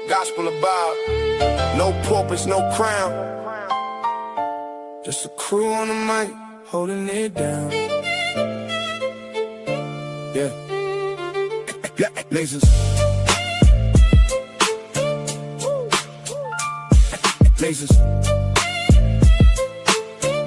Gospel about no purpose, no crown. Just a crew on the mic, holding it down. Yeah. Lasers. Lasers.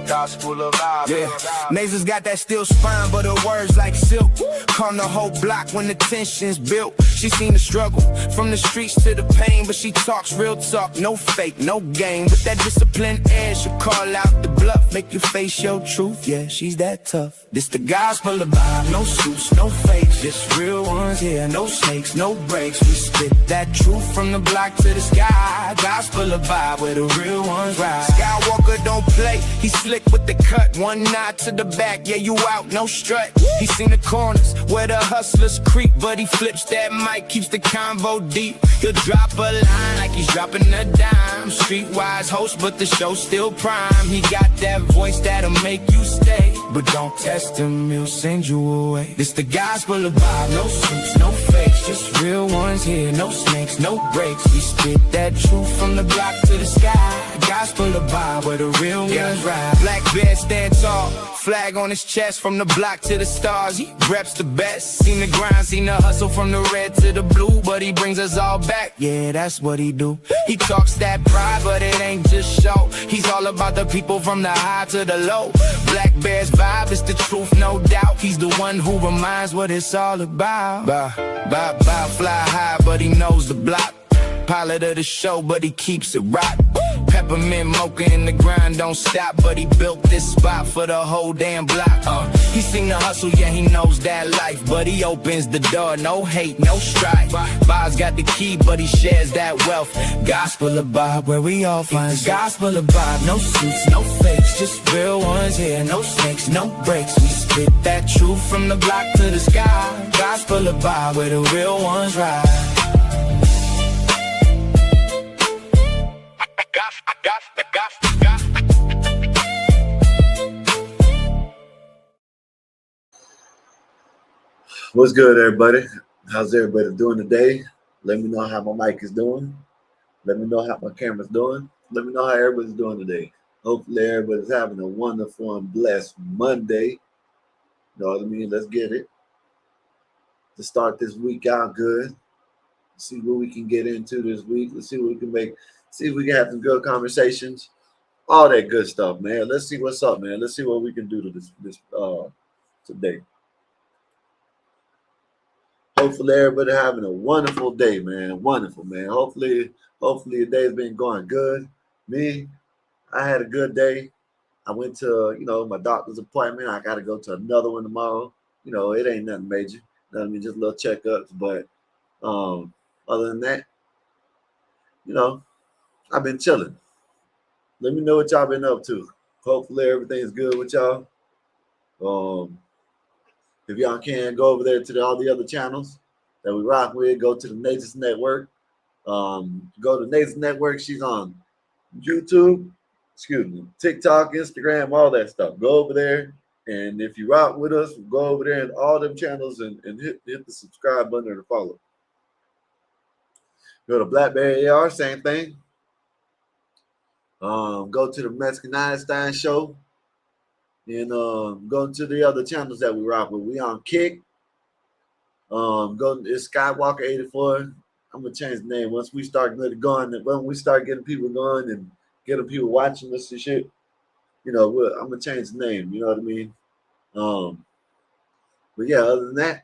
Gospel of vibe. Yeah, Nasers got that steel spine, but her words like silk. Calm the whole block when the tension's built. She seen the struggle from the streets to the pain, but she talks real talk, no fake, no game. With that disciplined air, she'll call out the bluff, make you face your truth. Yeah, she's that tough. This the gospel of vibe, no suits, no fakes, just real ones here, no snakes, no breaks. We spit that truth from the block to the sky. Gospel of vibe, where the real ones ride. Skywalker don't play, he slick with the cut, one nod to the back, yeah, you out, no strut. He seen the corners where the hustlers creep, but he flips that mic, keeps the convo deep. He'll drop a line like he's dropping a dime. Streetwise host, but the show's still prime. He got that voice that'll make you stay, but don't test him, he'll send you away. This the gospel of vibe, no suits, no fakes, just real ones here, no snakes, no breaks. We spit that truth from the block to the sky. Gospel of vibe, where the real ones ride. Black bear stand tall, flag on his chest, from the block to the stars. He reps the best. Seen the grind, seen the hustle from the red to the blue, but he brings us all back. Yeah, that's what he do. He talks that pride, but it ain't just show. He's all about the people from the high to the low. Black Bear's vibe is the truth, no doubt. He's the one who reminds what it's all about. Fly high, but he knows the block. Pilot of the show, but he keeps it rock. Peppermint mocha in the grind, don't stop, but he built this spot for the whole damn block. He seen the hustle, yeah, he knows that life, but he opens the door, no hate, no strife. Bob's got the key, but he shares that wealth. Gospel of Bob, where we all find gospel of Bob, no suits, no fakes, just real ones here, no snakes, no breaks. We spit that truth from the block to the sky. Gospel of Bob, where the real ones ride. What's good, everybody? How's everybody doing today? Let me know how my mic is doing. Let me know how my camera's doing. Let me know how everybody's doing today. Hopefully everybody's having a wonderful and blessed Monday. You know what I mean? Let's get it. To start this week out good. See what we can get into this week. Let's see what we can make. See if we can have some good conversations. All that good stuff, man. Let's see what's up, man. Let's see what we can do to this today. Hopefully everybody having a wonderful day, man. Wonderful, man. Hopefully your day's been going good. Me, I had a good day. I went to, my doctor's appointment. I got to go to another one tomorrow. It ain't nothing major. I mean, just little checkups. But other than that, I've been chilling. Let me know what y'all been up to. Hopefully everything's good with y'all. If y'all can, go over there to all the other channels that we rock with. Go to the Nathan's Network. Go to Nathan's Network. She's on YouTube, TikTok, Instagram, all that stuff. Go over there. And if you rock with us, go over there and all them channels and hit the subscribe button or the follow. Go to Blackberry AR, same thing. Go to the Mexican Einstein Show. And go to the other channels that we rock with. We on Kick. It's Skywalker 84. I'm gonna change the name once we start getting going. When we start getting people going and getting people watching us and shit, I'm gonna change the name. You know what I mean? But yeah, other than that,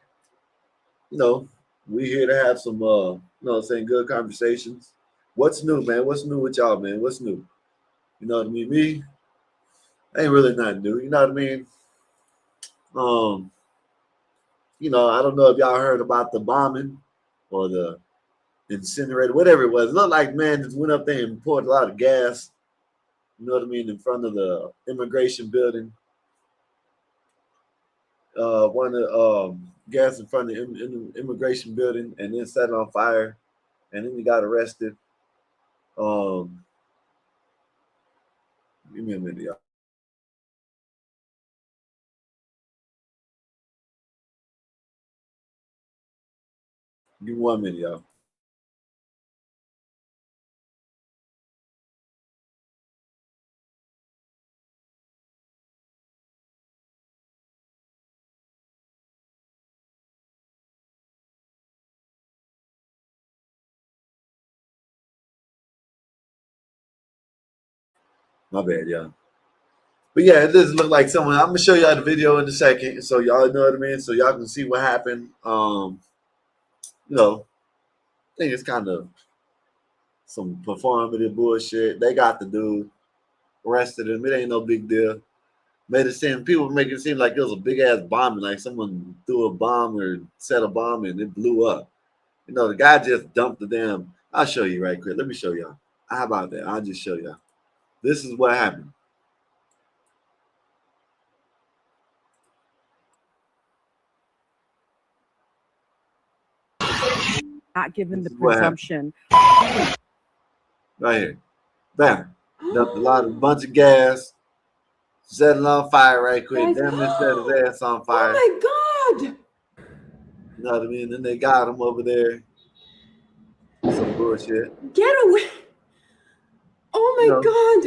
we here to have some good conversations. What's new, man? What's new with y'all, man? What's new? You know what I mean? Me, ain't really nothing new. You know what I mean? I don't know if y'all heard about the bombing or the incinerator, whatever it was. It looked like man just went up there and poured a lot of gas, you know what I mean, in front of the immigration building. One of the gas in front of the immigration building and then set it on fire. And then he got arrested. Give me a minute, y'all. Give me 1 minute, y'all. My bad, y'all. But yeah, it does look like someone. I'm gonna show y'all the video in a second, so y'all know what I mean. So y'all can see what happened. You know, I think it's kind of some performative bullshit. They got the dude arrested him. It ain't no big deal. Made it seem people make it seem like it was a big ass bombing, like someone threw a bomb or set a bomb and it blew up. You know, the guy just dumped the damn. I'll show you right quick. Let me show y'all. How about that? I'll just show y'all. This is what happened. Not given This the is what happened. presumption. Right here. Bam. Dumped a lot of bunch of gas. Set it on fire right quick. Guys, Damn near set his ass on fire. Oh my god! You know what I mean? Then they got him over there. Some bullshit. Get away! Oh You my know. god!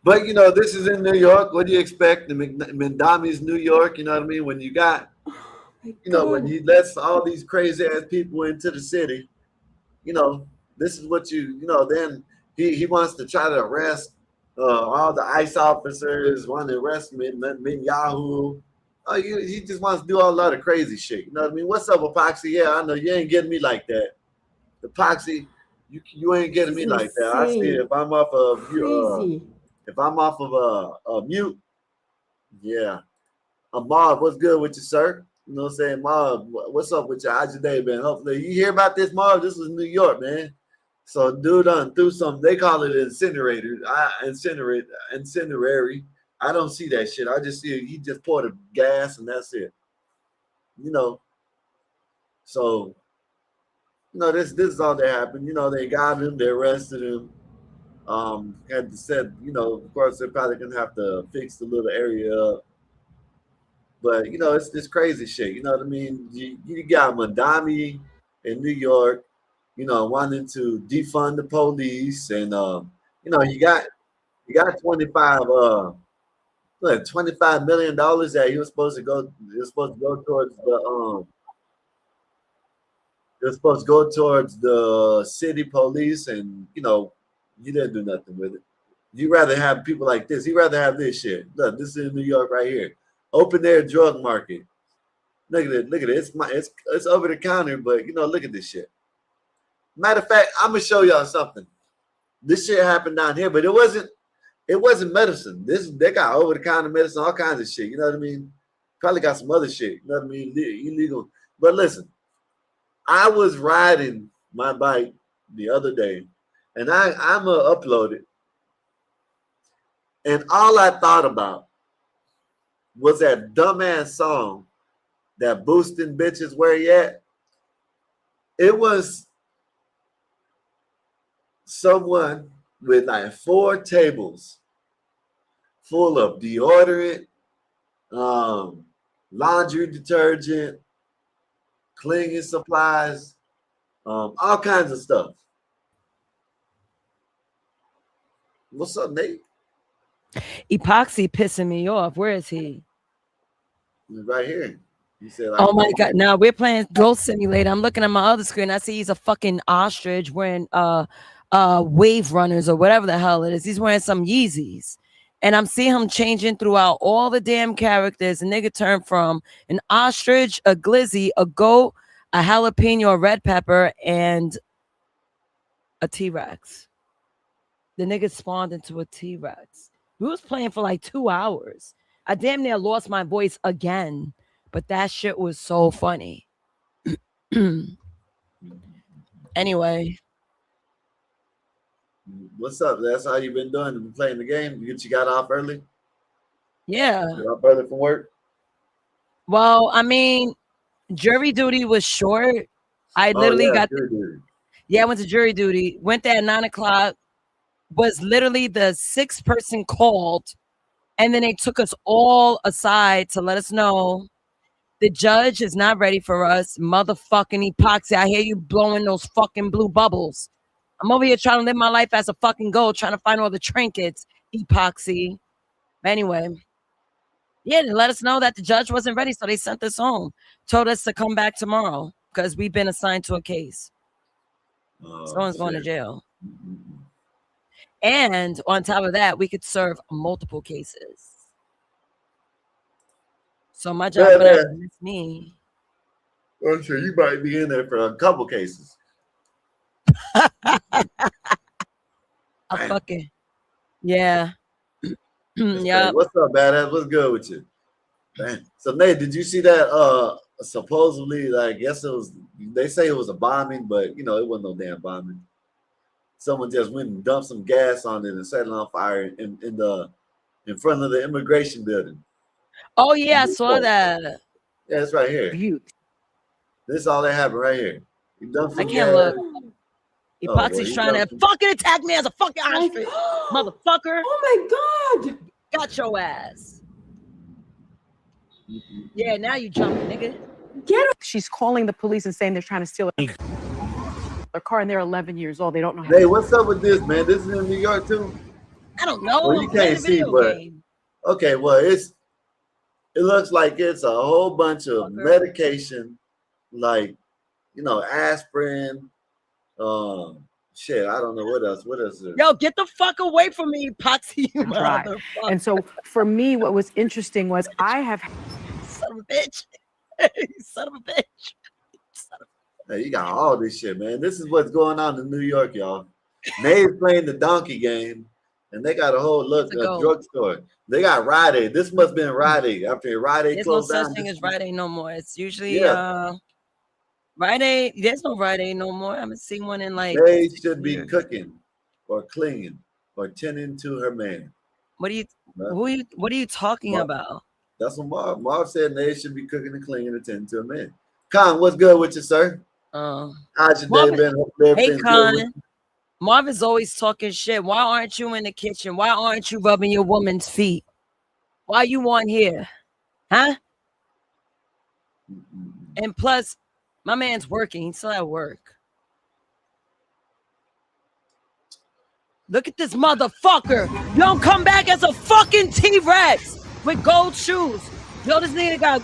But you know, this is in New York. What do you expect? The Mendami's New York. You know what I mean? When you got, My you know, when god. you let all these crazy ass people into the city, you know, this is what you know. Then he wants to try to arrest all the ICE officers, want to arrest Yahoo. Oh, he just wants to do a lot of crazy shit. You know what I mean? What's up, Epoxy? Yeah, I know you ain't getting me like that. Epoxy, you ain't getting This me is like that. I see insane. if I'm off of Crazy. if I'm off of a mute, yeah. Marv, what's good with you, sir? You know what I'm saying? Marv, what's up with you? How's your day been? Hopefully you hear about this, Marv. This was New York, man. So dude threw some, they call it incinerator. Incinerary. I don't see that shit. I just see it. He just poured the gas and that's it. You know, so this is all that happened. You know, they got him, they arrested him. Had to said, you know, of course they're probably gonna have to fix the little area up. But you know, it's this crazy shit. You know what I mean? You got Madami in New York, you know, wanting to defund the police, and you know, you got 25 million dollars that he was supposed to go. It was supposed to go towards the It was supposed to go towards the city police, and you know, you didn't do nothing with it. You rather have people like this. You rather have this shit. Look, this is in New York right here. Open air drug market. Look at it. Look at it. It's over the counter, but you know, look at this shit. Matter of fact, I'm gonna show y'all something. This shit happened down here, but it wasn't medicine. They got over the counter medicine, all kinds of shit. You know what I mean? Probably got some other shit. You know what I mean? Illegal. But listen, I was riding my bike the other day, and I'm gonna upload it, and all I thought about was that dumbass song that boosting bitches where you at. It was someone with like 4 tables full of deodorant, um, laundry detergent, cleaning supplies, all kinds of stuff. What's up, Nate? Epoxy pissing me off. Where is he? Right here. He said, Oh my god! Now we're playing Ghost Simulator. I'm looking at my other screen. I see he's a fucking ostrich wearing wave runners or whatever the hell it is. He's wearing some Yeezys. And I'm seeing him changing throughout all the damn characters. A nigga turned from an ostrich, a glizzy, a goat, a jalapeno, a red pepper, and a T-Rex. The nigga spawned into a T-Rex. We was playing for like 2 hours. I damn near lost my voice again, but that shit was so funny. Anyway, what's up? That's how you been doing? Been playing the game? You got off early? yeah. Got off early from work? Well, I mean, jury duty was short. I Oh literally yeah, got, sure did. yeah, I went to jury duty, went there at 9 o'clock, was literally the sixth person called And then they took us all aside to let us know the judge is not ready for us. Motherfucking epoxy. I hear you blowing those fucking blue bubbles. I'm over here trying to live my life as a fucking goat, trying to find all the trinkets. Epoxy. Anyway, yeah, they let us know that the judge wasn't ready, so they sent us home. Told us to come back tomorrow because we've been assigned to a case. Someone's going to jail. And on top of that, we could serve multiple cases. So my job went out to miss me. I'm sure you might be in there for a couple cases. Fucking yeah. Yeah. What's up, badass? What's good with you? Man. So Nate, did you see that? Supposedly, like, I guess it was. They say it was a bombing, but you know, it wasn't no damn bombing. Someone just went and dumped some gas on it and set it on fire in front of the immigration building. Oh yeah, I saw that. Yeah, it's right here. This is all that happened right here. You dumped some I can't gas. look. Epoxy's trying to fucking attack me as a fucking ostrich, motherfucker. Oh my god! Got your ass. Yeah, now you jumping, nigga. Get her. She's calling the police and saying they're trying to steal their car, and they're 11 years old. They don't know how. Hey, what's up with this, man? This is in New York too. I don't know. Well, you can't see, but okay. Well, it looks like it's a whole bunch of medication, like, you know, aspirin. Shit, I don't know what else. What else? Yo, get the fuck away from me, Epoxy, you motherfucker. And so for me, what was interesting was I have. Son of a bitch. Son of a bitch. Hey, you got all this shit, man. This is what's going on in New York, y'all. Nate's playing the donkey game, and they got a whole drugstore. They got Rite Aid. This must have been Rite Aid after Rite Aid closed down. There's no such thing as Rite Aid no more. It's usually Rite Aid. There's no Rite Aid no more. I haven't seen one in like. They should be cooking, or cleaning, or tending to her man. What are you talking about? That's what Marv said. They should be cooking and cleaning and tending to a man. Con, what's good with you, sir? How's your day been? Hey, Con. Marv is always talking shit. Why aren't you in the kitchen? Why aren't you rubbing your woman's feet? Why you on here? Huh? And plus, my man's working. He's still at work. Look at this motherfucker. You don't come back as a fucking T-Rex with gold shoes. Yo, this nigga got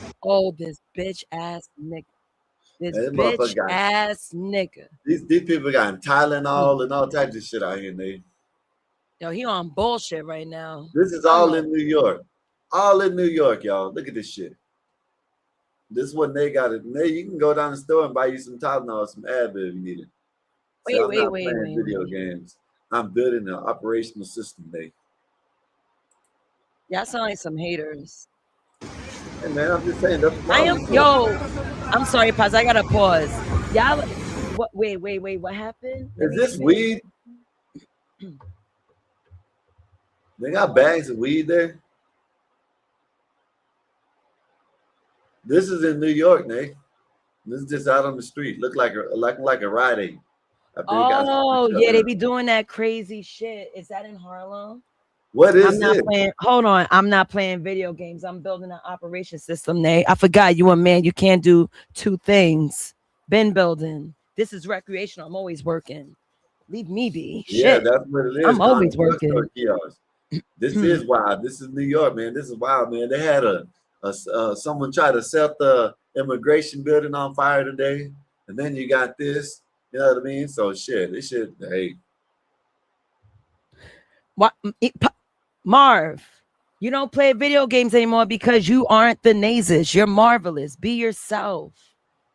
this bitch ass nigga. This bitch ass nigga. These people got Tylenol and all types of shit out here, Nate. Yo, he on bullshit right now. This is all in New York. All in New York, y'all. Look at this shit. This is what Nate got it. Nate, you can go down the store and buy you some Tylenol, some Advil if you need it. Wait. Video games. I'm building an operational system, Nate. Y'all sound like some haters. Hey man, I'm just saying. I'm sorry, Paz. I gotta pause. Y'all, what? Wait. What happened? Is this weed? They got bags of weed there. This is in New York, Nate. This is just out on the street. Look like a Rite Aid. Yeah, they be doing that crazy shit. Is that in Harlem? What is it? Hold on. I'm not playing video games. I'm building an operation system, Nate. I forgot you a man. You can't do two things. Been building. This is recreational. I'm always working. Leave me be. Yeah, Shit. that's what it is. I'm always working. This is wild. This is New York, man. This is wild, man. They had someone try to set the immigration building on fire today, and then you got this. You know what I mean? So shit. This shit. Hey. What? Marv, you don't play video games anymore because you aren't the Nazis. You're marvelous. Be yourself.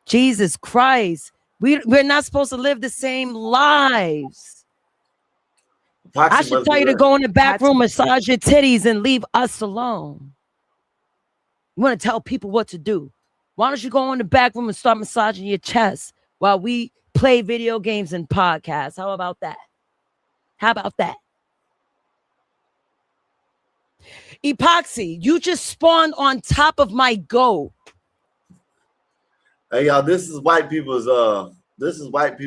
Jesus Christ. We're not supposed to live the same lives. I should tell you to go in the back room, massage your titties, and leave us alone. You want to tell people what to do. Why don't you go in the back room and start massaging your chest while we play video games and podcasts? How about that? How about that? Epoxy, you just spawned on top of my goat. Hey y'all, this is white people's this is what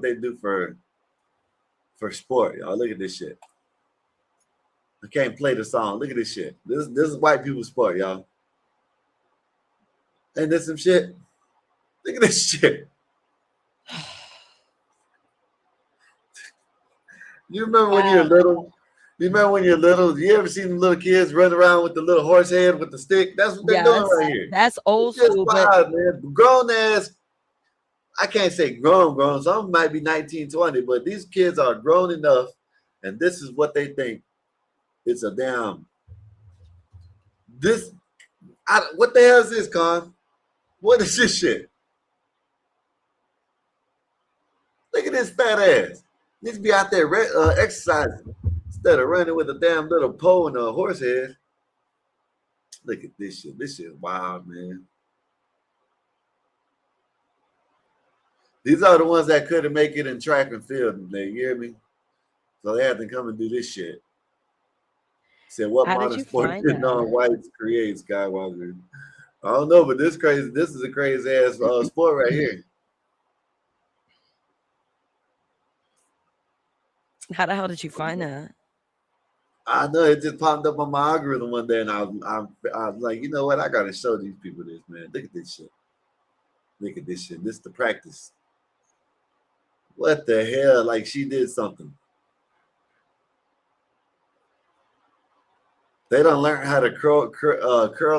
they do for sport, y'all. Look at this shit. I can't play the song. Look at this shit. This is white people's sport, y'all. Ain't this some shit? Look at this shit. You remember when you were little? You remember when you're little? You ever seen the little kids run around with the little horse head with the stick? That's what they're doing right here. That's old It's school, wild, man. Grown ass. I can't say grown. Some might be 19, 20, but these kids are grown enough, and this is what they think. It's a damn. What the hell is this, Con? What is this shit? Look at this fat ass. Needs to be out there exercising instead of running with a damn little pole and a horse head. Look at this shit. This shit is wild, man. These are the ones that couldn't make it in track and field today. You hear me? So they had to come and do this shit. Said, what modern sport did non-whites create, Skywalker? I don't know, but this is a crazy ass sport right here. How the hell did you find that? I know it just popped up on my algorithm one day, and I was like, you know what? I gotta show these people this, man. Look at this shit. Look at this shit. This is the practice. What the hell? Like she did something. They don't learn how to curl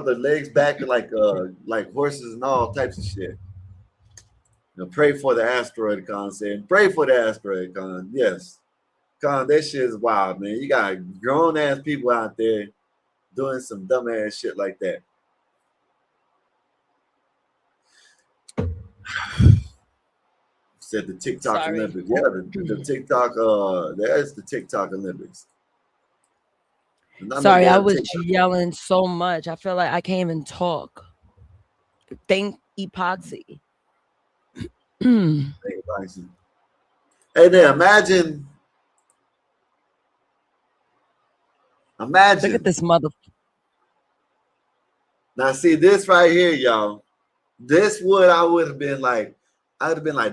their legs back like horses and all types of shit. Pray for the asteroid, Con said. Pray for the asteroid, Con. Yes. Con, that shit is wild, man. You got grown ass people out there doing some dumb ass shit like that. Said the TikTok Olympics. Yeah, the TikTok, there's the TikTok Olympics. Sorry, I was yelling so much. I feel like I can't even talk. Thank epoxy. Hey, now imagine. Look at this mother. Now see this right here, y'all. This I would have been like,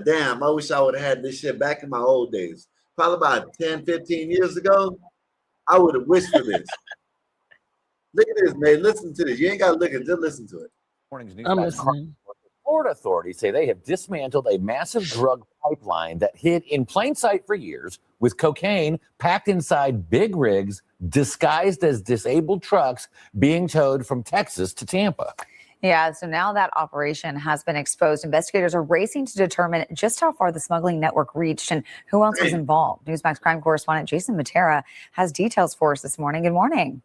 damn, I wish I would have had this shit back in my old days. Probably about 10, 15 years ago. I would have wished for this. Look at this, man. Listen to this. You ain't got to look at it. Just listen to it. Morning's news. I'm listening. Florida authorities say they have dismantled a massive drug pipeline that hid in plain sight for years with cocaine packed inside big rigs disguised as disabled trucks being towed from Texas to Tampa. Yeah, so now that operation has been exposed. Investigators are racing to determine just how far the smuggling network reached and who else was involved. Newsmax crime correspondent Jason Matera has details for us this morning. Good morning.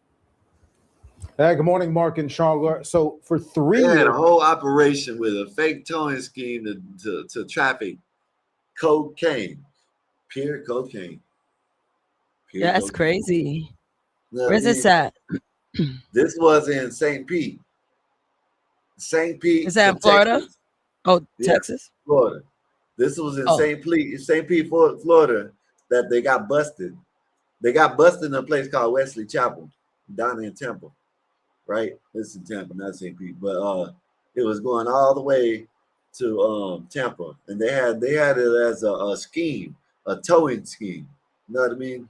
Good morning, Mark and Charlotte. So for 3 years, a whole operation with a fake towing scheme to traffic cocaine, pure cocaine. Yeah, that's crazy. Where's this at? This was in St. Pete. St. Pete. Is that in Florida? Texas. Oh, yeah, Texas? Florida. This was in St. Pete, Florida, that they got busted. They got busted in a place called Wesley Chapel, down in Temple, right? It's in Tampa, not St. Pete, but it was going all the way to Tampa, and they had it as a scheme, a towing scheme. You know what I mean?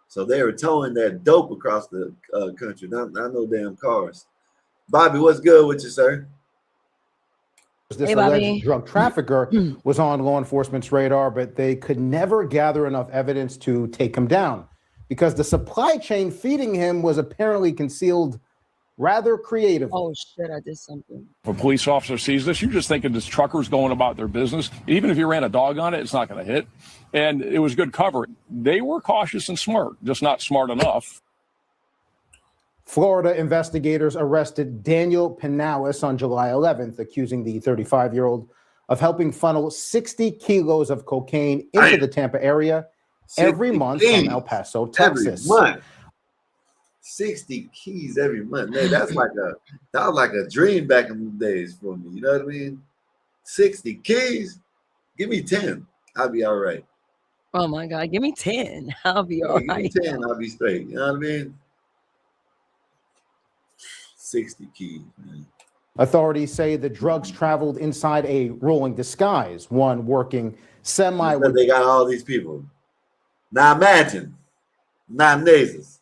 So they were towing that dope across the country, not no damn cars. Bobby, what's good with you, sir? This alleged drug trafficker was on law enforcement's radar, but they could never gather enough evidence to take him down because the supply chain feeding him was apparently concealed rather creatively. Oh, shit, I did something. If a police officer sees this, you're just thinking this trucker's going about their business. Even if you ran a dog on it, it's not going to hit. And it was good cover. They were cautious and smart, just not smart enough. Florida investigators arrested Daniel Penales on July 11th, accusing the 35-year-old of helping funnel 60 kilos of cocaine into the Tampa area every month from El Paso, Texas. Every month. 60 keys every month. Man, that was like a dream back in the days for me. You know what I mean? 60 keys? Give me 10. I'll be all right. Oh my God, give me 10. I'll be all right. Give me 10, I'll be straight. You know what I mean? 60 keys, man. Authorities say the drugs traveled inside a rolling disguise, one working semi. They got all these people. Now imagine, not nasals.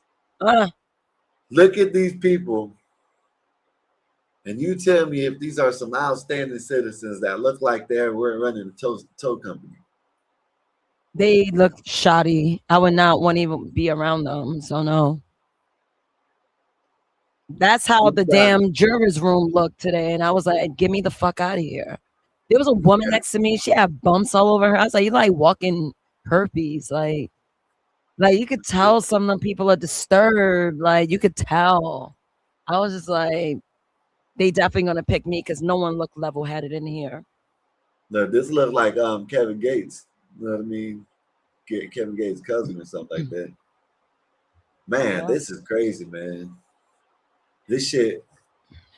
Look at these people, and you tell me if these are some outstanding citizens that look like they're running a tow company. They look shoddy. I would not want to even be around them. So no. That's how the damn jurors room looked today. And I was like, get me the fuck out of here. There was a woman next to me. She had bumps all over her. I was like, you like walking herpes. Like you could tell some of the people are disturbed. Like you could tell. I was just like, they definitely gonna pick me because no one looked level-headed in here. No, this looked like Kevin Gates. You know what I mean? Kevin Gates' cousin or something like that. Man, this is crazy, man. This shit,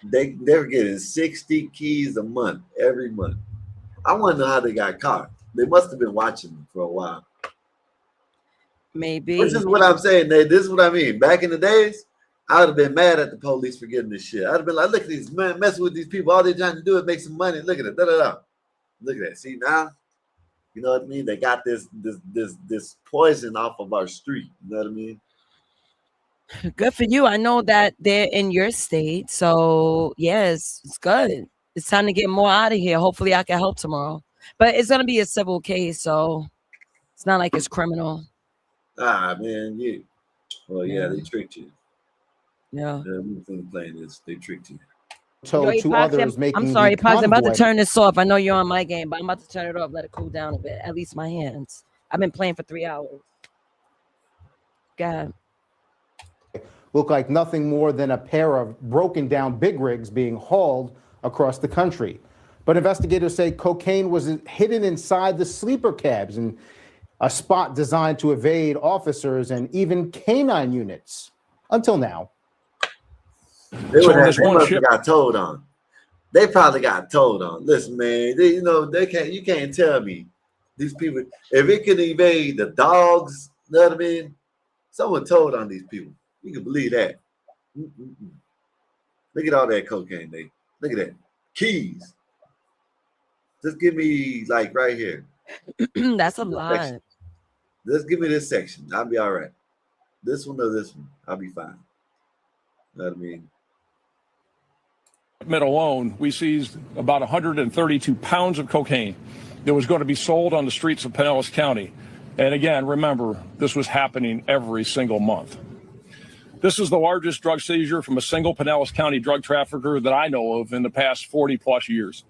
they're getting 60 keys a month, every month. I want to know how they got caught. They must have been watching them for a while. Maybe. This is what I'm saying, Nate. This is what I mean. Back in the days, I would have been mad at the police for getting this shit. I'd have been like, look at these men messing with these people. All they're trying to do is make some money. Look at it. Look at that. See now? You know what I mean? They got this poison off of our street. You know what I mean? Good for you. I know that they're in your state. So yes, it's good. It's time to get more out of here. Hopefully I can help tomorrow. But it's gonna be a civil case, so it's not like it's criminal. Ah man, yeah. Well, yeah, they tricked you. Yeah. Playing this, they tricked you. So Yo, to others making I'm sorry, the Pox, I'm about to convoy- turn this off. I know you're on my game, but I'm about to turn it off, let it cool down a bit. At least my hands. I've been playing for 3 hours. God. look like nothing more than a pair of broken down big rigs being hauled across the country. But investigators say cocaine was hidden inside the sleeper cabs in a spot designed to evade officers and even canine units. Until now. They must have got told on. They probably got told on. Listen, man, you can't tell me these people, if it can evade the dogs, you know what I mean? Someone told on these people. You can believe that. Look at all that cocaine, Nate. Look at that. Keys. Just give me like right here. That's a lot. Just give me this section. I'll be all right. This one or this one, I'll be fine. You know what I mean? Alone, we seized about 132 pounds of cocaine that was going to be sold on the streets of Pinellas County. And again, remember, this was happening every single month. This is the largest drug seizure from a single Pinellas County drug trafficker that I know of in the past 40 plus years.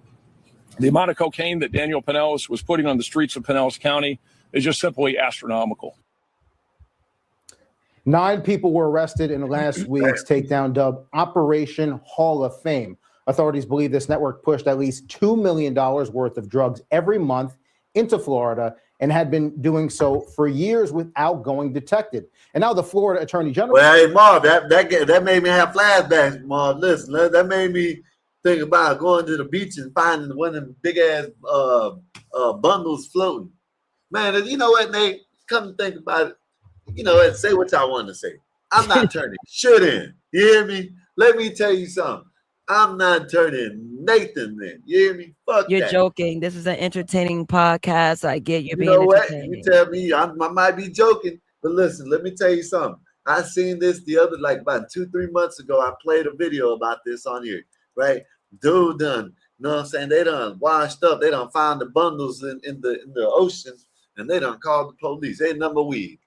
The amount of cocaine that Daniel Pinellas was putting on the streets of Pinellas County is just simply astronomical. 9 people were arrested in last week's takedown dubbed Operation Hall of Fame. Authorities believe this network pushed at least $2 million worth of drugs every month into Florida and had been doing so for years without going detected. And now the Florida Attorney General. Well, hey, Marv, that made me have flashbacks, Marv. Listen, that made me think about going to the beach and finding one of them big-ass bundles floating. Man, you know what, Nate? Come to think about it. You know what? Say what y'all want to say. I'm not turning shit in. You hear me? Let me tell you something. I'm not turning Nathan in. You hear me? Fuck You're that. joking. This is an entertaining podcast. I get you being know what? entertaining. You tell me I might be joking, but listen, let me tell you something. I seen this the other, like about 2-3 months ago. I played a video about this on here, right? Dude done, you know what I'm saying? They done washed up. They done found the bundles in the ocean, and they done called the police. Ain't number weed.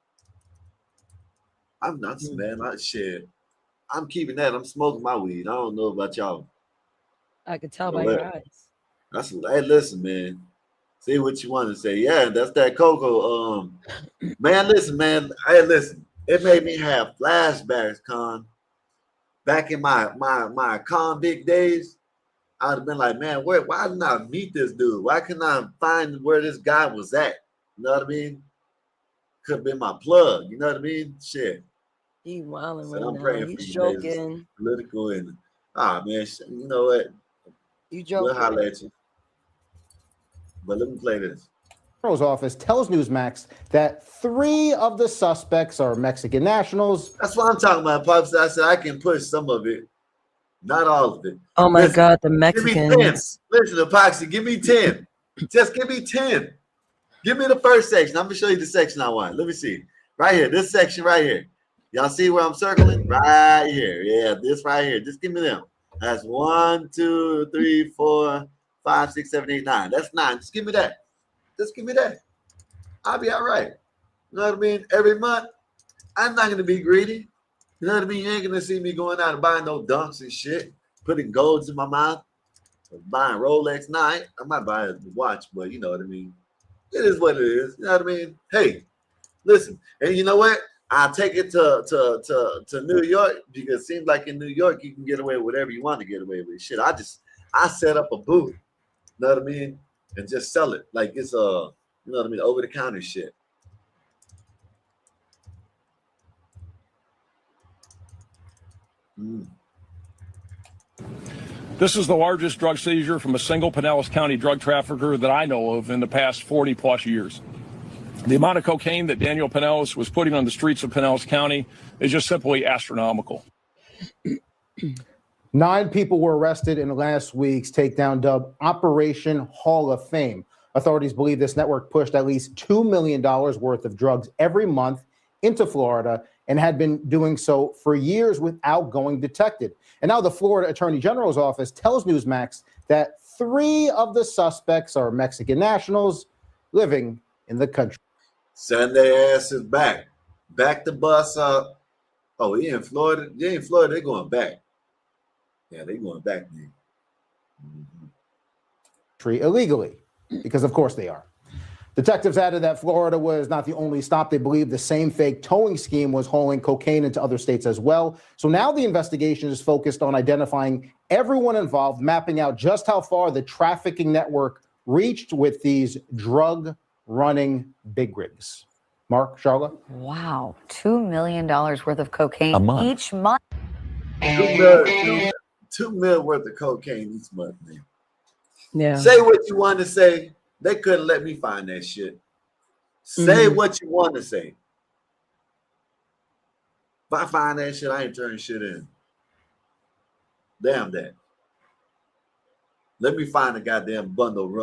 I'm not, man. I'm keeping that. I'm smoking my weed. I don't know about y'all. I could tell by your eyes. Hey, listen, man. Say what you want to say. Yeah, that's that cocoa. Man, listen, man. Hey, listen. It made me have flashbacks, Con. Back in my convict days, I'd have been like, man, why didn't I meet this dude? Why couldn't I find where this guy was at? You know what I mean? Could have been my plug. You know what I mean? Shit. He wilding So right I'm now. praying You for you, joking. political and man, you know what? You joking. We'll holler at you. But let me play this. Office tells Newsmax that 3 of the suspects are Mexican nationals. That's what I'm talking about, Pops. I said I can push some of it, not all of it. Oh my Listen, God, the give me Mexicans. 10. Listen, Epoxy, give me 10. Just give me 10. Give me the first section. I'm gonna show you the section I want. Let me see. Right here, this section right here. Y'all see where I'm circling? Right here. Yeah, this right here. Just give me them. That's 1, 2, 3, 4, 5, 6, 7, 8, 9. That's 9. Just give me that. Just give me that. I'll be all right. You know what I mean? Every month, I'm not gonna be greedy. You know what I mean? You ain't gonna see me going out and buying no dunks and shit, putting golds in my mouth, or buying Rolex. Nah, I might buy a watch, but you know what I mean. It is what it is. You know what I mean? Hey, listen, and you know what? I'll take it to New York because it seems like in New York you can get away with whatever you want to get away with. Shit, I set up a booth, you know what I mean, and just sell it like it's you know what I mean, over the counter shit. This is the largest drug seizure from a single Pinellas County drug trafficker that I know of in the past 40 plus years. The amount of cocaine that Daniel Pinellas was putting on the streets of Pinellas County is just simply astronomical. 9 people were arrested in last week's takedown dubbed Operation Hall of Fame. Authorities believe this network pushed at least $2 million worth of drugs every month into Florida and had been doing so for years without going detected. And now the Florida Attorney General's office tells Newsmax that 3 of the suspects are Mexican nationals living in the country. Send their asses back. Back the bus up. Oh, he in Florida? They in Florida, they're going back. Yeah, they're going back there. Illegally, because of course they are. Detectives added that Florida was not the only stop. They believe the same fake towing scheme was hauling cocaine into other states as well. So now the investigation is focused on identifying everyone involved, mapping out just how far the trafficking network reached with these drug-running big rigs. Mark, Charlotte? Wow, $2 million worth of cocaine A month. each month. 2 mil worth of cocaine each month, man. Yeah. Say what you want to say. They couldn't let me find that shit. Say what you want to say. If I find that shit, I ain't turning shit in. Damn that. Let me find a goddamn bundle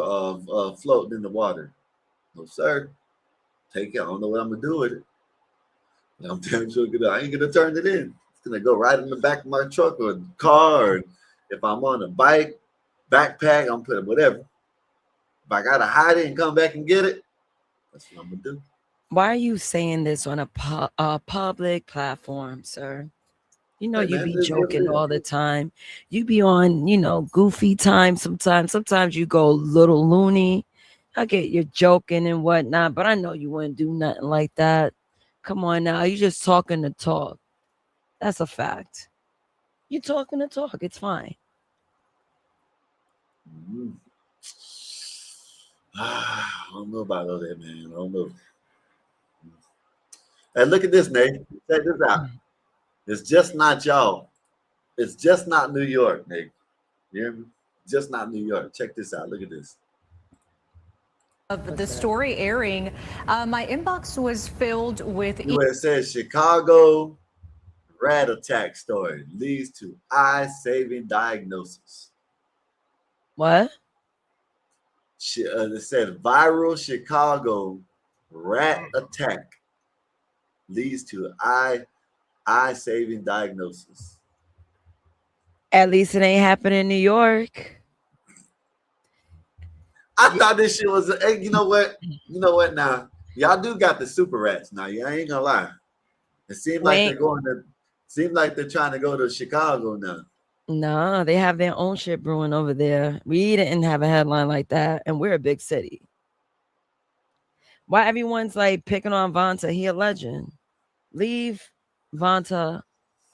of floating in the water. No, sir. Take it. I don't know what I'm going to do with it. I'm damn sure I ain't going to turn it in. It's going to go right in the back of my truck or car. Or if I'm on a bike, backpack, I'm putting whatever. If I got to hide it and come back and get it, that's what I'm going to do. Why are you saying this on a public platform, sir? You know, Hey, you man, be this is what it joking is. all the time. You be on, you know, goofy time sometimes. Sometimes you go a little loony. I get you're joking and whatnot, but I know you wouldn't do nothing like that. Come on now. You just talking to talk. That's a fact. You talking to talk. It's fine. I don't know about all that, man. I don't know. Hey, look at this, Nate. Check this out. It's just not y'all. It's just not New York, Nate. You hear me? Just not New York. Check this out. Look at this. Of the story airing, my inbox was filled with. Where it says Chicago rat attack story leads to eye-saving diagnosis. What? It said viral Chicago rat attack leads to eye-saving diagnosis. At least it ain't happening in New York. I thought this shit was. Hey, you know what? You know what? Now y'all do got the super rats. Now y'all ain't gonna lie. It seems like they're going to. Seems like they're trying to go to Chicago now. No, they have their own shit brewing over there. We didn't have a headline like that, and we're a big city. Why everyone's like picking on Vonta? He a legend. Leave Vonta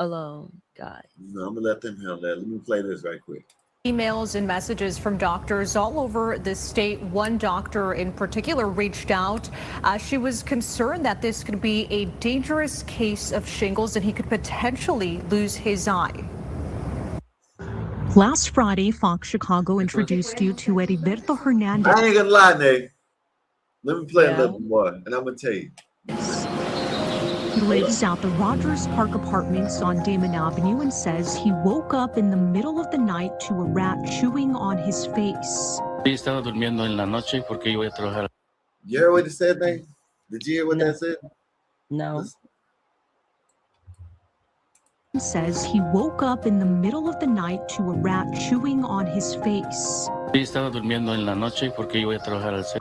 alone, guys. No, I'm gonna let them handle that. Let me play this right quick. Emails and messages from doctors all over the state. One doctor in particular reached out. She was concerned that this could be a dangerous case of shingles and he could potentially lose his eye. Last Friday, Fox Chicago introduced you to Heriberto Hernandez. I ain't gonna lie, Nate. Let me play a little more, and I'm gonna tell you. He lives out the Rogers Park Apartments on Damon Avenue and says he woke up in the middle of the night to a rat chewing on his face. You hear what it said, Nate? Did you hear what that said? No. says he woke up in the middle of the night to a rat chewing on his face.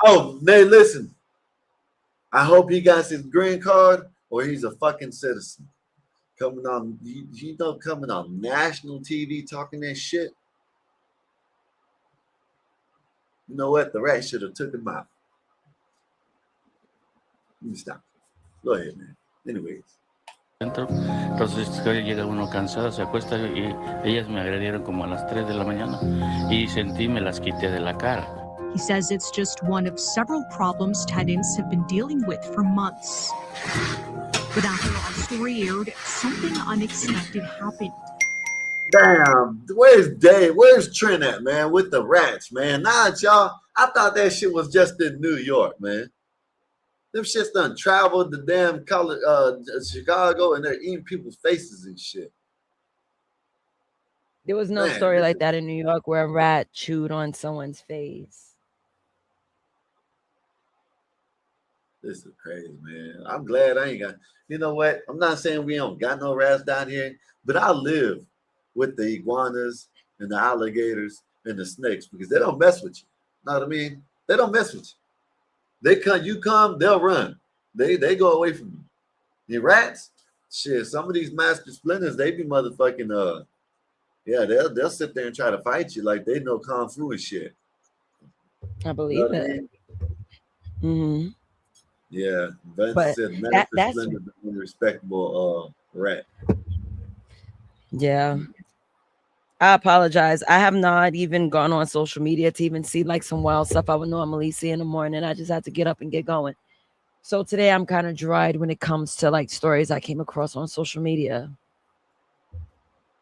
Oh, Nay, listen. I hope he got his green card or he's a fucking citizen. Coming on, coming on national TV talking that shit. You know what? The rat should have took him out. Let me stop. Go ahead, man. Anyways. Entonces llega uno cansado, se acuesta y ellas me agredieron como a las 3 de la mañana y sentí me las quité de la cara. He says it's just one of several problems tenants have been dealing with for months. But after our story aired, something unexpected happened. Damn, where's Dave? Where's Trent at, man, with the rats, man? Nah, y'all, I thought that shit was just in New York, man. Them shits done traveled to damn Chicago and they're eating people's faces and shit. There was no story like that in New York where a rat chewed on someone's face. This is crazy, man. I'm glad I ain't got, you know what? I'm not saying we don't got no rats down here, but I live with the iguanas and the alligators and the snakes because they don't mess with you. Know what I mean? They don't mess with you. They come, you come, they'll run. They go away from you. The rats, shit, some of these master splinters, they be motherfucking yeah, they'll sit there and try to fight you like they know kung fu and shit. I believe it. Mm-hmm. Yeah, Vince said master splinter is a respectable rat. Yeah. I apologize. I have not even gone on social media to even see like some wild stuff I would normally see in the morning. I just had to get up and get going. So today I'm kind of dried when it comes to like stories I came across on social media.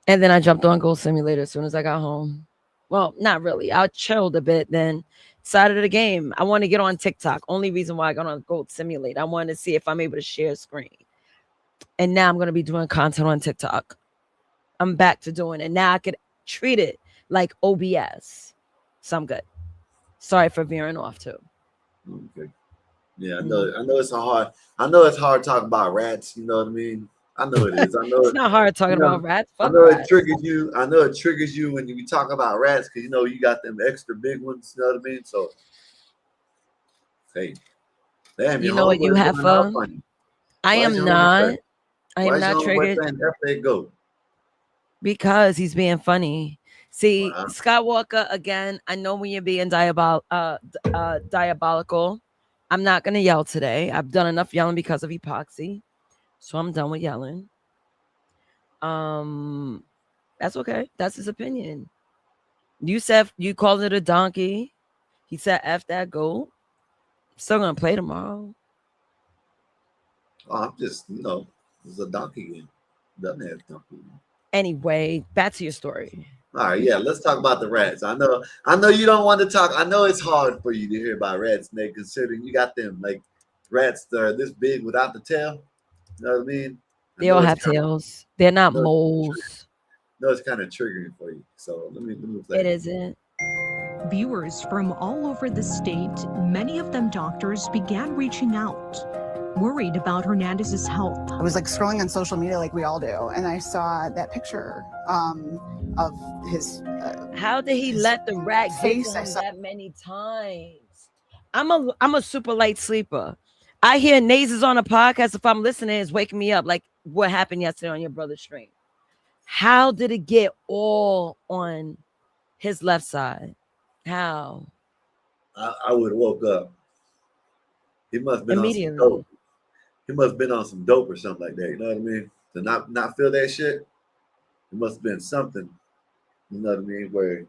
And then I jumped on Gold Simulator as soon as I got home. Well, not really. I chilled a bit, then decided the game. I want to get on TikTok. Only reason why I got on Gold Simulator. I wanted to see if I'm able to share screen. And now I'm going to be doing content on TikTok. I'm back to doing it. Now I could treat it like OBS. So I'm good. Sorry for veering off too. Okay. Yeah, I know it's it's hard talking about rats, you know what I mean? I know it is. I know it's not hard talking about rats. I know rats. It triggers you. I know it triggers you when you talk about rats because you got them extra big ones, you know what I mean? So hey. Damn, you know what you have fun? I am not triggered. They go. Because he's being funny. See, wow. Scott Walker, again, I know when you're being diabolical. I'm not going to yell today. I've done enough yelling because of epoxy. So I'm done with yelling. That's okay. That's his opinion. You said you called it a donkey. He said F that goat. Still going to play tomorrow. Oh, I'm just, it's a donkey game. Doesn't have donkey game. Anyway, back to your story. All right, yeah, let's talk about the rats. I know you don't want to talk. I know it's hard for you to hear about rats, Nick, considering you got them like rats that are this big without the tail. You know what I mean? They all have tails. They're not moles. No, it's kind of triggering for you. So let me play. It isn't. Viewers from all over the state, many of them doctors, began reaching out, worried about Hernandez's health. I was like scrolling on social media like we all do, and I saw that picture of his how did he let the rat get to him that many times? I'm a super light sleeper. I hear Nazes on a podcast. If I'm listening, it's waking me up like what happened yesterday on your brother's stream. How did it get all on his left side? How? I would have woke up. He must have been immediately. On some dope. He must have been on some dope or something like that. You know what I mean? To not feel that shit, it must have been something. You know what I mean? Where,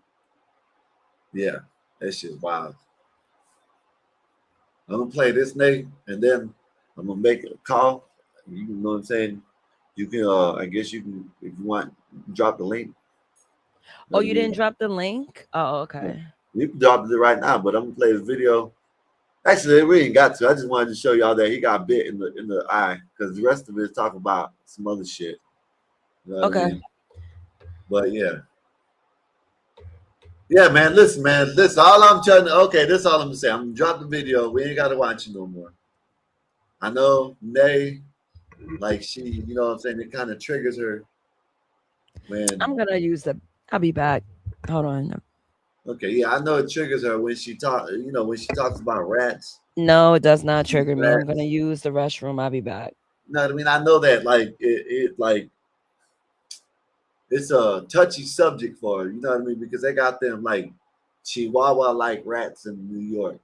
yeah, that shit's wild. I'm gonna play this, Nate, and then I'm gonna make a call. You know what I'm saying? You can, I guess you can, if you want, drop the link. Oh, you didn't drop the link? Oh, okay. Yeah. You can drop it right now, but I'm gonna play this video. Actually, we ain't got to. I just wanted to show y'all that he got bit in the eye because the rest of it is talking about some other shit. You know okay. I mean? But yeah. Yeah, man. Listen, man. This all I'm trying to. Okay, this all I'm gonna say. I'm gonna drop the video. We ain't gotta watch it no more. I know Nay, like she, you know what I'm saying. It kind of triggers her. I'm gonna use the. I'll be back. Hold on. Okay, yeah, I know it triggers her when she when she talks about rats. No, it does not trigger me. I'm gonna use the restroom. I'll be back. No, I mean I know that like it like it's a touchy subject for her, you know what I mean? Because they got them like Chihuahua like rats in New York.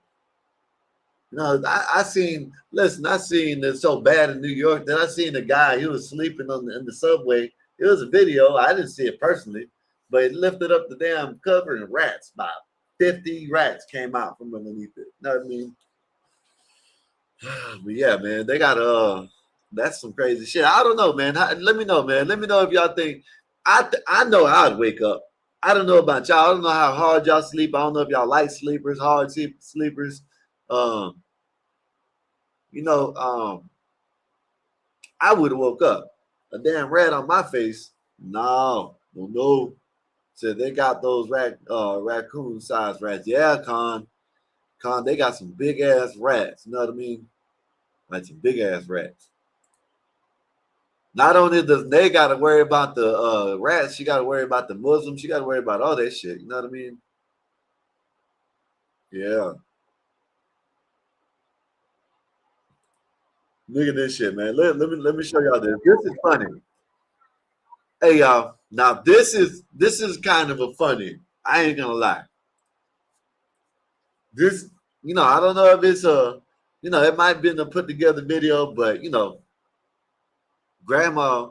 You know, I seen it's so bad in New York that I seen a guy, he was sleeping in the subway. It was a video. I didn't see it personally, but it lifted up the damn cover and rats, about 50 rats came out from underneath it. You know what I mean? But yeah, man, they got that's some crazy shit. I don't know, man. Let me know, man. Let me know if y'all think I know I'd wake up. I don't know about y'all. I don't know how hard y'all sleep. I don't know if y'all light sleepers, hard sleepers. I would have woke up. A damn rat on my face. No. So they got those raccoon sized rats. Yeah, Con, they got some big ass rats. You know what I mean? Like some big ass rats. Not only does they got to worry about the rats, she got to worry about the Muslims. She got to worry about all that shit. You know what I mean? Yeah. Look at this shit, man. Let me show y'all this. This is funny. Hey y'all. Now this is kind of a funny. I ain't gonna lie. This, I don't know if it's it might have been a put together video, but grandma.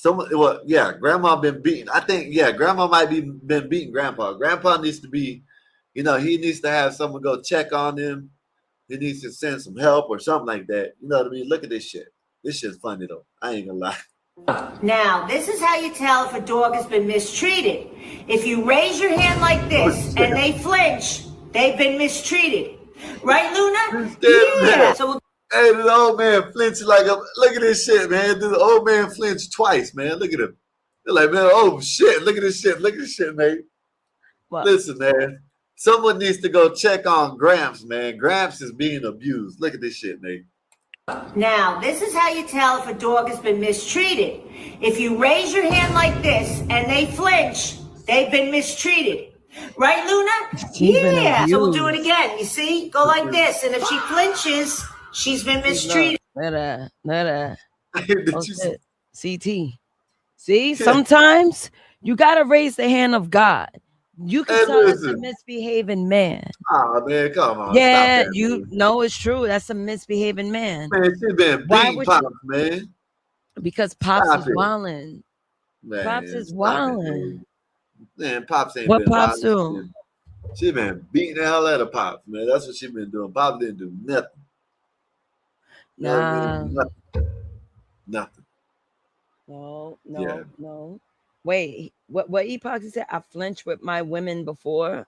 Grandma been beaten. I think grandma might been beating grandpa. Grandpa needs to be, he needs to have someone go check on him. He needs to send some help or something like that. You know what I mean? Look at this shit. This shit's funny though. I ain't gonna lie. Now, this is how you tell if a dog has been mistreated. If you raise your hand like this and they flinch, they've been mistreated. Right, Luna? Yeah. So hey, the old man flinched like a. Look at this shit, man. The old man flinched twice, man. Look at him. They're like, man, oh shit. Look at this shit. Look at this shit, man. What? Listen, man. Someone needs to go check on Gramps, man. Gramps is being abused. Look at this shit, Nate. Now, this is how you tell if a dog has been mistreated. If you raise your hand like this and they flinch, they've been mistreated. Right, Luna? Yeah. So we'll do it again. You see? Go like this. And if she flinches, she's been mistreated. CT. See, sometimes you got to raise the hand of God. You can tell that's a misbehaving man. Oh man, come on. Yeah, it's true. That's a misbehaving man. Man, she been beating Pops, man. Because Pops is wilding. Pops is wilding. Man, Pops ain't what been Pops do? She been beating the hell out of Pops, man. That's what she been doing. Pops didn't do nothing. Nothing. No. Wait, what Epoxy said? I flinched with my women before.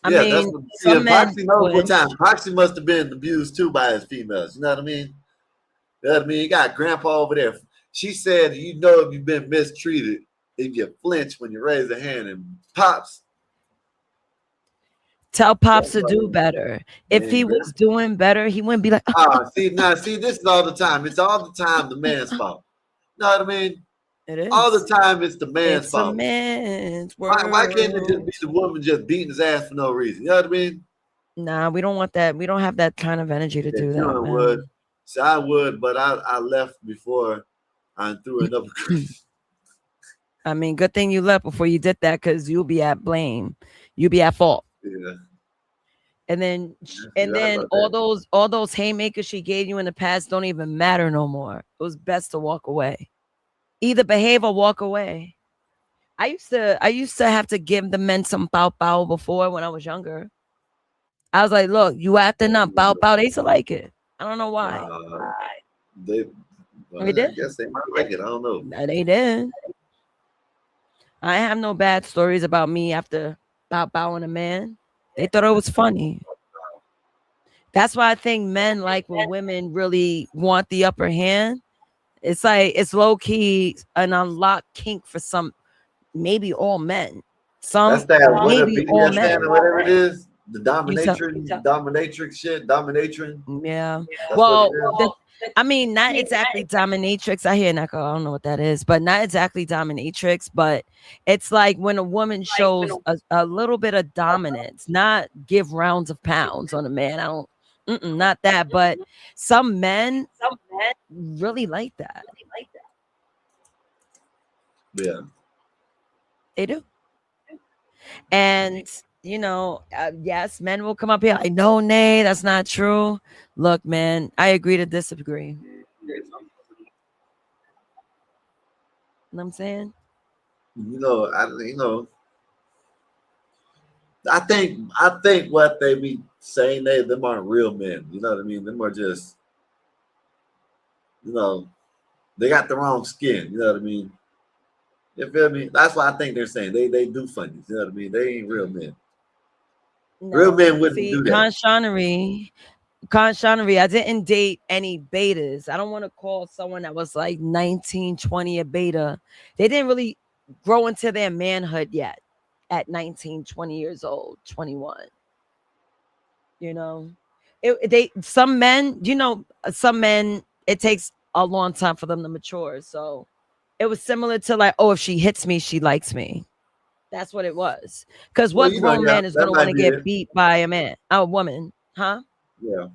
That's what Epoxy knows what time. Epoxy must have been abused too by his females. You know what I mean? You know what I mean? You got grandpa over there. She said, if you've been mistreated, if you flinch when you raise a hand, and Pops. Tell Pops to do better. If he was doing better, he wouldn't be like, see, this is all the time. It's all the time the man's fault. You know what I mean? It is. All the time it's the man's fault. It's a man's world. Why can't it just be the woman just beating his ass for no reason? You know what I mean? Nah, we don't want that. We don't have that kind of energy to do that. I would. So I would, but I left before I threw it up. I mean, good thing you left before you did that, because you'll be at blame. You'll be at fault. Yeah. And then all those haymakers she gave you in the past don't even matter no more. It was best to walk away. Either behave or walk away. I used to have to give the men some pow pow before when I was younger. I was like, look, you acting up, pow pow. They used to like it. I don't know why. They did. I guess they might like it. I don't know. They did. I have no bad stories about me after pow powing a man. They thought it was funny. That's why I think men like when women really want the upper hand. It's like it's low key an unlocked kink for some, maybe all men. Some, that's that maybe all men. Or whatever it is. The dominatrix shit, dominatrix. Yeah. That's Well, what it is. I mean, not exactly dominatrix. I hear an echo. I don't know what that is, but not exactly dominatrix. But it's like when a woman shows a little bit of dominance, not give rounds of pounds on a man. I don't, not that. But some men really like that. Yeah. They do. And you know, yes, men will come up here. I know, nay, that's not true. Look, man, I agree to disagree. You know what I'm saying? I think what they be saying, them aren't real men. You know what I mean? Them are just, they got the wrong skin. You know what I mean? You feel me? That's why I think they're saying they do funnies. You know what I mean? They ain't real men. No. Real men wouldn't do that. Conshonery, I didn't date any betas. I don't want to call someone that was like 19, 20 a beta. They didn't really grow into their manhood yet at 19, 20 years old, 21. You know, some men, it takes a long time for them to mature. So it was similar to like, oh, if she hits me, she likes me. That's what it was. Because what grown man is going to want to get beat by a woman, huh? Yeah.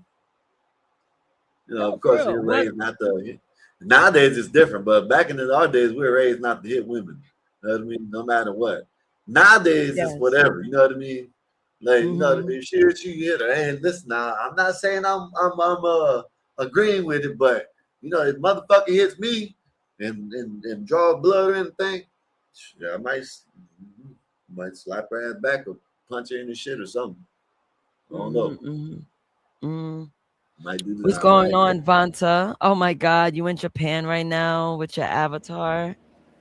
Of course, you're raised not to. Nowadays, it's different, but back in our days, we were raised not to hit women. You know what I mean? No matter what. Nowadays, it's whatever. You know what I mean? Like, if she hit you, hit her. And listen, now, I'm not saying I'm agreeing with it, but if motherfucker hits me and draw blood or anything, I might slap her ass back or punch her in the shit or something. I don't know. Might do that. What's going on, Vanta? Oh my God, you in Japan right now with your avatar?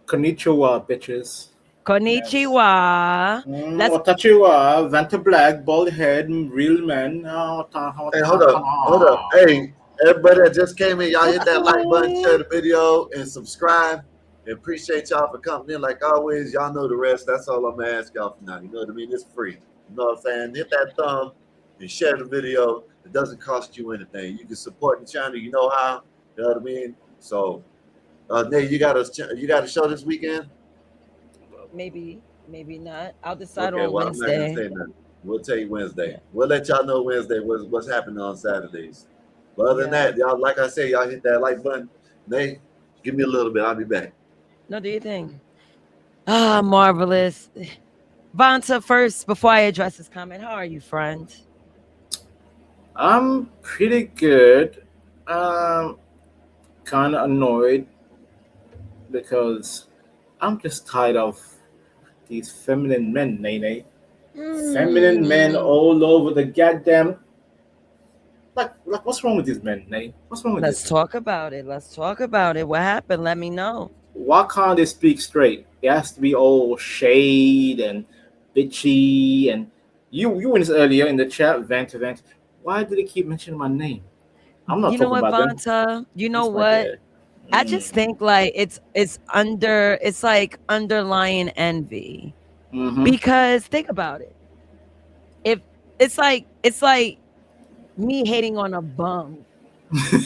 Konnichiwa, bitches. Konnichiwa. Yes. Watachiwa, Vanta Black, bald head, real man. Hey, hold up. Hey, everybody that just came in, y'all hit that like button, share the video, and subscribe. And appreciate y'all for coming in. Like always, y'all know the rest. That's all I'm gonna ask y'all for now. You know what I mean? It's free. You know what I'm saying? Hit that thumb and share the video. It doesn't cost you anything. You can support the channel. You know how. You know what I mean? So, Nate, you got a show this weekend? Maybe not. I'll decide on Wednesday. I'm not gonna say nothing. We'll tell you Wednesday. Yeah. We'll let y'all know Wednesday what's happening on Saturdays. But other than that, y'all, like I said, y'all hit that like button. Nate, give me a little bit. I'll be back. No, do you think? Marvelous. Vanta, first, before I address this comment, how are you, friend? I'm pretty good. Kind of annoyed because I'm just tired of these feminine men, Nene. Feminine men all over the goddamn. Like, what's wrong with these men, Nene? What's wrong with this? Let's talk about it. What happened? Let me know. Why can't they speak straight? It has to be all shade and bitchy. And you were this earlier in the chat, Vanta. Why do they keep mentioning my name? I'm not talking about them. Vanta? You know what? I just think like it's like underlying envy. Because think about it. If it's like me hating on a bum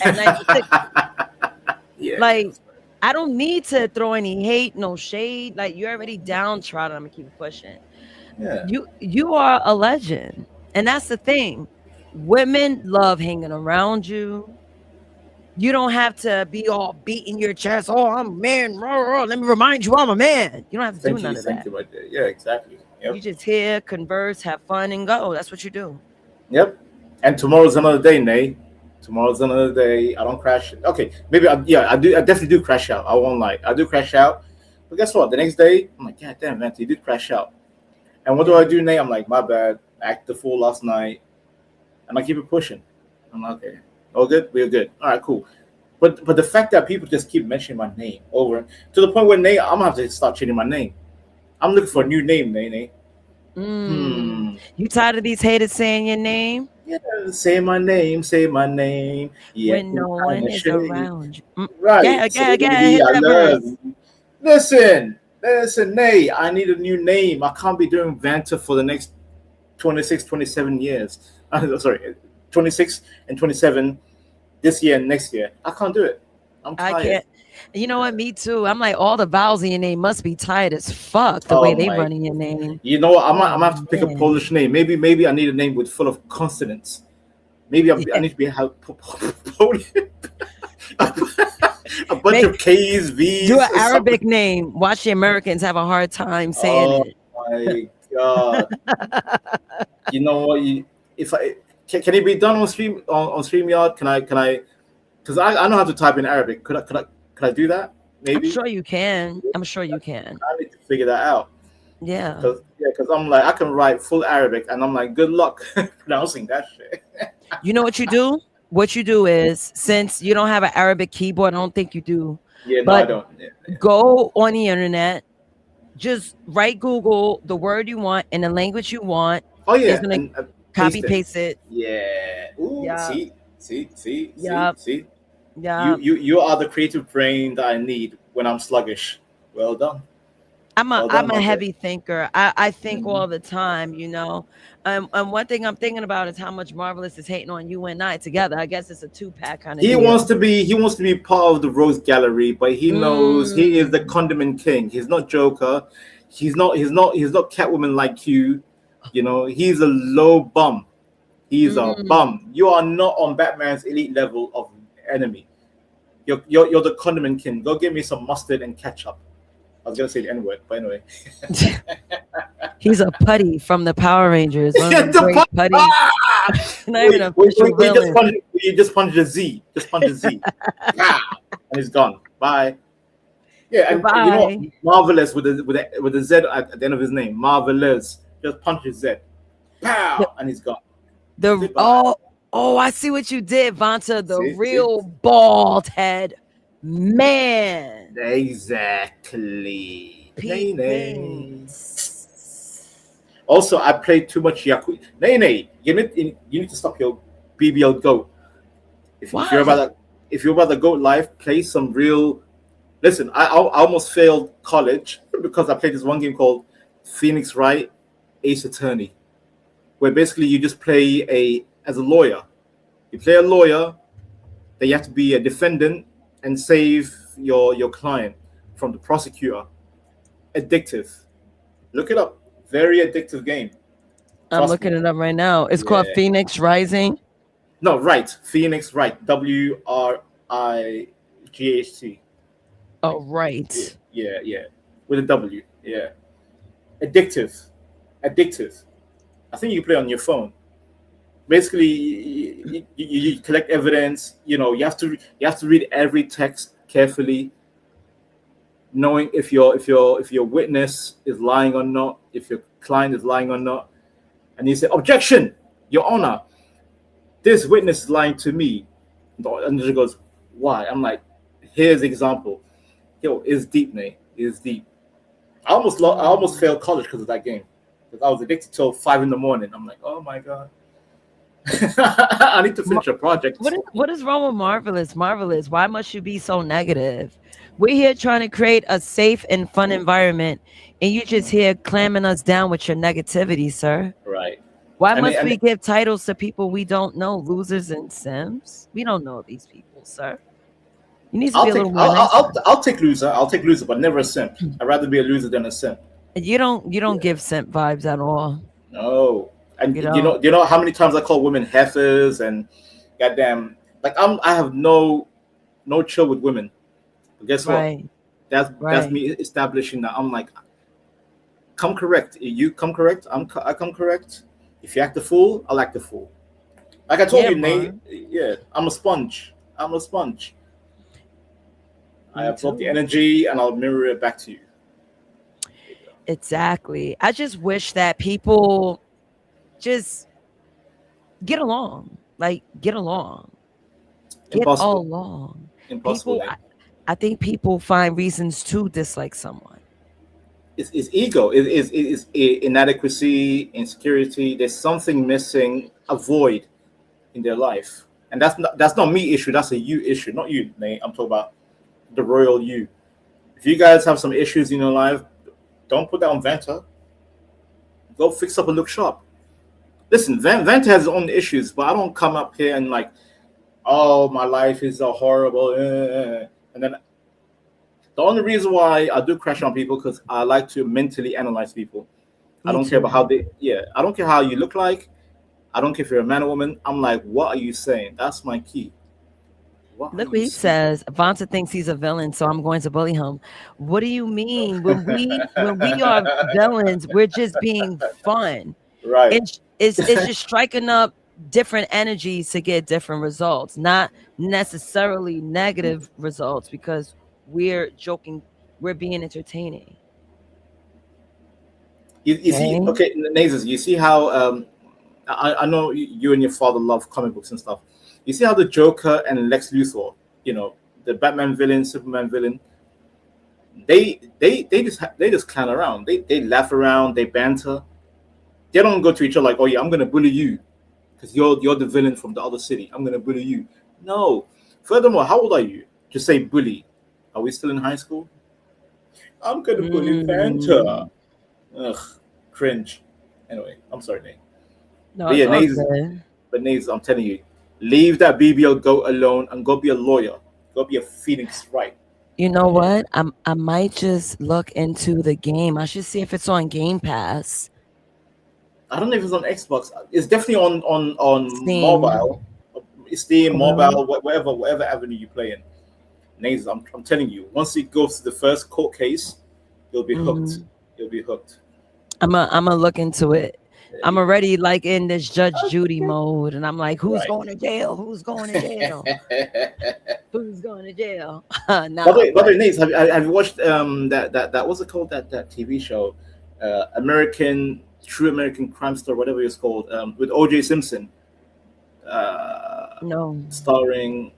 at 96. Like I don't need to throw any hate, no shade. Like you're already downtrodden. I'm gonna keep pushing. Yeah. You are a legend. And that's the thing. Women love hanging around you. You don't have to be all beating your chest. Oh, I'm a man. Let me remind you, I'm a man. You don't have to do none of that. Yeah, exactly. Yep. You just hear, converse, have fun, and go. That's what you do. Yep. And tomorrow's another day, Nate. Tomorrow's another day. I don't crash. Okay, maybe I definitely do crash out. I won't lie. I do crash out. But guess what? The next day, I'm like, God damn, man, you did crash out. And what do I do, Nate? I'm like, my bad. Act the fool last night. And I keep it pushing. I'm like, okay. All good? We're good. All right, cool. But the fact that people just keep mentioning my name over to the point where, Nate, I'm going to have to start changing my name. I'm looking for a new name, Nate. You tired of these haters saying your name? Yeah, say my name. Yeah, when no one is around you. Right. Yeah, I love you. Listen, Nate, I need a new name. I can't be doing Vanta for the next 26, 27 years. Sorry, 26 and 27 this year and next year. I can't do it. I'm tired. I can't. You know what? Me too. I'm like, all the vowels in your name must be tired as fuck the way they running your name. You know what? I'm gonna have to pick a Polish name. Maybe I need a name with full of consonants. Maybe I need to be Polish. A bunch of K's, V's. Do an Arabic name. Watch the Americans have a hard time saying it. Oh my god! You know what? Can it be done on StreamYard? Can I? Because I know how to type in Arabic. Could I do that? Maybe. I'm sure you can. I need to figure that out. Yeah. Because I'm like, I can write full Arabic, and I'm like, good luck pronouncing that shit. You know what you do? What you do is, since you don't have an Arabic keyboard, I don't think you do. Yeah, no, I don't. Yeah. Go on the internet, just write Google the word you want in the language you want. Oh yeah, it's gonna copy paste it. Yeah. Ooh, Yeah. See. Yeah. You are the creative brain that I need when I'm sluggish. Well done. I'm a heavy thinker. I think all the time, you know. And one thing I'm thinking about is how much Marvelous is hating on you and I together. I guess it's a 2-pack kind of He deal. wants to be part of the Rose Gallery, but he knows he is the condiment king. He's not Joker. He's not Catwoman like you. You know, he's a low bum. He's a bum. You are not on Batman's elite level of enemy. You're the condiment king. Go get me some mustard and ketchup. I was gonna say the N-word, but anyway. He's a putty from the Power Rangers. One of the great putties. Not even an official villain. You just punch a Z. Just punch a Z. And he's gone. Bye. Yeah, and you know what? Marvelous with the Z at the end of his name. Marvelous. Just punch his Z. Pow! And he's gone. I see what you did, Vanta. The real bald head man. Exactly. Also, I played too much Yakuza. Nay, you need to stop your BBL goat. If you're about the goat life, play some real. Listen, I almost failed college because I played this one game called Phoenix Wright Ace Attorney, where basically you just play as a lawyer. You play a lawyer, then you have to be a defendant and save your client from the prosecutor. Addictive. Look it up. Very addictive game. I'm looking it up right now. It's called Phoenix Rising. No, right. Phoenix Wright. WRIGHT. Oh, right. Yeah. With a W. Yeah. Addictive. I think you play on your phone. Basically, you collect evidence. You know, you have to read every text carefully, knowing if your witness is lying or not, if your client is lying or not, and you say, "Objection, Your Honor, this witness is lying to me," and the judge goes, "Why?" I'm like, "Here's the example." Yo, it's deep, Nate. It's deep. I almost failed college because of that game. Because I was addicted till 5 a.m. I'm like, oh my god. I need to finish a project. What is wrong with Marvelous? Why must you be so negative? We're here trying to create a safe and fun environment, and you just here clamming us down with your negativity, sir. Right. Why must we give titles to people we don't know, losers and sims? We don't know these people, sir. You need to be a little more nice. I'll take loser. I'll take loser, but never a simp. I'd rather be a loser than a simp. You don't give simp vibes at all. No. And you know how many times I call women heifers and goddamn, like I have no chill with women. But guess what? That's me establishing that I'm like, come correct. You come correct. I come correct. If you act the fool, I'll act the fool. Like I told you, Nate. Yeah, I'm a sponge. I absorb the energy and I'll mirror it back to you. Exactly. I just wish that people just get along. Get along. Impossible. I think people find reasons to dislike someone. It's ego. It is inadequacy, insecurity. There's something missing, a void in their life. And that's not me issue. That's a you issue. Not you, Nate. I'm talking about the royal you. If you guys have some issues in your life, don't put that on Vanta. Go fix up and look sharp. listen, Vent has his own issues, but I don't come up here and like, oh, my life is a horrible, and then the only reason why I do crash on people because I like to mentally analyze people. I don't care about how they, I don't care how you look like. I don't care if you're a man or woman. I'm like, what are you saying? That's my key. Look what he says. Vonta thinks he's a villain, so I'm going to bully him. What do you mean? When we are villains, we're just being fun. Right. It's just striking up different energies to get different results, not necessarily negative results, because we're joking, we're being entertaining. You see, okay, Nazis, you see how I know you and your father love comic books and stuff. You see how the Joker and Lex Luthor, you know, the Batman villain, Superman villain, they just clown around. They laugh around, they banter. They don't go to each other like, oh yeah, I'm gonna bully you because you're the villain from the other city. I'm gonna bully you. No. Furthermore, how old are you to say bully? Are we still in high school? I'm gonna bully Fanta. Ugh, cringe. Anyway, I'm sorry, Nate. No, but yeah, Nate, I'm telling you, leave that BBL goat alone and go be a lawyer. Go be a Phoenix Wright. You know what? I might just look into the game. I should see if it's on Game Pass. I don't know if it's on Xbox. It's definitely on Steam. Mobile. Steam, mobile, whatever avenue you play in. Nate, I'm telling you, once it goes to the first court case, you'll be hooked. You'll be hooked. I'm gonna look into it. I'm already like in this Judge Judy mode, and I'm like, who's going to jail? Who's going to jail? Who's going to jail? By the way, Nate, have you watched that what's it called, that TV show, True American Crime Story, whatever it's called, with O.J. Simpson? No. Starring,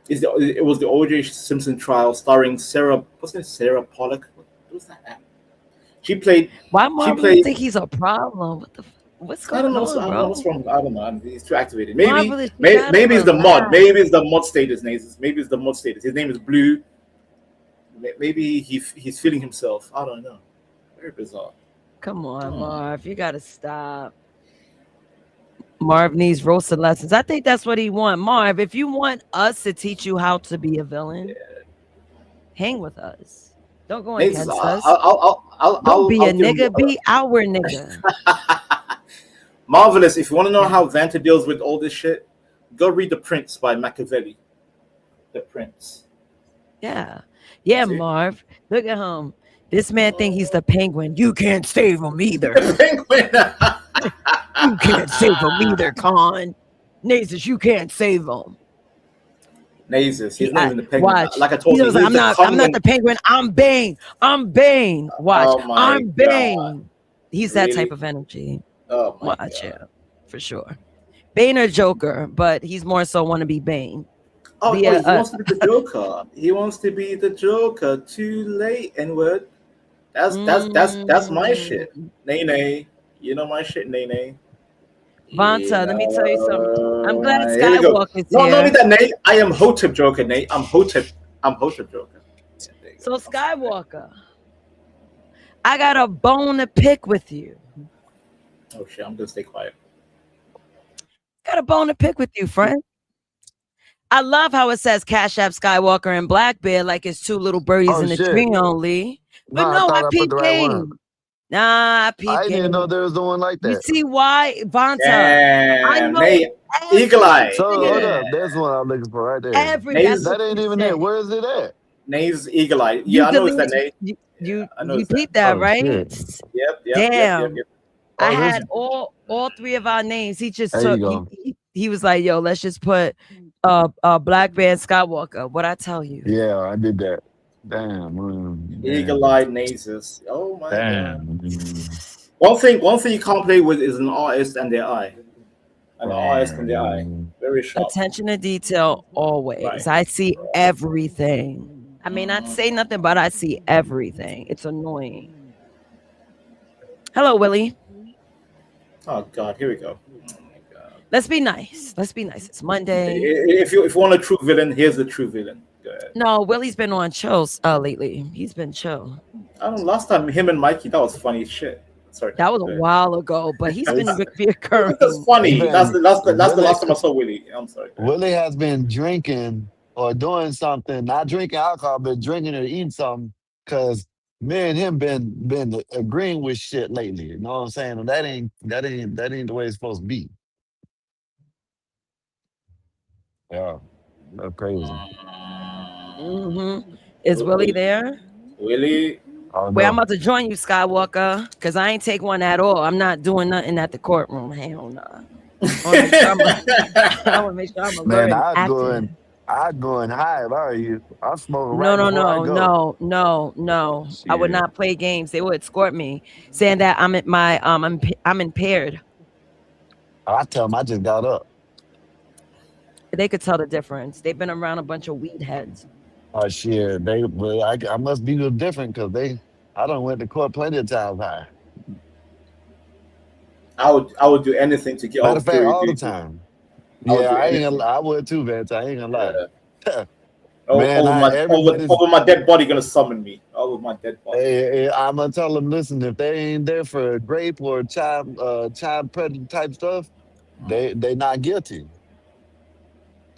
it was the O.J. Simpson trial, starring Sarah Pollock. What was that? She played. Why Marvel think he's a problem? What's going on, bro? I don't know. He's too activated. Maybe it's the mod. Maybe it's the mod status, Nazis. Maybe it's the mod status. His name is Blue. Maybe he's feeling himself. I don't know. Very bizarre. Come on, Marv. You gotta stop. Marv needs roasted lessons. I think that's what he wants. Marv, if you want us to teach you how to be a villain, hang with us. Don't go against us. Don't be a nigga. Be our nigga. Marvelous. If you want to know how Vanta deals with all this shit, go read The Prince by Machiavelli. The Prince. Yeah. Marv. Look at him. This man think he's the Penguin. You can't save him either. The Penguin. You can't save him either, Con. Nasus, you can't save him. Nasus, he's not even the Penguin. Watch. Like I told you, I'm not the Penguin. I'm Bane. Watch. I'm Bane. God. He's that type of energy. Oh my Watch it. For sure. Bane or Joker, but he's more so want to be Bane. Oh, he wants to be the Joker. He wants to be the Joker. Too late, N-word. That's my shit. Nay. You know my shit, Nay. Vonta, let me tell you something. I'm glad Skywalker's here. No, not that, Nate. I am Hotep Joker, Nate. I'm Hotep Joker. So Skywalker, I got a bone to pick with you. Oh shit, I'm gonna stay quiet. Got a bone to pick with you, friend. I love how it says Cash App Skywalker and Blackbeard like it's two little birdies in the tree only. But no, I peep game. Nah, I peep game. I didn't know there was the one like that. You see why, Vonta? I know. Eagle Eye. So hold up, there's one I'm looking for right there. That ain't even it. Where is it at? Nave's Eagle Eye. Yeah, I know it's that Nave. You peep that, right? Yep. Damn. Yep. I had all three of our names. He just took. He was like, "Yo, let's just put Blackbeard Skywalker." What I tell you? Yeah, I did that. Damn. Eagle Eye Nasus. Oh my god. One thing you can't play with is an artist and their eye. An artist and their eye. Very sharp. Attention to detail always. Right. I see everything. I may not say nothing, but I see everything. It's annoying. Hello, Willie. Oh God, here we go. Oh my God. Let's be nice. It's Monday. If you want a true villain, here's the true villain. Go ahead. No, Willie's been on chills lately. He's been chill. I don't know, last time him and Mikey, that was funny as shit. Sorry. That was a while ago, but he's been reoccurring. That's funny. That's the last time I saw Willie. I'm sorry. Willie has been drinking or doing something, not drinking alcohol, but drinking or eating something, because me and him been agreeing with shit lately. You know what I'm saying? And that ain't the way it's supposed to be. Yeah, that's crazy. Is Willie there? Willie. Wait, I'm about to join you, Skywalker, because I ain't take one at all. I'm not doing nothing at the courtroom. Hell no. I want to make sure I'm alert Man, and I'd active. go and hide if I were you. I'm smoking No, right no, before I no, go. no. I would not play games. They would escort me, saying that I'm at my I'm impaired. I tell them I just got up. They could tell the difference. They've been around a bunch of weed heads. Oh shit, I must be a little different because I done went to court plenty of times high. I would do anything to get Matter off of fact, jury all the duty. time. I would Yeah, do I ain't anything. gonna. I would too, Vance. I ain't gonna lie. over Everybody's. my dead body gonna summon me. Over my dead body. Hey, I'm gonna tell them. Listen, if they ain't there for grape or child predator type stuff, they not guilty.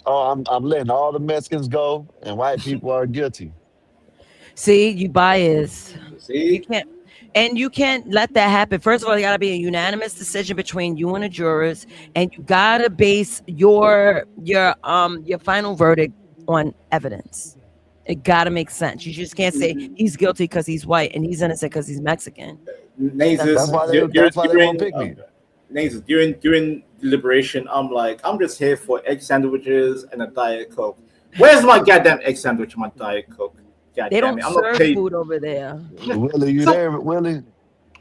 Oh, I'm letting all the Mexicans go, and white people are guilty. See, you bias. See, you can't let that happen. First of all, it gotta be a unanimous decision between you and the jurors, and you gotta base your final verdict on evidence. It gotta make sense. You just can't say he's guilty because he's white and he's innocent because he's Mexican. That's why they won't pick me. During deliberation, I'm just here for egg sandwiches and a Diet Coke. Where's my goddamn egg sandwich and my Diet Coke? God They damn don't it, I'm serve not paid. food over there. Willie, you there, Willie?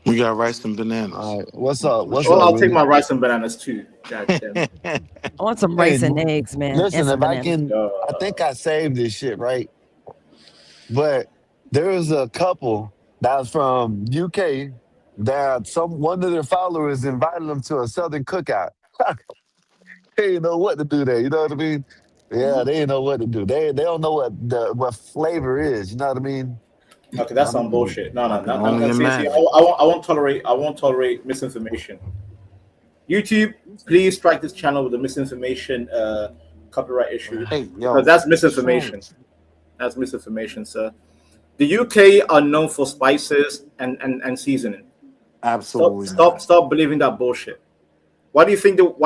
We got rice and bananas. All right, what's up? What's Well, up? I'll Willie? take my rice and bananas too. God damn. I want some rice and eggs, man. Listen, and some if I bananas. can, I think I saved this shit, right? But there was a couple that was from UK that one of their followers invited them to a Southern cookout. They didn't know what to do there. You know what I mean? Yeah, they didn't know what to do. They don't know what flavor is. You know what I mean? Okay, that's some bullshit. No. only See, imagine. I won't tolerate misinformation. YouTube, please strike this channel with the misinformation copyright issue. Hey, Because that's misinformation. That's misinformation, sir. The UK are known for spices and seasoning. Absolutely. Stop believing that bullshit. Why do you think? Who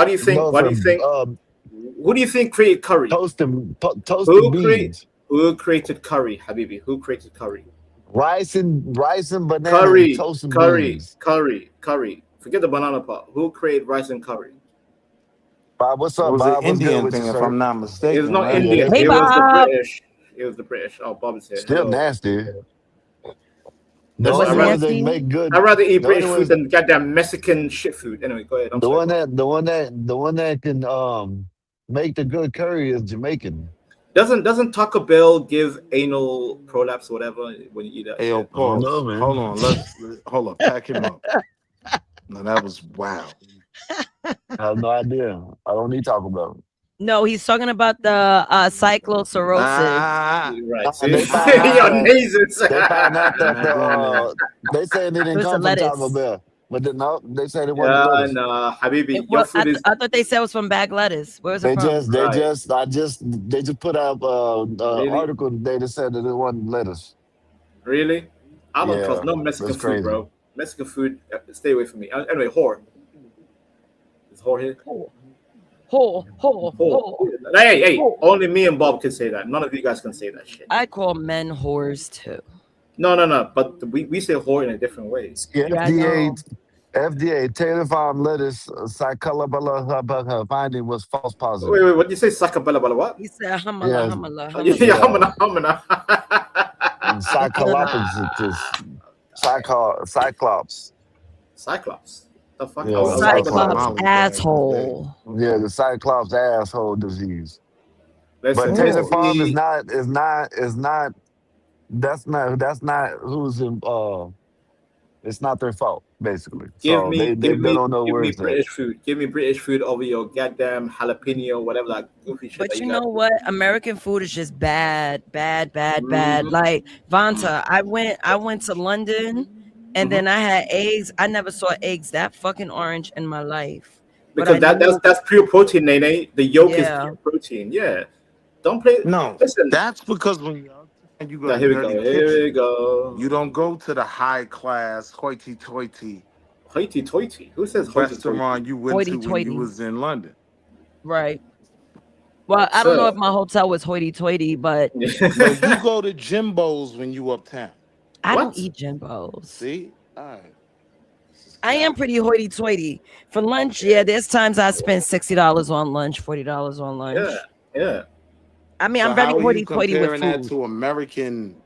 do you think created curry? Toasted Who beans. Who created curry, Habibi? Who created curry? Rice and banana Curry, and toasted curry, beans. curry. Forget the banana part. Who created rice and curry? Bob, what's It up, was Bob? an What's good Indian with thing, you, if sir? I'm not mistaken. It's not right? Indian. Hey, It was the Bob. British. It was the British. Oh, Bob is here. Still Hello. nasty. Listen, was I'd nasty? Make good. rather eat the British only food ones- than goddamn Mexican shit food. Anyway, go ahead. I'm The sorry. one that can make the good curry is Jamaican. Doesn't Taco Bell give anal prolapse or whatever when you eat that? Hey, yo, shit? pause. know, man. Hold on. Hold up. Pack him up. No, that was wow. I have no idea. I don't need Taco Bell. No, he's talking about the cyclocirrhosis. Right. See? They found out Your that- nasals. They found out that Not going they saying they didn't It's a come from Taco lettuce. Bell, but no, they said it wasn't Yeah, lettuce. nah, Habibi, It your was, food is I thought they said it was from bag lettuce. Where's it from? They Right. just put out Really? article today that said that it wasn't lettuce. really. I don't Yeah, trust no Mexican that's food, crazy. bro. Mexican food, stay away from me. Anyway, whore. Is whore here? Whore. Hey, Whore. only me and Bob can say that. None of you guys can say that shit. I call men whores too. No. But we say whore in a different way. Yeah, I know. FDA Taylor Farm lettuce psychological finding was false positive. Wait, what did you say? Sakabella bala what? He said hamala, Yes. hamala, Yeah, hamala. hamana. Cyclops. Cyclops. The fuck? Yeah, I was- Cyclops asshole. Yeah, the Cyclops asshole disease. Listen, But Taylor Miss Farm E- is not. That's not who's in. It's not their fault, basically. So they don't know where it's at. British food. Give me British food over your goddamn jalapeno, whatever that goofy shit. But that you got. know what? American food is just bad. Mhm. Like Vanta, I went to London And then I had eggs. I never saw eggs that fucking orange in my life. But Because I knew, that's pure protein, Nene. The yolk is yeah. pure protein. Yeah. Don't play. No, Listen. that's because when you're outside, you go Now, to here we dirty go. Here we kitchen. go. You don't go to the high class hoity-toity Hoity-toity. Who says hoity-toity? restaurant you went to when you Hoity-toity. was in London. Right. Well, I don't know if my hotel was hoity-toity, but No, you go to Jimbo's when you uptown. I don't eat Jimbo's. See? All right. I am pretty hoity-toity. For lunch, yeah, there's times I spend $60 on lunch, $40 on lunch. Yeah. I mean, So I'm very how are you hoity-toity with comparing that food. to American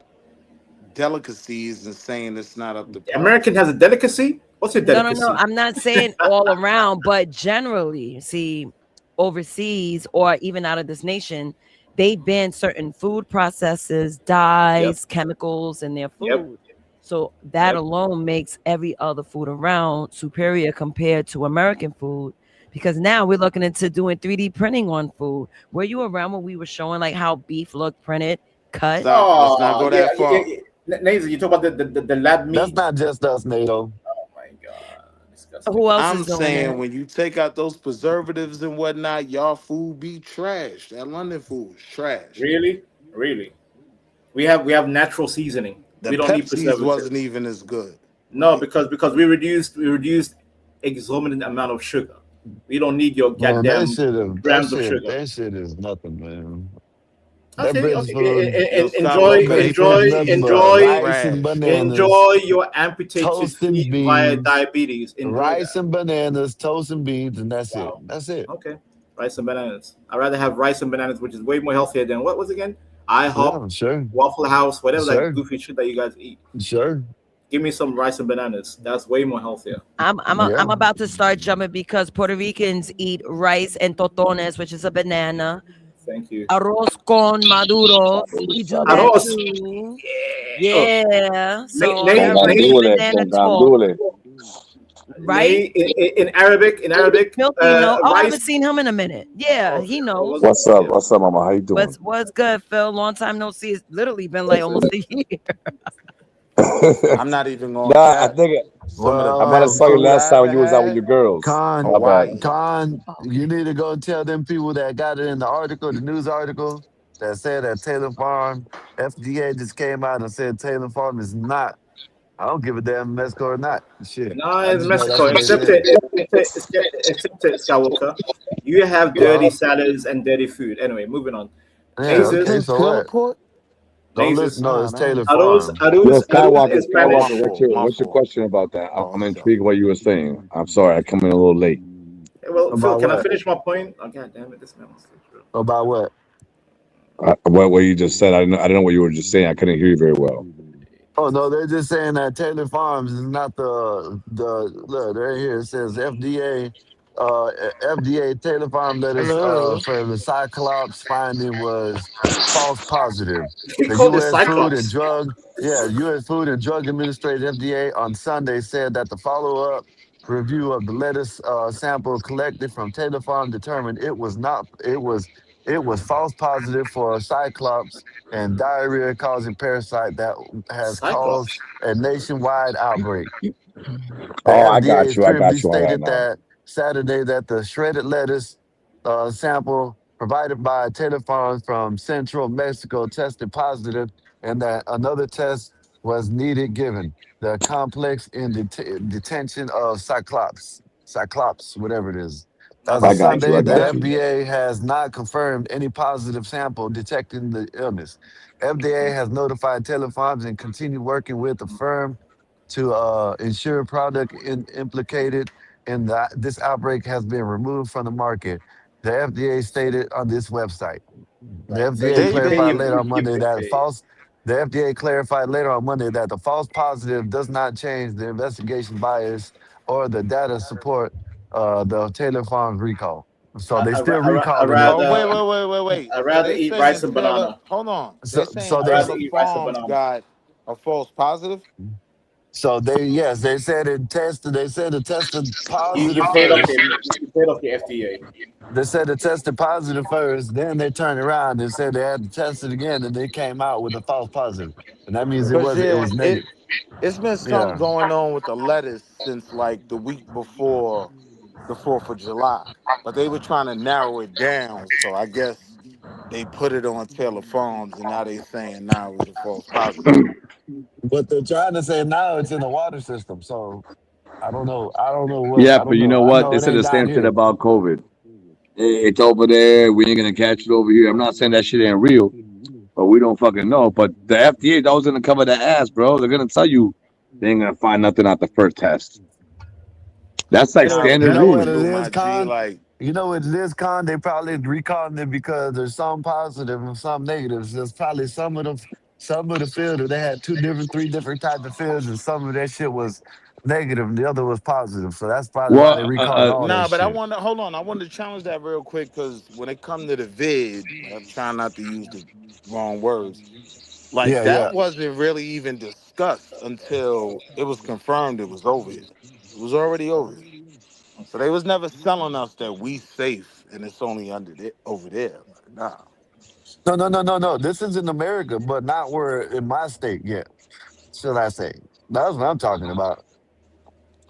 delicacies and saying it's not up to par? American has a delicacy? What's a delicacy? No. I'm not saying all around, but generally, see, overseas or even out of this nation, they ban certain food processes, dyes, chemicals in their food. So that alone makes every other food around superior compared to American food. Because now we're looking into doing 3D printing on food. Were you around when we were showing like how beef looked printed, cut? Stop. Let's not go that far. Nazy, you talk about the lab meat. That's not just us, NATO. Oh my god. Disgusting. Who else I'm is doing saying that? when you take out those preservatives and whatnot, y'all food be trash. That London food is trash. Really? We have natural seasoning. The We don't need Pepsi's preservatives. wasn't even as good. No, because we reduced exorbitant amount of sugar. We don't need your Man, goddamn grams of sugar. that shit is nothing, man. Okay, That British food. Enjoy rice and bananas. enjoy your amputated toast and feet via beans, diabetes. Enjoy rice that. and bananas, toast and beans, and that's it. That's it. Okay, rice and bananas. I'd rather have rice and bananas, which is way more healthier than what was it again? IHOP, Yeah, sure. Waffle House, whatever Sure. that goofy shit that you guys eat. Sure. Give me some rice and bananas. That's way more healthier. I'm about to start jumping because Puerto Ricans eat rice and totones, which is a banana. Thank you. Arroz con maduro. We do that Arroz. too. Yeah. So Name- banana talk. Right? In Arabic, Filthy, no. Oh, I rice. haven't seen him in a minute. Yeah, he knows. What's up? What's up, Mama? How you doing? What's good, Phil? Long time no see. It's literally been like almost a year. I'm not even going. Nah, I think I might have saw you last time when you was out with your girls. Con, My bad. Con, you need to go tell them people that got it in the article, the news article, that said that Taylor Farm, FDA just came out and said Taylor Farm is not. I don't give a damn Mexico or not. Shit. No, I it's just know that's Mexico. what they Accept said. it, Skywalker. You have dirty salads and dirty food. Anyway, moving on. Yeah, okay, so what? Don't listen. No, it's Taylor Arroz Farm. Yo, Skywalker, is Spanish. what's your question about that? I'm intrigued what you were saying. I'm sorry, I come in a little late. Well, Phil, About can I what? finish my point? Oh, God damn it, this man wants to. About what? What you just said, I don't know what you were just saying. I couldn't hear you very well. Oh no, they're just saying that Taylor Farms is not the look right here. It says FDA Taylor Farm letters for the Cyclops finding was false positive. He The called it U.S. Food and Cyclops. Drug U.S. Food and Drug Administration FDA on Sunday said that the follow-up review of the lettuce sample collected from Taylor Farm determined it was false positive for Cyclops and diarrhea causing parasite that has caused a nationwide outbreak. The I FDA got you. I got you on that stated now. that Saturday that the shredded lettuce sample provided by Taylor Farms from Central Mexico tested positive and that another test was needed given the complex in detention of Cyclops, whatever it is. As I of got you. Sunday, I the got you. FDA has not confirmed any positive sample detecting the illness. FDA has notified Taylor Farms and continue working with the firm to ensure product implicated in this outbreak has been removed from the market. The FDA stated on this website. The FDA clarified later on Monday that The FDA clarified later on Monday that the false positive does not change the investigation bias or the data support the Taylor Farms recall. So they still recalling it. Wait. I'd rather They eat saying rice and Taylor, banana. hold on. So- They saying so they- Taylor I'd rather eat rice and Farms banana. got a false positive? So they said it tested. They said it tested You positive paid off first. the FDA. They said it tested positive first. Then they turned around and said they had to test it again, and they came out with a false positive. And that means Cause it yeah, was negative. it's been something Yeah. going on with the lettuce since like the week before the 4th of July, but they were trying to narrow it down. So I guess they put it on Taylor Farms, and now they saying now it was a false positive. But they're trying to say now it's in the water system. So I don't know. I don't know what. Yeah, I but don't you know. know I what? know They it said ain't the down same shit here. about COVID. It's over there. We ain't gonna catch it over here. I'm not saying that shit ain't real, but we don't fucking know. But the FDA is always gonna cover their ass, bro. They're gonna tell you they ain't gonna find nothing out the first test. That's like Nah, but You standard that know what rules. it window, is, my G, Con? like You know what it is, Con? They probably recalling it because there's some positive and some negatives. There's probably some of the field they had three different types of fields, and some of that shit was negative, and the other was positive. So that's probably why they Well, recalling all that nah, but I shit. want to hold on. I wanted to challenge that real quick because when it come to the vid, like, I'm trying not to use the wrong words. Like Yeah, that yeah. wasn't really even discussed until it was confirmed it was over here. It was already over here. So they was never selling us that we safe and it's only under there, over there. Like, nah, No, no, no, no, no. This is in America, but not where in my state yet. Should I say? That's what I'm talking about.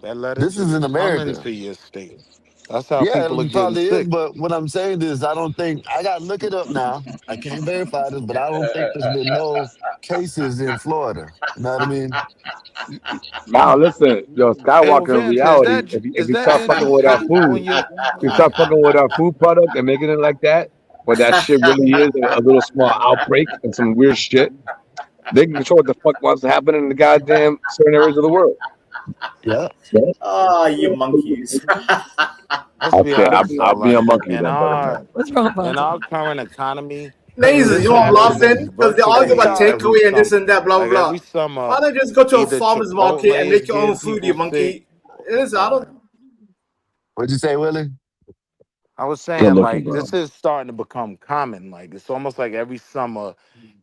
that lettuce This is is in coming America. to your state. That's how Yeah, people are it getting probably is, sick. but what I'm saying is I don't think I gotta look it up now. I can't verify this, but I don't think there's been no cases in Florida. You know what I mean? now listen, yo, Hey, well, Skywalker. In Vince, reality, if is you that start fucking Andrew with our Tate food, on your you start fucking with our food product and making it like that, where that shit really is a little small outbreak and some weird shit, they can control what the fuck wants to happen in the goddamn certain areas of the world. Yeah. Ah, you monkeys. Let's be Okay, honest though, I'll be a like monkey in then, brother our man. What's wrong, in Fonzo? our current economy, Lazy, you this know I'm happens laughing? Because they're arguing Hey, about virtually Con. every takeaway and this and summer. that, blah, blah, Like every blah. Why summer, don't you just go to a either farmer's Chipotle market and make is your own getting food, you people sick. monkey? Listen, I don't. What'd you say, Willie? I was Good saying looking, like bro. this is starting to become common. Like it's almost like every summer,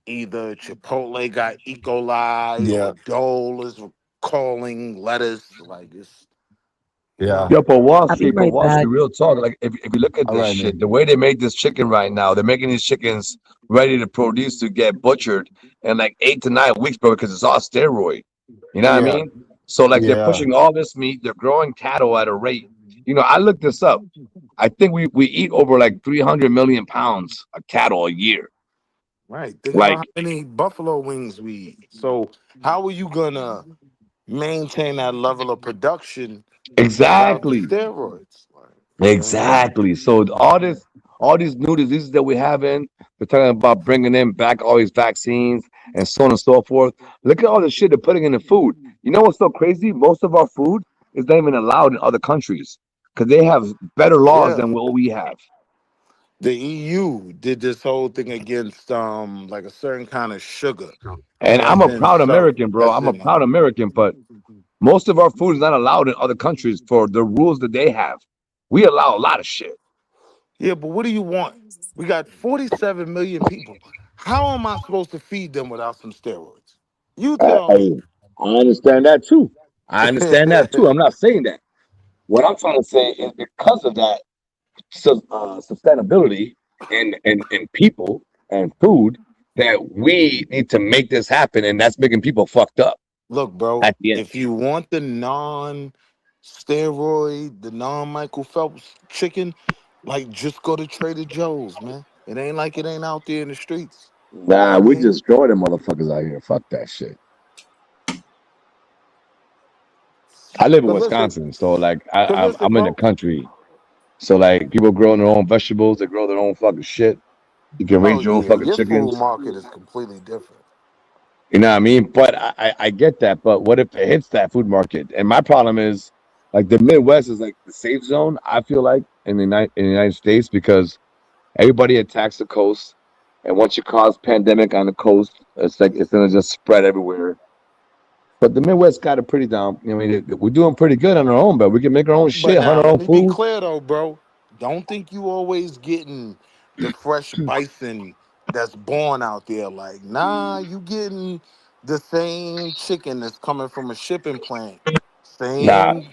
either Chipotle got E. coli Yeah, or Dole is calling lettuce. Like it's you yeah. know. Yo, I'll be But right Wall back. Street, real talk. Like, if you look at All this right, shit, man. the way they make this chicken right now, they're making these chickens ready to produce to get butchered in like 8 to 9 weeks, bro, because it's all steroid. You know what I Yeah, mean? So, like, they're yeah. pushing all this meat. They're growing cattle at a rate. I looked this up. I think we eat over like 300 million pounds of cattle a year. Right. Think about Like, how many buffalo wings we eat. So how are you gonna maintain that level of production without the exactly. steroids? Like, you know? Exactly. So all these new diseases that we have in, they're talking about bringing in back all these vaccines and so on and so forth. Look at all the shit they're putting in the food. You know what's so crazy? Most of our food is not even allowed in other countries because they have better laws Yeah. than what we have. The EU did this whole thing against like a certain kind of sugar And I'm a proud American, bro. that's I'm a in proud American, but most of our food is not allowed in other countries for the rules that they have. We allow a lot of shit. Yeah, but what do you want? We got 47 million people. How am I supposed to feed them without some steroids? You I, tell me. I, I understand that too. I understand that too. I'm not saying that. What I'm trying to say is because of that sustainability and people and food that we need to make this happen, and that's making people fucked up Look, bro, at the end. if you want the non-steroid, the non-Michael Phelps chicken, like just go to Trader Joe's, man. It ain't like it ain't out there in the streets. You know Nah, what I we mean? just destroy them motherfuckers out here. Fuck that shit. I live in Cause listen, Wisconsin, so like cause listen, I'm in the bro. country. So like people growing their own vegetables, they grow their own fucking shit. You can Oh raise your own yeah, fucking your food chickens. market is completely different. You know what I mean? But I get that. But what if it hits that food market? And my problem is like the Midwest is like the safe zone. I feel like in the United States because everybody attacks the coast, and once you cause pandemic on the coast, it's like it's gonna just spread everywhere. But the Midwest got it pretty down. I mean, we're doing pretty good on our own, but we can make our own But shit, hunt now our let own me be food. clear though, bro. Don't think you always getting the fresh bison that's born out there. Like, nah, you getting the same chicken that's coming from a shipping plant. Nah, Same,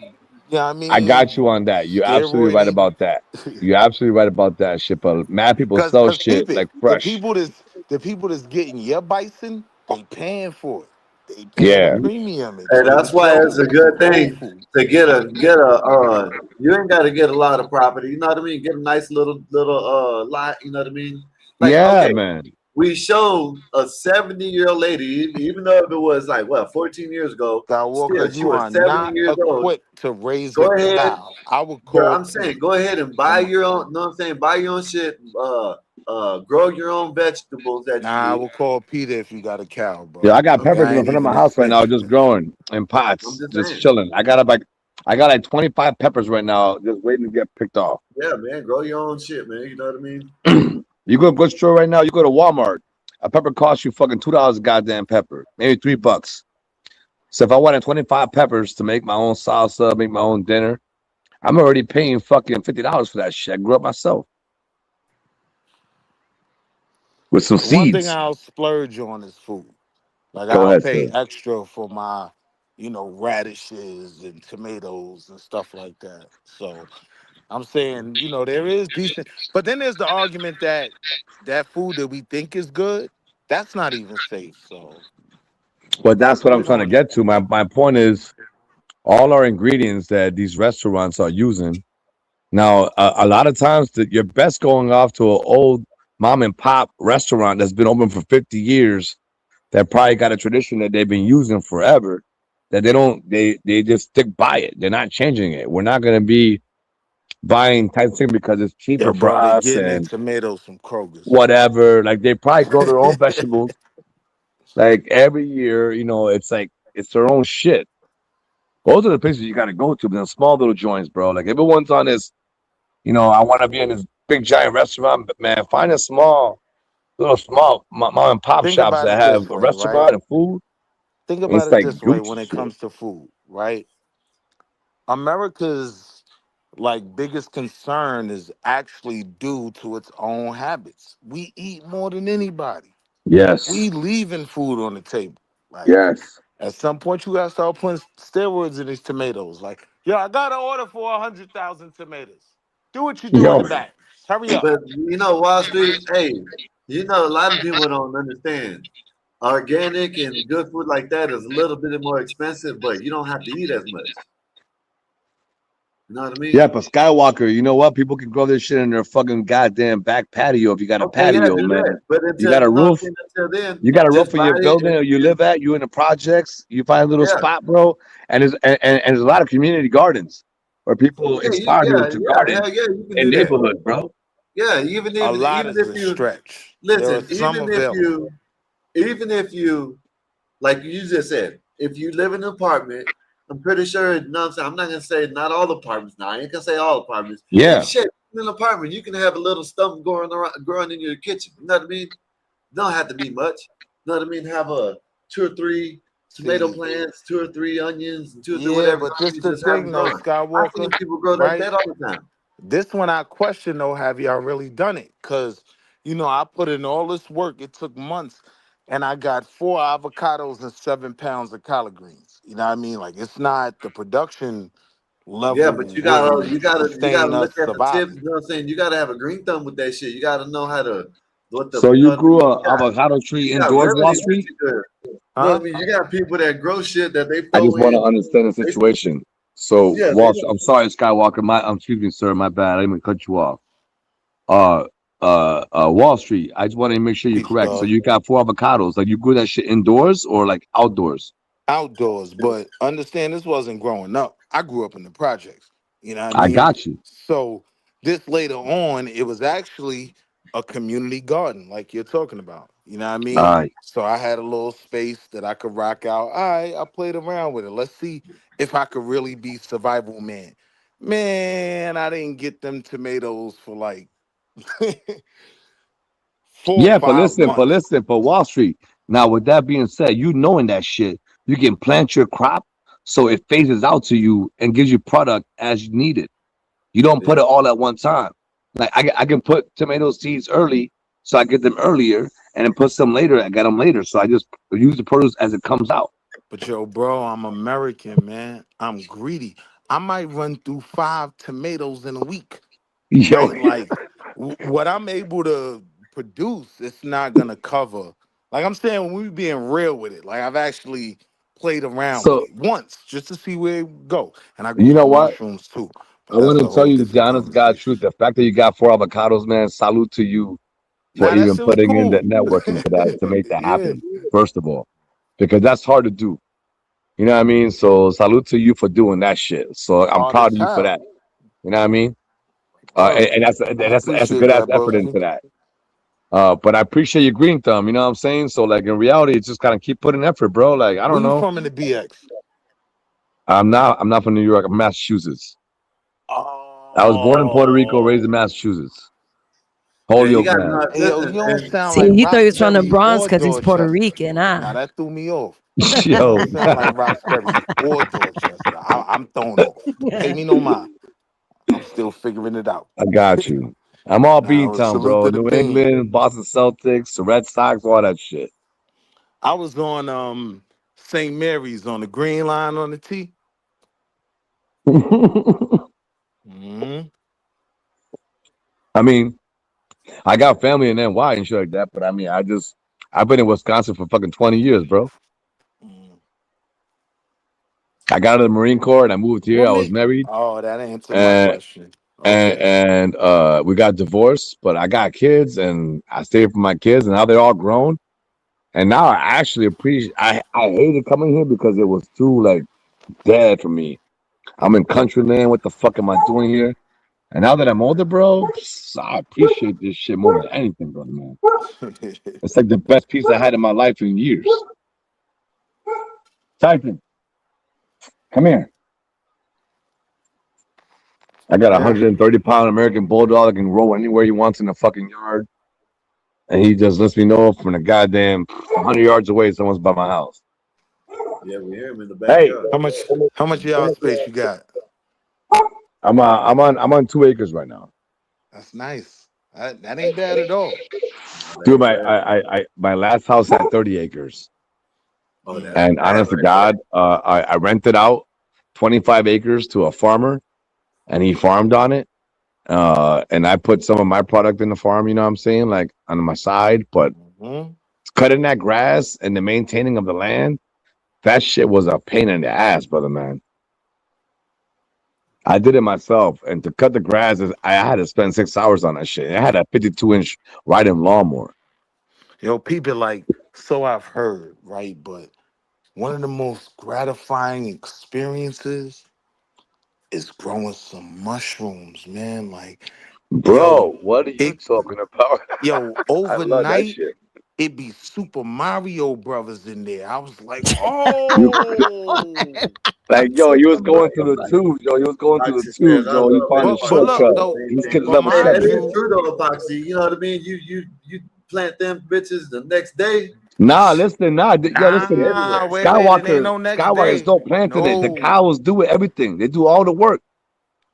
you know what I I got you mean? on that. You're absolutely right Steroidy. about that. You're absolutely right about that shit. But mad people sell Cause shit peep it, like fresh. the people that's getting your bison, they paying for it. They paying a Yeah. premium. It's And baby that's why it's a Joe's, it's good soul thing food. to get a you ain't gotta get a lot of property, you know what I mean? Get a nice little lot, you know what I mean? Like, Yeah, okay, man. we showed a 70-year-old lady, even though if it was like what 14 years ago, still Skywalker, she you was are 70 not years old. equipped to raise Go a ahead. cow. I would But call I'm saying Pete. go ahead and buy your own, know what I'm saying? Buy your own shit, grow your own vegetables that you Nah, I need. would call Peter if you got a cow, Yeah, bro. I got I'm peppers just in That the ain't front of even my house right now, expensive. just growing in I'm pots, just just saying. chilling. I got like 25 peppers right now, just waiting to get picked off. Yeah, man, grow your own shit, man. You know what I mean? You go to a good store right now, you go to Walmart. A pepper costs you fucking $2 a goddamn pepper, maybe $3. So if I wanted 25 peppers to make my own salsa, make my own dinner, I'm already paying fucking $50 for that shit. I grew up myself with some The one thing seeds. I'll splurge on is food. Like Go I'll ahead, pay sir. extra for my, radishes and tomatoes and stuff like that. So I'm saying, there is decent, but then there's the argument that that food that we think is good, that's not even safe. So, But that's what I'm you trying to know, get to. My point is all our ingredients that these restaurants are using. Now, a lot of times you're best going off to an old mom and pop restaurant that's been open for 50 years that probably got a tradition that they've been using forever that they just stick by it. They're not changing it. We're not going to be buying type thing because it's yo, cheaper for bro, they us getting their and tomatoes from Kroger's, bro. whatever. Like they probably grow their own vegetables. Like every year, it's like it's their own shit. Those are the places you got to go to. But the small little joints, bro. Like everyone's on this. I want to be in this big giant restaurant, but man, find a small mom and pop Think shops about that it have this a way, right? restaurant and food. Think And about it's it like this way when Gucci it shit. comes to food, right? America's biggest concern is actually due to its own habits. We eat more than anybody. We Yes, leaving food on the table. Like yes. at some point, you gotta start putting steroids in these tomatoes. Like, yo, I got an order for 100,000 tomatoes. Do what you do in Yo, the back. Hurry up. But Wall Street, hey, a lot of people don't understand. Organic and good food like that is a little bit more expensive, but you don't have to eat as much. You know what I yeah, mean? but Skywalker, you know what? People can grow this shit in their fucking goddamn back patio if you got a Okay, yeah, patio, do that. man. But You got a roof. until then, You got a roof just for buy your it building and or you live at. You in the projects. You find a little spot, bro. And there's a lot of community gardens where people inspire people to garden hell yeah, you can in do that. neighborhood, bro. Yeah, A lot even is if a you stretch. There are listen, some available. even if you like you just said, if you live in an apartment, I'm pretty sure. No, I'm not gonna say not all apartments. Now I ain't gonna say all apartments. If Yeah. shit in an apartment, you can have a little stuff growing in your kitchen. You know what I mean? Don't have to be much. You know what I mean? Have a 2 or 3 tomato See, plants, 2 or 3 onions, and 2 or 3 yeah, whatever but this you the just have them thing though, growing. I see Skywalker, people grow like right? that all the time. This one I question though, have y'all really done it? Cause I put in all this work. It took months, and I got 4 avocados and 7 pounds of collard greens. You know what I mean? Like it's not the production Yeah, level but wouldn't you gotta sustain us look at the tips. surviving. You know what I'm saying? You gotta have a green thumb with that shit. You gotta know how to So you know you what I mean. grew a avocado tree You got indoors, Wall remedies that Street? you could. You know what Huh? I mean? You got people that grow shit that they I throw just want to in. understand the They, situation. So yeah, they I'm sorry, Skywalker. Excuse me, sir. My bad. I didn't even cut you off. Uh, Wall Street. I just want to make sure you're Peace, correct. So God. you got 4 avocados. Like you grew that shit indoors or like outdoors? Outdoors, but understand this wasn't growing up. I grew up in the projects. You know what I I mean? got you. So this later on, it was actually a community garden, like you're talking about. You know what I All mean? right. So I had a little space that I could rock out. All right, I played around with it. Let's see if I could really be survival man. Man, I didn't get them tomatoes for like four or Yeah, but five listen, months. but Wall Street. Now, with that being said, you knowing that shit, you can plant your crop so it phases out to you and gives you product as you need it. You don't put yeah. it all at one time. Like I can put tomato seeds early, so I get them earlier, and then put some later. I got them later, so I just use the produce as it comes out. But yo, bro, I'm American, man. I'm greedy. I might run through 5 tomatoes in a week, Yo, right? Like what I'm able to produce, it's not gonna cover. Like I'm saying, when we being real with it, like I've actually played around with so it once just to see where it go. And I grew you know some what? mushrooms too, but I that's want a to tell whole you the different honest God conversation. truth. The fact that you got 4 avocados, man, salute to you for Nah, that even shit was putting in the cool. networking for that to make that Yeah. happen. First of all, because that's hard to do. You know what I mean? So salute to you for doing that shit. So I'm Hard proud as of you for hell. that. You know what I mean? And, Word. and that's I that's a appreciate good ass that, effort broski. into that. But I appreciate your green thumb. You know what I'm saying? So like in reality, it's just kind of keep putting effort, bro. Like I Where don't you know. from in the BX? I'm not from New York. I'm from Massachusetts. I was born in Puerto Rico, raised in Oh. Massachusetts. Yeah, you Holyoke, gotta know. man. Hey, yo, you Listen, don't man. sound See, like he thought he was from the Roxbury Bronx or because he's Puerto Dorchester. Rican. Now Ah. that threw me off. You don't Yo, sound like Roxbury or Dorchester. I'm thrown off. Pay me no mind. I'm still figuring it out. I got you. I'm all Nah, Beantown, salute bro. to the New bean. England, Boston Celtics, the Red Sox, all that shit. I was on St. Mary's on the green line on the T. Mm-hmm. I mean, I got family in NY and shit like that, but I mean, I've been in Wisconsin for fucking 20 years, bro. I got out of the Marine Corps and I moved here. What I was made? married Oh, that answered my and question. Okay. we got divorced, but I got kids and I stayed for my kids and now they're all grown. And now I actually appreciate I hated coming here because it was too like dead for me. I'm in country land. What the fuck am I doing here? And now that I'm older, bro, I appreciate this shit more than anything, brother, man. It's like the best piece I had in my life in years. Titan, come here. I got a Yeah. 130-pound American Bulldog that can roll anywhere he wants in the fucking yard. And he just lets me know from the goddamn 100 yards away someone's by my house. Yeah, we hear him in the Hey, backyard. How much yard space you got? I'm on 2 acres right now. That's nice. That ain't bad at all. Dude, my last house had 30 acres. Oh, that's And bad honest to right there. God, I rented out 25 acres to a farmer and he farmed on it. And I put some of my product in the farm, you know what I'm saying? Like on my side, but Mm-hmm. cutting that grass and the maintaining of the land, that shit was a pain in the ass, brother, man. I did it myself. And to cut the grass, I had to spend 6 hours on that shit. I had a 52-inch riding lawnmower. Yo, people like, so I've heard, right? But one of the most gratifying experiences is growing some mushrooms, man. Like, yo, Bro, what are you it, talking about? yo, I love that overnight, shit. it be Super Mario Brothers in there. I was like, You oh, like, yo, he was Super going to Mario, the tubes, yo. He was going to the Foxy says, tubes, I yo. He love found a but everybody look shortcut. else. though, He's kidding but level Hey, that mind 7. is you, true though, Foxy. You know what I mean? You plant them bitches the next day. Nah, listen, yo, They be listen. nah, everywhere. wait, it ain't no next Skywalker is day. no planting it. The No, cows do it, everything. They do all the work.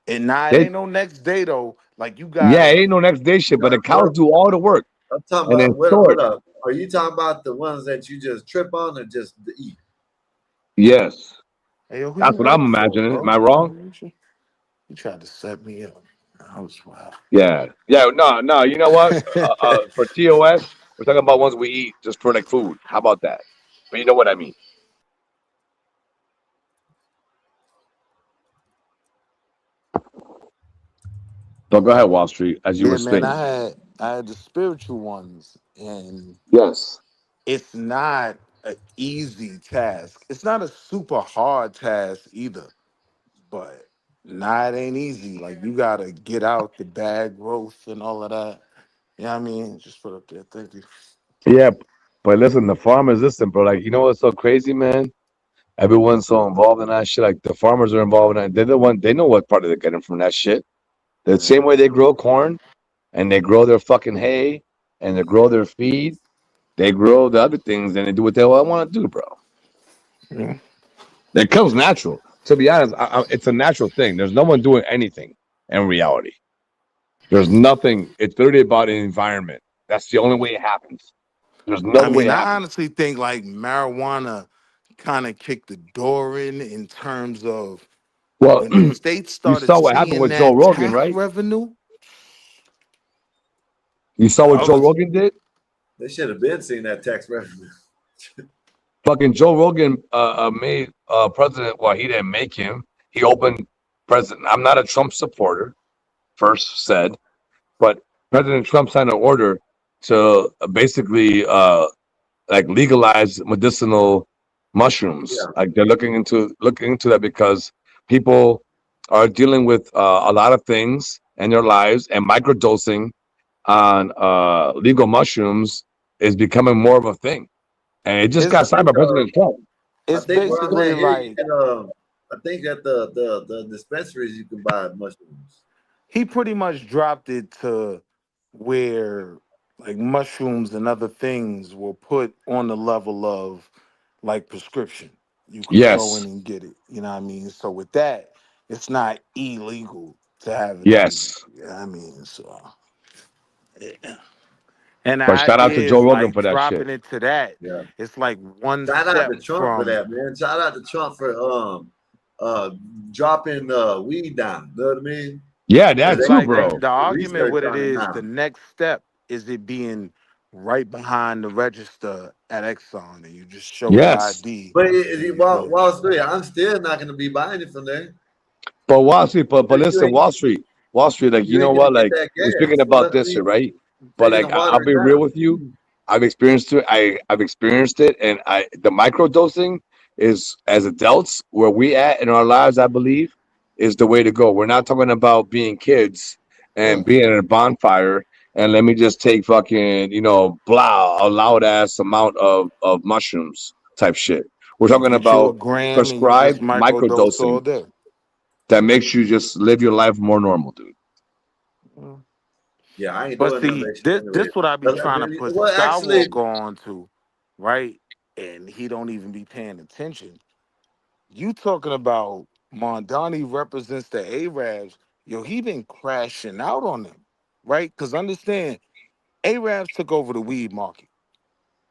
and nah, it They, ain't no next day though. Like you yeah, it gotta, ain't no next day shit, but the What cows do all the work I'm talking and then about, what, store it. hold up. Are you talking about the ones that you just trip on or just to eat? Yes, hey, yo, who you that's what I'm work for, imagining. Am bro? I wrong? You tried to set me up. I was wild. Yeah, yeah. No. You know what? For TOS, we're talking about ones we eat just for like food. How about that? But you know what I mean. So go ahead, Wall Street, as you were Yeah, man, spinning. I had the spiritual ones, and Yes. it's not an easy task. It's not a super hard task either, but nah, it ain't easy. Like you gotta get out the bad growth and all of that. You know what I mean? Just put up there. Thank you. Yeah, but listen, the farmers, listen, bro. Like, you know what's so crazy, man? Everyone's so involved in that shit. Like the farmers are involved in that. They're the one. They know what part they're getting from that shit. The same way they grow corn and they grow their fucking hay and they grow their feed, they grow the other things and they do what they all want to do, bro. Yeah. It comes natural. To be honest, it's a natural thing. There's no one doing anything in reality. There's nothing. It's literally about an environment. That's the only way it happens. There's no I way mean, it I happened. honestly think like marijuana kind of kicked the door in terms of Well, when the states you started saw what happened seeing with Joe that Rogan, tax right? revenue. You saw what I Joe was, Rogan did? they should have been seeing that tax revenue. Fucking Joe Rogan made president. Well, he didn't make him. He opened president. I'm not a Trump supporter, first said, but President Trump signed an order to basically like legalize medicinal mushrooms. Yeah. Like they're looking into that because people are dealing with a lot of things in their lives, and microdosing on legal mushrooms is becoming more of a thing. And it just It's got signed by President Trump. I it's think where I'm basically at here, you like can I think at the dispensaries you can buy mushrooms. he pretty much dropped it to where like mushrooms and other things were put on the level of like prescription. You could go in Yes, and get it. You know what I mean? So with that, it's not illegal to have it illegally. yes. You know what I mean? So yeah. And the But shout out to idea Joe is Rogan like for that shit. dropping it to that. Yeah. It's like one Shout out step to Trump for from that, man. Shout out to Trump for uh dropping weed down. You know what I mean? Yeah, Because that it's they too, like they bro. the do argument research with it on it is now. the next step is it being right behind the register at Exxon and you just show the Yes. ID But and you good. Wall Street, I'm still not gonna be buying it from there. But Wall Street, but You listen, ain't Wall Street, like you you know ain't gonna what, get like that we're speaking gas. You know about what I this shit, mean? right? But They're like gonna water I'll it be real down. with you. I've experienced it. I've experienced it, and the micro dosing is as adults where we at in our lives. I believe is the way to go. We're not talking about being kids Yeah. and being at a bonfire and let me just take fucking blah a loud ass amount of mushrooms type shit. We're You talking get you a about gram and you just prescribed microdose all microdosing day. that makes you just live your life more normal, dude. Mm. Yeah, I ain't But doing none of see, that shit this anyway. what I be trying to put Well, actually, Skywalker on to, right? And he don't even be paying attention. You talking about Mondani represents the Arabs. Yo, he been crashing out on them, right? Because understand, Arabs took over the weed market.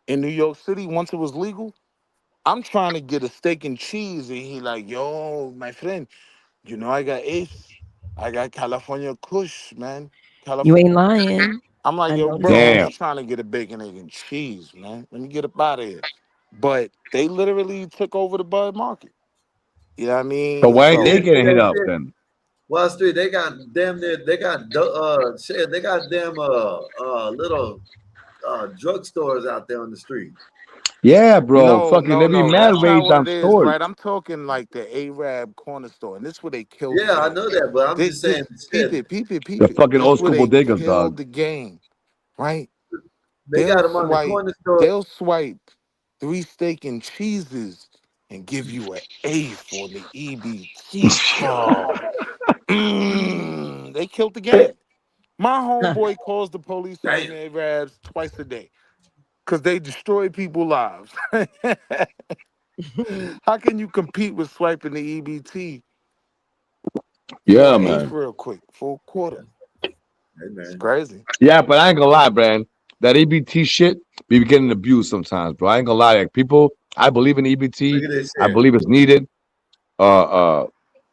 In New York City, once it was legal, I'm trying to get a steak and cheese. And he like, yo, my friend, I got Ace. I got California Kush, man. You ain't California. lying. I'm like, I yo, noticed bro, I'm that. Damn. just trying to get a bacon, egg, and cheese, man. Let me get up out of here. But they literally took over the bud market. You know what I But mean? why ain't yeah, they So getting hit that up shit. then? Wall Street, they got damn near, they got shit, they got damn little drugstores out there on the street. Yeah, bro. no, Fucking no, there be no. mad That's not raids what on it is, stores. right? I'm talking like the Arab corner store, and this is where they killed the Yeah, I game. know that, but I'm just saying Peep shit. it, peep it, The peep it. fucking This old where school they bodegas, dog. killed the game, right? They They'll got them on the swipe, corner store. they'll swipe 3 steak and cheeses and give you an eighth on the EBT card. They killed the game. My homeboy calls the police on them Damn. Arabs twice a day because they destroy people's lives. How can you compete with swiping the EBT? For Yeah, an eighth man. real quick, for a quarter. Hey It's man, crazy. Yeah, but I ain't gonna lie, man. That EBT shit be getting abused sometimes, bro. I ain't gonna lie. Like people, I believe in look EBT. at this I shit. believe it's needed. Go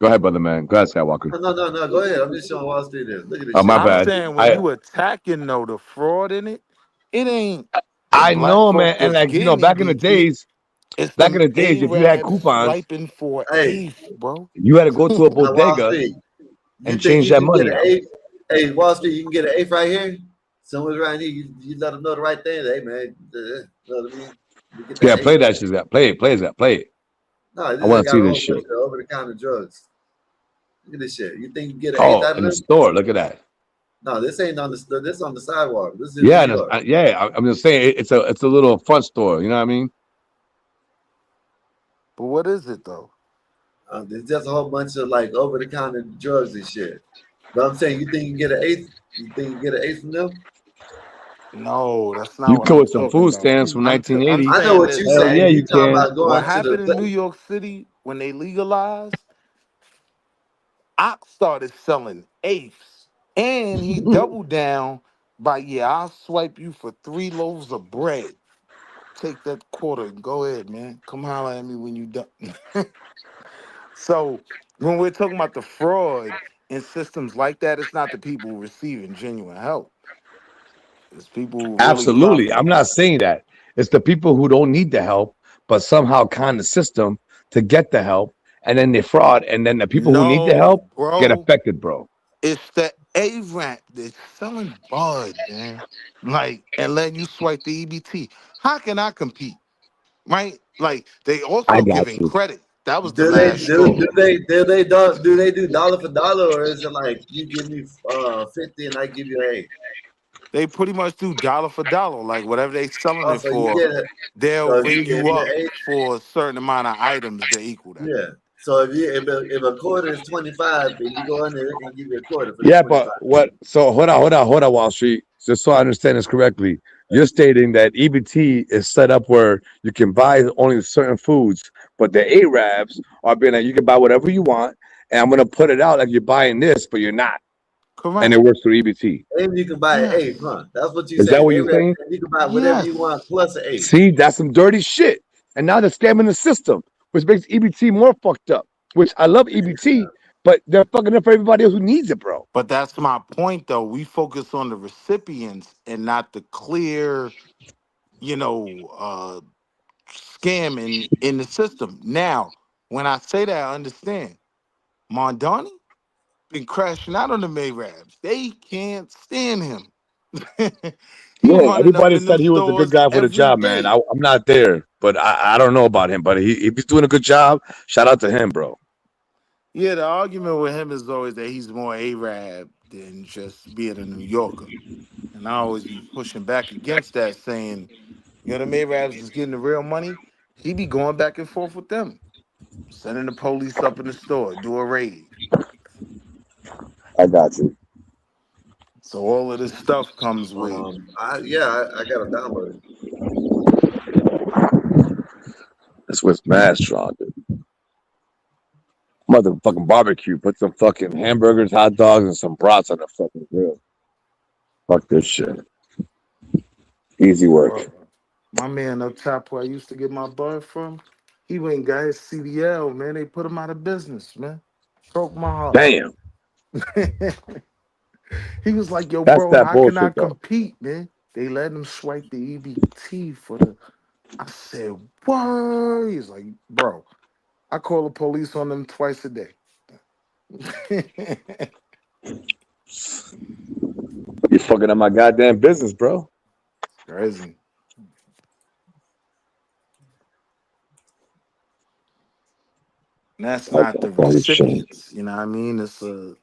ahead, brother, man. Go ahead, Skywalker. No. Go ahead. I'm just showing Wall Street is. Look at this Oh, shit, my I'm Wall bad. Street. saying when I you attacking though the fraud in it, it ain't the I black know, man. folk And that's like getting back in the EBT. days, It's back in them the days, if you had Arabs coupons, swiping for Hey, eighth, bro. you had to go to a now Wall bodega Street. You and think change you that can get money an out. eighth? Hey, Wall Street, you can get an eighth right here. Someone's right here. You let them know the right thing. Hey man, you know what I mean? You get Yeah, that play eighth. that shit. Play it. Play that. Play it. No, I this has want to got see a this whole shit. bunch of over the counter drugs. Look at this shit. You think you get an eighth Oh, out of in the them? store. Look at that. No, this ain't on the this on the sidewalk. This is in New Yeah, York. yeah. I'm just saying it's a little front store. You know what I mean? But what is it though? There's just a whole bunch of like over the counter drugs and shit. But I'm saying, you think you can get an eighth? You think you can get an eighth from them? No, that's not You what could I'm with some talking food about. stamps from I'm 1980. I know saying what you this, Hell saying. yeah, right? You you talking can. about What going to happened in the New York City when they legalized? Ox started selling eighths, and he doubled down by I'll swipe you for 3 loaves of bread. take that quarter and go ahead, man. Come holler at me when you done. So when we're talking about the fraud in systems like that, it's not the people receiving genuine help. It's people really Absolutely. I'm profiting. not saying that. It's the people who don't need the help, but somehow con the system to get the help, and then they fraud, and then the people who need the No, help get bro. affected, bro. It's the A-Rap that's selling bud, man. Like, and letting you swipe the EBT. How can I compete? Right? Like, they I also got giving you. credit. That was the Do they last straw. do dollar for dollar, or is it like you give me 50 and I give you A? They pretty much do dollar for dollar. Like whatever they selling it Also, you for, get it. they'll So ring if you you're up A, for a certain amount of items that equal that. yeah. So if a quarter is 25, and you go in there, they're gonna give you a quarter for the Yeah, 25. but what? So hold on, Wall Street. Just so I understand this correctly, you're stating that EBT is set up where you can buy only certain foods, but the Arabs are being like you can buy whatever you want, and I'm gonna put it out like you're buying this, but you're not, and it Correct. works through EBT. And you can buy an Yes. eighth, huh? That's what you Is that saying. what A you're rep, saying? you can buy whatever Yes. you want plus an eighth. See, that's some dirty shit, and now they're scamming the system, which makes EBT more fucked up. Which I love EBT, but they're fucking up for everybody else who needs it, bro. But that's my point, though. We focus on the recipients and not the clear, scam in the system. Now, when I say that, I understand. Mondani been crashing out on the Mayrabs. They can't stand him. He Yeah, running up everybody in them said he was a good stores guy for the every job, man. day. I'm not there, but I don't know about him. But if he's doing a good job, shout out to him, bro. Yeah, the argument with him is always that he's more Arab than just being a New Yorker. And I always be pushing back against that, saying, the Mayrabs is getting the real money. He be going back and forth with them, sending the police up in the store, do a raid. I got you. So all of this stuff comes with. I gotta download it. That's what's mad strong, dude. Motherfucking barbecue. Put some fucking hamburgers, hot dogs, and some brats on the fucking grill. Fuck this shit. Easy work. My man up top where I used to get my bud from, he went and got his CDL, man. They put him out of business, man. Broke my heart. Damn. He was like, yo, That's bro, that how can I bullshit, though. compete, man? They let him swipe the EBT for the. I said, what? He's like, bro, I call the police on them twice a day. You're fucking up my goddamn business, bro. Crazy. And that's not the recipients, you know what I mean? It's a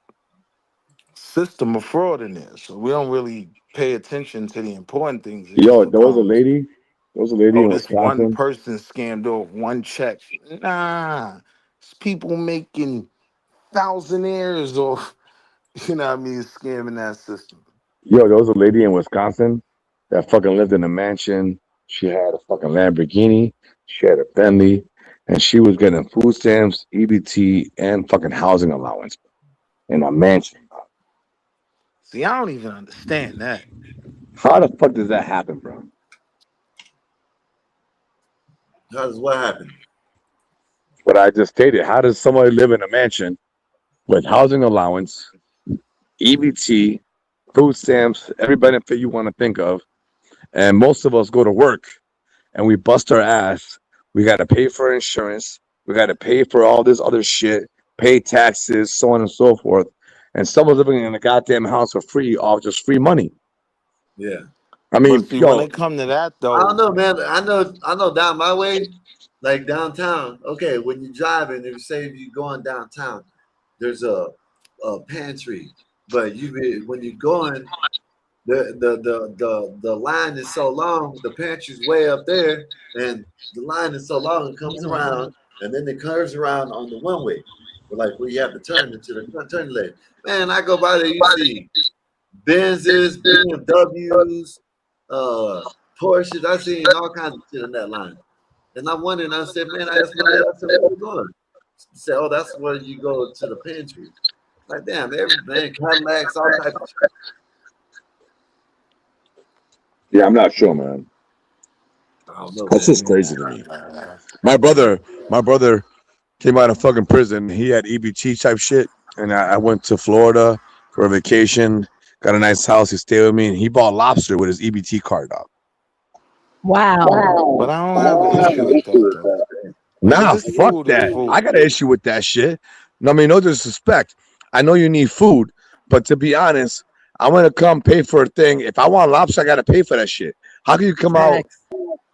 system of fraud in there. So we don't really pay attention to the important things. It just Yo, there was a becomes, lady. There was a lady oh, in this one Wisconsin. person scammed off one check. Nah, it's people making thousandaires off, you know what I mean, scamming that system. Yo, there was a lady in Wisconsin that fucking lived in a mansion. She had a fucking Lamborghini. She had a Bentley, and she was getting food stamps, EBT, and fucking housing allowance in a mansion. See, I don't even understand that. How the fuck does that happen, bro? How does what happen? What I just stated. How does somebody live in a mansion with housing allowance, EBT, food stamps, every benefit you want to think of, and most of us go to work and we bust our ass. We got to pay for insurance. We got to pay for all this other shit, pay taxes, so on and so forth. And someone's living in a goddamn house for free off just free money. Yeah. I But mean, see, when yo, it come to that, I don't though, know, man. I know down my way, like downtown. Okay, when you're driving, if say if you're going downtown, there's a pantry. But when you're going, the line is so long, the pantry's way up there, and the line is so long, it comes around, and then it curves around on the one way, like where you have to turn into the turn lane. Man, I go by there, you see Benzes, BMWs, Porsches. I seen all kinds of shit in that line. And I'm wondering, I said, man, I asked my lady, I said, where you going? She said, oh, that's where you go to the pantry. Like, damn, everything, Cadillacs, all types of shit. yeah, I'm not sure, man. I don't know, That's just man. crazy to me. My brother came out of fucking prison. He had EBT type shit, and I went to Florida for a vacation. Got a nice house. He stayed with me, and he bought lobster with his EBT card up. Wow. But I don't have an issue with that though. Because Nah, this fuck food is that. I food. got an issue with that shit. No, I mean, no disrespect. I know you need food, but to be honest, I'm gonna come pay for a thing. If I want lobster, I gotta pay for that shit. How can you come Facts.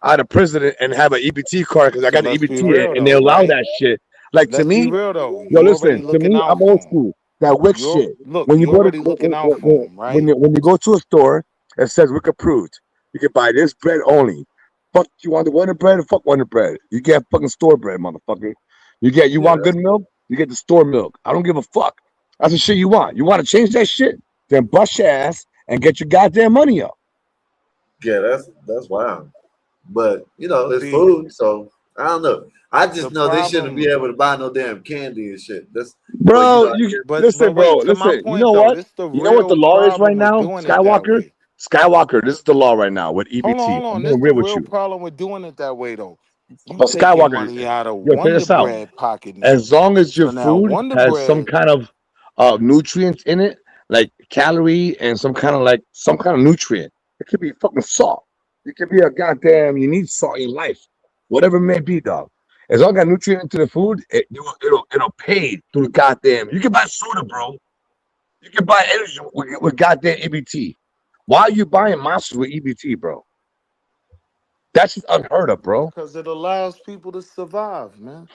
out of prison and have an EBT card because I So got the let's be EBT real and they though, allow right? that shit? Like to Let's be me, real though. yo, You already listen, to looking me, out I'm for old them. school. That wick shit. Look, When you you go to already looking out for them, right? when you go to a store, it says wick approved. You can buy this bread only. Fuck, you want the Wonder Bread? Fuck Wonder Bread. You get fucking store bread, motherfucker. You Yeah, want good milk? You get the store milk. I don't give a fuck. That's the shit you want. You want to change that shit? Then bust your ass and get your goddamn money up. that's wild. But you know, it's See, food, so I don't know. I the just know they shouldn't be problem, able to buy no damn candy and shit. That's well, you Bro, know, I you guess listen, but bro, wait, to my listen. You point know though, what? this the You know what the real law is right problem with now, doing it that Skywalker? way. Skywalker, this is the law right now with EBT. Hold I'm on. being This the real with real you. problem with doing it that way though. You But taking Skywalker, money out of yo, check Wonder this out. Bread pocket now. As long as your So now food Wonder has some Bread, kind of nutrients in it, like calorie and some kind of nutrient, it could be fucking salt. It could be a goddamn. You need salt in life, whatever it may be, dog. As long as got nutrient into the food, it'll pay through the goddamn. You can buy soda, bro. You can buy energy with goddamn EBT. Why are you buying monsters with EBT, bro? That's just unheard of, bro. because it allows people to survive, man.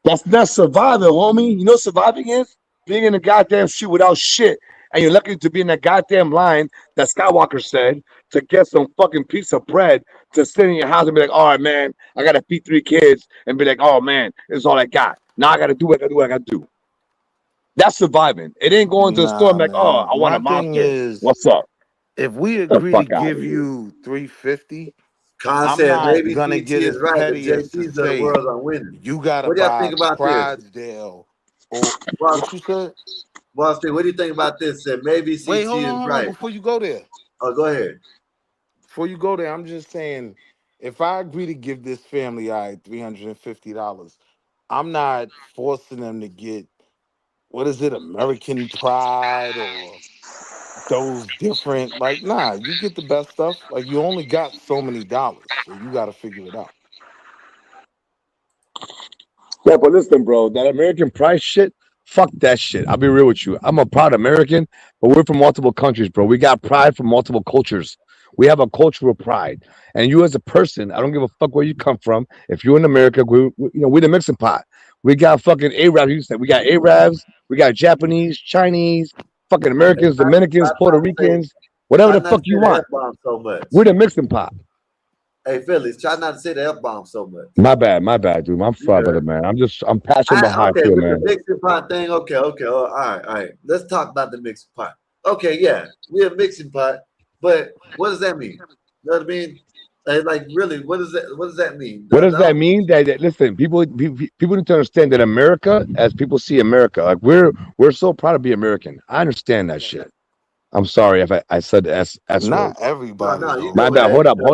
That's not surviving, homie. You know what surviving is? Being in the goddamn street without shit, and you're lucky to be in that goddamn line that Skywalker said to get some fucking piece of bread to sit in your house and be like, all right, man, I gotta feed 3 kids, and be like, oh man, this is all I got. Now I gotta do what I gotta do what I gotta do. That's surviving. It ain't going to the store Nah, and be like, oh, man. I want My a thing monster. is, What's up? if we Get the agree to fuck out of give here. you 350, Con I'm said not maybe gonna CT get is as right. The petty as to JCs of the say world are winning. you gotta What do y'all buy think about this? Clydesdale or Boss, what you said. Boss, what do you think about this? Said maybe Wait, CT hold on, is hold on. right. Before you go there, Oh, go ahead. I'm just saying, if I agree to give this family $350, I'm not forcing them to get what is it, American Pride or those different. Like, nah, you get the best stuff. Like, you only got so many dollars, so you got to figure it out. Yeah, but listen, bro, that American price shit, fuck that shit. I'll be real with you. I'm a proud American, but we're from multiple countries, bro. We got pride from multiple cultures. We have a cultural pride. And you as a person, I don't give a fuck where you come from. If you're in America, we're the mixing pot. We got fucking Arabs. You said we got Arabs, we got Japanese, Chinese, fucking Hey, Americans, Dominicans, try Puerto not to say Ricans, whatever try the not fuck to you say the want. F bomb so much. We're the mixing pot. Hey, Phillies, try not to say the F bomb so much. My bad, dude. I'm You sorry, brother, good. man. I'm passionate about how I Okay, feel, with the man. mixing pot thing. Okay. Oh, all right. Let's talk about the mixing pot. Okay, yeah, we're a mixing pot, but what does that mean? You know what I mean? Like, really, what does that? What does that mean? What That does that don't- mean? Listen, people need to understand that America, as people see America, like we're so proud to be American. I understand that shit. I'm sorry if I said the S word. Not everybody no, you though, My good with bad. that? man.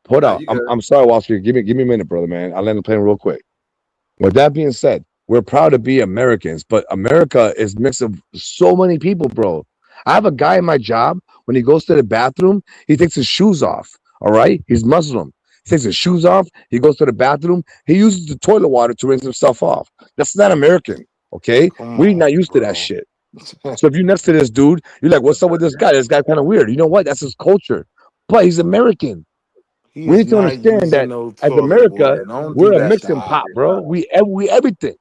Hold No, up. you I'm good. I'm sorry, Wall Street. Give me a minute, brother, man. I'll land the plane real quick. With that being said, we're proud to be Americans, but America is mixed of so many people, bro. I have a guy in my job. When he goes to the bathroom, he takes his shoes off. All right, he's Muslim. He takes his shoes off. He goes to the bathroom. He uses the toilet water to rinse himself off. That's not American. Okay, Come we're not on, used to that bro. shit. So if you're next to this dude, you're like, "What's up with this guy? This guy kind of weird." You know what? That's his culture, but he's American. He We is need to not understand using that no as toilet America, water. Don't do we're a that to mixing me. pot, bro. We everything.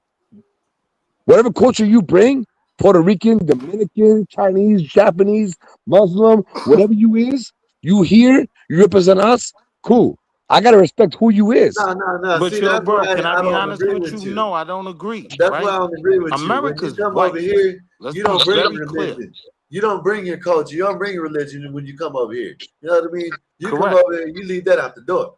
Whatever culture you bring, Puerto Rican, Dominican, Chinese, Japanese, Muslim, whatever you is, you here, you represent us. Cool. I gotta respect who you is. No. But See, yo, that's bro, why can I I be don't honest agree with you? with you. No, I don't agree, That's why I right? don't agree with you. When you America's come over white. here, Let's you be don't bring very clear. religion. You don't bring your culture. You don't bring religion when you come over here. You know what I mean? You come Correct. over here, you leave that out the door.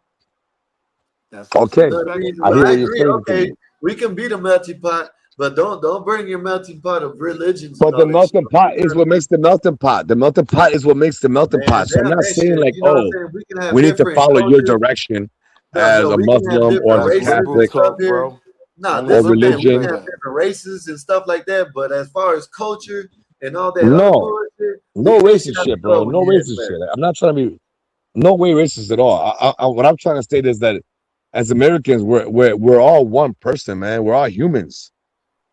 That's You Okay. know what I mean? disrespectful. I Well, hear I what you're agree. saying to Okay, me. we can be the melting pot, but don't bring your melting pot of religions and But the all that shit. melting pot You know is what I what mean? makes the melting pot. The melting pot is what makes the melting Man, pot. So I'm damn not that saying shit. like, You know what I'm oh, saying? We can have we need to different follow your cultures. direction. as a we can have Muslim or different as a That's races liberal and Catholic stuff talk, here. bro. Nah, Only or this is the thing. liberals We can say religion. have that. different races and stuff like that, but as far as culture and all that other No, bullshit, no leave that shit racist out the shit, bro. door when No you're in racist shit. America. I'm not trying to be no way racist at all. What I'm trying to state is that as Americans, we're all one person, man. We're all humans.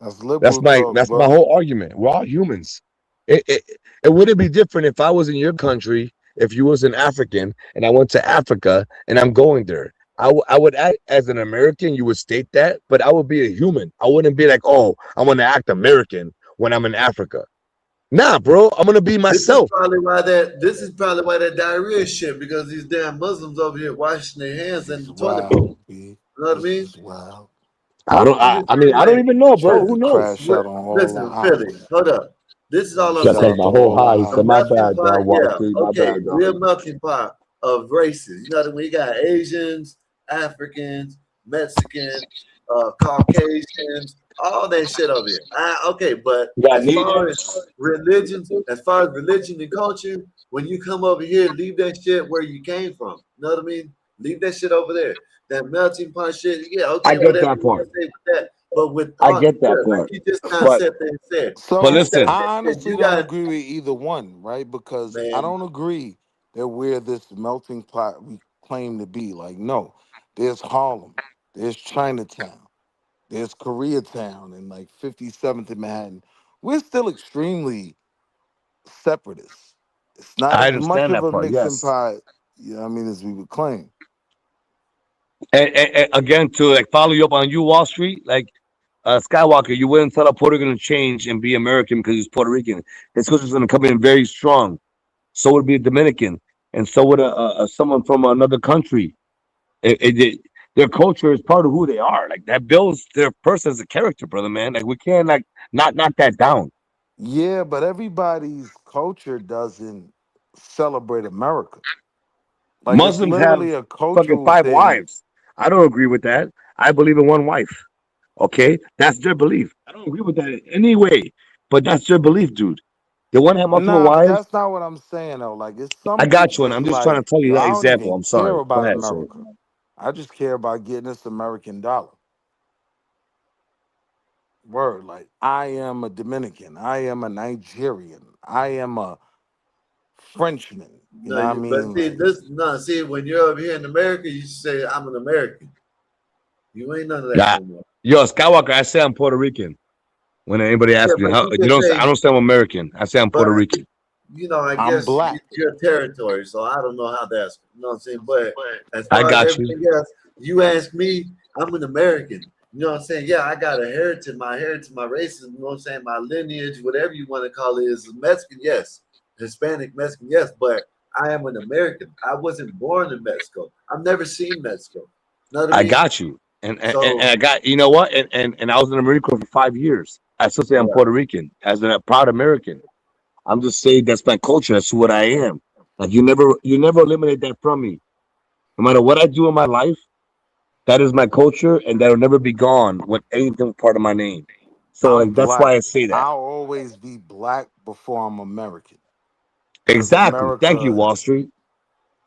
That's liberal talk, That's my bro. whole argument. We're all humans. It wouldn't be different if I was in your country, if you was an African, and I went to Africa and I'm going there. I would act as an American. You would state that, but I would be a human. I wouldn't be like, oh, I'm gonna act American when I'm in Africa. Nah, bro, I'm gonna be myself. This is probably why that diarrhea shit, because these damn Muslims over here washing their hands This in is the toilet bowl. wild, B. You know what I This mean? is wild. I'm just I mean, saying, I don't like, even know, bro. Tried Who to knows? crash out on all the listen, Philly, highs. hold up. This is Tried to all I'm Gotta shout take out saying. my to whole all the high. He A said, my highs. melting bad, pot, Wall yeah, Street. My okay, bad, we're dog. a melting pot of races. You know what I mean? We got Asians, Africans, Mexicans, Caucasians, all that shit over here. Okay, but You got as far as natives. religion and culture, when you come over here, leave that shit where you came from. You know what I mean? Leave that shit over there. That melting pot shit, yeah, I okay, get whatever that you want part. to say with that. But with I all, get that yeah, like part. you just now But sat there and said, you So sat listen, there I and said, honestly you don't got, agree with either one, right? Because I man, don't agree that we're this melting pot we claim to be. Like, no, there's Harlem, there's Chinatown, there's Koreatown, and like 57th and Manhattan. We're still extremely separatist. It's not I as much understand of that a part. mixing Yes. pot, you know what I mean, as we would claim. And again, to like follow you up on you, Wall Street, like Skywalker, you wouldn't tell a Puerto Rican to change and be American because he's Puerto Rican. His culture's going to come in very strong. So would be a Dominican, and so would a someone from another country. Their culture is part of who they are. Like that builds their person as a character, brother, man. Like we can't like not knock that down. Yeah, but everybody's culture doesn't celebrate America. Like it's Muslims have literally a fucking cultural five thing. wives. I don't agree with that. I believe in one wife. Okay, that's their belief. I don't agree with that in any way, but that's their belief, dude. They want to have multiple Nah, but wives. that's not what I'm saying though. Like it's I some got you, people and I'm it's just trying like, to tell you yo, that I don't example. even I'm care sorry. Go about ahead, sir. America. I just care about getting this American dollar. Word. Like I am a Dominican. I am a Nigerian. I am a Frenchman. You no, know what I but mean? see, Like see, when you're over here in America, you should say, I'm an American. You ain't none of that Yeah, no more. yo, Skywalker. I say I'm Puerto Rican. When anybody Yeah, asks me but how, you you can don't. I say, don't say I'm American. I say I'm but Puerto Rican. I I'm guess black. it's your territory, so I don't know how that's, you know what I'm saying? But as I far as got you. everything else, you ask me, I'm an American. You know what I'm saying? Yeah, I got a heritage, my race, you know what I'm saying? My lineage, whatever you want to call it, is Mexican, yes. Hispanic, Mexican, yes. But I am an American. I wasn't born in Mexico. I've never seen Mexico. You know what I I mean? got you. And So, I got you know what? And I was in the Marine Corps for 5 years. I still say I'm yeah. Puerto Rican as a proud American. I'm just saying that's my culture. That's what I am. Like you never eliminate that from me. No matter what I do in my life, that is my culture, and that'll never be gone with anything part of my name. So I'm like that's why black. I say that. I'll always be black before I'm American. Because Exactly. Thank you, America, Wall Street.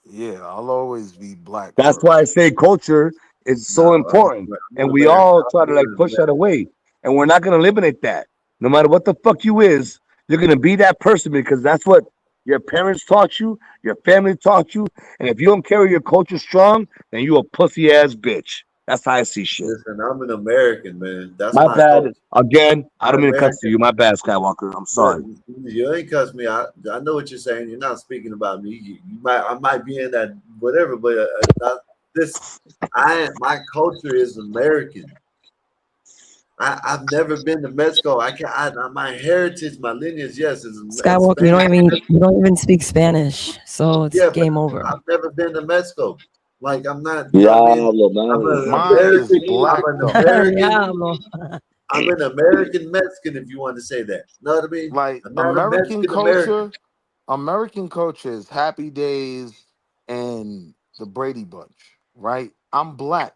yeah, I'll always be black That's why I first. say culture is No, so important, I'm and an we American. all I'm try to born like in push that America. away, and we're not gonna eliminate that. No matter what the fuck you is, you're gonna be that person because that's what your parents taught you, your family taught you, and if you don't carry your culture strong, then you a pussy ass bitch. That's how I see shit. Listen, I'm an American, man. That's My my bad. culture. Again, I I'm don't mean to cut to American. you. My bad, Skywalker. I'm But sorry. you ain't cuss me. I know what you're saying. You're not speaking about me. I might be in that whatever, but not this. My culture is American. I've never been to Mexico. I can my heritage, my lineage, yes, is Skywalker, Spanish. you don't even speak Spanish, so it's Yeah, but game over. I've never been to Mexico. Like I'm not, you know what I mean? Diablo, I'm an man. Mine is American. I'm black an though. American. Diablo. I'm an American Mexican, if you want to say that. Know what I mean? Like I'm not a Mexican American. American culture is Happy Days and the Brady Bunch, right? I'm black.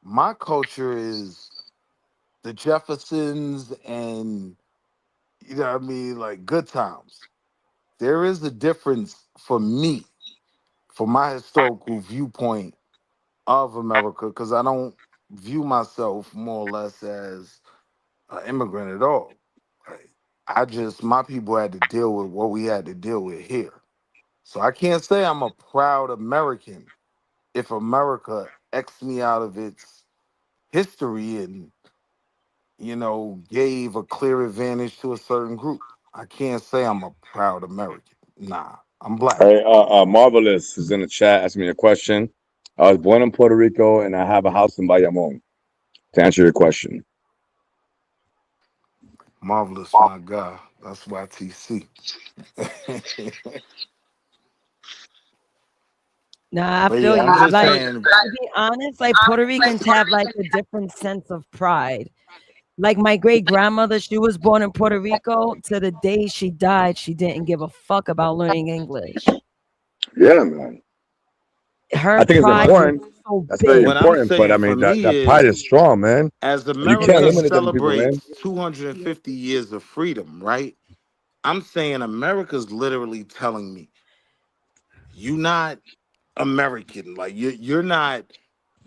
My culture is the Jeffersons and you know what I mean, like good times. There is a difference for me, for my historical viewpoint of America because I don't view myself more or less as an immigrant at all. Like, my people had to deal with what we had to deal with here. So I can't say I'm a proud American if America X me out of its history and, gave a clear advantage to a certain group. I can't say I'm a proud American. Nah, I'm black. Hey, Marvelous is in the chat asking me a question. I was born in Puerto Rico and I have a house in Bayamon. To answer your question. Marvelous, my God. That's YTC. Nah, I But feel yeah, you. I'm just Like, saying. to be honest, like Puerto Ricans have like a different sense of pride. Like my great grandmother, she was born in Puerto Rico. To the day she died, she didn't give a fuck about learning English. Yeah, man. Her I think it's pride was important. so That's very big. What I'm important. But I saying for mean, me that pride is, is strong, man. as And you can't America eliminate them people, man. celebrates 250 years of freedom, right? I'm saying America's literally telling me, you're not American. Like you're not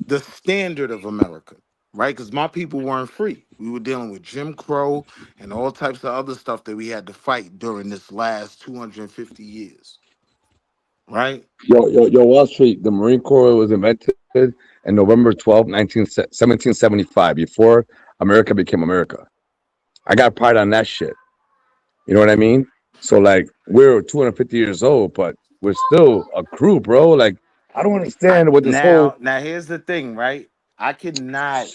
the standard of America, right? Because my people weren't free. We were dealing with Jim Crow and all types of other stuff that we had to fight during this last 250 years, right? Yo, Wall Street, the Marine Corps was invented in November 12th, 1775, before America became America. I got pride on that shit. You know what I mean? So, like, we're 250 years old, but we're still a crew, bro. Like, I don't understand what this whole. Now here's the thing, right? I cannot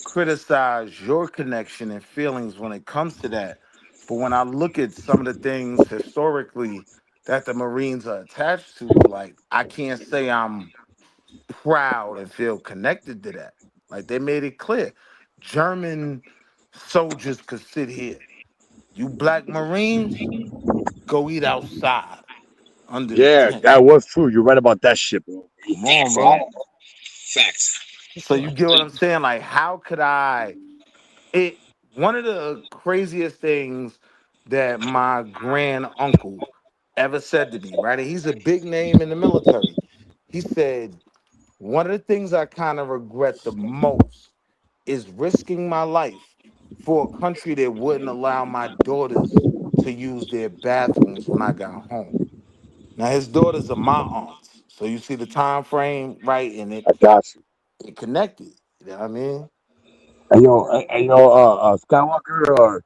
criticize your connection and feelings when it comes to that. But when I look at some of the things historically that the Marines are attached to, like I can't say I'm proud and feel connected to that. Like they made it clear. German soldiers could sit here. You black Marines, go eat outside under the Yeah, tent. that was true. You're right about that shit, bro. Come on, Facts on bro. that. Facts. So you get what I'm saying? Like, how could I it one of the craziest things that my grand uncle ever said to me, right? And he's a big name in the military. He said, one of the things I kind of regret the most is risking my life for a country that wouldn't allow my daughters to use their bathrooms when I got home. Now his daughters are my aunts. So you see the time frame, right? And I got you. it connected. You know what I mean? Skywalker or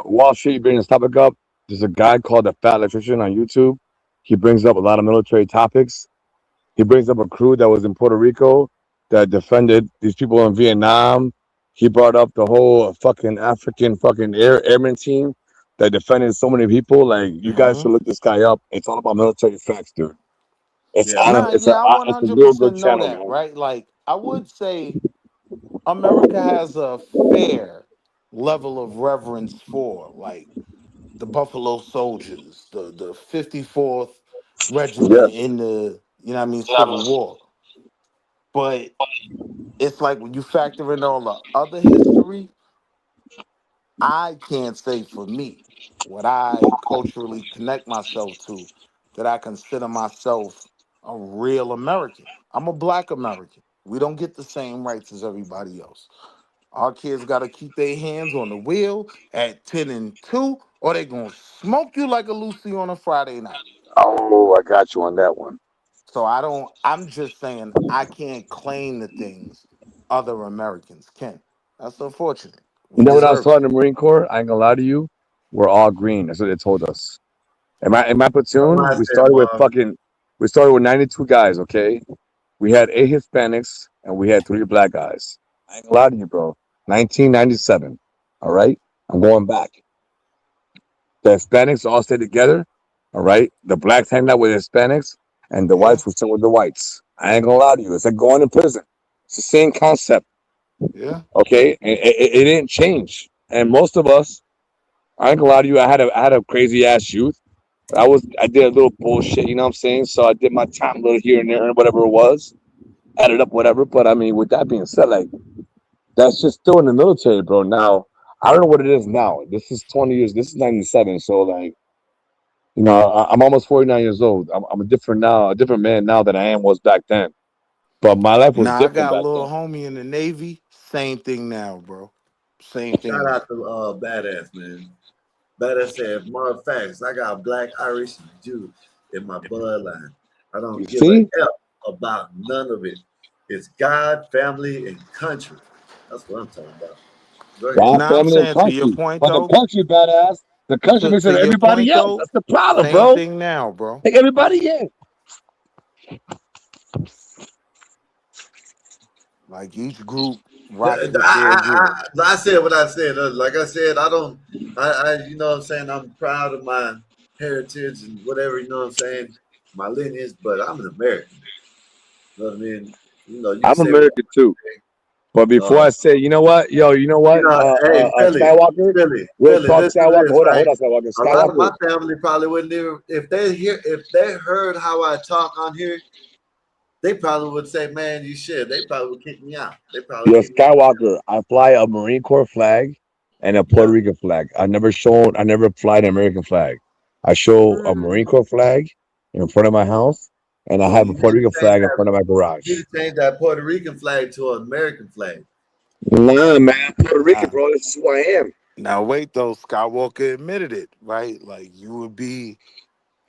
Wall Street bringing this topic up. There's a guy called the Fat Electrician on YouTube. He brings up a lot of military topics. He brings up a crew that was in Puerto Rico that defended these people in Vietnam. He brought up the whole fucking African fucking airman team that defended so many people. Like, you guys should look this guy up. It's all about military facts, dude. It's Yeah, on. nah, yeah, I It's a real 100% good know channel, that, man. right? Like, I would say America has a fair level of reverence for, like, the Buffalo Soldiers, the 54th Yeah. Regiment in the, Civil War. But it's like when you factor in all the other history, I can't say for me what I culturally connect myself to that I consider myself a real American. I'm a black American. We don't get the same rights as everybody else. Our kids got to keep their hands on the wheel at 10 and 2, or they going to smoke you like a Lucy on a Friday night. Oh, I got you on that one. So I'm just saying I can't claim the things other Americans can. That's unfortunate. You We know what I was deserve it. taught in the Marine Corps? I ain't gonna lie to you. We're all green. That's what they told us. In my platoon, we started with 92 guys, okay? We had 8 Hispanics and we had 3 black guys. I ain't gonna lie to you, bro. 1997. All right? I'm going back. The Hispanics all stayed together. All right. The blacks hanging out with the Hispanics and the Yeah, whites were sitting with the whites. I ain't gonna lie to you. It's like going to prison. It's the same concept. yeah. Okay. And it didn't change. And most of us, I ain't gonna lie to you, I had a crazy ass youth. I did a little bullshit, you know what I'm saying? So I did my time a little here and there and whatever it was. Added up whatever. But I mean, with that being said, like, that's just still in the military, bro. Now, I don't know what it is now. This is 20 years, this is 97. So like, I'm almost 49 years old. I'm a different man now than I was back then. But my life was Nah, I different got a back little then. homie in the Navy. Same thing now, bro. Same thing Shout now. out to Badass, man. Badass said, more facts. I got black, Irish, and Jew in my bloodline. I don't You give a see? F about none of it. It's God, family, and country. That's what I'm talking about. Go ahead. God, Now I'm family, and saying to your country. point But the though, country, badass. The country makes it to your everybody point else. though, That's the problem, same bro. thing now, bro. Take everybody in. Like each group rocks The- with their group. I said what I said. Like I said, I don't. You know what I'm saying. I'm proud of my heritage and whatever. You know what I'm saying. My lineage, but I'm an American. You know what I mean. You know, you can I'm say what American too. But you before I say, you know what, yo, you know what, hey, Skywalker, real Philly, talk, listen to Skywalker. this, Hold on, right? Skywalker. A lot of my Skywalker. family probably wouldn't even if they heard how I talk on here, they probably would say, "Man, you should." They probably would kick me out. They probably Yo, kick me out. Skywalker. I fly a Marine Corps flag and a Puerto Rican flag. I never fly an American flag. I show a Marine Corps flag in front of my house, and I So have a you need Puerto Rican to change flag in that. front of my garage. You need to change that Puerto Rican flag to an American flag. Nah, man, Puerto Rican, Nah, bro. This is who I am. now wait though, Skywalker admitted it, right? Like you would be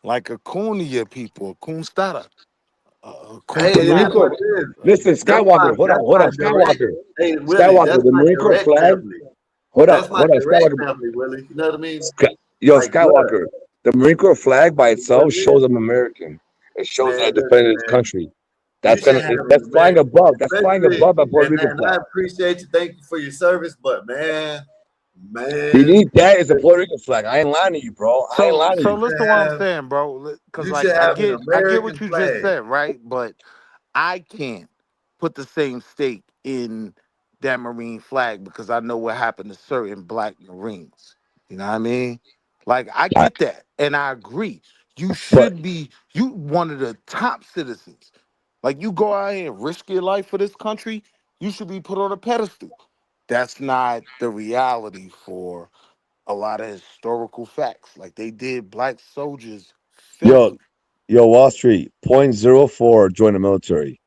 like a coon to your people, a coon starter, a coon The Hey, it Marine is fanata. what Corps. it is. Listen, Skywalker. That's Hold my on, direct. Skywalker. Hey, Willie, Skywalker. that's The my Marine Corps direct flag. family. Hold on, That's my direct Skywalker. family, Willie. You know what I mean? Yo, Like blood. Skywalker. The Marine Corps flag by What itself it is, shows I'm American. It shows I man. Listen, defended this man. country. You should have an That's flying American, above. That's flying especially, above a Puerto Rican and I flag. appreciate you. Thank you for your service, but Beneath man, that is a Puerto Rican flag. I ain't lying to you, bro. I ain't So lying to so you. listen to what I'm saying, bro. Because you like should have an I get what American you just flag. said, right? But I can't put the same stake in that Marine flag because I know what happened to certain black Marines. You know what I mean? Like I I, get that, and I agree. You but should be you one of the top citizens. Like you go out here and risk your life for this country, you should be put on a pedestal. That's not the reality for a lot of historical facts. Like they did black soldiers yo, filthy. Wall Street, 0.04 join the military.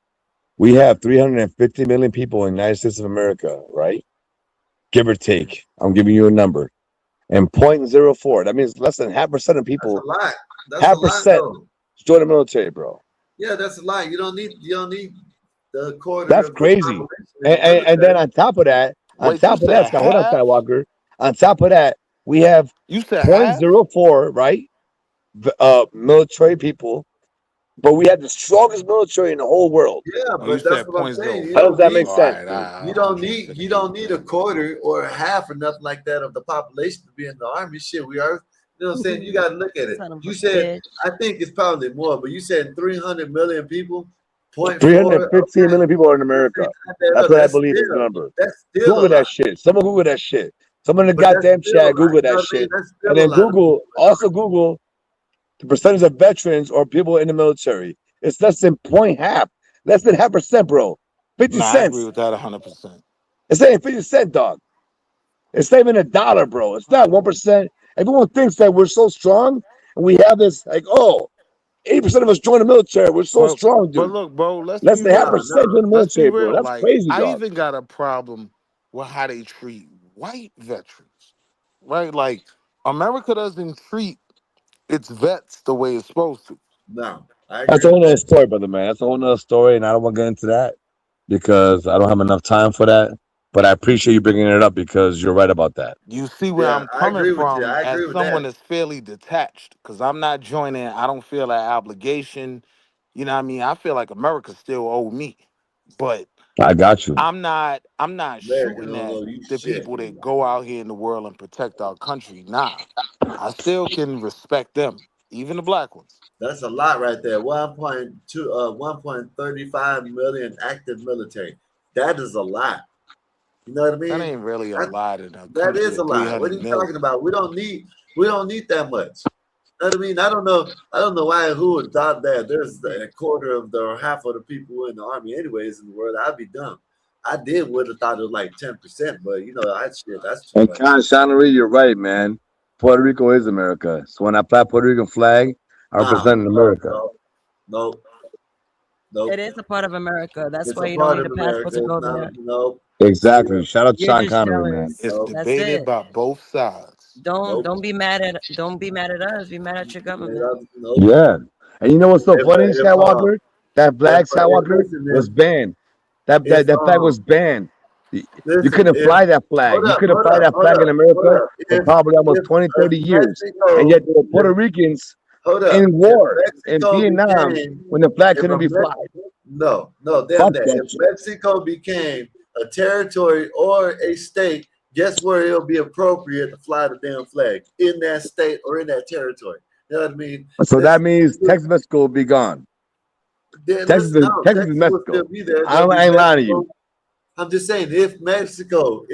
We have 350 million people in the United States of America, right? Give or take. I'm giving you a number. And 0.04, that means less than 0.5% of That's a people, lot. That's a half lot, percent though. join the military, bro. Yeah, that's a lot. You don't need the quarter That's of the crazy. population in the And then military. on Wait, you top of that, said Scott, hold on, half? Skywalker. On top of that, we have You said half? 0.04, right? Military people, but we have the strongest military in the whole world. Yeah, Oh, you but that's said what I'm point saying. zero You How does don't four. that need make All sense, right, dude? I you get don't what you're need a saying. quarter or a half or nothing like that of the population to be in the army. Shit, we are. You know what I'm saying? You got to look at it. Son of You a said bitch. I think it's probably more, but you said 300 million people. Point four. 315 Okay, million people in America. That's look, what I believe is the number. that's still a Google lot. that shit. Someone Google that shit. Someone in the But that's goddamn still a chat, lot. Google You know that what I mean? shit. That's And still a then lot. Google the percentage of veterans or people in the military. It's less than less than 0.5%, bro. 50 Nah, I agree cents. with that 100%. It's saying 50 cent, dog. It's not even $1, bro. It's not 1%. Everyone thinks that we're so strong and we have this like, oh, 80% of us join the military. We're so strong, But dude. look, bro, let's Less be than half real. percent join the Let's be military, bro. real. That's Like, crazy, I dog. even got a problem with how they treat white veterans, right? Like, America doesn't treat its vets the way it's supposed to. No, I That's agree a with whole nother that. story, brother man. That's a whole nother story, and I don't want to get into that because I don't have enough time for that. But I appreciate you bringing it up because you're right about that. You see where Yeah, I'm I coming agree with you. from I as agree with someone that. that's fairly detached because I'm not joining. I don't feel that obligation. You know what I mean? I feel like America still owe me. But I got you. I'm not America shooting don't at owe you the shit. people that go out here in the world and protect our country. Nah. I still can respect them, even the black ones. That's a lot right there. 1.35 million active military. That is a lot. You know what I That mean? ain't really a That, lot in a that country is a of lot. What 300 are you talking million. about? We don't need that much. You know what I mean? I don't know why who would thought that there's a quarter of the or half of the people in the army anyways in the world. I'd be dumb. I would have thought it was like 10%, but you know, that's too And much. Con Shonery, you're right, man. Puerto Rico is America. So when I fly Puerto Rican flag, I No, represent no, America. no, no. Nope. It is a part of America. That's It's why a you don't part need of a passport America. to It's go not. there. Nope. Exactly. Shout out to You're Sean just Connery, man. jealous. It's That's debated it. by both sides. Don't Nope. be mad at us. Be mad at your government. Nope. Yeah. And you know what's so If funny, if Skywalker? That black Skywalker listen, was banned. That flag was banned. You listen, couldn't if fly that flag. You couldn't fly that flag in hold America up. for probably almost 20, 30 years. And yet there were Puerto Ricans Hold up. in war If in Mexico Vietnam became, when the flag if couldn't a be Me- fly. no, damn Fuck that. that If shit. Mexico became a territory or a state, guess where it'll be appropriate to fly the damn flag? In that state or in that territory. You know what I mean? So that means Texas, Mexico will be gone. Then Texas listen, is Texas will still Mexico. be there. I ain't lying to you. I'm just saying, if Mexico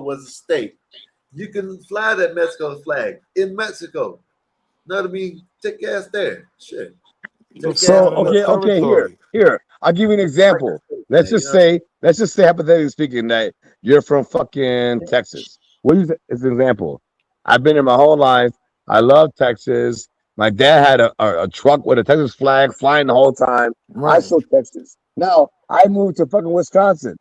was a state, you can fly that Mexico flag in Mexico. You know what I mean? Take your ass there. Shit. So okay, here. I'll give you an example. Let's just say hypothetically speaking that you're from fucking Texas. What is an example? I've been here my whole life. I love Texas. My dad had a truck with a Texas flag flying the whole time. I saw Texas. Now I moved to fucking Wisconsin.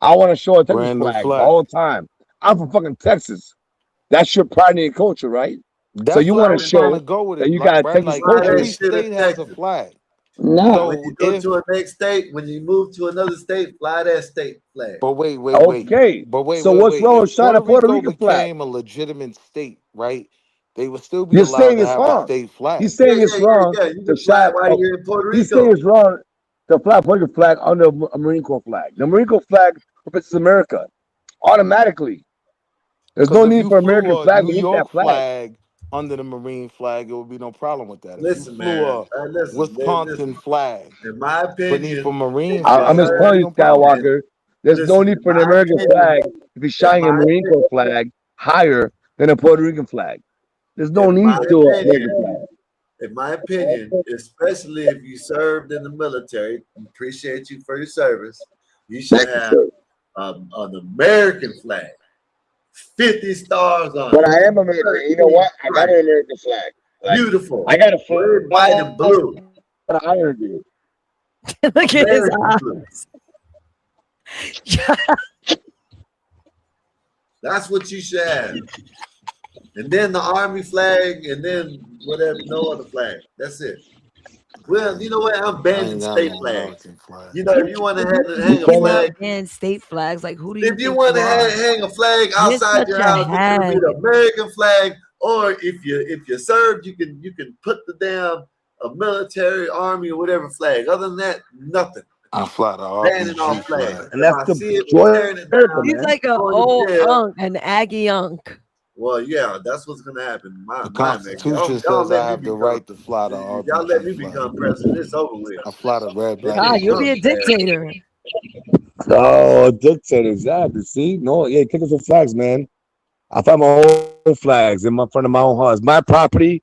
I want to show a Texas Brand new flag the flag. whole time. I'm from fucking Texas. That's your pride in your culture, right? So That's you what I want to was trying to show go with that it, you got a right? Texas Like culture. every state has a flag. No. When you go to a next state, when you move to another state, fly that state flag. But wait. Okay. But wait. So what's wrong with If showing a Puerto Rico Rican flag? became a legitimate state, right? They would still be You're allowed saying to it's have a wrong. state flag. He's saying it's wrong You to can fly fly. it while you're in Puerto He's Rico. saying it's wrong to fly a Puerto Rican flag under a Marine Corps flag. The Marine Corps flag represents America automatically. There's no Because if need you for American flew a flag New beneath that York flag. flag under the Marine flag, it would be no problem with that. If Listen, you flew man. a Listen, Wisconsin flag in my beneath a opinion, Marine I'm flag, just it would telling be you, no problem. Skywalker. There's no listen, need in for an my American opinion, flag to be shining a Marine Corps flag higher than a Puerto Rican flag. There's no need to an American flag. in my opinion, especially if you served in the military, appreciate you for your service. You should have an American flag, 50 stars on But it. I am American. You know what? I got an American flag. Like, Beautiful. I got a red, white, and blue. Iron dude. Look at his eyes. Blue. That's what you should have. And then the Army flag, and then whatever, no other flag. That's it. Well, you know what? I'm banning state flags. You know, if you want to hang a flag, And state flags, like who do you if you think want to you are? hang a flag You're outside such your a house, it could be hag. the American flag, or if you served, you can put the damn military, army, or whatever flag. Other than that, nothing. I fly the Banning all RPG flags. flag. And that's If I the see it, joy tearing of it America, down. He's man. like an Going to old jail. unk, an Aggie unk. Well, yeah, that's what's gonna happen. The Constitution Y'all says I let me have the become. right to fly the Y'all let me RPG flag. become president. It's over with. I fly the red, black, God, and you'll be blue. a dictator. Oh, dictator, exactly. See? No, yeah, take us some flags, man. I find my own flags in front of my own house. My property,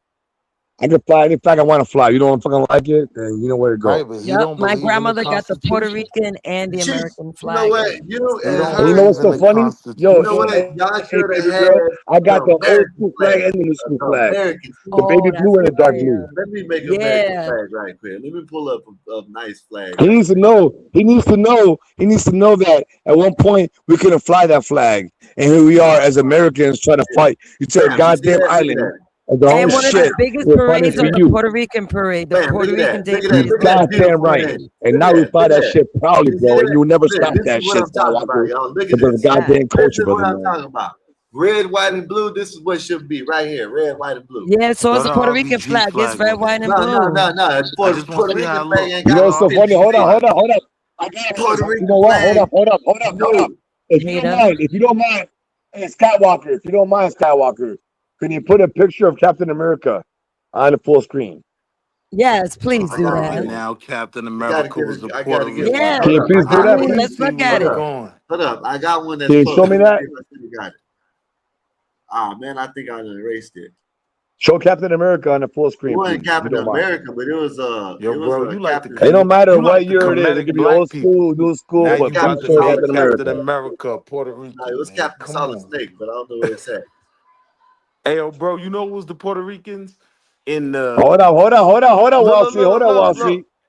I can fly any flag I want to fly. You don't fucking like it, then you know where to go. Right, but he Yep, don't my believe in the grandmother got the Puerto Constitution. Rican and the American You know flag. what? You He and don't And you know her. what's believe in so the funny? Yo, You know what? hey, Y'all should have baby had girl, I got the the old American school flag. flag and the new school The flag. American. The baby that's blue and the dark fire. blue. Let me make an American Yeah. flag right quick. Let me pull up a nice flag. He Right needs to know. He needs to know. He needs to know that at one point we couldn't fly that flag, and here we are as Americans trying to fight. You took a Bam, you see goddamn that? Look at island that. of their own And one of shit. the biggest We're fighting parades for are the you. Puerto Rican parade. The Bam, Puerto look at Rican that. Day Look at that. parade is Look at that there. Goddamn beautiful right. name. And Look now at we that. fly Look at that that. shit proudly, You see bro. And that? you'll never Look, stop this that is what shit, I'm talking about, Skywalker. y'all. Look at Because of the this. goddamn This culture, is what brother, I'm man. talking about. Red, white, and blue. This is what it should be right here. Red, white, and blue. Yeah, so Throw it's the a Puerto Rican RPG flag. It's flag red, on white, there. and blue. No. I For just want Puerto to see how Rican it flag look. ain't You got know no what's so funny? 50 Hold up. stars. I got Puerto you Rican know what? flag. Hold up. No. If you don't Hater. mind, hey Skywalker, if you don't mind, Skywalker, can you put a picture of Captain America on the full screen? Yes, please I do gotta Right get that. it. now, Captain I gotta America get was it. a I Puerto gotta get one. Yeah, Rican. Can you please do that, please, please? let's look at Where it. we going? Hold up. I got one that's Can you full. show me Let that? see if I still got it. Ah, man, I think I erased it. Show Captain America on the full It screen, wasn't please, if you Captain don't mind. America, but it was Yo, bro, you like the Captain. It don't matter you what like the year it is. It comedic could be black old people. school, new school, Now It was but you please about Captain to show say Solid Captain Snake. Captain America. America, Puerto No, Rican, it was man. Captain Come Solid on. Snake, but I don't know where it's at. Hey, yo, bro, you know who was the Puerto Ricans in the Hold on, look, Walshy. Hold on, Walshy.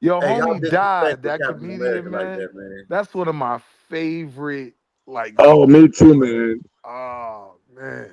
Yo, Hey, y'all homie died. disrespect the That Captain comedian, America like man. that, man. That's one of my favorite, like. Oh, me too, man. Oh man.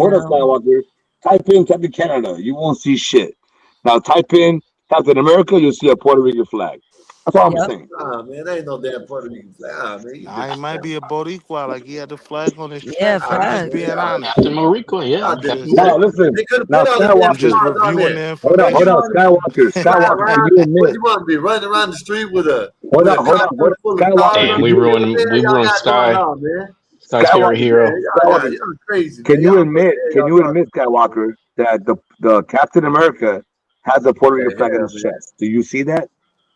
hold on, Skywalker. Type in Captain Canada. You won't see shit. Now type in Captain America. You'll see a Puerto Rican flag. That's all I'm saying. Nah, man, there ain't no damn Puerto Rican flag. Ah, man, you Nah, just he might be a Boricua, like he had the flag on his Yeah, chest. I'm just facts. being honest. Captain Morrico, yeah. I'm Captain just Now Morrico. listen. They could have Now put all the damn I'm just Skywalker. stars on reviewing there. the Hold on, What hold you information. on, want Skywalker. to fly Skywalker, can around? you What admit? you want to be running around the street with a Hold on, hold on, costume hold on. full of stars Skywalker, Damn, can on we it? you What the hell y'all ruined got going Sky. on, man? Sky's favorite Skywalker, hero. Man, Skywalker, y'all crazy, man. can you Y'all know what admit? the hell Can y'all you talking admit, Skywalker, that the Captain America has a Puerto Rican about. flag on Hell, his man. chest? Do you see that?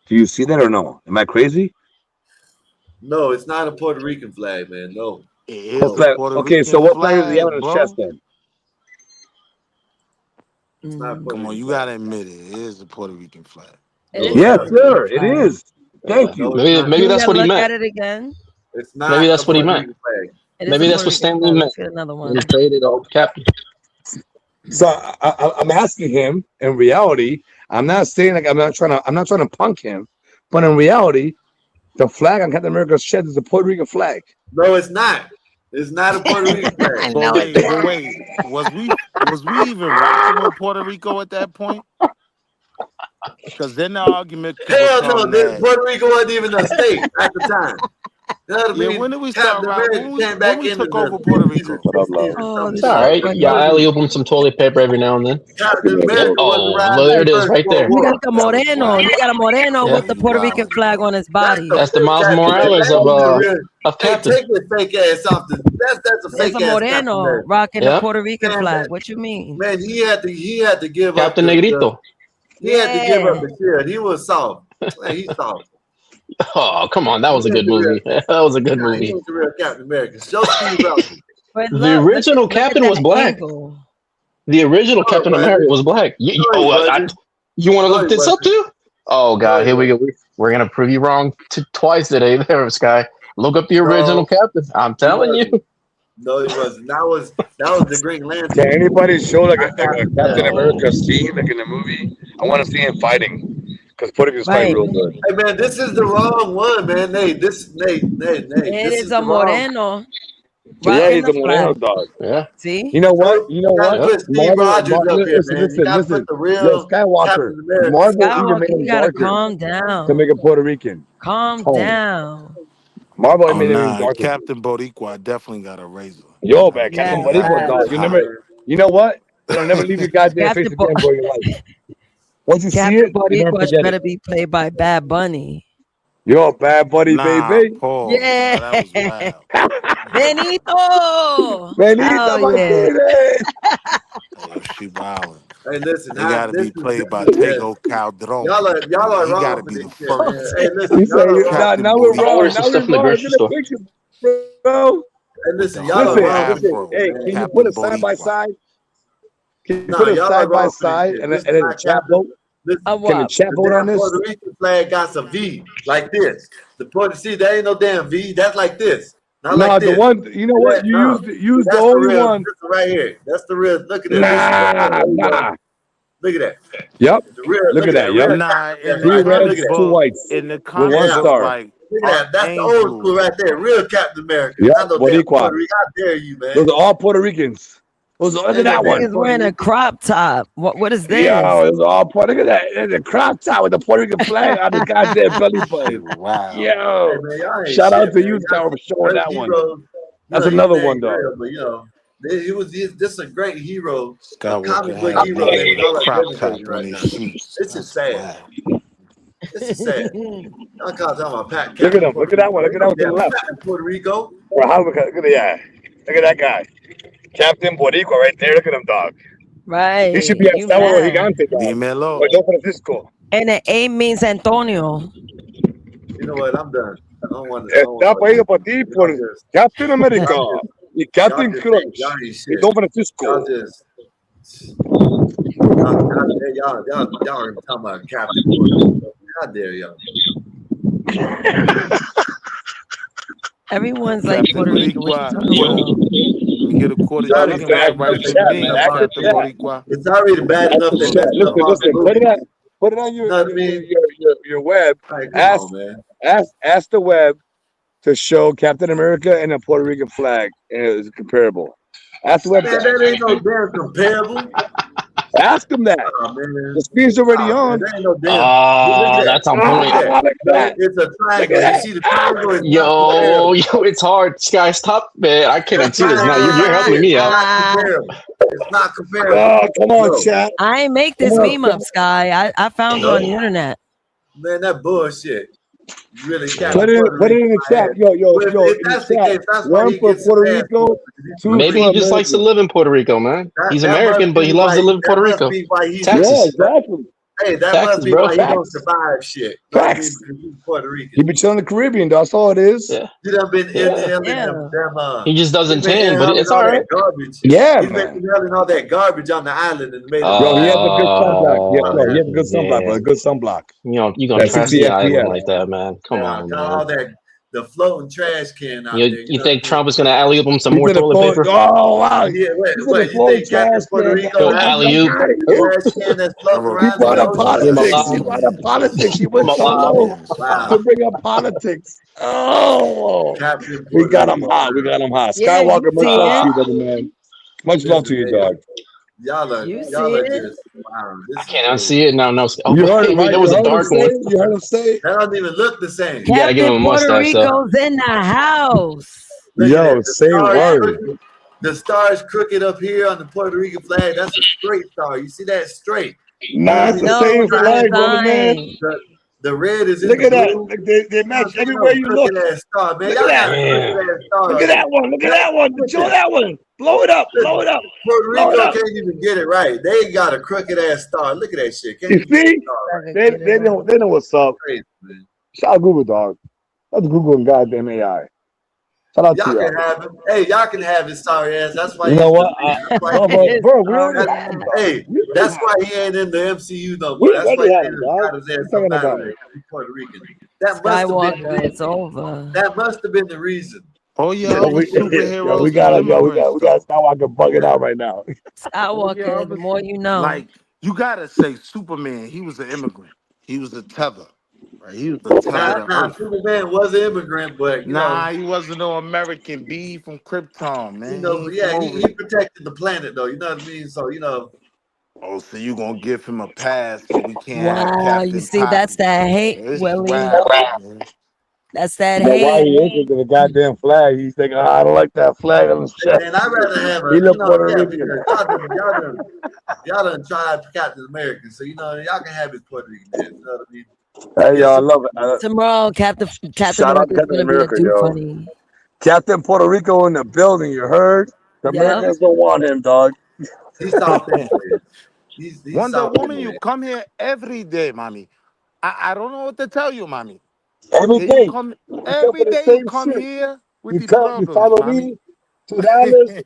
Do you see that or no? Am I crazy? No, it's not a Puerto Rican flag, man. No. It is a Puerto Okay, Rican so what flag does he have flag, on his bro. chest then? It's not a Puerto Come on, Rican you flag. gotta admit it. It is a Puerto Rican flag. Yes, sir. It is. Thank you. No, it's not. Maybe that's what he Look meant. at it again. It's not Maybe that's a what he Puerto meant. Rican flag. It is Maybe a that's Puerto what Rican Stanley flag. meant. Let's get another When he one. traded Captain. So I'm asking him. In reality, I'm not saying like I'm not trying to punk him, but in reality, the flag on Captain America's chest is a Puerto Rican flag. No, it's not. It's not a Puerto Rican flag. But wait, was we even rocking with Puerto Rico at that point? Because then the argument could Hell no, become that. Puerto Rico wasn't even a state at the time. Yeah, when did we start rocking? When we took over Puerto Rico? It's all right. Yeah, alley open some toilet paper every now and then. Captain America Oh, well, there it is, right there. You got the Moreno. You got a Moreno with the Puerto Rican flag on his body. That's the Miles Morales of Captain. Take your fake ass off the. That's a fake There's a ass. Moreno rocking Yeah. the Puerto Rican flag. What you mean? Man, he had to give Captain up. Negrito. He had to give up the shield. He was soft. Man, he's soft. Oh, come on. That was a good movie. That was a good He movie. was the real Captain America. Show Steve Rogers. The original Captain was black. The original Captain America was black. You want to look this up too? Oh God, here we go. We're gonna prove you wrong twice today, there, Sky. Look up the original Captain. I'm telling you. No, it wasn't. That was the Green Lantern. Can anybody show like a Captain America scene like in the movie? I want to see him fighting because Puerto Rican's fight real good. Hey man, this is the wrong one, man. Nate, It is a Moreno. Yeah, he's a Moreno dog. Yeah. See? You know what? Put Steve Rogers up here, man. You gotta Listen. put the real Yo, Skywalker. Captain America. Marvel even made him You gotta darker calm down. to make a Puerto Rican. Calm Tone. down. Marvel Oh, made him nah, darker. Captain Boricua definitely got a razor. Yo, man, Captain Boricua dog. You know what? It'll never leave your goddamn face again for your life. Once you see Captain it, you never Boricua forget better it. be played by Bad Bunny. Yo, Bad Buddy, Nah, baby. Paul. Yeah. Nah, that was wild. Benito. Benito Oh, Martinez. Hey, she wildin'. Hey, listen, He got to be played by Tego Calderon. Y'all are He wrong got to for be the this shit, man. first. Hey, listen, He y'all said, are wrong. now we're wrong. Order some Now stuff we're in the wrong. grocery Look at store. the picture, bro. Hey, listen, y'all are Listen, wrong. Afro, hey, man. can you Captain put it side by Boricua. side? Can you Nah, put it y'all are side by wrong for this side shit. and This then is a not chat Captain. vote? Listen, Can the chat the vote on damn this? Puerto Rican flag got some V like this. The Puerto see, there ain't no damn V. That's like this. Not Nah, like the this. one, you know what? You No. used the That's only real. one. This right here. That's the real. Look at this. Nah. Look at that. Yep. The real. Look at that. Real Yep. Nah, in Three the Captain. comic reds, Look at two book, whites, in the with comic one book, star. like Look at that. That's the old school right there. Real Captain America. Yep. Not no damn Boricua. Puerto Rican. How dare you, man? Those are all Puerto Ricans. Look at Ain't no that damn one. Niggas wearing a crop top. What is this? Yo, it's all Puerto. Look at that. There's a crop top with the Puerto Rican flag on the goddamn belly button. wow. Hey, Yo, man, y'all ain't shout out shit, to man. you, Star, for showing Those that one. heroes, That's you know, another you one, man though. real, but you know, this is a great hero, a Skywalker comic book had a hero nigga that with a y'all are crop top devastating on right his now. shoes. This is That's sad. wild. This is sad. Y'all talking about Pat Look at Captain him. Puerto Look at that one. Look Rico. at that one to the Damn left. Captain Puerto Rico. Look at that. Look at that guy. Captain Boricua right there. Look at him, dog. Right. He should be at You Sábado mad. Gigante, dog. Dímelo. Or San Francisco. And the A means Antonio. You know what? I'm done. I don't want to. Está para ir para ti por Captain America y Captain Crunch Y'all ain't y shit. Don Francisco. Y'all just. Y'all are talking about Captain Puerto Rico. How dare y'all? Everyone's like Captain Puerto Rican. What you Boricua. talking Yo, about? let me get a quarter Sorry, chicken with some rice and beans, Captain Boricua. It's already bad enough they messed up all the movies. Put it on your Know what I mean? your web. Like, come on, man. Ask the web to show Captain America and a Puerto Rican flag, and it's comparable. Ask the web. Man, that ain't no damn comparable. Ask them that. Oh, man. The screen's already Oh, on. man, that ain't no damn. Look at that. That's on Look point. at Look at that. It's a triangle. You see the triangle? It's not Yo, comparable. it's hard. Sky, stop, man. I can't That's see this now. You're helping me It's out. not comparable. It's not comparable. Oh, come on, No. chat. I ain't make this meme up, Sky. I found it on the internet. Man, that bullshit. You really got Put it in the chat. Yo, If in that's the the chat. case, that's why One he for gets Puerto some ass Rico, whooping. two Maybe for he just likes to America. live in Puerto Rico, man. He's That American, must but be he loves why- to live in Puerto that must Rico. be why he's Texas. Yeah, exactly. Hey, that must Taxes, be bro. why he don't Facts. survive shit. Must be Facts. because he's Puerto Rican. He been chilling in the Caribbean, dog. That's all it is. Yeah. You done been Yeah. inhaling them. He just He's doesn't been tan, but inhaling it's all all that right. garbage. Yeah, He's been man. inhaling all that garbage on the island and made him. Bro, he has a good sunblock. Oh, He has a good sunblock, bro. A man. good sunblock. You gonna That's trash the island SPF. like that, man? Come on, Got all man. that the floating trash can out there. You think Trump is gonna alley oop him some He's more in a toilet float. paper? Oh wow! Yeah, He's in a what you floating think Captain trash Puerto can. Rico Go has alley a oop. trash can that's floating Bro, He around in brought the up ocean? politics. He Epstein. brought up politics. He went so Malala. low Wow. to bring up politics. Oh, Captain we Puerto got him Rico. hot. We got him hot. Yeah, you Skywalker, much see love to it. you, brother man. Much love to you, Listen, man, dog. You see y'all are it. just wow. This I is can't crazy. unsee it now. No. Oh, You heard wait, him, right? that You was a heard him dark one. say? You heard him say? That doesn't even look the same. You gotta give him Captain a Puerto mustache, though. Rico's in the house. Look at Yo, that. say word. The star is crooked up here on the Puerto Rican flag. That's a straight star. You see that straight? Nah, it's the No, same the flag, brother man. design. The red is in Look the at that. blue. Look, they match everywhere you look. Crooked ass star, man. Look Y'all at got that. a crooked ass star. Look at that one. Look at that one. Show that one. Blow it up. Blow it up. Puerto Blow it Rico up. can't even get it right. They got a crooked ass star. Look at that shit. Can't You even get see? the star right. They know what's up. Crazy, man. Shout out Google, dog. That's Google and goddamn AI. Shout out to Y'all y'all. can have him. Hey, y'all can have his sorry ass. That's why You he's know what? that's why Bro, we already had him, dog. hey, We already that's had why him. he ain't in the MCU no We more. That's why already he had ain't him, dog. got his What ass you up talking out of about? there. He's Puerto Rican. That must have been the Skywalker, it's reason. over. That must have been the reason. Oh yeah, Yo, all we, the superheroes we got were him, yo. We immigrants, got though. Skywalker bugging out right now. Oh yeah, Skywalker, the more you know. like you gotta say Superman. He was an immigrant. He was a tether, right? He was the tether to Nah, Earth. Superman was an immigrant, but you know, Nah, he wasn't no American B from Krypton, man. He ain't from yeah, over he here. protected the planet though. You know what I mean? So you know, Oh, so you gonna give him a pass, but we can't have Wow, you Captain see, that's Poppy. that hate, It's Willie. wow, man. That's that But why hate. he interested in the goddamn flag? He's thinking, I don't like that flag on his chest. man, I'd rather have He a, look Puerto Rican. because y'all done tried Captain America, so you know y'all can have his Puerto Rican ass. You know what I mean? Hey, yo, I love it. Tomorrow, Captain Shout out to America is Captain gonna be a America, do yo. funny. Captain Puerto Rico in the building, you heard? The Yep. Americans don't want him, dog. He's South Indian. He's Wonder South Woman, Indian. you come here every day, mommy. I don't know what to tell you, mommy. Every Here day. you come You come every for the day. You same come shit. here with You the come, you problems, follow mommy. me, $2.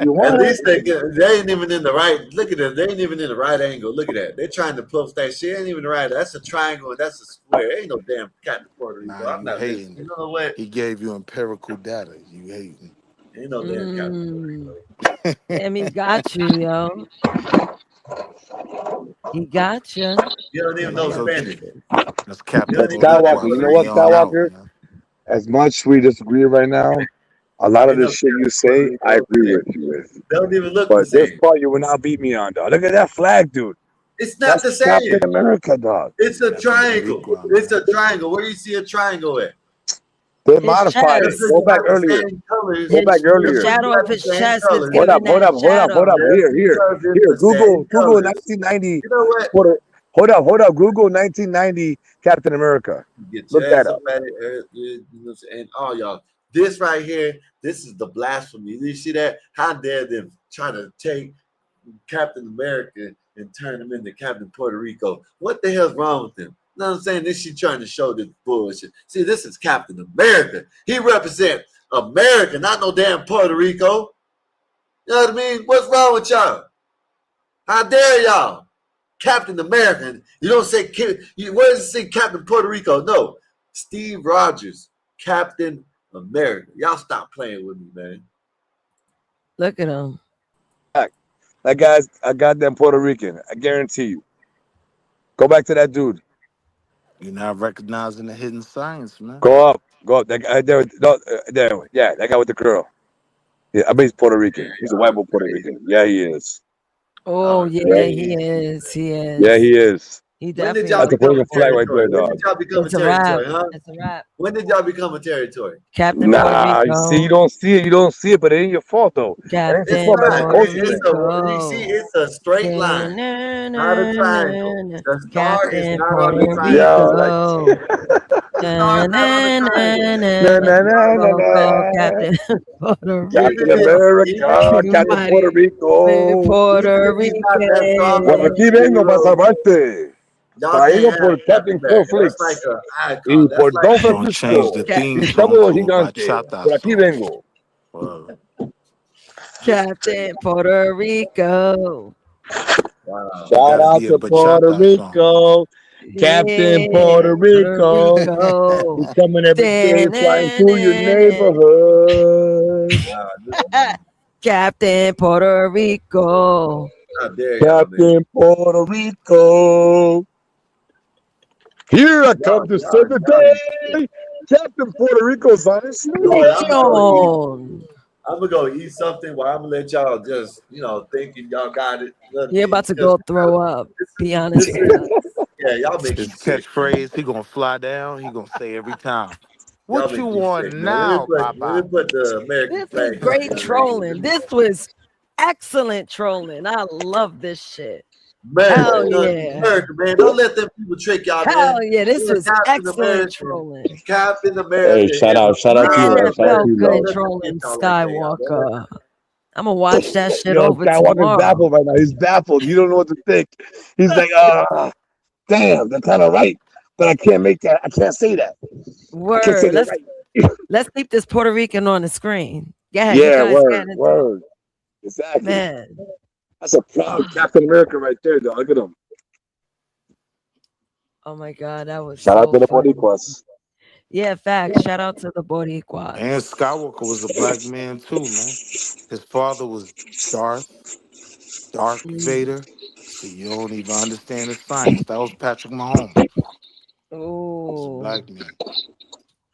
You At want least it? they ain't even in the right. Look at them. They ain't even in the right angle. Look at that. They're trying to post that shit. Ain't even the right. That's a triangle and that's a square. Ain't no damn Captain Puerto Rico. Nah, I'm you not listening. hating. You know what? He gave you empirical data. You hating. Ain't no damn Captain. Damn, he got you, yo. He got you. You don't even know Spanish. That's Captain But Boricua Skywalker, you from know what, here on out, Skywalker? man. As much we disagree right now, a lot of Ain't the no shit you Puerto say, Rico. I agree with you with. They don't even look But the this same. part you will not beat me on, dog. Look at that flag, dude. It's not That's the Captain same. America, dog. It's a Captain triangle. Boricua, It's man. a triangle. Where do you see a triangle at? They His modified it. chest. Go back Got the earlier. same colors. Go back The earlier. shadow Got of the his same chest is colors. Hold up, giving that shadow. Here. Because it's Here, the Google same colors. 1990. You know what? Hold up. Google 1990 Captain America. Get Look your that ass up. up at it, and all y'all. This right here, this is the blasphemy. You see that? How dare them try to take Captain America and turn him into Captain Puerto Rico? What the hell's wrong with them? You know what I'm saying? This she trying to show this bullshit. See, this is Captain America. He represents America, not no damn Puerto Rico. You know what I mean? What's wrong with y'all? How dare y'all? Captain America. You don't say, where does it say Captain Puerto Rico? No. Steve Rogers, Captain America. Y'all stop playing with me, man. Look at him. That guy's a goddamn Puerto Rican. I guarantee you. Go back to that dude. You're not recognizing the hidden science, man. Go up. That guy there. There. Yeah, that guy with the girl. Yeah, I bet he's Puerto Rican. He's a white boy Puerto Rican. Yeah, he is. Oh, yeah, he is. He is. Yeah, he is. He When definitely did y'all That's a become Puerto a Rican flag right territory? there, When dog. did y'all become a It's a wrap. territory, huh? It's a wrap. When did y'all become a territory? Captain Puerto Nah, Rico. you see, you don't see it, but it ain't your fault though. It ain't Captain your fault, man. Puerto It's culture. You see, it's a straight line, not a triangle. The star is Captain not on the Puerto triangle. Rico. The star is not on the Captain Puerto Rico. Captain America, Captain Puerto Rico. Puerto He's not that strong. Por aquí vengo para salvarte. Y'all Para ir can't have por Captain Captain America. That's like Cornflakes an icon. y That's por like Don We're gonna change Francisco the Ca- theme y tune Sábado to a Gigante. bachata Por aquí song. vengo. Word. Captain Puerto Rico. wow. It Shout gotta out be a to Puerto bachata song. Rico, Captain Yeah, Puerto Puerto Rico. Rico. He's coming every day, flying through your neighborhood. Wow, Captain Puerto Rico. how dare y'all, man? Captain Puerto Rico. Here I come to save the day. Captain Puerto Rico's on his You know what? I'm gonna go eat. Legion. I'm gonna go eat something while I'm gonna let y'all just, thinking y'all got it. Let You're me about to just go throw up. Be honest this with is us. yeah, y'all make His me sick. catchphrase, he gonna fly down, he gonna say every time. Y'all What you make me want sick, man. Let me now, put Papa? the American This is flag up great there, man. trolling. This was excellent trolling. I love this shit. Man, Hell yeah. America, man. Don't let them people trick y'all, man. Hell yeah. This You're was Captain excellent America. trolling. Captain Hey, America shout is a out to you, Man, man. that Shout out man. to felt you, Don't good though. let them get trolling y'all like that, y'all. Don't let Skywalker. I'm gonna watch that shit Yo, over Skywalker's tomorrow. baffled right now. He's baffled. You don't know what to think. He's like, damn, they're kind of right, but I can't make that. I can't say that. I can't say Word. they're right. Let's keep this Puerto Rican on the screen. Yeah, you Yeah, guys word, can into it. word. Exactly. Man. That's a proud Captain America right there, though. Look at him. Oh my god, that was Shout out so to the funny. Boricuas. Yeah, facts. Shout out to the And Boricuas. Skywalker was a black man too, man. His father was Darth Vader. So you don't even understand the science. That was Patrick Mahomes. He's a Oh, black man.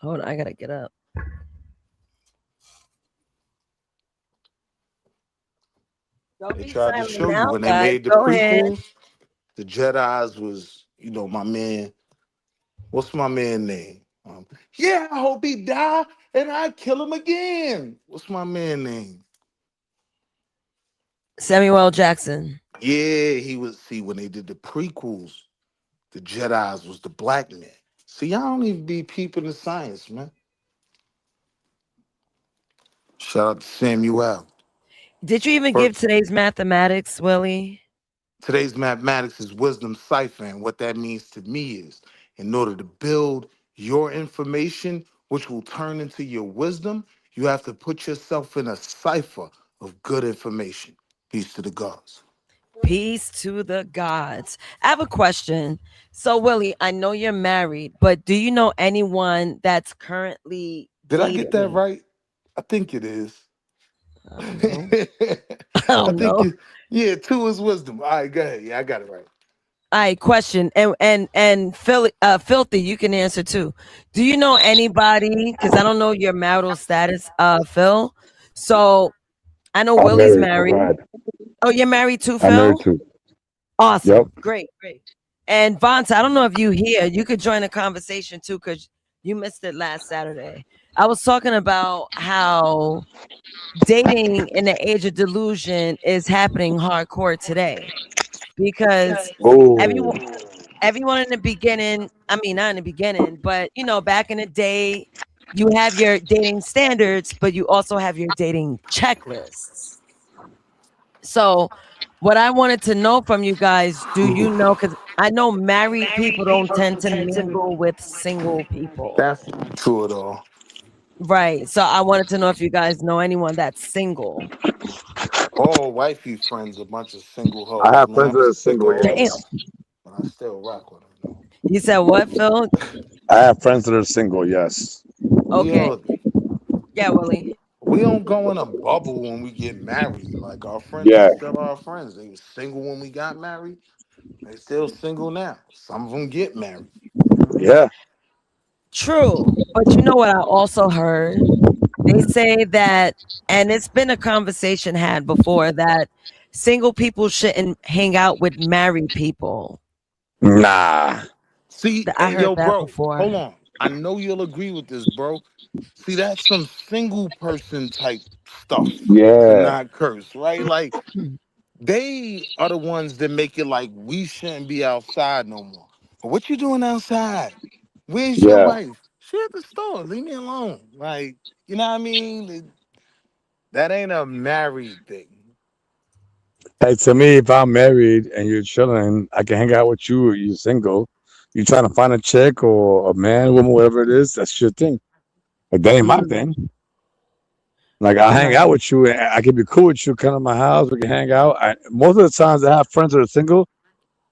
hold on, I gotta get up. Don't They be tried to silent show you now, when they guys. made the Go ahead. prequels, the Jedi's was, my man. What's my man name? Yeah, I hope he die and I kill him again. What's my man name? Samuel L. Jackson. Yeah, he was. See, when they did the prequels, the Jedi's was the black man. See, y'all don't even be peeping the science, man. Shout out to Samuel. Did you even Or give today's mathematics, Willie? today's mathematics is wisdom cipher, and what that means to me is, in order to build your information, which will turn into your wisdom, you have to put yourself in a cipher of good information. Peace to the gods. Peace to the gods. I have a question. So, Willie, I know you're married, but do you know anyone that's currently Did I get that dating? right? I think it is. I don't know. I I don't think know. it. Yeah, two is wisdom. All right, go ahead. Yeah, I got it right. All right, question. And filthy, you can answer too. Do you know anybody? Because I don't know your marital status, Phil. So I know I'm Willie's married. Go married. ahead. Oh, you're married too, I'm married Phil? too. Yep. Awesome. Great, great. And Vonta, I don't know if you here. You could join the conversation too, because you missed it last Saturday. I was talking about how dating in the age of delusion is happening hardcore today because Oh, everyone in the beginning, I mean not in the beginning, but back in the day, you have your dating standards, but you also have your dating checklists. So what I wanted to know from you guys, do you know, because I know married people don't tend to mingle with single people. That's not true at all. Right. So I wanted to know if you guys know anyone that's single. All wifey friends, a bunch of single I hoes. have Man, friends I'm that are sick of single. all Damn. that. Yes, But I still rock with them. You said what, Phil? I have friends that are single. Yes. We Okay. all Yeah, Willie. we don't go in a bubble when we get married. Like our friends are Yeah. still our friends. They were single when we got married. They still single now. Some of them get married. You know what I mean? Yeah. True. But you know what I also heard? They say that, and it's been a conversation had before, that single people shouldn't hang out with married people. Nah. See, I hey, heard yo, that bro, before. hold on. I know you'll agree with this, bro. See, that's some single person type stuff to Yeah. not curse, right? Like, they are the ones that make it like we shouldn't be outside no more. But what you doing outside? Where's your Yeah. wife? She at the store. Leave me alone. Like, you know what I mean? That ain't a married thing. Hey, to me, if I'm married and you're chilling, I can hang out with you. Or you're single. You trying to find a chick or a man, woman, whatever it is. That's your thing. Like that ain't my Mm, thing. Like I hang out right. with you, and I can be cool with you. Come to my house, we can hang out. Most of the times, I have friends that are single.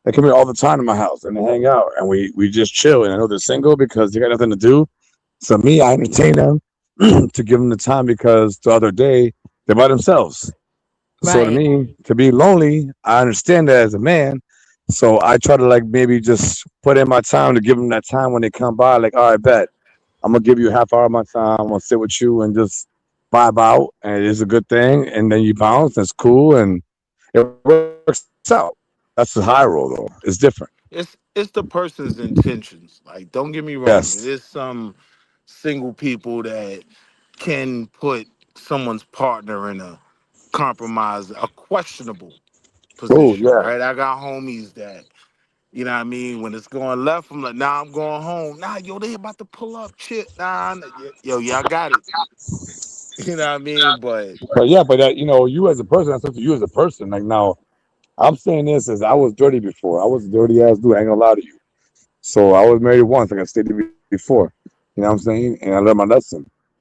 They come here all the time to my house and they hang out, and we just chill. And I know they're single because they got nothing to do. So me, I entertain them to give them the time because the other day they're by themselves. So to Right. me, to be lonely, I understand that as a man. So I try to like maybe just put in my time to give them that time when they come by. Like, all right, bet I'm gonna give you a half hour of my time. I'm gonna sit with you and just vibe out, and it's a good thing. And then you bounce. That's cool, and it works out. That's the high roll, though. It's different. It's the person's intentions. Like, don't get me wrong. Yes. It is some single people that can put someone's partner in a compromise, a questionable Oh position, yeah. right? I got homies that, you know what I mean? When it's going left, I'm like, nah, I'm going home. Nah, yo, they about to pull up, shit. Yo, yeah, I got it. You know what I mean? But But yeah, but that, you as a person, that's up to you as a person. Like now, I'm saying this as I was dirty before. I was a dirty ass dude. I ain't gonna lie to you. So I was married once, like I stated before. You know what I'm saying? And I learned my lesson.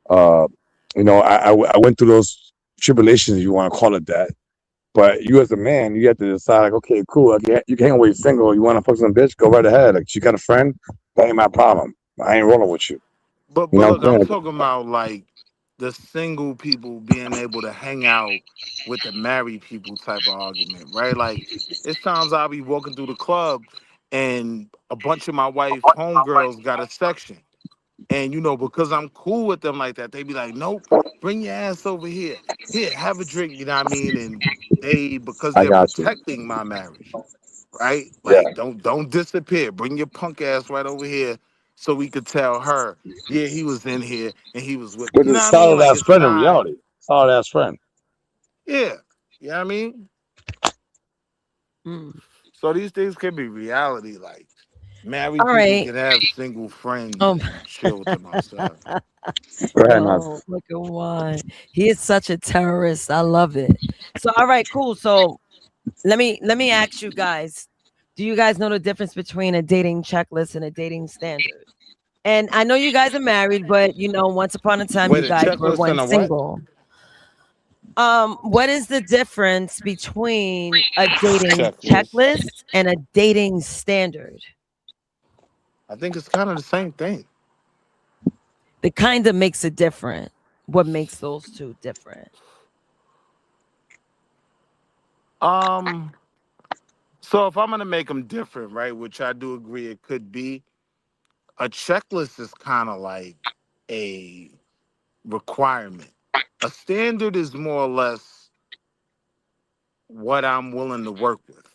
Uh, I went through those tribulations, if you want to call it that. But you as a man, you have to decide, like, okay, cool. You can't always single. You want to fuck some bitch? Go right ahead. Like, she got a friend? That ain't my problem. I ain't rolling with you. but You but know look, what I'm I'm saying? talking about like the single people being able to hang out with the married people type of argument, right? Like it's times I'll be walking through the club and a bunch of my wife homegirls got a section. And because I'm cool with them like that, they be like, nope, bring your ass over here. Here, have a drink, you know what I mean? And because I they're got you. protecting my marriage, right? Yeah. Like, don't disappear. Bring your punk ass right over here so we could tell her, yeah, he was in here and he was with me. With You a know what I mean? solid Like ass it's friend in not, reality. Solid ass friend. yeah. You know what I mean? Mm. So these things can be reality. Like married All people right. can have single friends Oh, and chill with them outside. Go ahead, Naz. oh, look at why he is such a terrorist. I love it. So, all right, cool. So, let me ask you guys: do you guys know the difference between a dating checklist and a dating standard? And I know you guys are married, but once upon a time, you Wait, a guys were checklist and once a what? single. What is the difference between a dating Checklist. checklist and a dating standard? I think it's kind of the same thing. That kind of makes it different. What makes those two different? Um, so if I'm gonna make them different, right, which I do agree it could be, a checklist is kind of like a requirement. A standard is more or less what I'm willing to work with,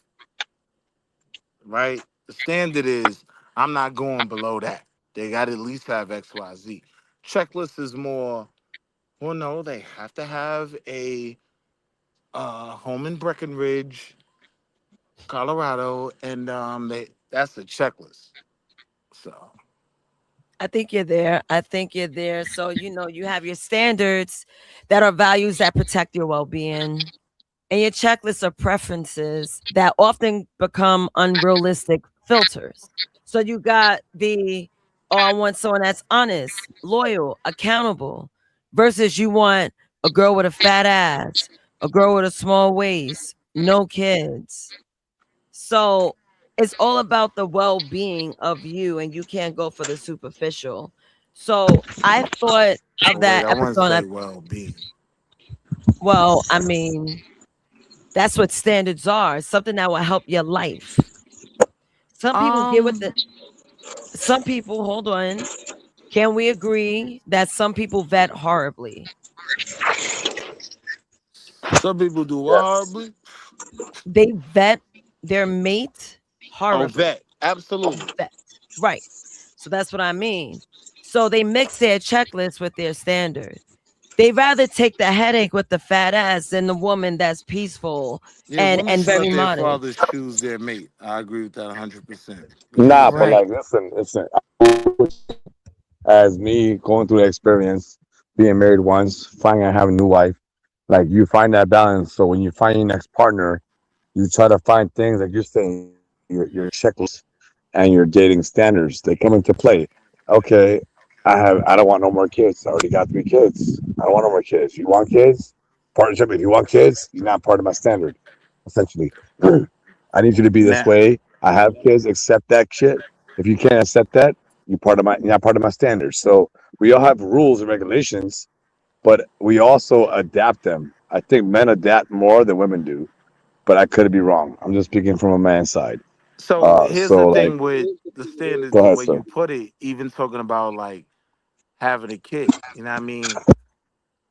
right? The standard is I'm not going below that. They got to at least have X, Y, Z. Checklist is more, well, no, they have to have a home in Breckenridge, Colorado, and that's a checklist. So I think you're there. I think you're there. So, you have your standards that are values that protect your well being, and your checklists are preferences that often become unrealistic filters. So, you got oh, I want someone that's honest, loyal, accountable, versus you want a girl with a fat ass, a girl with a small waist, no kids. So it's all about the well-being of you, and you can't go for the superficial. So I thought of wait, that I wouldn't episode. say well-being. Well, I mean, that's what standards are. Something that will help your life. Some people get with Um, the some people, hold on. Can we agree that some people vet horribly? some people do Yes. horribly. They vet their mate Oh, horribly. vet, absolutely. Vet. Right. So that's what I mean. So they mix their checklist with their standard. They rather take the headache with the fat ass than the woman that's peaceful Yeah, and women should very let their modest. fathers choose their mate. I agree with that 100%. Nah, but Because Right. like, listen. As me going through the experience, being married once, finding out having a new wife, like you find that balance. So when you find your next partner, you try to find things like you're saying, your checklist and your dating standards. They come into play. Okay, I don't want no more kids. I already got 3 kids. I don't want no more kids. You want kids? Partnership. If you want kids, you're not part of my standard. Essentially, I need you to be this Now, way. I have kids. Accept that shit. If you can't accept that, you're not part of my standards. So we all have rules and regulations, but we also adapt them. I think men adapt more than women do, but I could be wrong. I'm just speaking from a man's side. so here's the So like, thing with the standards, go the ahead, way sir. you put it, even talking about like having a kid. You know what I mean?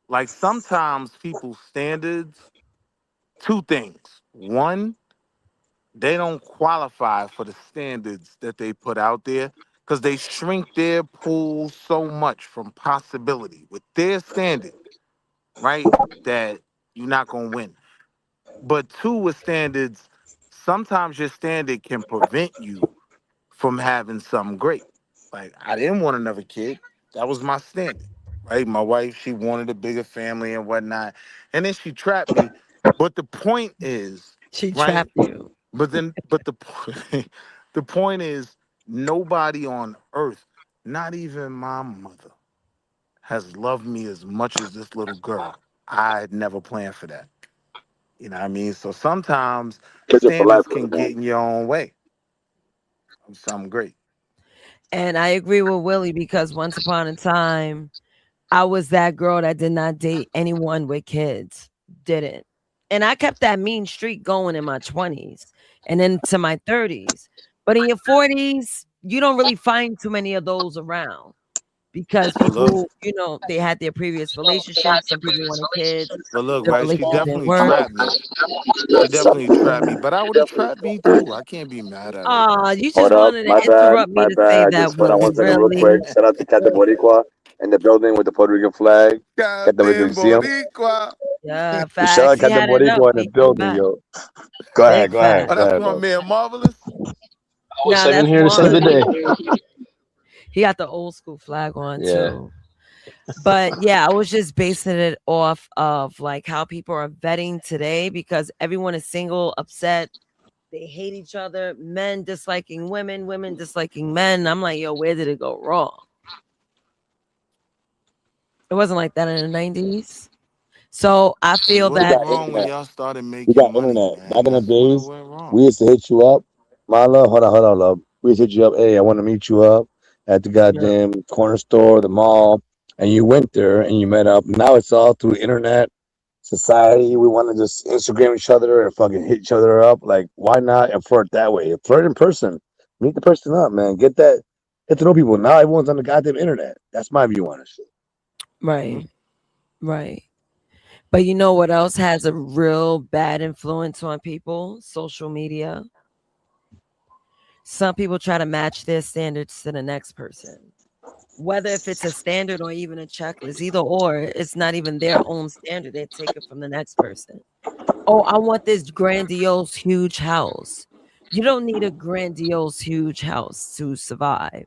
Like sometimes people's standards, two things. One, they don't qualify for the standards that they put out there because they shrink their pool so much from possibility with their standard, right? That you're not gonna win. But two, with standards, sometimes your standard can prevent you from having something great. Like I didn't want another kid. That was my standard. Right? My wife, she wanted a bigger family and whatnot. And then she trapped me. But the point is, She right? trapped you. But the the point is nobody on earth, not even my mother, has loved me as much as this little girl. I had never planned for that. You know what I mean? So sometimes Kids are for life, standards can man. get in your own way of something great. And I agree with Willie because once upon a time, I was that girl that did not date anyone with kids. Didn't. And I kept that mean streak going in my 20s and into my 30s. But in your 40s, you don't really find too many of those around because But look, people, they had their previous relationships. Some people wanted kids. but look, The right? She relationship didn't definitely work. trapped me. She definitely trapped me. But I would have trapped me too. I can't be mad at her. You Hold just up, wanted to my bad, interrupt me my to say bad. that, Just hold on Willie. 1 second, real quick. Really? Shout out to Captain Boricua in the building with the Puerto Rican flag. Captain Boricua, Goddamn you see him? Boricua. Yeah, Shout facts. out He Captain had it up. Boricua in the He came building, back. yo. Go ahead, Big go ahead, Oh, go facts. that's ahead, my bro. man, Marvelous. I was Now seven that's here to save the one. day. He got the old school flag on Yeah. too. But yeah, I was just basing it off of like how people are vetting today because everyone is single, upset. They hate each other. Men disliking women, women disliking men. I'm like, yo, where did it go wrong? It wasn't like that in the 90s. So I It feel We went that got wrong when internet. y'all started We making got money, internet. man. Back in the That's when it days, went we wrong. used to hit you up. My love, hold on, love. We used to hit you up. Hey, I want to meet you up at the yeah, goddamn corner store, the mall, and you went there and you met up. Now it's all through internet society. We want to just Instagram each other and fucking hit each other up. Like, why not flirt that way? Flirt in person. Meet the person up, man. Get to know people. Now everyone's on the goddamn internet. That's my view on it. right, right. But you know what else has a real bad influence on people? Social media. Some people try to match their standards to the next person. Whether if it's a standard or even a checklist, either or, it's not even their own standard. They take it from the next person. Oh, I want this grandiose, huge house. You don't need a grandiose, huge house to survive.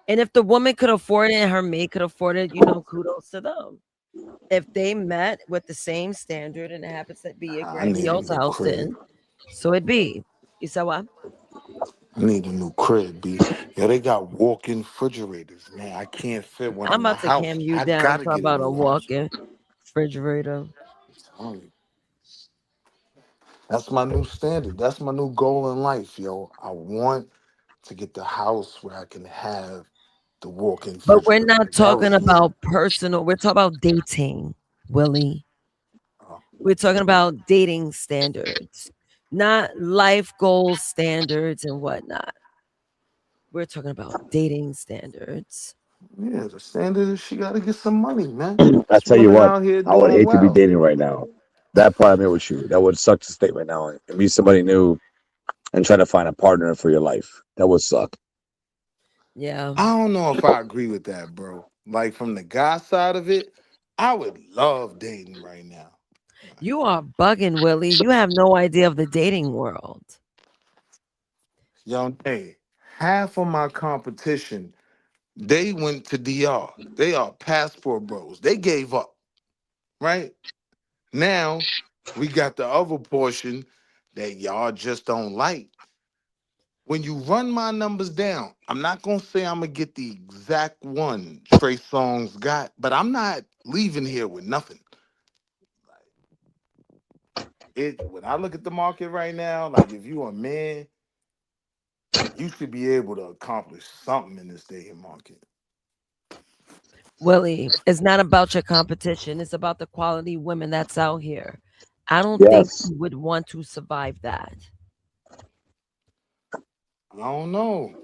And if the woman could afford it and her maid could afford it, kudos to them. If they met with the same standard and it happens to be a I need a grandiose new house, crib. then so it be. You said what? I need a new crib, B. Yeah, they got walk-in refrigerators. Man, I can't fit one I'm in my about to house. cam you I down. gotta Talk get a about a new house. walk-in refrigerator. Telling you. That's my new standard. That's my new goal in life, yo. I want to get the house where I can have the walk-in But we're refrigerator. not That talking was me. about personal. We're talking about dating, Willie. Oh, We're talking about dating standards, not life goals standards and whatnot. We're talking about dating standards. yeah, the standard is she gotta get some money, man. I It's tell you women what, out here I would doing hate to be well. dating right now. That part I'm here with you. That would suck to state right now and meet somebody new and try to find a partner for your life. That would suck. Yeah. I don't know if I agree with that, bro. Like from the guy side of it, I would love dating right now. You are bugging, Willie. You have no idea of the dating world. Yo, hey, half of my competition, they went to DR. They are passport bros. They gave up, right? Now we got the other portion that y'all just don't like. When you run my numbers down, I'm not gonna say I'm gonna get the exact one Trey Songz got, but I'm not leaving here with nothing. When I look at the market right now, like if you're a man, you should be able to accomplish something in this dating market. Willie, it's not about your competition. It's about the quality women that's out here. I don't think Yes. you would want to survive that. I don't know.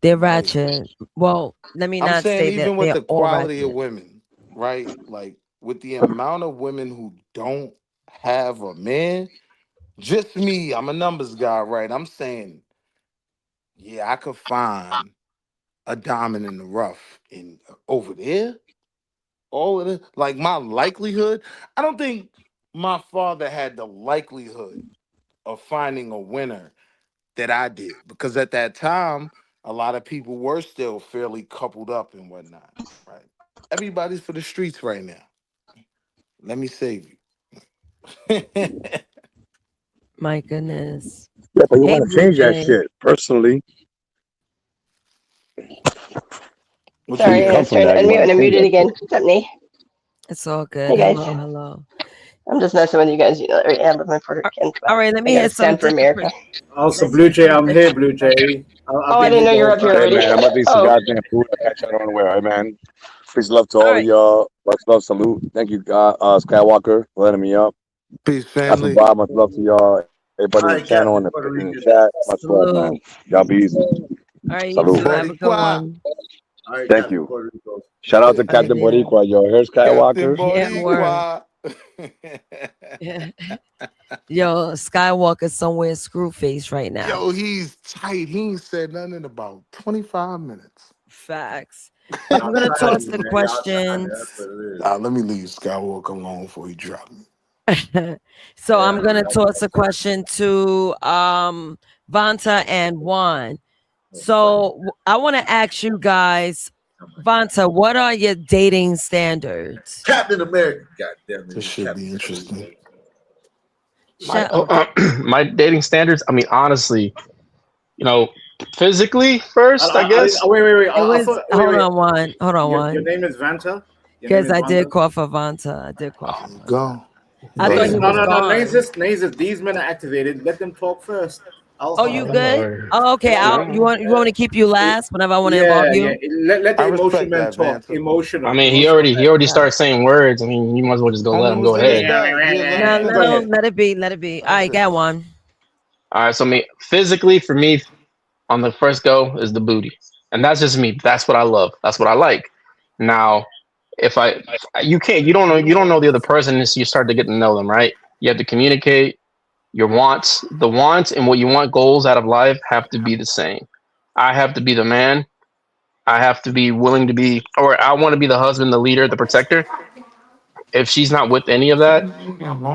They're ratchet. Well, let me I'm not saying say that even with they're the all quality of ratchet. women, right? Like with the amount of women who don't have a man, just me, I'm a numbers guy, right? I'm saying, yeah, I could find a diamond in the rough in over there. All of it, like my likelihood, I don't think my father had the likelihood of finding a winner that I did because at that time, a lot of people were still fairly coupled up and whatnot, right? Everybody's for the streets right now. Let me save you. My goodness. Yeah, but you Hey, want to Blue change that Jay. shit personally. What Where you you Sorry, I come was from trying to now, you unmute want and to I change muted that again. shit. What's up, Nate? It's all good. Hey, guys. Hello, hello. I'm just messing with you guys. You know that, right? Yeah, but my Puerto Rican. Come All on. right, let I me gotta hit some stand for America. different. Also, Let's Blue hit Jay, some I'm here, different. Blue Jay. I'll Oh, I give didn't you know you were both. up here Hey already. man, I'm about to eat some Oh, goddamn food. I catch y'all on the way. Hey man, peace and love to All all of right. y'all. Much love, salute. Thank you, Skywalker, for letting me up. Peace, That's a family. vibe. Much love to y'all. Everybody All in the right, channel Captain and Puerto in the Rican. chat. Much love, man. Salute. Y'all be easy. All right, you Salute. two have a good Boricua. one. All right, Thank Captain you. Puerto Rico. Shout out to All right, Captain later. Boricua, yo. Here's Captain Skywalker. Yeah, word. Boricua. Yo, Skywalker somewhere screw face right now. Yo, he's tight. He ain't said nothing in about 25 minutes. Facts. I'm Y'all gonna trying toss me, the man. Y'all trying me. That's questions. what it is. Nah, let me leave Skywalker alone before he drop me. So Yeah, I'm gonna toss a question to Vanta and Juan. So I want to ask you guys, Vanta, what are your dating standards? Captain America. God damn This it. should Captain be interesting. Shut up. My dating standards. I mean, honestly, you know, physically first, I guess. Wait. It I was thought, hold wait. on one. Hold on Your one. name is Vanta? Your name Because is I did Vanta? call for Vanta. I did call for Vanta. Go. I thought he No, was no, no. gone. Nazis, these men are activated. Let them talk first. I'll Oh, talk. you good? Oh, okay. You want me to keep you last whenever I want to involve Yeah. you? Let I the emotional respect men that, talk. Vanta. I Emotional mean, he men. already started saying words. I mean, you might as well just go let Homie him was go in his ahead. bag. Yeah, let No, him Go finish. ahead. let it be. Let it be. All right, got one. All right. So, I mean, physically for me, on the first go is the booty, and that's just me. That's what I love. That's what I like. Now, if you don't know the other person until you start to get to know them, right? You have to communicate your wants. The wants and what you want goals out of life have to be the same. I have to be the man. I have to be willing to be, or I want to be the husband, the leader, the protector. If she's not with any of that,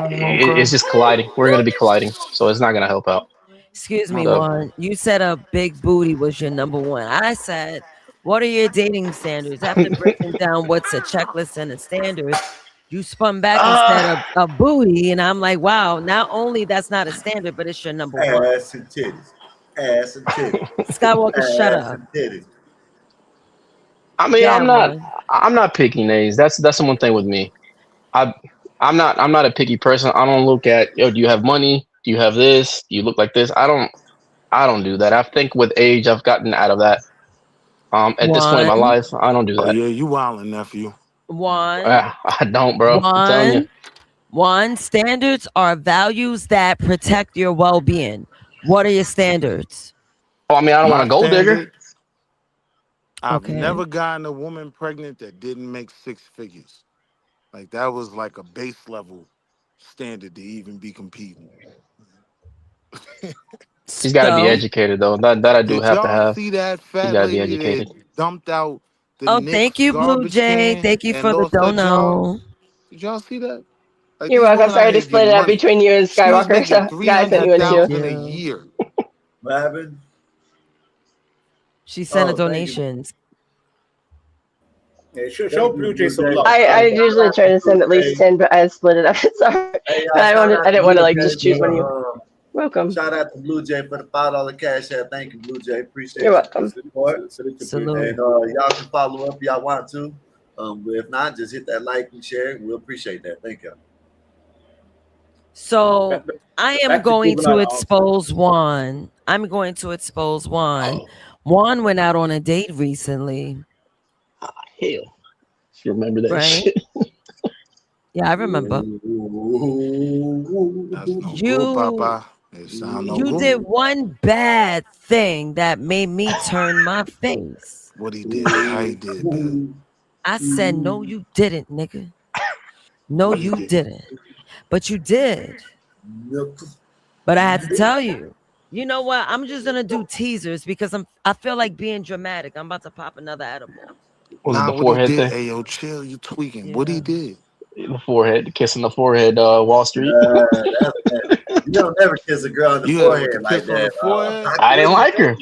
it's just colliding. We're going to be colliding. So it's not going to help out. Excuse me, So, Juan. You said a big booty was your number one. I said, what are your dating standards? After breaking down what's a checklist and a standard, you spun back and said a booty, and I'm like, wow. Not only that's not a standard, but it's your number one. Ass and titties. Ass and titties. Skywalker, shut Ass up. and titties. I mean, Yeah, Juan. I'm not picky, names. That's the one thing with me. I'm not a picky person. I don't look at, yo, do you have money? Do you have this? Do you look like this? I don't do that. I think with age I've gotten out of that. At this point in my Juan. life, I don't do Oh that. yeah, you wildin', nephew. Juan. I don't, bro. I'm telling you. Juan. Standards are values that protect your well-being. What are your standards? Oh, I mean, I don't want My a gold digger. standard, I've Okay. never gotten a woman pregnant that didn't make 6 figures. Like that was like a base level standard to even be competing. He's got to be So, educated though. That I do Did have to y'all have. see that He fat got to be lady that educated. dumped out the oh, thank Knicks you, Blue garbage Jay. can Thank you and for the lost her job? dono. Did y'all see that? Like you're these welcome. women out Sorry to here split getting it up money. between you and She was Skywalker. making So, guys, sent you one too. 300,000 a year. What happened? She sent a Thank you. donation. Yeah, show Thank you, Blue Jay Blue some Jay. love. I usually Shout try out to to Blue send at least Jay. 10, but I split it up. Sorry, Hey, but I shout out didn't to want to Blue like Jay just choose one of you. Welcome. Shout out to Blue Jay for the $5 cash app. Thank you, Blue Jay. Appreciate You're your welcome. support. Salute. And y'all can follow up if y'all want to. But if not, just hit that like and share. We'll appreciate that. Thank you. So I am going to juvenile expose Juan. I'm going to expose Juan. Juan went out on a date recently. Hell, you remember that Right? shit? Yeah, I remember. That's no good, Papa. It sound no You good. did one bad thing that made me turn my face. What he did? How he did that? I said, no, you didn't, nigga. No, What he you did? didn't. But you did. But I had to tell you. You know what? I'm just gonna do teasers because I feel like being dramatic. I'm about to pop another edible. Was it Nah, the what he forehead did? thing? Hey, yo, chill. You tweaking. What he did? The forehead, the kiss on the forehead, Wall Street. You don't never kiss a girl on the You had with the forehead like kiss on the that. forehead? I didn't like her.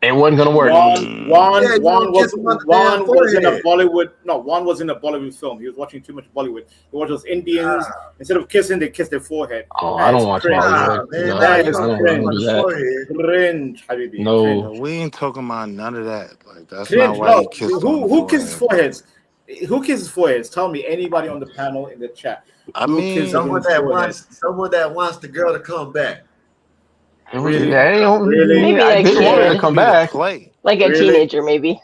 It wasn't gonna work. Juan Yeah, you don't kiss him on the damn was in a forehead. Bollywood. No, Juan was in a Bollywood film. He was watching too much Bollywood. He watched those Indians. Instead of kissing, they kiss their forehead. Oh, That I don't is watch cringe. Bollywood. man, No, nah, That you is don't I kiss him don't on do the that. forehead. cringe, Habibi. No. No, we ain't talking about none of that. Like that's Cringe. not why he No, kissed on the who kisses forehead. foreheads? Who kisses foreheads? Tell me, anybody on the panel in the chat. I Who kisses mean, Someone that wants the girl to come back. Really? Really? Maybe I a didn't want her to kid. come back. play. Like a Really? teenager, maybe.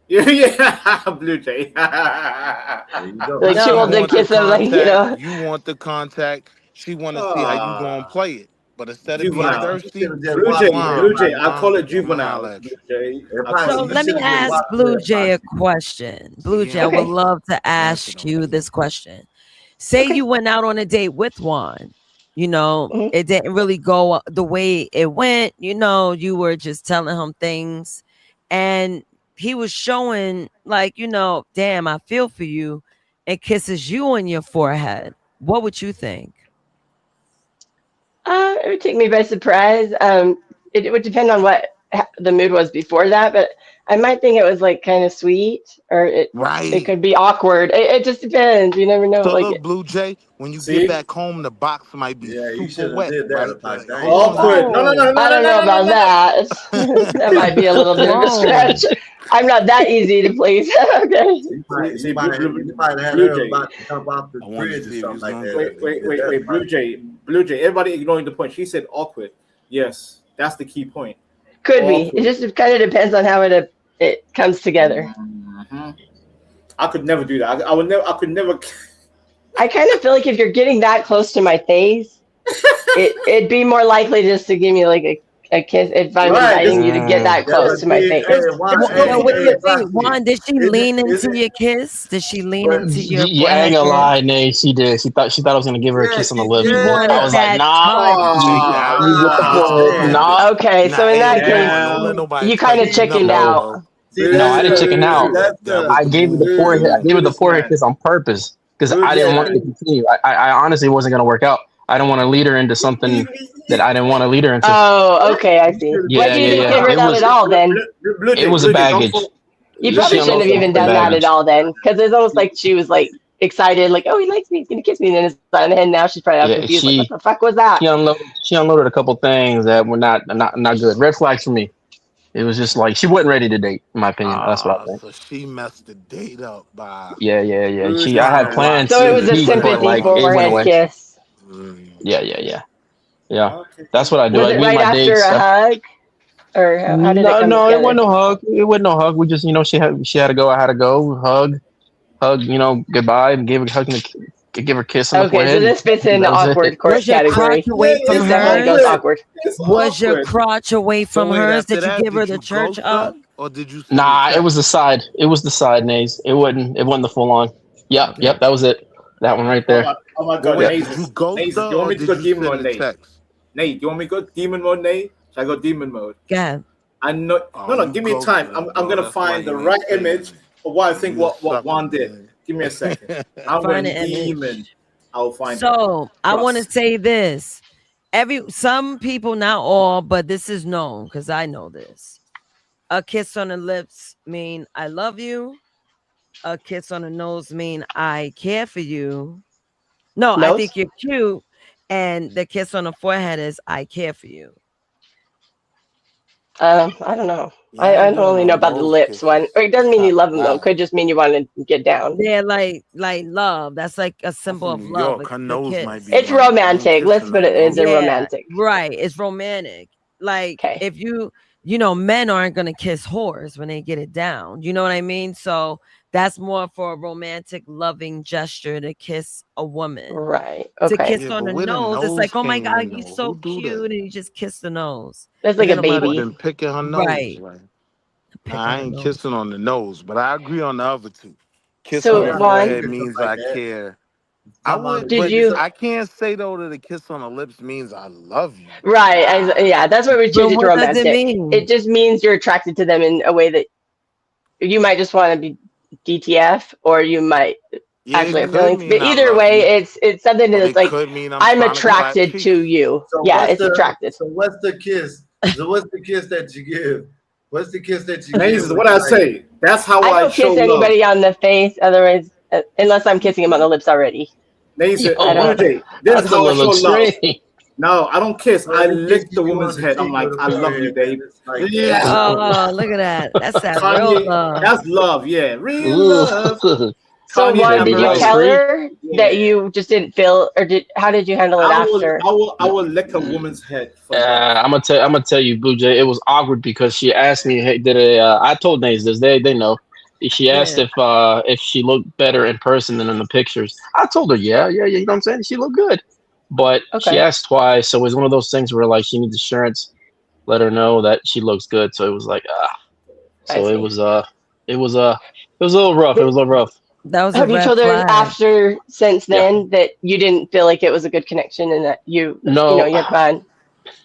Yeah, Blue Jay. Like she wants to kiss him, like, you know. You want the contact. She want to see how you gonna play it. But instead of being Juvenile. thirsty, Blue Jay, Blue Jay. I call it juvenile. at Blue you. Jay. So let me ask Blue Jay a question. Blue Jay, I would love to ask you this question. Say you went out on a date with Juan. You know, it didn't really go the way it went. You know, you were just telling him things, and he was showing like, you know, damn, I feel for you, and kisses you on your forehead. What would you think? It would take me by surprise. It would depend on what the mood was before that, but I might think it was like kind of sweet, or it could be awkward. It just depends. You never know. So Like, look, Blue Jay, when you get back home, the box might be super wet, right? Like, Awkward. No. I don't know about that. That might be a little bit of a stretch. I'm not that easy to please. Okay. You might have had Blue her Jay. about to jump off the bridge or something like that. Wait, Blue Jay. Everybody ignoring the point. She said awkward. Yes, that's the key point. Could be. It just kind of depends on how it comes together. I could never do that. I could never. I kind of feel like if you're getting that close to my face, it'd be more likely just to give me like a kiss if I'm inviting you to get that close to my face. What do you think, Juan? Did she lean into your kiss? Did she lean into your Yeah, I ain't gonna lie, Nate. She did. She thought I was gonna give her a kiss on the lips. I was like, nah. Okay, so in that case, you kind of chickened out. No, I didn't chicken out. I gave her the forehead. I gave her the forehead kiss on purpose because I didn't want it to continue. I honestly wasn't gonna work out. I didn't want to lead her into something that I didn't want to lead her into. Oh, okay, I see. Yeah, Why you didn't give her that at all then? It was a baggage. You probably shouldn't have even done that at all then, because it's almost like she was like excited, like, oh, he likes me, he's gonna kiss me, and then it's done, and now she's probably confused, like, what the fuck was that? She unloaded a couple things that were not good. Red flags for me. It was just like she wasn't ready to date, in my opinion. That's what I think. So she messed the date up by. Yeah. I had plans. So it was a sympathy forehead kiss. Yeah. That's what I do. Was it right after a hug, or how did it come No, together? it wasn't no hug. It wasn't no hug. We just, she had to go. I had to go. Hug. Goodbye, and give her a kiss on the forehead. Okay, so this fits in the awkward course category. Away from Definitely goes awkward. Was your crotch away from wait, hers? after Did you that, give her did the you church ghost hug? her, or did you? Nah, it was the side. It was the side, Nays. It wasn't the full on. Yep. That was it. That one right there. Oh my God, Yeah. Nate, do you want me to go demon mode, Nate? Nate, do you want me to go demon mode, Nate? Should I go demon mode? Yeah. I know. No. Give me time. I'm gonna find the right image of what I think what Juan did. Give me a second. I'm going to demon. I'll find. So I want to say this: some people, not all, but this is known because I know this. A kiss on the lips mean I love you. A kiss on the nose mean I care for you. No, I think you're cute. and the kiss on the forehead is "I care for you." I don't know. Yeah, I I ain't don't doing only no know about the nose lips one. kisses. Or it That's doesn't mean you kind of love them though. It wild. could just mean you want to get down. They're like love. That's like a I'm symbol from of New love. York. Her The nose might be kiss. It's running. I ain't romantic. Let's kissing put no it as a nose. Yeah, romantic. right. It's romantic. Like Okay. if men aren't gonna kiss whores when they get it down. You know what I mean? So that's more for a romantic, loving gesture to kiss a woman. Right. To Okay. kiss Yeah, on but the where the nose, it's nose like, oh my came god, in you're though? so Who do that? cute, and you just kiss the nose. That's like a Nigga might have baby. been picking her nose. Right. Like, Pick nah, on I the ain't nose. kissing on the nose, but I agree on the other two. Kiss on So the Yeah. Juan, forehead means like I that. care. I Talking about would, the did but kiss. you? I can't say though that a kiss on the lips means I love you. Right. Yeah, that's what we But choose it to what does it romantic. mean? It just means you're attracted to them in a way that you might just want to be DTF, or you might Yeah, actually it have could feelings. But mean I either love way, you, it's something but that's it like could mean I'm I'm trying to clap attracted to cheeks. you. So Yeah, what's it's attracted. the kiss? So what's the kiss that you give? What's the kiss that you give? Amazing. What I say. That's how I I don't show kiss love. anybody on the face, otherwise, unless I'm kissing them on the lips already. Nathan, I Yo, Blue don't. Jay, this is that's a how I little show love. extreme. No, I don't kiss. Bro, I they kiss lick the you on woman's the head. I'm cheek like, or the I love you, forehead, man. babe. It's like Yeah. Oh, look at that. That's that real Kanye, love. that's love. Yeah. Real Ooh. love. So, Kanye and Juan, Baby did Amber you Rice Rose. tell free. her that Yeah. you just didn't feel, or how did you handle it after? I will lick a woman's head for love. I'm gonna tell you, Blue Jay. It was awkward because she asked me, "Hey, did it?" I told Nays this. They know. She asked Yeah. if she looked better in person than in the pictures. I told her, yeah. You know what I'm saying? She looked good, but she Okay, asked twice, so it was one of those things where like she needs assurance. Let her know that she looks good. So it was like I So see. it was it was a little rough. It was a little rough. That was a Have you red told her flag. after since Yeah. then that you didn't feel like it was a good connection and that No, you're fine?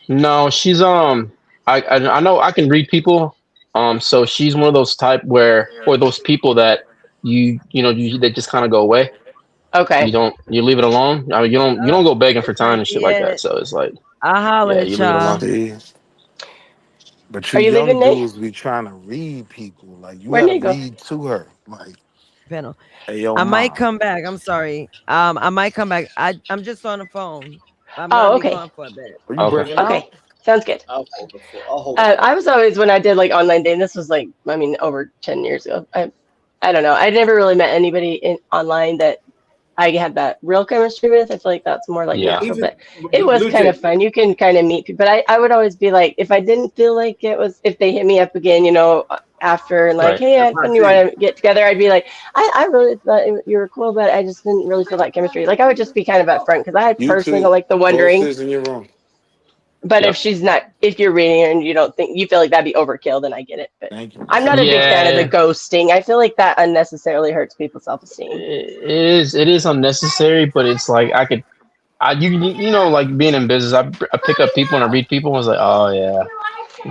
no. She's I know I can read people. So she's one of those type or those people that they just kind of go away. Okay. You leave it alone. I mean, you don't go begging for This time might and shit be like that. it. So it's like, I'll holler yeah, you at leave it y'all. alone. See, but you Are you leaving, young Nate? dudes be trying to read people. Like you Where'd gotta Nate go? read to her. Like, Panel. hey, yo, I might ma. come back. I'm sorry. I might come back. I'm just on the phone. I'm gonna Oh, be okay. gone for a bit. Are you Okay. breaking Okay. out? Sounds good. I'll hold the fort. I'll hold the fort. I was always, when I did like online dating, this was like, I mean, over 10 years ago. I don't know. I never really met anybody online that I had that real chemistry with. I feel like that's more like Yeah. natural, Even but it was Blue kind of Jay. fun. You can kind of meet people, but I would always be like, if I didn't feel like it was, if they hit me up again, after and like, Right. hey, that's when my you thing. want to get together, I'd be like, I really thought you were cool, but I just didn't really feel that chemistry. Like I would just be kind of upfront because I You personally don't two, like the go wondering. upstairs in your room. But Yep. if you're reading her and you don't think you feel like that'd be overkill, then I get it. But Thank you. I'm not a big fan of the Yeah. ghosting. I feel like that unnecessarily hurts people's self-esteem. It is unnecessary, but it's like like being in business. I pick up people and I read people. And I was like, oh yeah,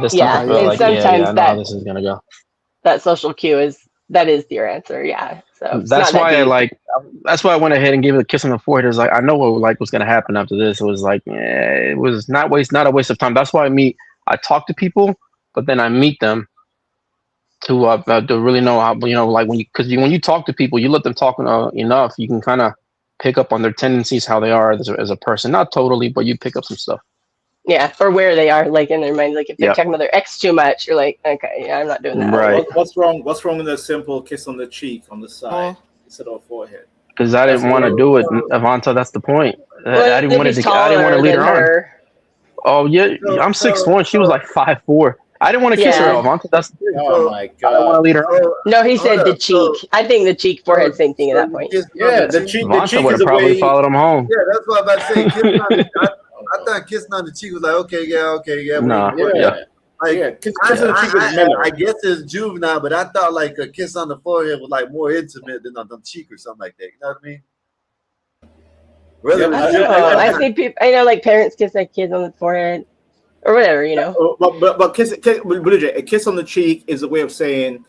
this type Yeah, of Nah, feel and yeah. like yeah. sometimes I know how this is gonna go. that social cue is your answer. Yeah, so it's not That's that why deep. that's why I went ahead and gave it a kiss on the forehead. It was like I know what was gonna happen after this. It was like it was not a waste of time. That's why I talk to people, but then I meet them to really know how like when you talk to people, you let them talk enough, you can kind of pick up on their tendencies, how they are as a person. Not totally, but you pick up some stuff. Yeah, or where they are, like in their mind. Like if they're Yeah, talking about their ex too much, you're like, okay, yeah, I'm not doing that. right. What's wrong? What's wrong with a simple kiss on the cheek on the Huh? side instead of forehead? Because I That's didn't want to good. do it, Avanta. That's the point. I Well, didn't if want he's to. I didn't want to taller lead than her on. her, Oh yeah, I'm 6'1". She was like 5'4". I didn't want to kiss her, yeah. Avanta. That's the thing. Oh my I didn't want God. to lead her on. No, he Hold said the up. cheek. I think the cheek, forehead, same thing at that You point. kissing on Yeah, the cheek? the Avanta cheek would is have the probably way. followed him home. Yeah, that's what I'm about to say. Kissing on the, I thought kissing on the cheek was like, okay, yeah, we Nah, ain't doing yeah, that. Yeah, Like, yeah. Kiss on the cheek is I mellow. guess it's juvenile, but I thought like a kiss on the forehead was like more intimate than on the cheek or something like that. You know what I mean? Whether Yep. it I was don't know. I juvenile. see people. I know, like parents kiss their kids on the forehead or whatever. But Blue Jay, a kiss on the cheek is a way of saying,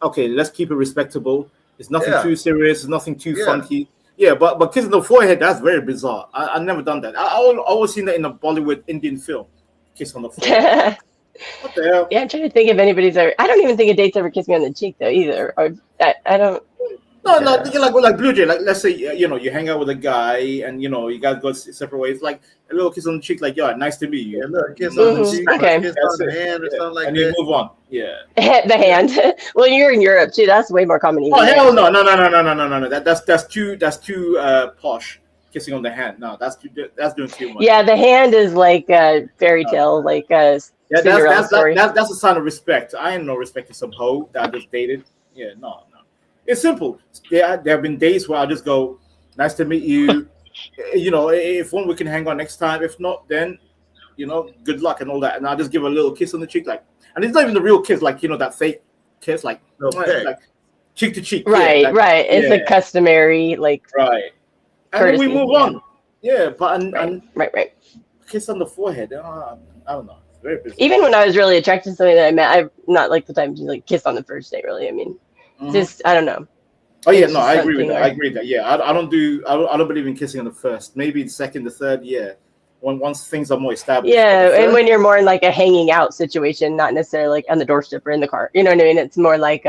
okay, let's keep it respectable. It's nothing Yeah, too serious. It's nothing too yeah. funky. Yeah, but kissing the forehead, that's very bizarre. I've never done that. I always seen that in a Bollywood Indian film. Kiss on the forehead. Yeah, What the hell? I'm trying to think if anybody's ever. I don't even think a date's ever kissed me on the cheek though either. Or I don't. No, no, like Blue Jay. Like, let's say you hang out with a guy, and you guys go separate ways. Like a little kiss on the cheek, like nice to meet you. Yeah, look, kiss No on the respect. cheek, or Okay. kiss That's on the it. hand, or something like and that. you move on. Yeah. The hand. Well, you're in Europe too. That's way more common. Oh even hell there. no. That's too posh. Kissing on the hand. No, that's doing too much. Yeah, the hand is like a fairy tale, like a Yeah, Cinderella story. that's a sign of respect. I ain't no respect to some hoe that I just dated. Yeah, no. It's simple. There have been days where I just go, nice to meet you. If one we can hang on next time. If not, then good luck and all that. And I'll just give a little kiss on the cheek, and it's not even the real kiss, that fake kiss, like cheek to cheek. Right, Yeah, right. It's a customary right. And courtesy. then we move on. Yeah, but right. Kiss on the forehead. I don't know. It's very bizarre. Even when I was really attracted to somebody that I met, I'm not like the type to kiss on the first date. Really, I mean, just I don't know. Oh yeah, It's no, just I agree with something that. I agree with that. Yeah, I don't believe in kissing on the first. Maybe the second, the third. Yeah, once things are more established. Yeah, and when you're more in like a hanging out situation, not necessarily like on the doorstep or in the car. You know what I mean? It's more like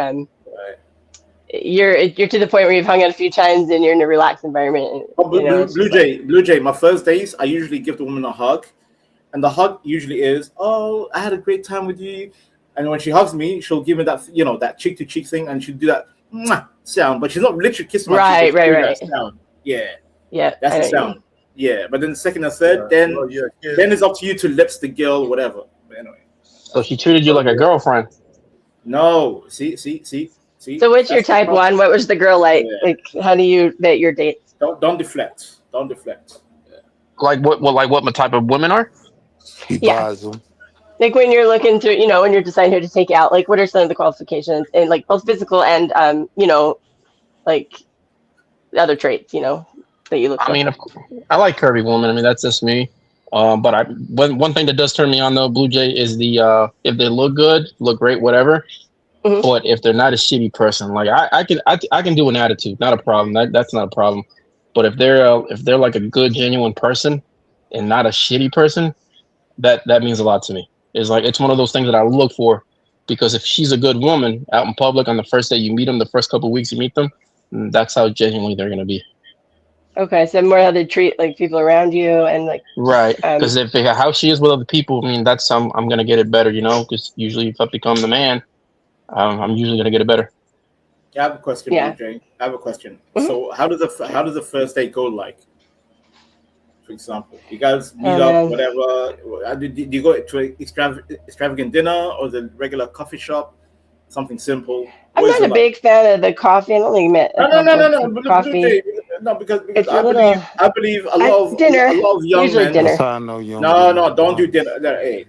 you're to the point where you've hung out a few times and you're in a relaxed environment. Blue Jay. My first days, I usually give the woman a hug, and the hug usually is, "Oh, I had a great time with you," and when she hugs me, she'll give me that that cheek to cheek thing, and she'll do that mwah sound, but she's not literally kissing my cheek. Right. That sound. Yeah, that's the I sound. know. Yeah, but then the second and third, then it's up to you to lips the girl, whatever. But anyway. So she treated you like a girlfriend. No, see. So what's your type one? What was the girl like? Yeah. Like, how do you date your dates? Don't deflect. Don't deflect. Like what? Like what type of women are? He buys them. Like when you're looking to, when you're deciding who to take out, like what are some of the qualifications and like both physical and like the other traits, that you look for? I mean, I like curvy women. I mean, that's just me. But one thing that does turn me on though, Blue Jay, is the if they look good, look great, whatever. Mm-hmm. But if they're not a shitty person, like I can do an attitude, not a problem. That's not a problem. But if they're like a good, genuine person and not a shitty person, that means a lot to me. It's one of those things that I look for, because if she's a good woman out in public on the first day you meet them, the first couple of weeks you meet them, that's how genuinely they're gonna be. Okay, so more how they treat like people around you and like right. Because how she is with other people, I mean, that's I'm gonna get it better, because usually if I become the man, I'm usually gonna get it better. I have a question, Jay. I have a question. Mm-hmm. So how does the first date go like? For example, you guys meet up, whatever. Did you go to an extravagant dinner or the regular coffee shop? Something simple. I'm not a big fan of the coffee. I don't think No. Coffee. No, because It's I believe a lot of young usually men. dinner. That's how I know young No, don't do dinner. Hey,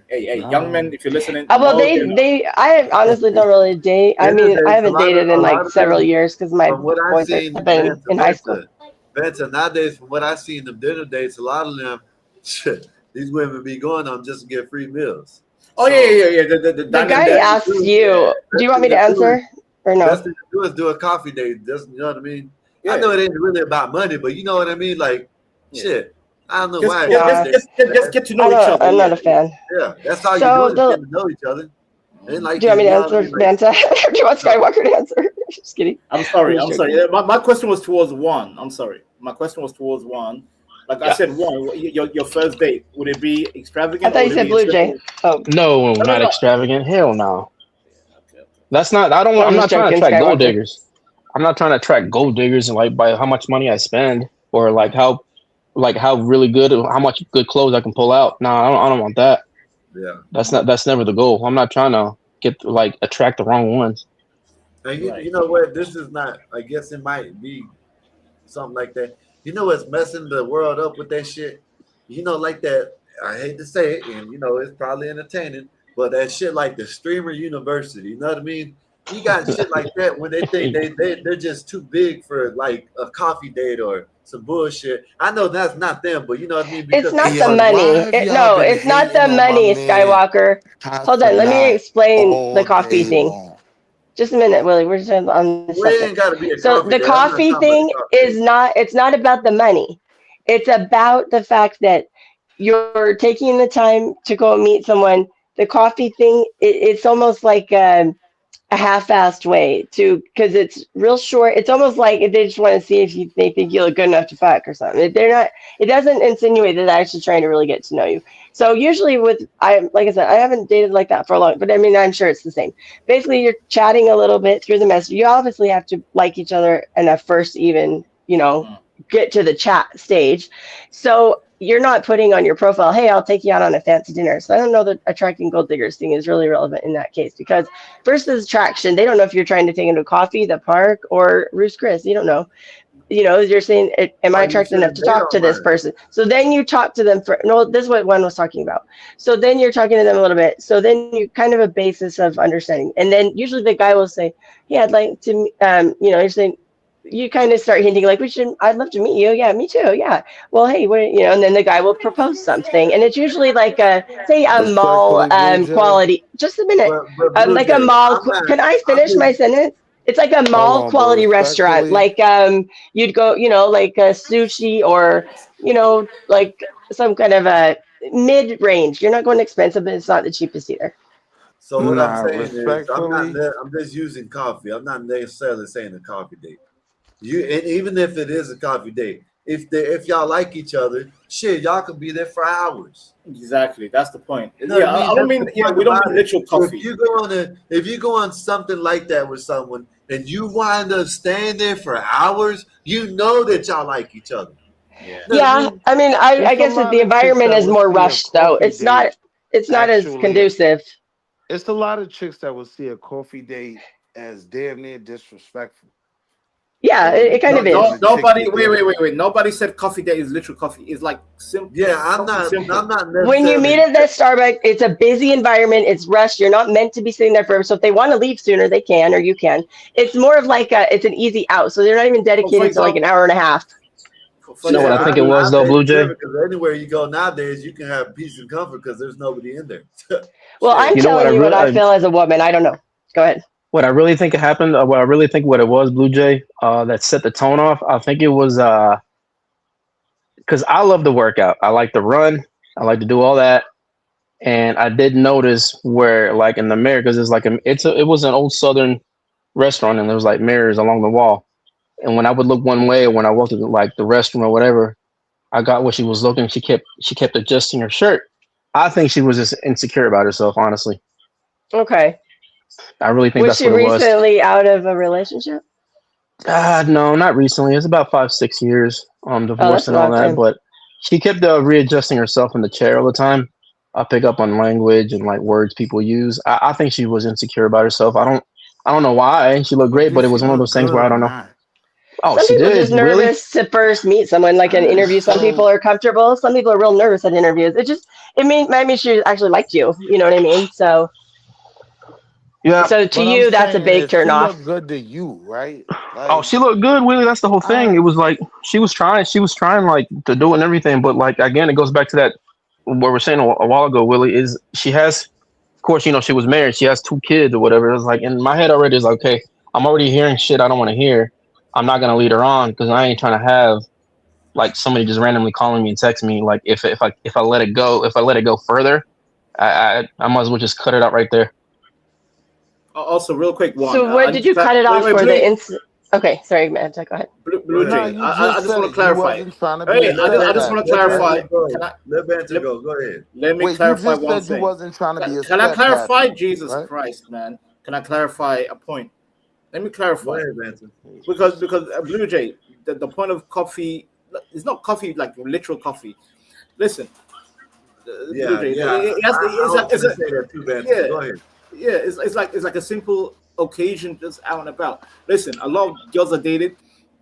young men, if you're listening. Well, I honestly don't really date. I mean, I haven't dated in like several years because my boys have been in high school. Benson, nowadays, from what I see in the dinner dates, a lot of them, these women be going on just to get free meals. Oh yeah. The guy asked you, do you want me to answer or no? Best thing to do is do a coffee date. Just, you know what I mean? Yeah. I know it ain't really about money, but you know what I mean? Like, shit. I don't know why. Just get to know each other. I'm not a fan. Yeah, that's all you do is get to know each other. Do you want me to answer, Manta? Do you want Skywalker to answer? Just kidding. I'm sorry. My question was towards one. I'm sorry. My question was towards one. Like I said, one. Your first date, would it be extravagant? I thought you said Blue Jay. Oh no, not extravagant. Hell no. That's not. I'm not trying to attract gold diggers. I'm not trying to attract gold diggers and like by how much money I spend or like how really good, how much good clothes I can pull out. No, I don't want that. Yeah, that's never the goal. I'm not trying to attract the wrong ones. And you know what? This is not. I guess it might be something like that. You know what's messing the world up with that shit? Like that. I hate to say it, and it's probably entertaining, but that shit like the streamer university. You know what I mean? You got shit like that when they think they're just too big for like a coffee date or some bullshit. I know that's not them, but you know what I mean? It's not the money. It's not the money, Skywalker. Hold on, let me explain the coffee thing. Just a minute, Willie. We're just on this subject. So the coffee thing is not. It's not about the money. It's about the fact that you're taking the time to go meet someone. The coffee thing, it's almost like a half-assed way to, because it's real short. It's almost like they just want to see if they think you look good enough to fuck or something. They're not. It doesn't insinuate that they're actually trying to really get to know you. So usually like I said, I haven't dated like that for a long, but I mean, I'm sure it's the same. Basically, you're chatting a little bit through the message. You obviously have to like each other enough first, even, get to the chat stage. So you're not putting on your profile, hey, I'll take you out on a fancy dinner. So I don't know that attracting gold diggers thing is really relevant in that case, because first is attraction. They don't know if you're trying to take them to coffee, the park, or Ruth's Chris. You don't know. You're saying, am I attracted enough to talk to this person? So then you talk to them this is what one was talking about. So then you're talking to them a little bit. So then you kind of a basis of understanding. And then usually the guy will say, yeah, I'd like to, you're saying, you kind of start hinting like, I'd love to meet you. Yeah, me too. Yeah. Well, hey, and then the guy will propose something. And it's usually like a mall quality. Just a minute. Like a mall. Can I finish my sentence? It's like a mall quality restaurant. Like you'd go, like a sushi or, like some kind of a mid-range. You're not going expensive, but it's not the cheapest either. So what I'm saying is I'm just using coffee. I'm not necessarily saying a coffee date. And even if it is a coffee date, if y'all like each other, shit, y'all could be there for hours. Exactly, that's the point. I don't mean we don't mean literal coffee. If you go on something like that with someone and you wind up staying there for hours, you know that y'all like each other. Yeah, I mean, I guess that the environment is more rushed, though. It's not as conducive. It's a lot of chicks that will see a coffee date as damn near disrespectful. Yeah, it kind of is. Nobody, wait. Nobody said coffee date is literal coffee. It's like simple. Yeah, I'm not. When you meet at that Starbucks, it's a busy environment. It's rushed. You're not meant to be sitting there forever. So if they want to leave sooner, they can, or you can. It's more of like it's an easy out. So they're not even dedicated to like an hour and a half. You know what I think it was though, Blue Jay? Because anywhere you go nowadays, you can have peace and comfort because there's nobody in there. Well, I'm telling you what I feel as a woman. I don't know. Go ahead. What I really think happened, what it was, Blue Jay, that set the tone off, I think it was because I love to work out. I like to run. I like to do all that. And I did notice where, like in the mirror, because it was an old Southern restaurant, and there was like mirrors along the wall. And when I would look one way, when I walked to like the restroom or whatever, I got what she was looking. She kept adjusting her shirt. I think she was just insecure about herself, honestly. Okay. I really think that's what it was. Was she recently out of a relationship? No, not recently. It's about 5-6 years. Divorced and all that. Time. But she kept readjusting herself in the chair all the time. I pick up on language and like words people use. I think she was insecure about herself. I don't know why. She looked great, but it was one of those things where I don't know. Oh, some she people did. Just nervous to first meet someone, like an interview. Some people are comfortable. Some people are real nervous at interviews. It mean she actually liked you. You know what I mean? So. Yeah. So to you, that's a big turn off. She looked good to you, right? Like, she looked good, Willie. That's the whole thing. It was like she was trying like to do it and everything, but like again, it goes back to that what we're saying a while ago. Willie is she has, of course, she was married. She has 2 kids or whatever. It was like in my head already is like, okay, I'm already hearing shit I don't want to hear. I'm not gonna lead her on because I ain't trying to have like somebody just randomly calling me and text me. Like if I let it go further, I might as well just cut it out right there. Also, real quick one. So what did you cut it off for the incident? Okay, sorry, man. Go ahead. Blue Jay, I just want to clarify. I just want to clarify. Let Banter go. Go ahead. Let me clarify one thing. You wasn't trying to be a Can I clarify? Patrick, Jesus right? Christ, man. Can I clarify a point? Let me clarify. Go ahead, Banter. Because Blue Jay, the point of coffee, it's not coffee like literal coffee. Listen. Yeah. Go ahead. Yeah, it's like a simple occasion just out and about. Listen, a lot of girls I dated,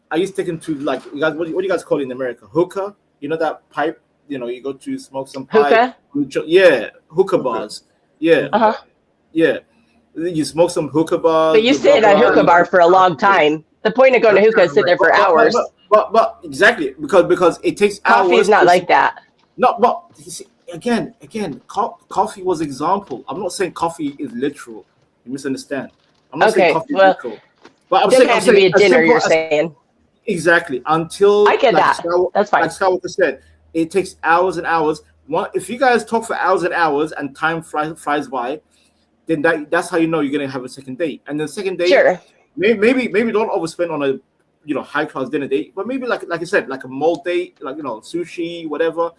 I used to take them to like you guys. What do you guys call it in America? Hookah. You know that pipe. You go to smoke some pipe. Hookah. Yeah, hookah bars. Yeah. Yeah. You smoke some hookah bars. But you stayed at a hookah bar for a long time. The point of going to hookah is sit there for hours. But exactly because it takes hours. Coffee is not like that. No, but you see, again, coffee was example. I'm not saying coffee is literal. You misunderstand. I'm not saying coffee is literal. But I'm saying, have to be a dinner. You're saying exactly until I get that. That's fine. Like Skywalker said, it takes hours and hours. If you guys talk for hours and hours and time flies by, then that's how you know you're gonna have a second date. And the second date, Sure. maybe don't overspend on a high class dinner date, but maybe like I said, like a mall date, like sushi, whatever.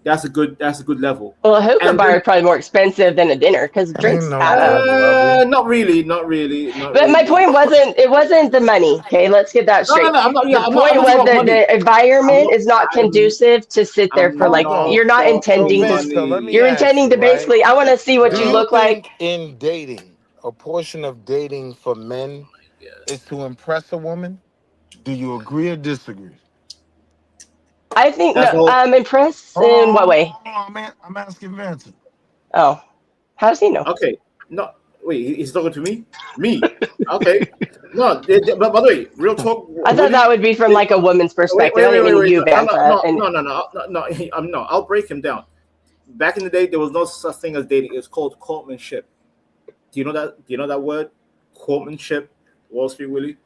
That's a good level. Well, a hookah And bar then- is probably more expensive than a dinner because drinks add up. Not really. But my point wasn't the money. Okay, let's get that straight. I'm not- The I'm point not was about that money. the environment is not conducive to sit there for like you're not intending Vince, to. so let me You're ask intending you, to right? basically. I want to see what Do you you look like. think in dating, a portion of dating for men is to impress a woman? Do you agree or disagree? I think That's no. all. Impress in what way? I'm asking Vincent. Oh, how does he know? Okay. No, wait. He's talking to me. Me. Okay. No. But by the way, real talk. I thought that would be from like a woman's perspective. I didn't mean you, Vanta. No. I'll break him down. Back in the day, there was no such thing as dating. It's called courtmanship. Do you know that? Do you know that word? Courtmanship. Wall Street Willie.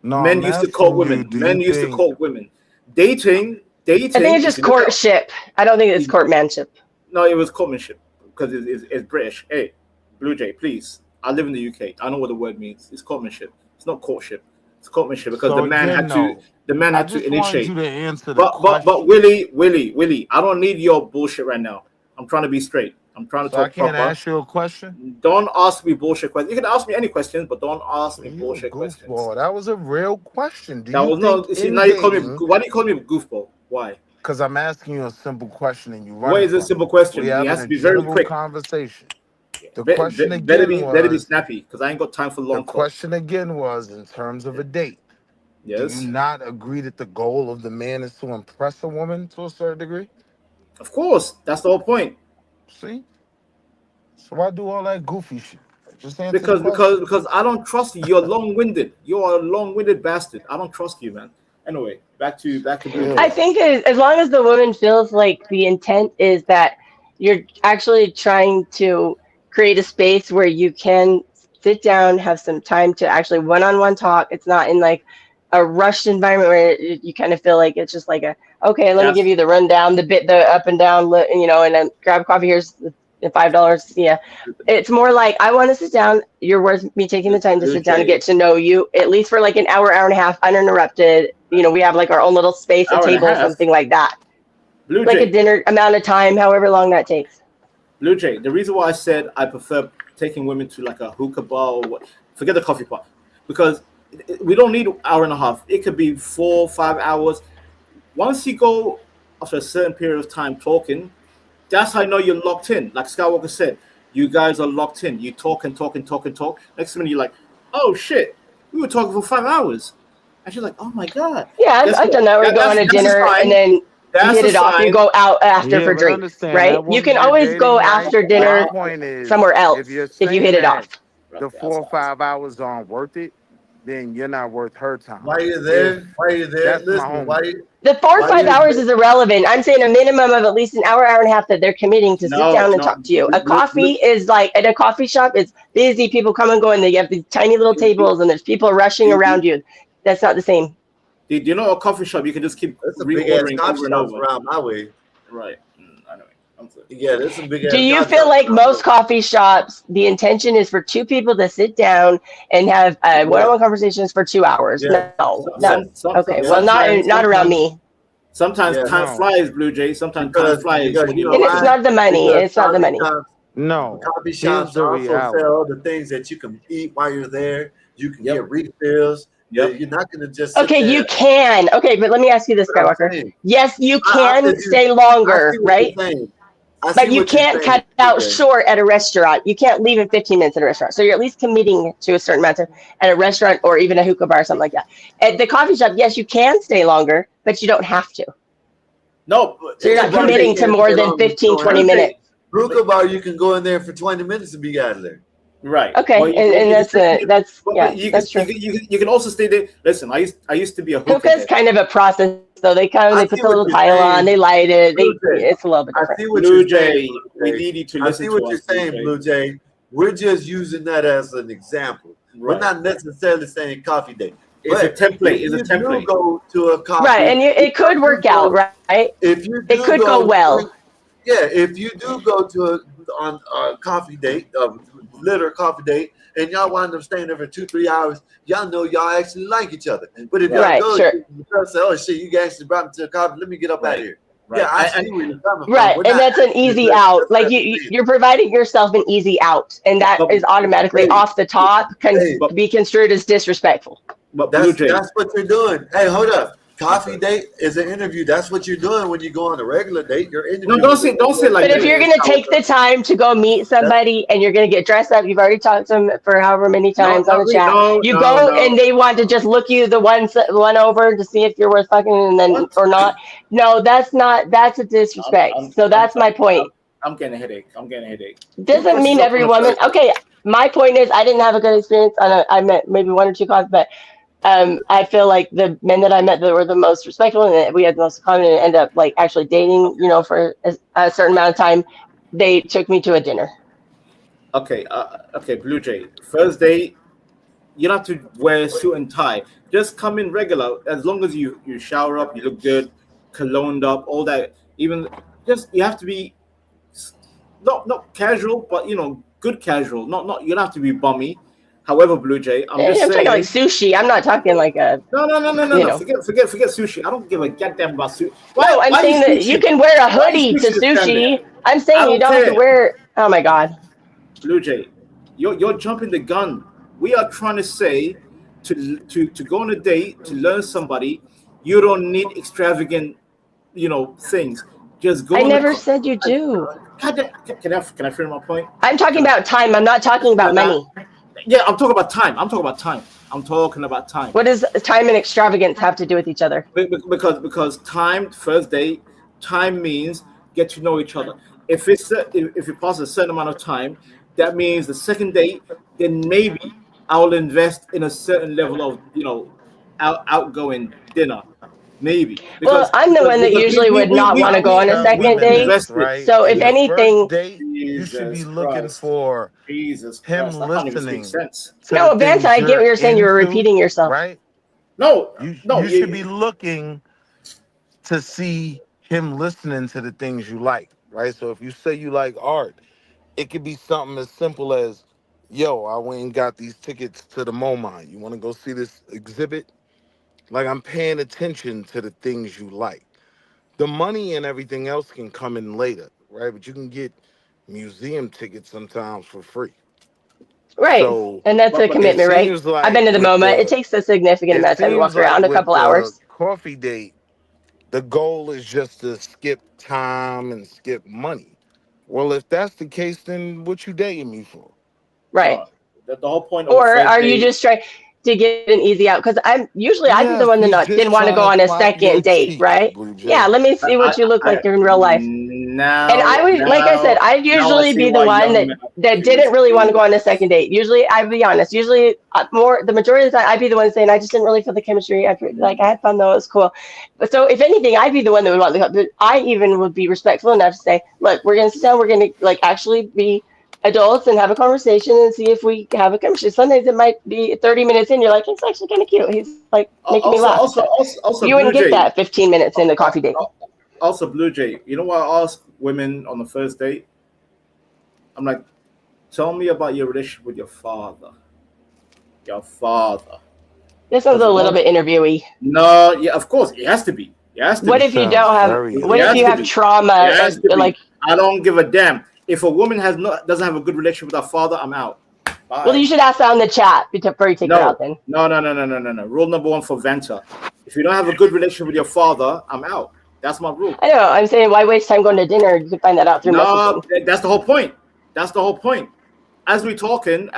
No, Men I'm used to asking court you, women. do Men you used to think- court women. Dating. I think it's just courtship. I don't think it's courtmanship. No, it was courtmanship because it's British. Hey, Blue Jay, please. I live in the UK. I know what the word means. It's courtmanship. It's not courtship. It's courtmanship because So the man again, had to. no. The man I had to just wanted initiate. you to answer the But question. Willie, I don't need your bullshit right now. I'm trying to be straight. I'm trying to So I talk can't proper. ask you a question? Don't ask me bullshit questions. You can ask me any questions, but don't ask me bullshit questions. Goofball, that was a real question. Do That you was not. think See, in now you call me. dating- Why do you call me a goofball? Why? Because I'm asking you a simple question and you run. What is a simple question? We It having has a to be very general quick. conversation. The Be- question be- again better be was. snappy because I ain't got time for The long talk. question again was in terms of a date. Yes. Do you not agree that the goal of the man is to impress a woman to a certain degree? Of course, that's the whole point. See? So why do all that goofy shit? Just answer the Because question. because I don't trust you. You're long-winded. You're a long-winded bastard. I don't trust you, man. Anyway, back to Blue I Jay. think as long as the woman feels like the intent is that you're actually trying to create a space where you can sit down, have some time to actually one-on-one talk. It's not in like a rushed environment where you kind of feel like it's just like okay, let me give you the rundown, the up and down, and then grab coffee. Here's the $5. Yeah, it's more like I want to sit down. You're worth me taking the time to sit down and get to know you at least for like an hour and a half, uninterrupted. We have like our own little space, a Hour and a table, half? something like that. Blue Like Jay. a dinner amount of time, however long that takes. Blue Jay, the reason why I said I prefer taking women to like a hookah bar or what, forget the coffee pot, because we don't need an hour and a half. It could be 4 or 5 hours. Once you go after a certain period of time talking, that's how I know you're locked in. Like Skywalker said, you guys are locked in. You talk and talk and talk and talk. Next minute you're like, oh shit, we were talking for 5 hours. And she's like, oh my God. Yeah, Guess I've done that where you go on a that's dinner sign. and then you That's hit a it off. You sign. go out after Yeah, for but drinks, understand, right? that You can woman you're always go dating, right? after dinner My point is, somewhere else if you're if you saying hit it that off. the 4 or 5 hours aren't worth it, then you're not worth her time. Why you there? Why you there? That's my Listen, homie. why you? The 4 or Why 5 you hours is irrelevant. I'm saying a minimum of at least an hour and a half that they're committing to sit down and talk to you. A coffee is like at a coffee shop, it's busy, people come and go, and they have these tiny little tables and there's people rushing around you. That's not the same. Do you know a coffee shop? You can just keep That's a big ass reordering coffee over and shops over. around my way. Right. I know. I'm sorry. Yeah, there's some big ass. Do you coffee feel shops like around my most coffee shops, the intention is for 2 people to sit down and have one-on-one conversations for 2 hours? Yeah. No. Okay. Well, sometimes- not around me. Sometimes Yeah, time no. flies, Blue Jay. Sometimes Because- time flies. because when you you know And it's why? not the money. Because It's not the money. No. Coffee Here's shops the also reality. sell other things that you can eat while you're there. You can get refills. Yep. You're not gonna just sit Okay, there. you can. Okay, but let me ask you this, But I'm Skywalker. saying- Yes, you I can said you- stay I longer, see what right? you're saying. I see But you what you're can't saying, cut out okay. short at a restaurant. You can't leave in 15 minutes at a restaurant. So you're at least committing to a certain amount of at a restaurant or even a hookah bar or something like that. At the coffee shop, yes, you can stay longer, but you don't have to. No. So you're not Hookah bar, committing you to can't more stay than longer 15, than 20 2 minutes. Hookah bar, you can go in there for 20 minutes and be out of there. Right. Okay, Well, you- and you- that's but yeah, you that's can, true. You can also stay there. Listen, I used to be a hookah. Hookah's head. kind of a process, though. They come, I they put see the what little you're pile saying. on, they light it. Blue Jay. It's a little bit I different. see what Blue you're Jay, saying. we Blue Jay. need you to I listen see to what us, you're Blue saying, Jay. Blue Jay. We're just using that as an example. We're Right. not necessarily saying coffee day. It's a But template. if It's a you do template. go to a coffee, Right, and it could if work you out, go- right? If you It do could go well. Yeah, if you do go to a coffee date, a literal coffee date, and y'all wind up staying there for 2-3 hours, y'all know y'all actually like each other. But if y'all Right, go, sure. the girl say, "Oh shit, you actually brought me to a coffee. Let me get up out of here." Right. Yeah, I see where you're coming from. Right, We're and not that's an asking you easy to out. Like dress you're providing yourself an easy out, and that is automatically off the top can be construed as disrespectful. But that's what you're doing. Hey, hold up. Coffee date is an interview. That's what you're doing when you go on a regular date. You're interviewing. don't say like But if you're gonna take the time to go meet somebody and you're gonna get dressed up, you've already talked to them for however many times on the chat. You go and they want to just look you the one over to see if you're worth fucking and then or not. No, that's a disrespect. So that's my point. I'm getting a headache. Doesn't mean every woman. Okay, my point is I didn't have a good experience on I met maybe one or two coffees, but I feel like the men that I met that were the most respectful and that we had the most common and end up like actually dating, for a certain amount of time, they took me to a dinner. Okay, Blue Jay. First date, you don't have to wear a suit and tie. Just come in regular. As long as you shower up, you look good, cologned up, all that. Even just you have to be not casual, but good casual. Not you don't have to be bummy. However, Blue Jay, I'm just saying. talking like sushi. I'm not talking like a. No. Forget sushi. I don't give a goddamn about sushi. No, I'm saying that you can wear a hoodie to sushi. I'm saying you don't have to wear. Oh my god. Blue Jay, you're jumping the gun. We are trying to say to go on a date to learn somebody. You don't need extravagant, things. Just go. I never said you do. Can I finish my point? I'm talking about time. I'm not talking about money. Yeah, I'm talking about time. What does time and extravagance have to do with each other? Because time, first date, time means get to know each other. If you pass a certain amount of time, that means the second date, then maybe I'll invest in a certain level of outgoing dinner. Maybe. Well, I'm the one that usually would not want to go on a second date. Right? So if Your anything, first date, you should be looking for him listening. No, Vance, I get what you're saying. You were repeating yourself. Right? No, you should be looking to see him listening to the things you like, right? So if you say you like art, it could be something as simple as, yo, I went and got these tickets to the MoMA. You want to go see this exhibit? Like, I'm paying attention to the things you like. The money and everything else can come in later, right? But you can get museum tickets sometimes for free. Right. So, and that's a commitment, right? I've been to the MoMA. It takes a significant amount of time to walk around, a couple hours. Coffee date, the goal is just to skip time and skip money. Well, if that's the case, then what you dating me for? Right. The whole point. Or are you just trying to get an easy out? Because I'd be the one that didn't want to go on a second date, right? Yeah, let me see what you look like in real life. Now, and I would, like I said, I'd usually be the one that didn't really want to go on a second date. Usually, I'd be honest. Usually, the majority of the time, I'd be the one saying, I just didn't really feel the chemistry. I had fun though, it was cool. But so, if anything, I'd be the one that would want to go. But I even would be respectful enough to say, look, we're gonna sit down. We're gonna actually be adults and have a conversation and see if we have a chemistry. Sometimes it might be 30 minutes in, you're like, it's actually kind of cute. He's like making me laugh. Also, you wouldn't get that 15 minutes in the coffee date. Also, Blue Jay, you know what I ask women on the first date? I'm like, tell me about your relationship with your father. Your father. This sounds a little bit interviewy. No, yeah, of course, it has to be. What if you don't have? What if you have trauma? Like, I don't give a damn. If a woman doesn't have a good relationship with her father, I'm out. Bye. Well, you should ask that on the chat before you take it out. Then. No. Rule number one for Vanta: if you don't have a good relationship with your father, I'm out. That's my rule. I know. I'm saying, why waste time going to dinner? You can find that out through messaging. That's the whole point. That's the whole point. As we talking.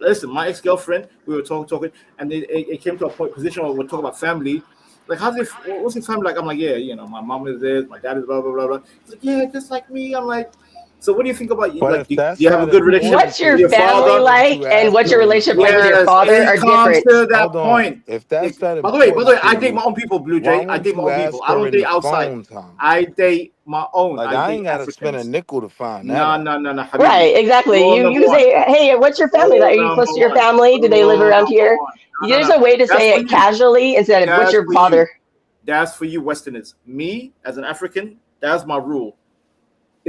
Listen, my ex-girlfriend, we were talking, and it came to a position where we're talking about family. Like, what's your family like? I'm like, yeah, my mom is this, my dad is blah blah blah blah. He's like, yeah, just like me. I'm like, so what do you think about you? Like, do you have a good relationship? What's your family like, and what's your relationship like with your father are different. To that point. If that's that. By the way, I date my own people, Blue Jay. I date my own people. I don't date outside. I date my own. Like, I ain't gotta spend a nickel to find that. No. Right, exactly. You say, hey, what's your family like? Are you close to your family? Do they live around here? There's a way to say it casually instead of what's your father. That's for you Westerners. Me, as an African, that's my rule.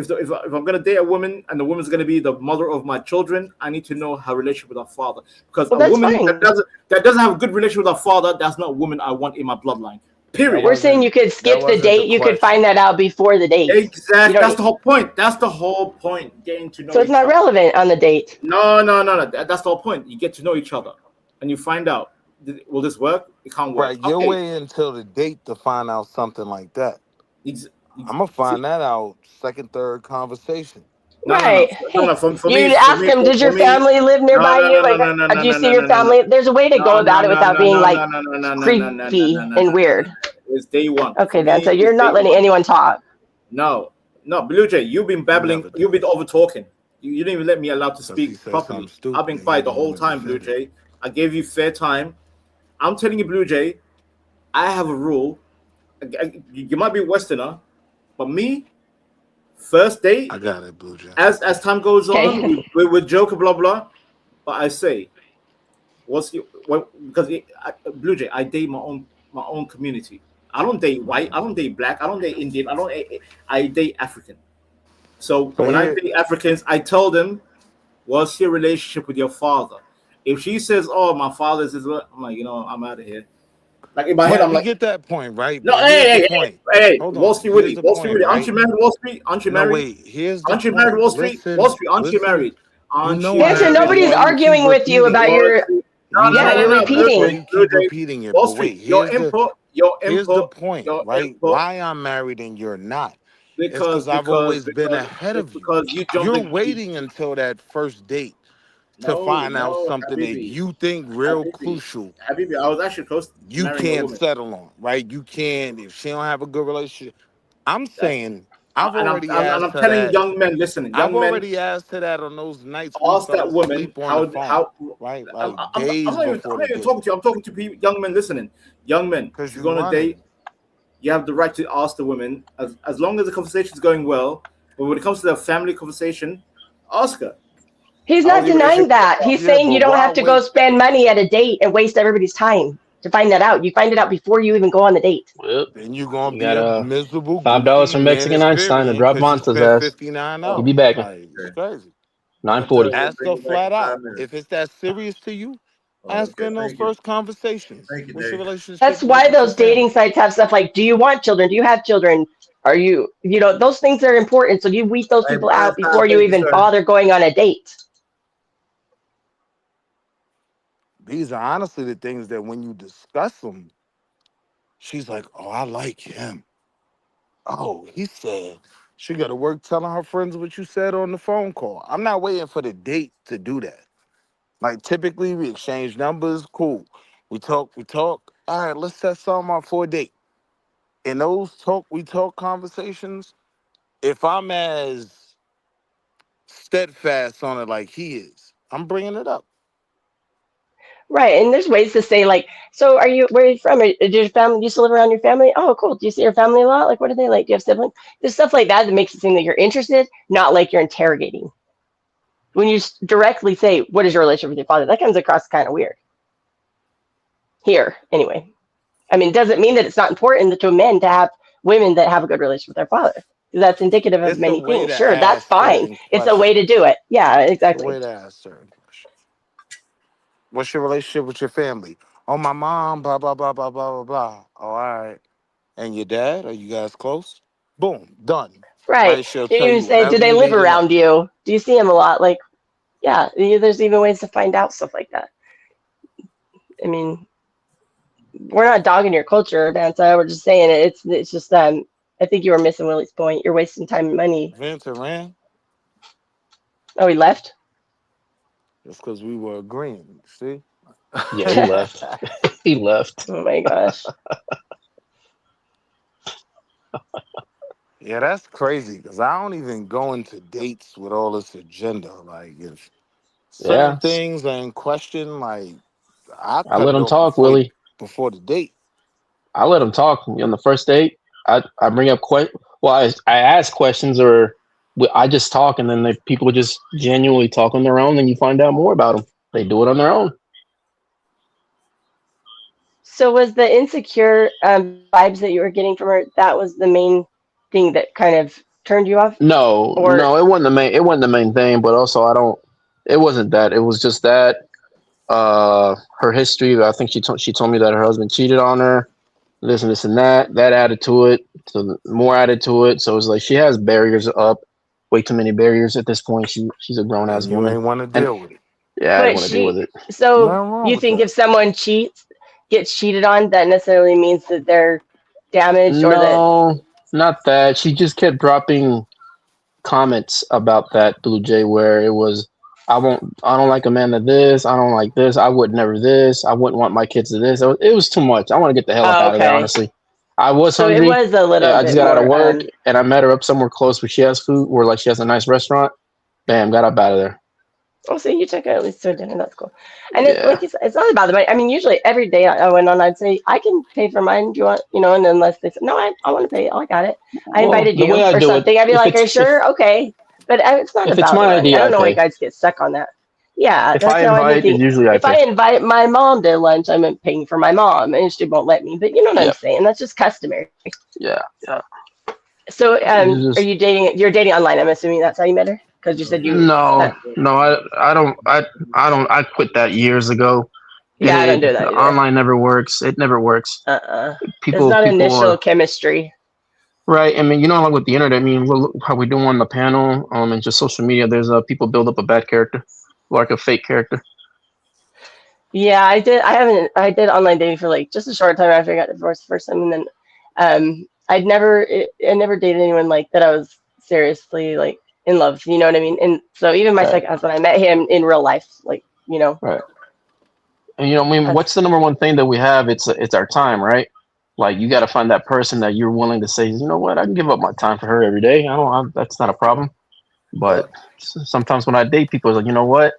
if I'm gonna date a woman and the woman's gonna be the mother of my children, I need to know her relationship with her father. Because Well, a that's woman fine. that doesn't have a good relationship with her father, that's not a woman I want in my bloodline. Period. We're saying you could skip the date. You could find that out before the date. Exactly. You don't That's the whole point. That's the whole point. Getting to know So it's each not other. relevant on the date. No. That's the whole point. You get to know each other, and you find out, will this work? It can't work. Right, you're Okay. waiting until the date to find out something like that. I'm gonna find that out second, third conversation. Right. For You me, ask them, did your family live nearby you? Like, do you see your family? There's a way to go about it without being like creepy and weird. It's day one. Okay, For then. me, So you're it's not day letting one. anyone talk. No, Blue Jay, you've been babbling. You've been over talking. You didn't even let me allowed to speak properly. I've been quiet the whole time, Blue Jay. I gave you fair time. I'm telling you, Blue Jay, I have a rule. You might be Westerner, but me, first date. I got it, Blue Jay. As time goes on, we joke, blah blah. But I say, Blue Jay, I date my own community. I don't date white. I don't date black. I don't date Indian. I date African. So when I date Africans, I tell them, what's your relationship with your father? If she says, "Oh, my father's," I'm like, I'm out of here. Like in my head, I'm we like, get that point, right? no, But here's the point. Hold Wall on. Street Here's Willie, the Wall Street point, Willie. Aren't right? you married, Wall Street? Aren't you No, married? wait. Here's the Aren't you point. married, Wall Street? Listen, Wall Street, aren't you listen. married? Aren't you Yes, and married? nobody's Why you keep arguing with you about repeating your. it? Yeah, you're Why repeating. you keep repeating it? Wall But Street, wait, your here's the input, point, your right? input. Why I'm married and you're not? It's Because because I've always been ahead of you. you jumped You're in. waiting until that first date to find out No, something that Habibi. you think real crucial. Habibi, I was actually close to You marrying a can't woman. settle on, right? You can't if she don't have a good relationship. I'm saying I've And already I'm asked her telling that. young men, listening, I've young men, already asked her that on those nights we ask fell that woman asleep on the phone, how. right? I'm, Like I'm, days I'm before not the even date. talking to you. I'm talking to young men listening. Young men, Because if you you go on a running. date, you have the right to ask the woman as long as the conversation is going well. But when it comes to the family conversation, ask her. He's How not was your denying relationship with that. your He's father? saying you don't have to go spend money at a date and waste everybody's time to find that out. You find it out before you even go on the date. Well, Then you're gonna you be got a miserable, $5 goofy from Mexican Einstein to inexperienced drop because you Monta's spent ass. $59. He'll be back. Like it's crazy. $9.40. Ask her flat out. If it's that serious to you, ask her in those first conversations. What's your relationship That's like why with your those dating family? sites have stuff like, do you want children? Do you have children? Are you, those things are important. So you weed those people out before you even bother going on a date. These are honestly the things that when you discuss them, she's like, "Oh, I like him. Oh, he said." She got to work telling her friends what you said on the phone call. I'm not waiting for the date to do that. Like typically we exchange numbers, cool. We talk. All right, let's set something up for a date. In those talk conversations, if I'm as steadfast on it like he is, I'm bringing it up. Right. And there's ways to say like, so where are you from? Do your family, do you still live around your family? Oh, cool. Do you see your family a lot? Like, what are they like? Do you have siblings? There's stuff like that that makes it seem that you're interested, not like you're interrogating. When you directly say, what is your relationship with your father? That comes across kind of weird. Here, anyway. I mean, it doesn't mean that it's not important to men to have women that have a good relationship with their father. That's indicative of It's a many way things. to Sure, that's ask fine. certain It's a way to questions. do it. Yeah, It's a exactly. way to ask certain questions. What's your relationship with your family? Oh, my mom, blah, blah, blah, blah, blah, blah, blah. Oh, all right. And your dad? Are you guys close? Boom, done. Right. Right? She'll You tell even you say, do whatever they you live need to know. around you? Do you see them a lot? Like, yeah, there's even ways to find out stuff like that. I mean, we're not dogging your culture, Danza. We're just saying it's just I think you were missing Willie's point. You're wasting time and money. Vince ran. Oh, he left? That's because we were agreeing. See? Yeah, he left. He left. Oh my gosh. Yeah, that's crazy because I don't even go into dates with all this agenda. Like, if certain Yeah. things are in question, like, I I cut let it him off talk, Willie. before the date. I let him talk on the first date. I bring up I ask questions or I just talk, and then people just genuinely talk on their own, and you find out more about them. They do it on their own. So was the insecure vibes that you were getting from her, that was the main thing that kind of turned you off? No, Or no, it wasn't the main. It wasn't the main thing, but also I don't. It wasn't that. It was just that her history. I think she told me that her husband cheated on her. This and that. That added to it. So more added to it. So it's like she has barriers up. Way too many barriers at this point. She's a grown ass And you woman. ain't want to And deal with it. yeah, I didn't but want to deal with it. so Nothing wrong you with think that. if someone gets cheated on, that necessarily means that they're damaged or that No, not that. She just kept dropping comments about that Blue Jay where it was I don't like a man to this, I don't like this, I would never this, I wouldn't want my kids to this. It was too much. I want to get the hell up oh, out of there, okay. honestly. I was So it hungry. was a little I just bit got out of more work and I met her up somewhere close where she has food, where like she has a nice restaurant. Bam, got up out of there. oh, so you took her at least to a dinner. That's cool. And it, Yeah. like you said, it's not about the money. I mean, usually every day I went on, I'd say, I can pay for mine. Do you want, and unless they said, no, I want to pay. Oh, I got it. I Well, invited the you way I or do it, something. I'd be if like, are you it's sure? Okay. But it's not if it's about the my money. I idea, I don't know why pay. guys get stuck on that. Yeah, If that's I how I've been invite, thinking. usually I If I pay. invite my mom to lunch, I'm paying for my mom and she won't let me. But you know what I'm Yep. saying? That's just customary. Yeah. So It's are just you dating? You're dating online. I'm assuming that's how you met her? Because you said no, that. no, I don't, I quit that years ago. Yeah, I don't do that either. Online never works. It never works. It's not People initial are chemistry. right. I mean, like with the internet. I mean, look how we do on the panel, and just social media. There's people build up a bad character, like a fake character. Yeah, I did. I did online dating for like just a short time after I got divorced the first time, and then I never dated anyone like that. I was seriously like in love. You know what I mean? And so even my Right. second husband, I met him in real life. Like Right. And I mean, what's the number one thing that we have? It's our time, right? Like you got to find that person that you're willing to say, you know what, I can give up my time for her every day. That's not a problem. But sometimes when I date people, it's like, you know what?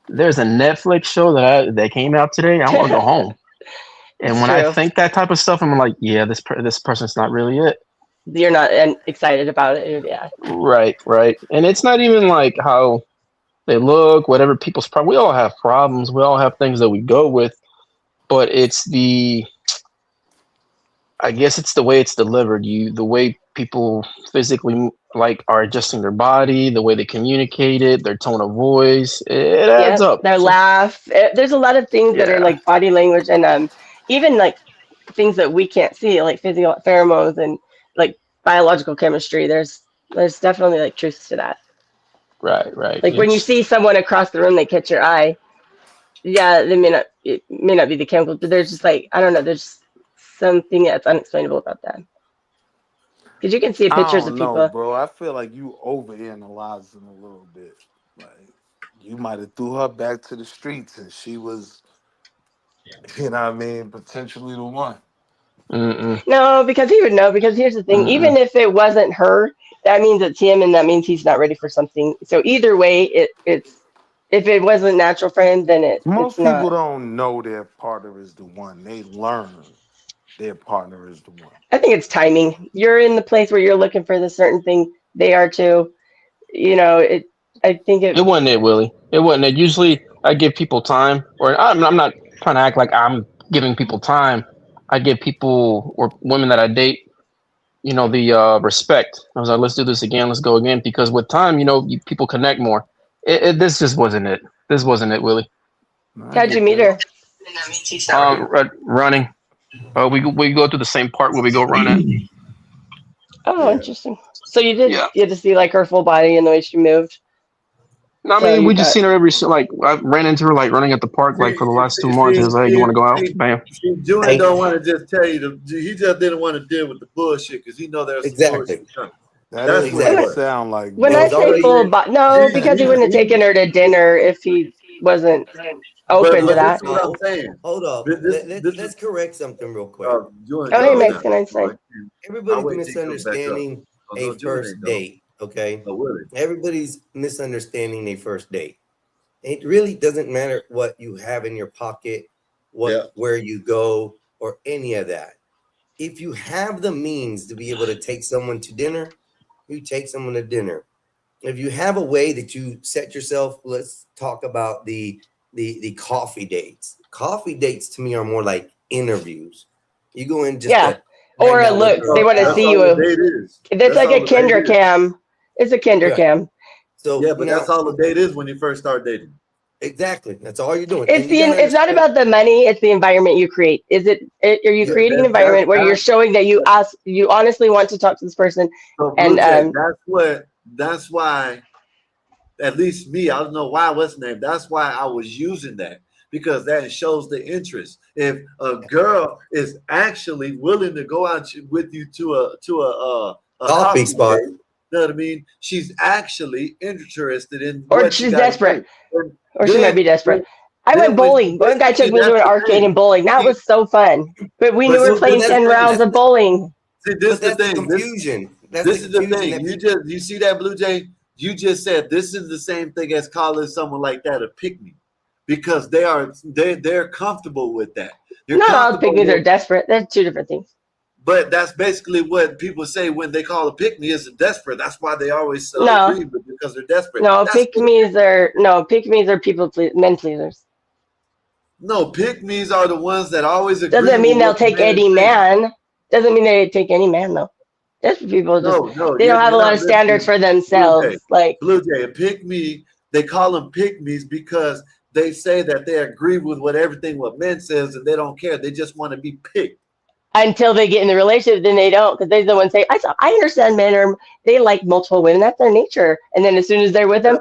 There's a Netflix show that came out today. I want to go home. And It's when I true. think that type of stuff, I'm like, yeah, this person's not really it. You're not excited about it. Yeah. Right, right. And it's not even like how they look, whatever people's problem. We all have problems. We all have things that we go with, but I guess it's the way it's delivered. The way people physically like are adjusting their body, the way they communicate it, their tone of voice. It adds up. Their laugh. There's a lot of things that are like body language and even like things that we can't see, like physical pheromones and like biological chemistry. There's definitely like truths to that. Right, right. Like when you see someone across the room, they catch your eye. Yeah, it may not be the chemical, but there's just like I don't know. There's something that's unexplainable about that. Because you can see I pictures don't of know, people. bro. I feel like you overanalyzing a little bit. Like you might have threw her back to the streets, and she was, you know what I mean, potentially the one. No, because he would know. Because here's the thing: even if it wasn't her, that means it's him, and that means he's not ready for something. So either way, it's if it wasn't natural for him, then it's Most not. people don't know their partner is the one. They learn their partner is the one. I think it's timing. You're in the place where you're looking for the certain thing. They are too. I think It wasn't it, Willie. It wasn't it. Usually, I give people time, or I'm not trying to act like I'm giving people time. I give people or women that I date, the respect. I was like, let's do this again. Let's go again. Because with time, people connect more. This just wasn't it. This wasn't it, Willie. How'd you meet her? Running. We go through the same part where we go run at. Oh, interesting. So you did get to see like her full body and the way she moved. No, I mean, we just seen her I ran into her like running at the park like for the last 2 months. It was like, hey, you want to go out? Bam. Junior don't want to just tell you. He just didn't want to deal with the bullshit because he know there's some bullshit coming. That's what it sound like. When I say full body, no, because he wouldn't have taken her to dinner if he wasn't open to that. What I'm saying. Hold up. Let's correct something real quick. Hey, Mexican Einstein. Everybody's misunderstanding a first date. Okay, everybody's misunderstanding a first date. It really doesn't matter what you have in your pocket, where you go, or any of that. If you have the means to be able to take someone to dinner, you take someone to dinner. If you have a way that you set yourself, let's talk about the coffee dates. Coffee dates to me are more like interviews. You go in just Or a look. They want to see you. It's like a kinder cam. It's a kinder cam. So yeah, but that's all the date is when you first start dating. Exactly. That's all you're doing. It's not about the money. It's the environment you create. Are you creating an environment where you're showing that you honestly want to talk to this person? So And that's why, at least me, I don't know why, what's the name? That's why I was using that, because that shows the interest. If a girl is actually willing to go out with you to a coffee spot, date, you know what I mean? She's actually interested in, or she's desperate, or she might be desperate. I went bowling. One guy took me to an arcade and bowling. That was so fun. But we were playing 10 rounds of bowling. See, this is the thing. Confusion. This is the thing. You see that, Blue Jay? You just said this is the same thing as calling someone like that a pick-me, because they're comfortable with that. Not all pick-me's are desperate. They're two different things. But that's basically what people say when they call a pick-me is desperate. That's why they always agree with it, because they're desperate. No, pick-me's are men pleasers. No, pick-me's are the ones that always agree. Doesn't mean they'll take any man. Doesn't mean they take any man though. Desperate people they don't have a lot of standards for themselves. Blue Jay, a pick-me, they call them pick-me's because they say that they agree with what men says, and they don't care. They just want to be picked. Until they get in the relationship, then they don't, because they're the ones say, I understand men they like multiple women. That's their nature. And then as soon as they're with them,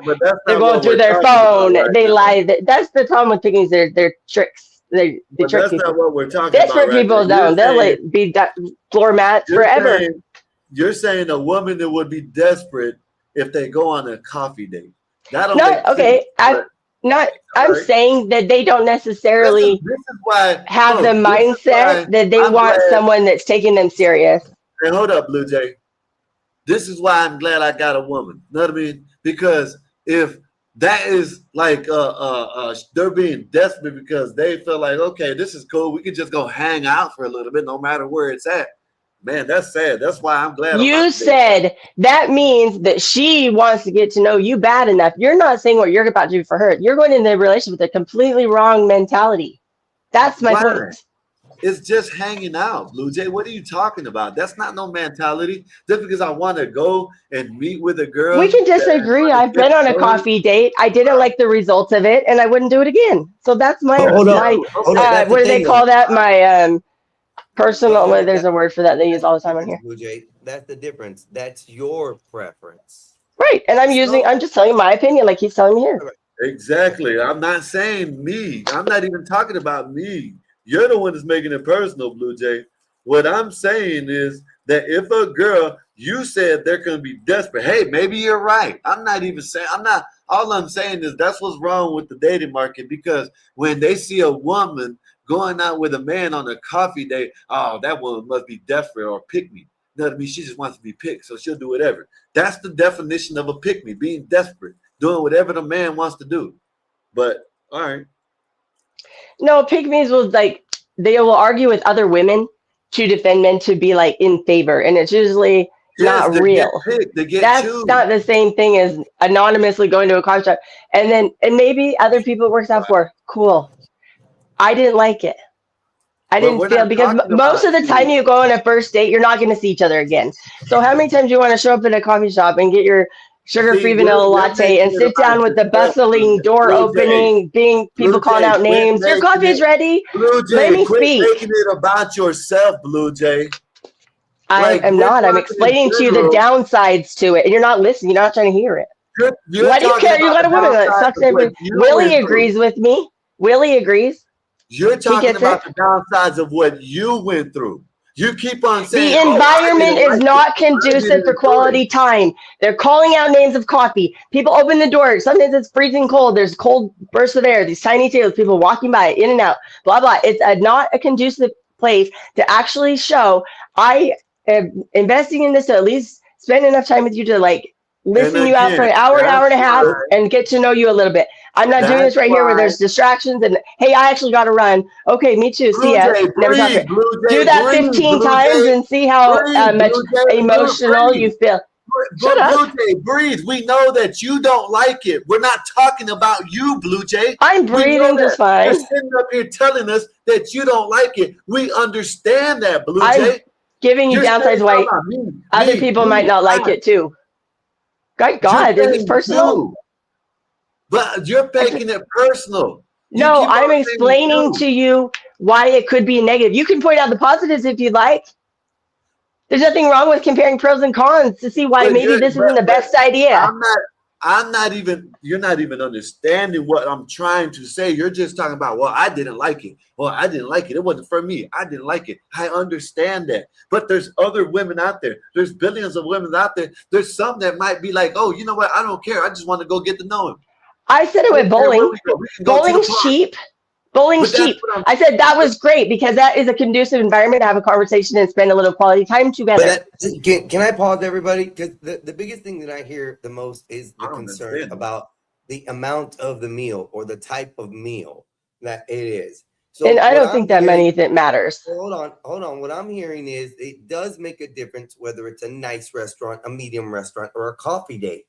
they're going through their phone. They lie. That's the problem with pickings. They're tricks. They trick that's people. Not what we're talking Desperate about. people don't. They'll be floor mats forever. You're saying a woman that would be desperate if they go on a coffee date. I'm saying that they don't necessarily have the mindset that they want someone that's taking them serious. Hey, hold up, Blue Jay. This is why I'm glad I got a woman. You know what I mean? Because if that is like they're being desperate because they feel like, okay, this is cool, we can just go hang out for a little bit no matter where it's at. Man, that's sad. That's why I'm glad. You said that means that she wants to get to know you bad enough. You're not saying what you're about to do for her. You're going into the relationship with a completely wrong mentality. That's my point. It's just hanging out, Blue Jay. What are you talking about? That's not no mentality. Just because I want to go and meet with a girl. We can disagree. I've been on a coffee date. I didn't like the results of it, and I wouldn't do it again. So that's my what do they call that? My personal. There's a word for that they use all the time on here. Blue Jay, that's the difference. That's your preference. Right, and I'm just telling you my opinion, like he's telling me here. Exactly. I'm not saying me. I'm not even talking about me. You're the one that's making it personal, Blue Jay. What I'm saying is that if a girl, you said they're going to be desperate. Hey, maybe you're right. I'm not even saying, all I'm saying is that's what's wrong with the dating market, because when they see a woman going out with a man on a coffee date, oh, that woman must be desperate or pick me. You know what I mean? She just wants to be picked, so she'll do whatever. That's the definition of a pick me, being desperate, doing whatever the man wants to do. But, all right. No, pick-me's was like, they will argue with other women to defend men to be like in favor, and it's usually not real. That's not the same thing as anonymously going to a coffee shop. And maybe other people it works out for. Cool. I didn't like it. I didn't feel, because most of the time you go on a first date, you're not going to see each other again. So how many times do you want to show up at a coffee shop and get your sugar-free vanilla latte and sit down with the bustling door opening, people calling out names? Your coffee's ready. Let me speak. Making it about yourself, Blue Jay. I am not. I'm explaining to you the downsides to it, and you're not listening. You're not trying to hear it. Why do you care? You got a woman that sucks every. Willie agrees with me. Willie agrees. You're talking about the downsides of what you went through. You keep on saying the environment is not conducive for quality time. They're calling out names of coffee. People open the door. Sometimes it's freezing cold. There's cold bursts of air. These tiny tables, people walking by, in and out, blah, blah. It's not a conducive place to actually show I am investing in this to at least spend enough time with you to like listen you out for an hour and a half and get to know you a little bit. I'm not doing this right here where there's distractions and, hey, I actually got to run. Okay, me too. See ya. Never talk to you. Do that 15 times and see how much emotional you feel. Shut up. Blue Jay, breathe. We know that you don't like it. We're not talking about you, Blue Jay. I'm breathing just fine. You're sitting up here telling us that you don't like it. We understand that, Blue Jay. giving you downsides why other people might not like it too. God, is this personal? But you're making it personal. No, I'm explaining to you why it could be negative. You can point out the positives if you'd like. There's nothing wrong with comparing pros and cons to see why maybe this isn't the best idea. I'm not even, you're not even understanding what I'm trying to say. You're just talking about, well, I didn't like it. Well, I didn't like it. It wasn't for me. I didn't like it. I understand that. But there's other women out there. There's billions of women out there. There's some that might be like, oh, you know what? I don't care. I just want to go get to know him. I said it with bowling. Bowling's cheap. Bowling's cheap. I said that was great because that is a conducive environment to have a conversation and spend a little quality time together. Can I pause, everybody? Because the biggest thing that I hear the most is the concern about the amount of the meal or the type of meal that it is. So and I don't think that many that matters. Hold on. What I'm hearing is it does make a difference whether it's a nice restaurant, a medium restaurant, or a coffee date.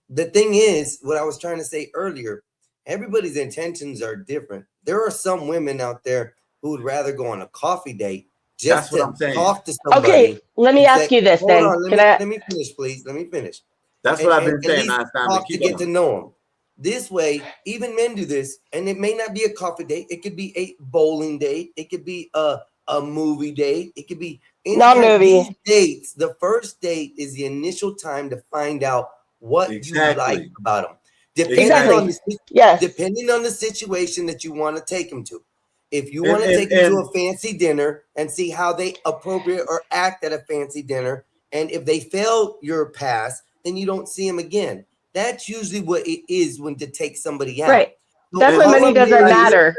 The thing is, what I was trying to say earlier, everybody's intentions are different. There are some women out there who would rather go on a coffee date just to talk to somebody. Okay, let me ask you this then. Let me finish, please. Let me finish. That's what I've been saying. Talk to get to know them. This way, even men do this, and it may not be a coffee date. It could be a bowling date. It could be a movie date. It could be not movie dates. The first date is the initial time to find out what you like about them. Depending on the situation that you want to take them to. If you want to take them to a fancy dinner and see how they appropriate or act at a fancy dinner, and if they fail your pass, then you don't see them again. That's usually what it is when to take somebody out. Right. That's when money doesn't matter.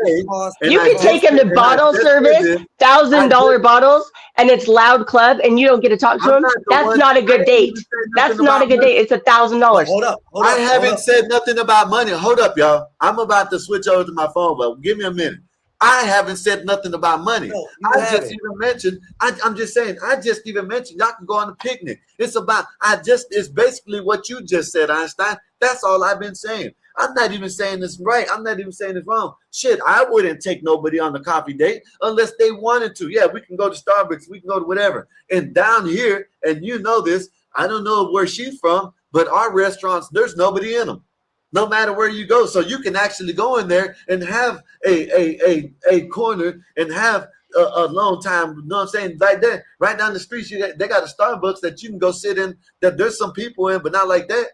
You can take them to bottle service, $1,000 bottles, and it's loud club, and you don't get to talk to them. That's not a good date. That's not a good date. It's $1,000. Hold up. I haven't said nothing about money. Hold up, y'all. I'm about to switch over to my phone, but give me a minute. I haven't said nothing about money. No, I'm just saying, I just even mentioned y'all can go on a picnic. It's basically what you just said, Einstein. That's all I've been saying. I'm not even saying this right. I'm not even saying it's wrong. Shit, I wouldn't take nobody on a coffee date unless they wanted to. Yeah, we can go to Starbucks. We can go to whatever. And down here, and you know this, I don't know where she's from, but our restaurants, there's nobody in them. No matter where you go. So you can actually go in there and have a corner and have a long time, you know what I'm saying? Like that, right down the street, they got a Starbucks that you can go sit in, that there's some people in, but not like that.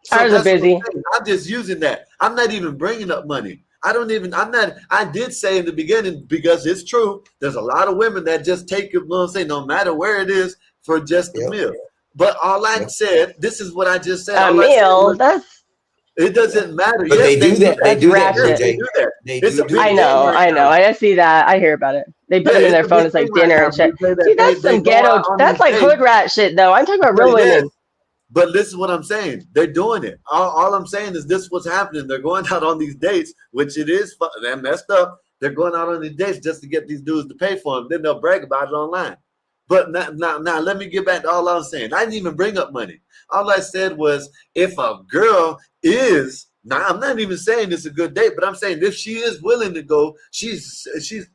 So ours are busy. I'm just using that. I'm not even bringing up money. I did say in the beginning, because it's true, there's a lot of women that just take it, you know what I'm saying, no matter where it is, for just a meal. But all I said, this is what I just said. A meal, it doesn't matter. But yes, they do that. They do that. I know. I see that. I hear about it. They put it in their phone. It's like dinner and shit. See, that's some ghetto. That's like hood rat shit, though. I'm talking about real women. But this is what I'm saying. They're doing it. All I'm saying is this is what's happening. They're going out on these dates, which it is they're messed up. They're going out on these dates just to get these dudes to pay for them. Then they'll brag about it online. But now, let me get back to all I was saying. I didn't even bring up money. All I said was if a girl is, now I'm not even saying it's a good date, but I'm saying if she is willing to go, she's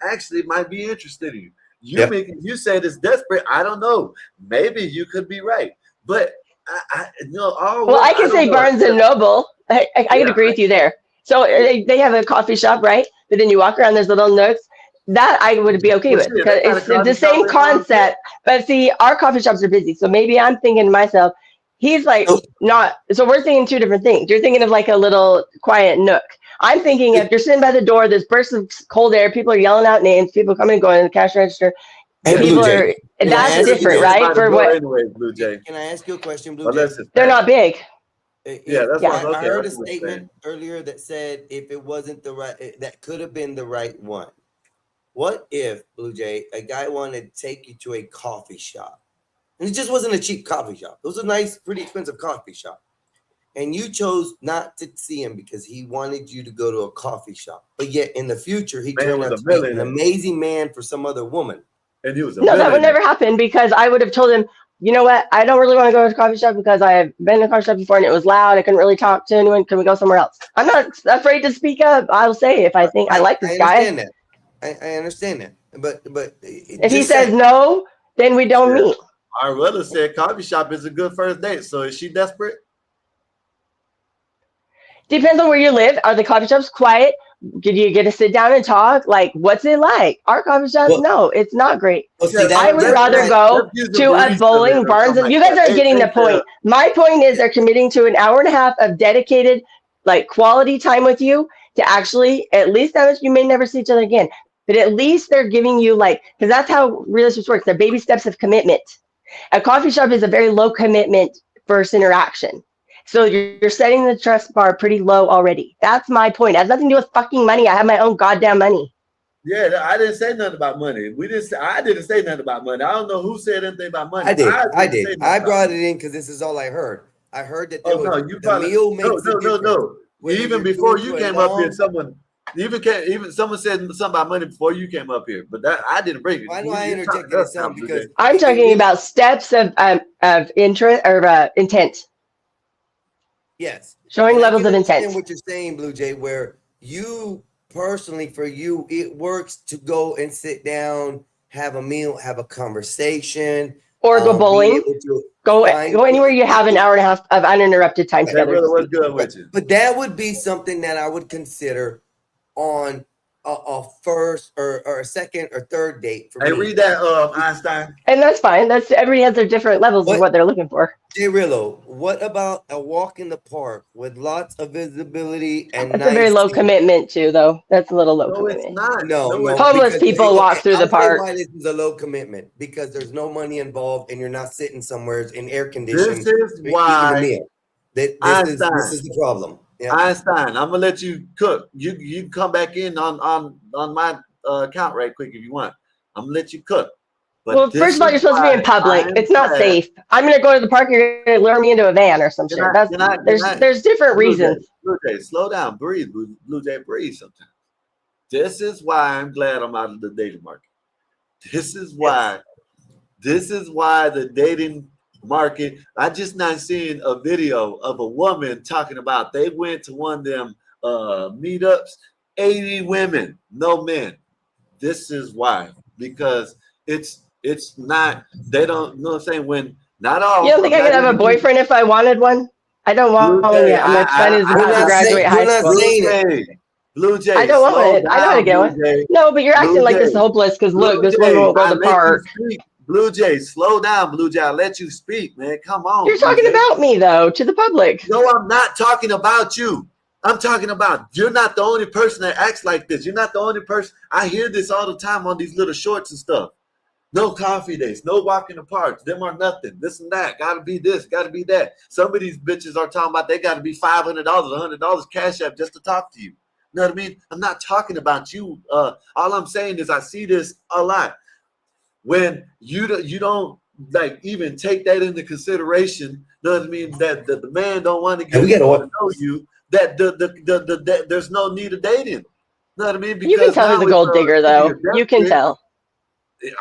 actually might be interested in you. You said it's desperate. I don't know. Maybe you could be right. But I can say Barnes and Noble. I can agree with you there. So they have a coffee shop, right? But then you walk around, there's little nooks. That I would be okay with because it's the same concept. But see, our coffee shops are busy. So maybe I'm thinking to myself, he's like not. So we're thinking two different things. You're thinking of like a little quiet nook. I'm thinking if you're sitting by the door, there's bursts of cold air, people are yelling out names, people coming and going in the cash register. That's different, right? For what? Anyway, Blue Jay. Can I ask you a question, Blue Jay? They're not big. I heard a statement earlier that said if it wasn't the right, that could have been the right one. What if, Blue Jay, a guy wanted to take you to a coffee shop, and it just wasn't a cheap coffee shop. It was a nice, pretty expensive coffee shop, and you chose not to see him because he wanted you to go to a coffee shop, but yet in the future he turned out to be an amazing man for some other woman. And he was that would never happen because I would have told him, you know what? I don't really want to go to a coffee shop because I have been in a coffee shop before and it was loud. I couldn't really talk to anyone. Can we go somewhere else? I'm not afraid to speak up. I'll say if I think I like this guy. I understand that. But if he says no, then we don't meet. Arvella said coffee shop is a good first date. So is she desperate? Depends on where you live. Are the coffee shops quiet? Did you get to sit down and talk? Like, what's it like? Our coffee shop, no, it's not great. I would rather go to a bowling, Barnes. You guys aren't getting the point. My point is they're committing to an hour and a half of dedicated, like, quality time with you to actually, at least that much, you may never see each other again. But at least they're giving you, like, because that's how relationships work. They're baby steps of commitment. A coffee shop is a very low commitment first interaction. So you're setting the trust bar pretty low already. That's my point. It has nothing to do with fucking money. I have my own goddamn money. Yeah, I didn't say nothing about money. I didn't say nothing about money. I don't know who said anything about money. I did. I brought it in because this is all I heard. I heard that there was the meal makes a difference. No. Even before you came up here, someone said something about money before you came up here. But that I didn't bring it. I know I interjected it some because I'm talking about steps of interest or intent. Yes. Showing levels of intent. What you're saying, Blue Jay, where you personally, for you, it works to go and sit down, have a meal, have a conversation, or go bowling. Go anywhere you have an hour and a half of uninterrupted time together. What's good with you? But that would be something that I would consider on a first or a second or third date for me. Read that Einstein. And that's fine. That's everybody has their different levels of what they're looking for. Jay Rillo, what about a walk in the park with lots of visibility and that's a very low commitment too, though. That's a little low commitment. It's not. No. Homeless people walk through the park. Why this is a low commitment? Because there's no money involved and you're not sitting somewhere in air conditioning. This is why this is the problem. Yeah. Einstein, I'm gonna let you cook. You come back in on my account right quick if you want. I'm gonna let you cook. But well, first of all, you're supposed to be in public. It's not safe. I'm gonna go to the park. You're gonna lure me into a van or some shit. There's different reasons. Blue Jay, slow down, breathe. Blue Jay, breathe sometimes. This is why I'm glad I'm out of the dating market. This is why the dating market. I just not seeing a video of a woman talking about they went to one of them meetups, 80 women, no men. This is why, because it's not, they don't know what I'm saying, when not all. You don't think I could have a boyfriend if I wanted one? I don't want one yet. My son is about to graduate high school. Blue Jay, I don't want it. I know how to get one. No, but you're acting like this is hopeless because look, this one won't go to the park. Blue Jay, slow down, Blue Jay. I'll let you speak, man. Come on. You're talking about me, though, to the public. No, I'm not talking about you. I'm talking about you're not the only person that acts like this. You're not the only person. I hear this all the time on these little shorts and stuff. No coffee dates, no walk in the park. Them are nothing. This and that. Got to be this, got to be that. Some of these bitches are talking about they got to be $500, $100 cash app just to talk to you. You know what I mean? I'm not talking about you. All I'm saying is I see this a lot. When you don't like even take that into consideration, you know what I mean? That the man don't want to get to know you. That there's no need of dating. You know what I mean? Because you can tell he's a gold digger, though. You can tell.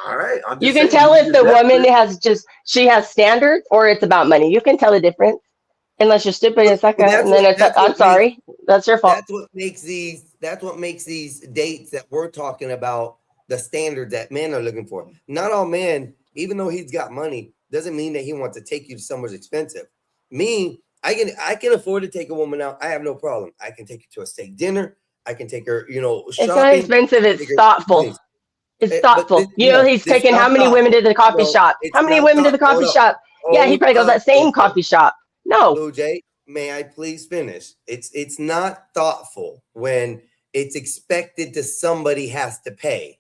All right. You can tell if the woman she has standards or it's about money. You can tell the difference. Unless you're stupid and sucker, and then it's I'm sorry. That's your fault. That's what makes these dates that we're talking about the standard that men are looking for. Not all men, even though he's got money, doesn't mean that he wants to take you to somewhere expensive. Me, I can afford to take a woman out. I have no problem. I can take her to a steak dinner. I can take her, shopping. It's not expensive. It's thoughtful. It's thoughtful. He's taking how many women to the coffee shop? How many women to the coffee shop? Yeah, he probably goes to that same coffee shop. No. Blue Jay, may I please finish? It's not thoughtful when it's expected that somebody has to pay.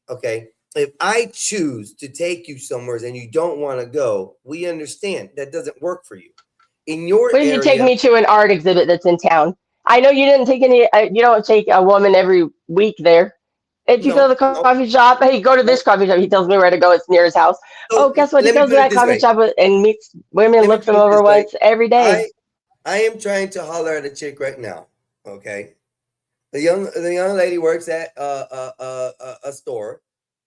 Okay, if I choose to take you somewhere and you don't want to go, we understand that doesn't work for you. In your what if you take me to an art exhibit that's in town? I know you didn't take you don't take a woman every week there. If you go to the coffee shop, hey, go to this coffee shop. He tells me where to go. It's near his house. So guess what? He goes to that coffee shop and meets women, looks them over once every day. I am trying to holler at a chick right now. Okay, the young lady works at a store,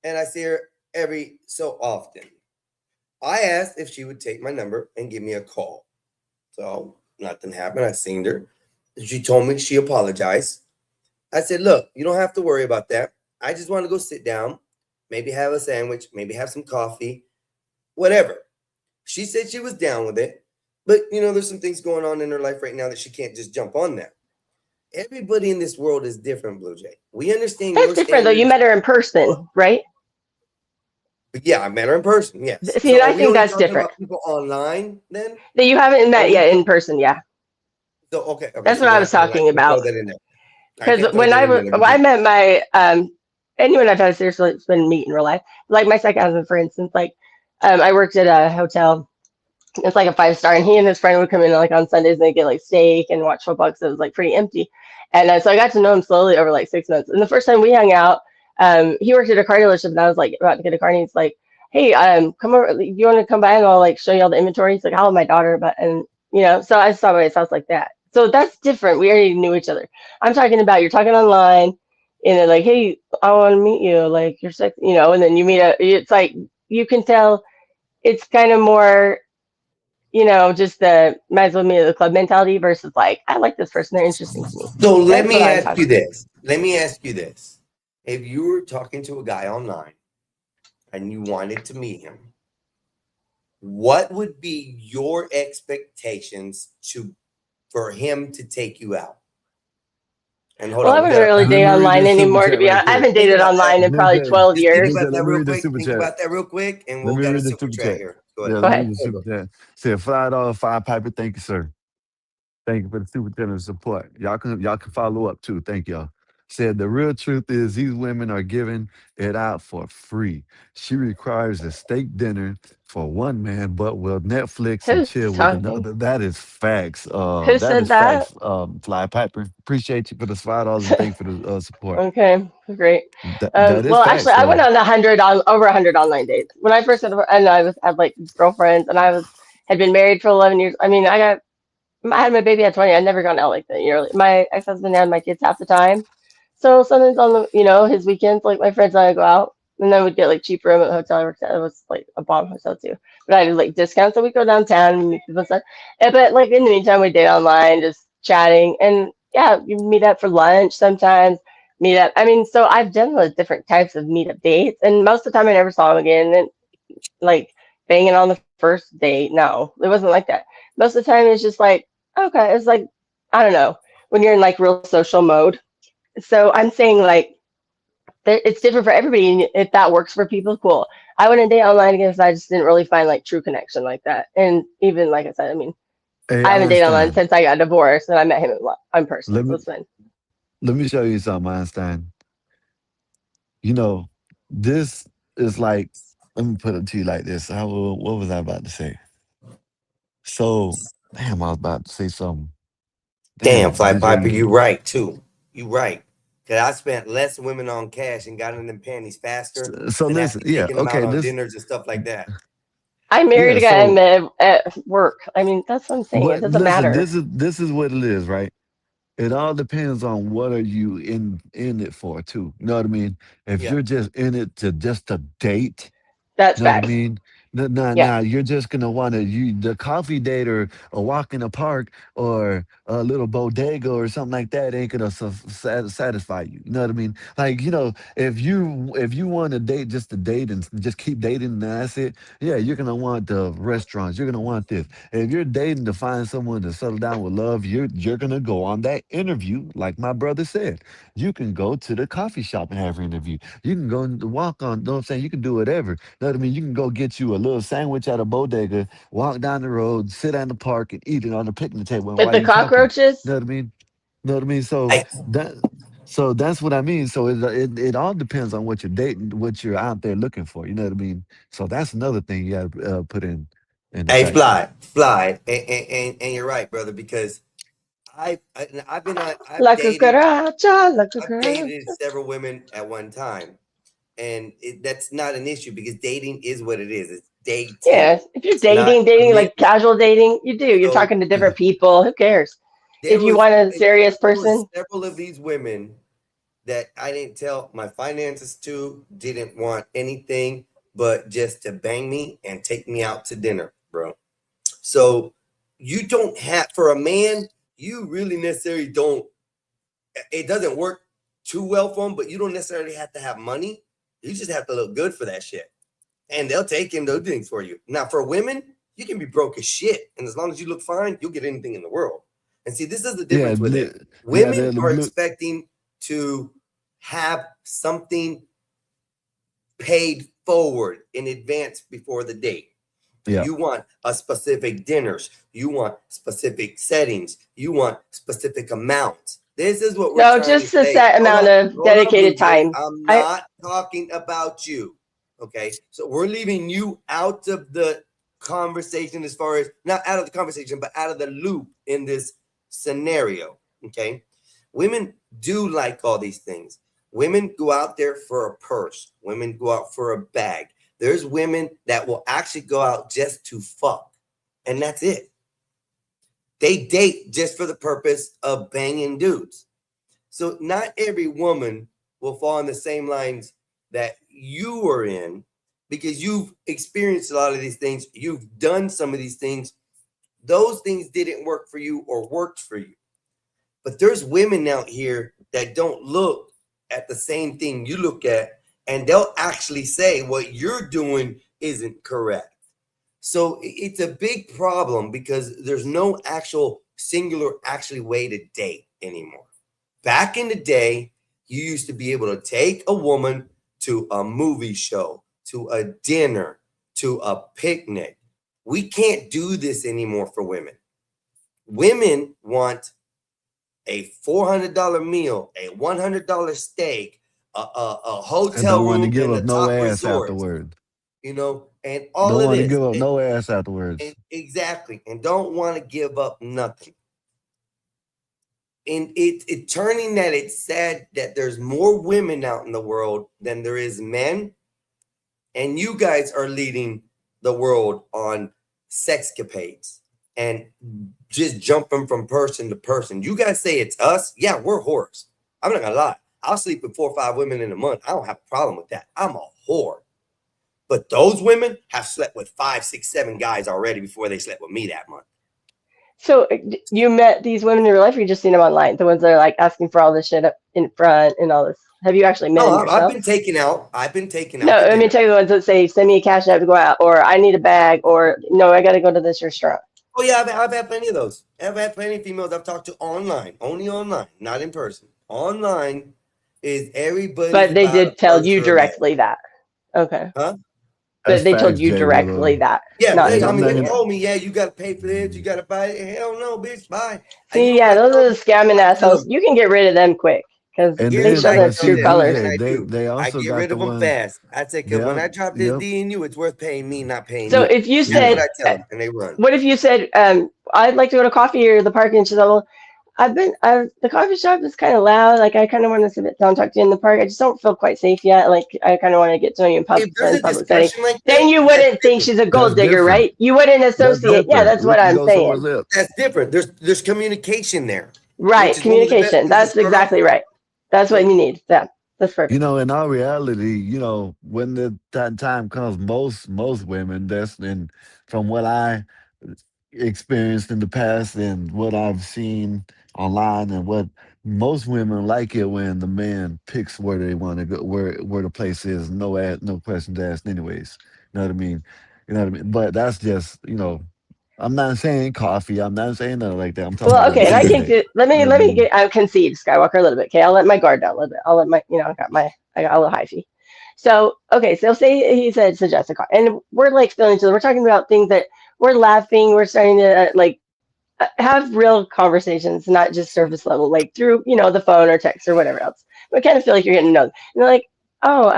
and I see her every so often. I asked if she would take my number and give me a call. So nothing happened. I seen her. She told me she apologized. I said, look, you don't have to worry about that. I just want to go sit down, maybe have a sandwich, maybe have some coffee, whatever. She said she was down with it, but there's some things going on in her life right now that she can't just jump on that. Everybody in this world is different, Blue Jay. We understand That's your different though. You met her in person, right? Yeah, I met her in person. Yes. See, So I are we think only that's talking different. about people online then? That you haven't met yet in person, yeah. So okay, That's so what we're I gonna was have to talking about. throw that in there. Because when I met my anyone I've had seriously been meet in real life, like my second husband, for instance, like I worked at a hotel. It's like a 5-star, and he and his friend would come in like on Sundays and they get like steak and watch football because it was like pretty empty. And so I got to know him slowly over like 6 months. And the first time we hung out, he worked at a car dealership, and I was like about to get a car, and he's like, "Hey, come over. You want to come by and I'll like show you all the inventory?" He's like, "I'll have my daughter," but so I saw by his house like that. So that's different. We already knew each other. I'm talking about you're talking online, and they're like, "Hey, I want to meet you. Like you're sex," and then you meet it's like you can tell it's kind of more just the might as well meet at the club mentality versus like, I like this person, they're interesting to me. So let That's what me I'm ask talking you about. this. Let me ask you this. If you were talking to a guy online and you wanted to meet him, what would be your expectations for him to take you out? And hold Well, I on, wouldn't really date online anymore, to be honest. I haven't dated online in probably 12 Just think years. about that Let me real read the quick. super Think chat. about that real quick, and Let we'll me get a read the super super chat chat. here. Go Yeah, ahead. let me read the super chat. Said $5 5 Piper. Thank you, sir. Thank you for the super chat and support. Y'all can follow up too. Thank y'all. Said the real truth is these women are giving it out for free. She requires a steak dinner for one man, but will Netflix and Who's chill with talking? another. That is facts. Who That said is that? facts. Fly Piper. Appreciate you for the $5 and thank you for the support. Okay, great. That is Well, actually, facts I went though. on over 100 online dates when I first and had like girlfriends, and had been married for 11 years. I mean, I had my baby at 20. I'd never gone out like that. My ex-husband had my kids half the time. So sometimes on his weekends, like my friends and I would go out, and then we'd get like cheap room at the hotel I worked at. It was like a bomb hotel too. But I had like discounts, so we'd go downtown and meet people and stuff. But like in the meantime, we'd date online, just chatting. And yeah, you meet up for lunch sometimes, meet up. I mean, so I've done those different types of meetup dates, and most of the time I never saw him again. And like banging on the first date, no, it wasn't like that. Most of the time it's just like, okay, it's like, I don't know, when you're in like real social mode. So I'm saying like it's different for everybody, and if that works for people, cool. I wouldn't date online because I just didn't really find like true connection like that. And even like I said, I mean, Hey, I haven't dated online Einstein. since I got divorced, and I met him in person, Let so me it's fine. let me show you something, Einstein. You know, this is like, let me put it to you like this. What was I about to say? So, damn, I was about to say something. Damn, Damn, Fly Blue Piper, Jay. you right too. You right. Cause I spent less women on cash and got in them panties faster So than listen, actually yeah, taking them out okay, on this, dinners and stuff like that. I married yeah. a guy I So, met at work. I mean, that's what I'm saying. It what? doesn't Listen, matter. this is what it is, right? It all depends on what are you in it for, too. You know what I mean? If Yeah. you're just in it to just to date, That's know what I facts. mean? Yeah. Nah, you're just gonna want to the coffee date or a walk in the park or a little bodega or something like that ain't gonna satisfy you. You know what I mean? Like if you want to date just to date and just keep dating and that's it. Yeah, you're gonna want the restaurants. You're gonna want this. If you're dating to find someone to settle down with love, you're gonna go on that interview. Like my brother said, you can go to the coffee shop and have an interview. You can go and walk on. Know what I'm saying? You can do whatever. Know what I mean? You can go get you a little sandwich at a bodega, walk down the road, sit at the park, and eat it on the picnic table. And With while the you talking, cockroaches, know what I mean? Know what I mean? Hey, So that's what I mean. So it all depends on what you're dating, what you're out there looking for. You know what I mean? So that's another thing you got to put in the hey, fact too. Fly, and you're right, brother, because I've been on la cucaracha, la I've cucaracha. dated several women at one time, and that's not an issue because dating is what it is. It's dating. Yeah, if you're It's not dating like commitment. casual dating, you're So talking to different people. Who cares? there If you was want a serious there was person, several of these women that I didn't tell my finances to, didn't want anything but just to bang me and take me out to dinner, bro. So you don't have, for a man, you really necessarily don't, it doesn't work too well for him, but you don't necessarily have to have money You just have to look good for that shit. And they'll take in those things for you. Now, for women, you can be broke as shit. And as long as you look fine, you'll get anything in the world. And see, this is the difference with it. Women are expecting to have something paid forward in advance before the date. Yeah. You want a specific dinners. You want specific settings. You want specific amounts. This is what we're trying just to a say. set amount of dedicated time. I'm not talking about you. Okay. So we're leaving you out of the conversation, as far as not out of the conversation, but out of the loop in this scenario. Okay. Women do like all these things. Women go out there for a purse. Women go out for a bag. There's women that will actually go out just to fuck. And that's it. They date just for the purpose of banging dudes. So not every woman will fall in the same lines that you are in, because you've experienced a lot of these things. You've done some of these things. Those things didn't work for you or worked for you. But there's women out here that don't look at the same thing you look at, and they'll actually say what you're doing isn't correct. So it's a big problem, because there's no actual singular way to date anymore. Back in the day, you used to be able to take a woman to a movie show, to a dinner, to a picnic. We can't do this anymore for women. Women want a $400 meal, a $100 steak, a hotel room in the top resort. Afterward. You know, and all don't of want this. to give up no ass afterwards. Exactly. And don't want to give up nothing. And it turning that it's sad that there's more women out in the world than there is men. And you guys are leading the world on sexcapades and just jumping from person to person. You guys say it's us. Yeah, we're whores. I'm not gonna lie. I'll sleep with 4 or 5 women in a month. I don't have a problem with that. I'm a whore. But those women have slept with 5, 6, 7 guys already before they slept with me that month. So you met these women in real life, or you just seen them online? The ones that are like asking for all this shit up in front and all this. Have you actually met them yourself? I've been taken out. No, I mean, tell you the ones that say, send me a cash app to go out, or I need a bag, or no, I got to go to this restaurant. Oh, yeah, I've had plenty of those. I've had plenty of females I've talked to online, only online, not in person. Online is everybody. But they did tell you directly that. Okay. Huh? But they told you directly that. Yeah, they told me, yeah, you got to pay for this, you got to buy it. Hell no, bitch, bye. See, yeah, those are the scamming assholes. You can get rid of them quick, because they show their true colors. They also I get rid of them fast. I say, because when I drop this D in you, it's worth paying me, not paying you. So if you said, what I tell them, and they run. What if you said, I'd like to go to coffee or the park, and she's like, well, the coffee shop is kind of loud. Like, I kind of want to sit down and talk to you in the park. I just don't feel quite safe yet. Like, I kind of want to get to know you in public setting. Like then you wouldn't think she's a gold digger, right? You wouldn't associate. Yeah, that's what I'm saying. That's different. There's communication there. Right, communication. That's exactly right. That's what you need. Yeah, that's perfect. You know, in our reality, you know, when that time comes, most women, from what I experienced in the past and what I've seen online, and what most women like it when the man picks where they want to go, where the place is, no questions asked anyways. You know what I mean? But that's just, you know, I'm not saying coffee. I'm not saying nothing like that. I'm talking about okay, and I can I concede Skywalker a little bit. Okay, I'll let my guard down a little bit. I'll let my, I got a little hyphy. So, okay, so say he said suggest a car, and we're like feeling each other. We're talking about things that we're laughing. We're starting to have real conversations, not just surface level, like through, the phone or text or whatever else. We kind of feel like you're getting to know them. And they're like, oh,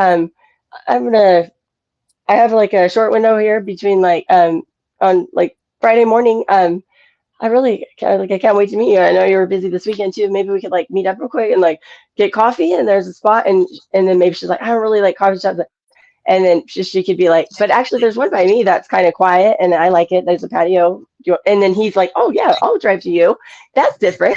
I have like a short window here between on like Friday morning. I can't wait to meet you. I know you were busy this weekend too. Maybe we could like meet up real quick and like get coffee, and there's a spot, and then maybe she's like, I don't really like coffee shops. And then she could be like, but actually there's one by me that's kind of quiet and I like it. There's a patio. And then he's like, oh yeah, I'll drive to you. That's different.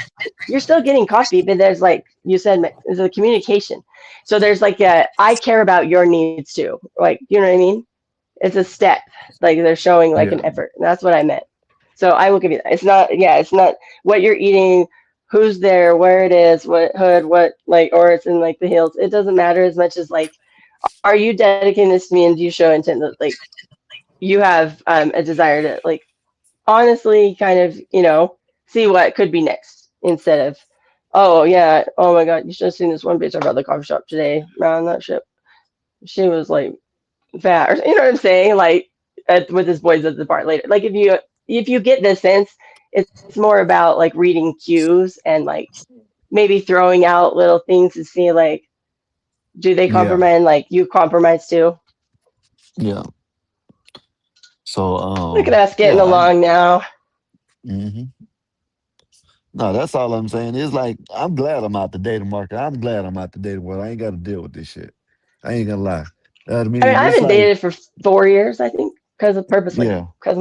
You're still getting coffee, but there's, like you said, there's a communication. So there's like I care about your needs too. Like, you know what I mean? It's a step. Like they're showing like an effort. And that's what I meant. So I will give you that. It's not what you're eating, who's there, where it is, what hood, or it's in like the hills. It doesn't matter as much as like, are you dedicating this to me, and do you show intent that like you have a desire to like honestly kind of, see what could be next instead of, oh yeah, oh my God, you should have seen this one bitch I brought to the coffee shop today. Man, that shit, she was like fat, or you know what I'm saying? Like with his boys at the bar later. Like if you get this sense, it's more about like reading cues and like maybe throwing out little things to see like, do they Yeah, compromise? Like you compromise too. yeah. So Look at us getting yeah, along now. mhm. No, that's all I'm saying. It's like I'm glad I'm out the dating market. I'm glad I'm out the dating world. I ain't got to deal with this shit. I ain't gonna lie. I I mean, mean, I've it's been like, dated for 4 years, I think, because of purposely, yeah, because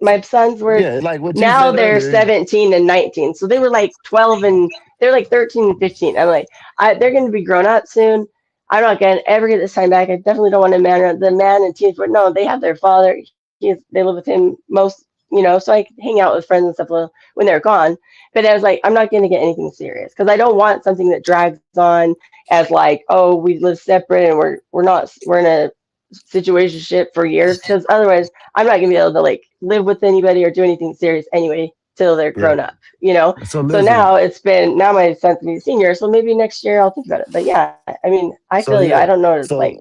my sons were yeah, like what you now said they're earlier. 17 and 19, so they were like 12 and they're like 13 and 15. I'm like, they're going to be grown up soon. I'm not going to ever get this time back. I definitely don't want to man the man and teens, but no, they have their father. They live with him most, so I hang out with friends and stuff when they're gone. But I was like, I'm not going to get anything serious because I don't want something that drags on as like, oh, we live separate and we're in a situationship for years, because otherwise I'm not gonna be able to like live with anybody or do anything serious anyway till they're Yeah. grown up. So So listen. now my son's gonna be a senior, so maybe next year I'll think about it. But yeah, I mean, I So feel you. I yeah. don't know what it's like.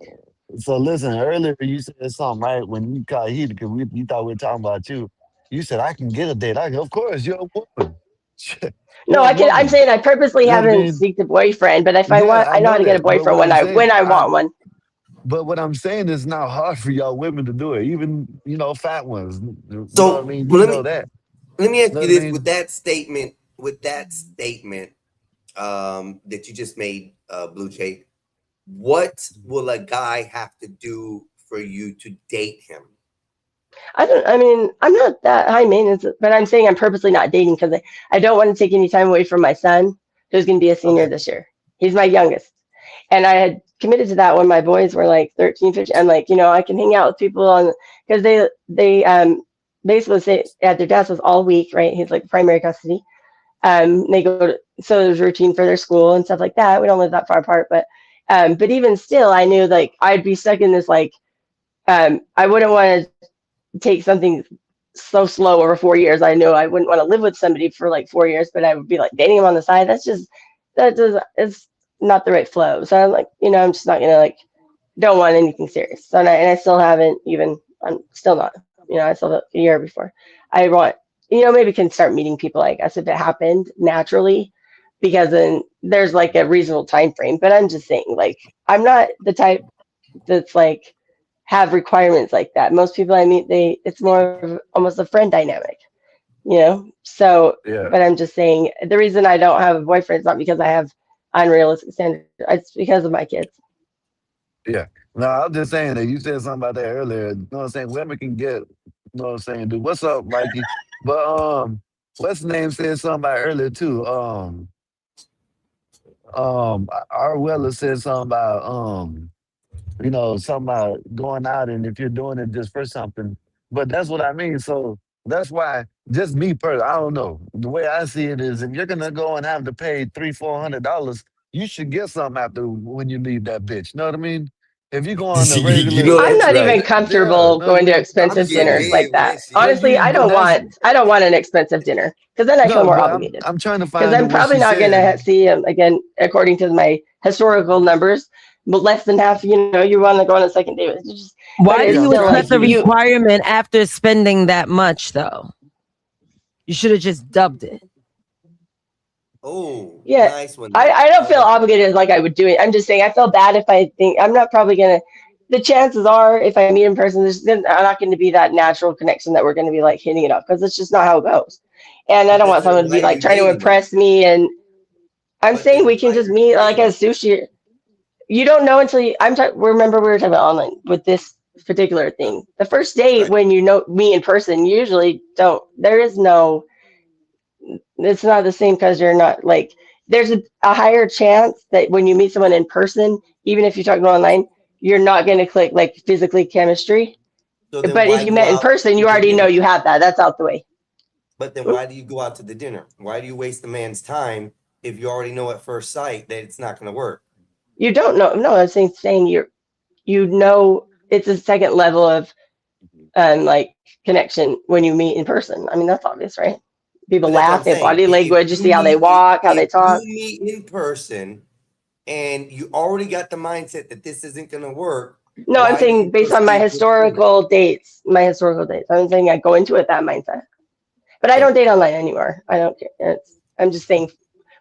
So listen. Earlier you said something right when you got heated because you thought we were talking about you. You said I can get a date. I go, of course you're a woman. No, You're a I'm woman. saying I purposely You know what I haven't mean? seeked a boyfriend, but if I Yeah, want, I I know how know to get a that. But boyfriend what when I'm I saying, want one. but what I'm saying is not hard for y'all women to do it. Even fat ones. You know what I So mean? You let know me that. let me You ask know you what I this: with mean? that statement, that you just made, Blue Jay, what will a guy have to do for you to date him? I mean, I'm not that high maintenance, but I'm saying I'm purposely not dating because I don't want to take any time away from my son, who's going to be a senior Okay. this year. He's my youngest. And I had committed to that when my boys were like 13, 15. I'm like, I can hang out with people because they basically say at their dad's was all week, right? He's like primary custody. They go to, so there's routine for their school and stuff like that. We don't live that far apart, but even still, I knew like I'd be stuck in this like, I wouldn't want to take something so slow over 4 years. I know I wouldn't want to live with somebody for like 4 years, but I would be like dating him on the side. It's not the right flow. So I'm like, I'm just not gonna like, don't want anything serious. So I still haven't even. I'm still not. I still have a year before I want. Maybe can start meeting people. I guess if it happened naturally, because then there's like a reasonable time frame. But I'm just saying, like, I'm not the type that's like have requirements like that. Most people I meet, it's more of almost a friend dynamic. So, Yeah. but I'm just saying the reason I don't have a boyfriend is not because I have unrealistic standards. It's because of my kids. Yeah. No, I was just saying that you said something about that earlier. You know what I'm saying? Women can get, you know what I'm saying, dude. What's up, Mikey? But what's the name said something about earlier too. Our Weller said something about something about going out and if you're doing it just for something. But that's what I mean. So that's why just me personally, I don't know. The way I see it is if you're gonna go and have to pay $300-$400, you should get something after when you leave that bitch. You know what I mean? If you go on the You regular, know I'm that's not even right. yeah, you comfortable know what I going to mean? I'm expensive getting dinners like head when that. that shit. Honestly, I don't want an expensive dinner because then I feel No, more but obligated. I'm trying to Because find it I'm what probably she not going said. to see again, according to my historical numbers, but less than half. You want to go on a second date. But Why do it's Yeah, I'm you still trying to like accept the finish. you. requirement after spending that much, though? You should have just dubbed it. Oh, Yeah, nice one, Nate. I don't I feel like that. obligated like I would do it. I'm just saying I feel bad if I think I'm not probably gonna. The chances are, if I meet in person, there's not going to be that natural connection that we're going to be like hitting it up because it's just not how it goes. And I But don't want then someone to why be are like you trying to dating him? impress me. And I'm But saying then we can why just are you meet like dating as him? sushi. You don't know until you. Remember we were talking about online with this particular thing. The first date Right. when you know me in person, you usually don't. There is no. It's not the same because you're not like. There's a higher chance that when you meet someone in person, even if you talk online, you're not going to click like physically chemistry. So then But if why you go met in out person, to you the already know dinner? you have that. That's out the way. But then Hmm? why do you go out to the dinner? Why do you waste the man's time if you already know at first sight that it's not going to work? You don't know. No, I'm saying you know it's a second level of like connection when you meet in person. I mean, that's obvious, right? People But that's what laugh, I'm their saying. body language, you see how they walk, how they talk. If you meet in person and you already got the mindset that this isn't going to work. No, I'm why do saying you based on my proceed with historical dates. I'm saying I go into it that mindset. But I don't date online anymore. I don't care. I'm just saying,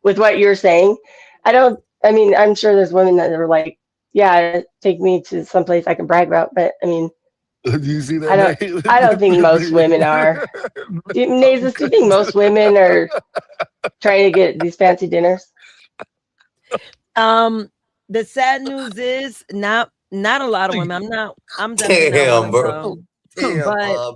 with what you're saying, I mean, I'm sure there's women that are like, yeah, take me to someplace I can brag about. But I mean, Do you see that? I don't think most women are. Nazus, do you think most women are trying to get these fancy dinners? The sad news is not a lot of women. I'm definitely not one of them. But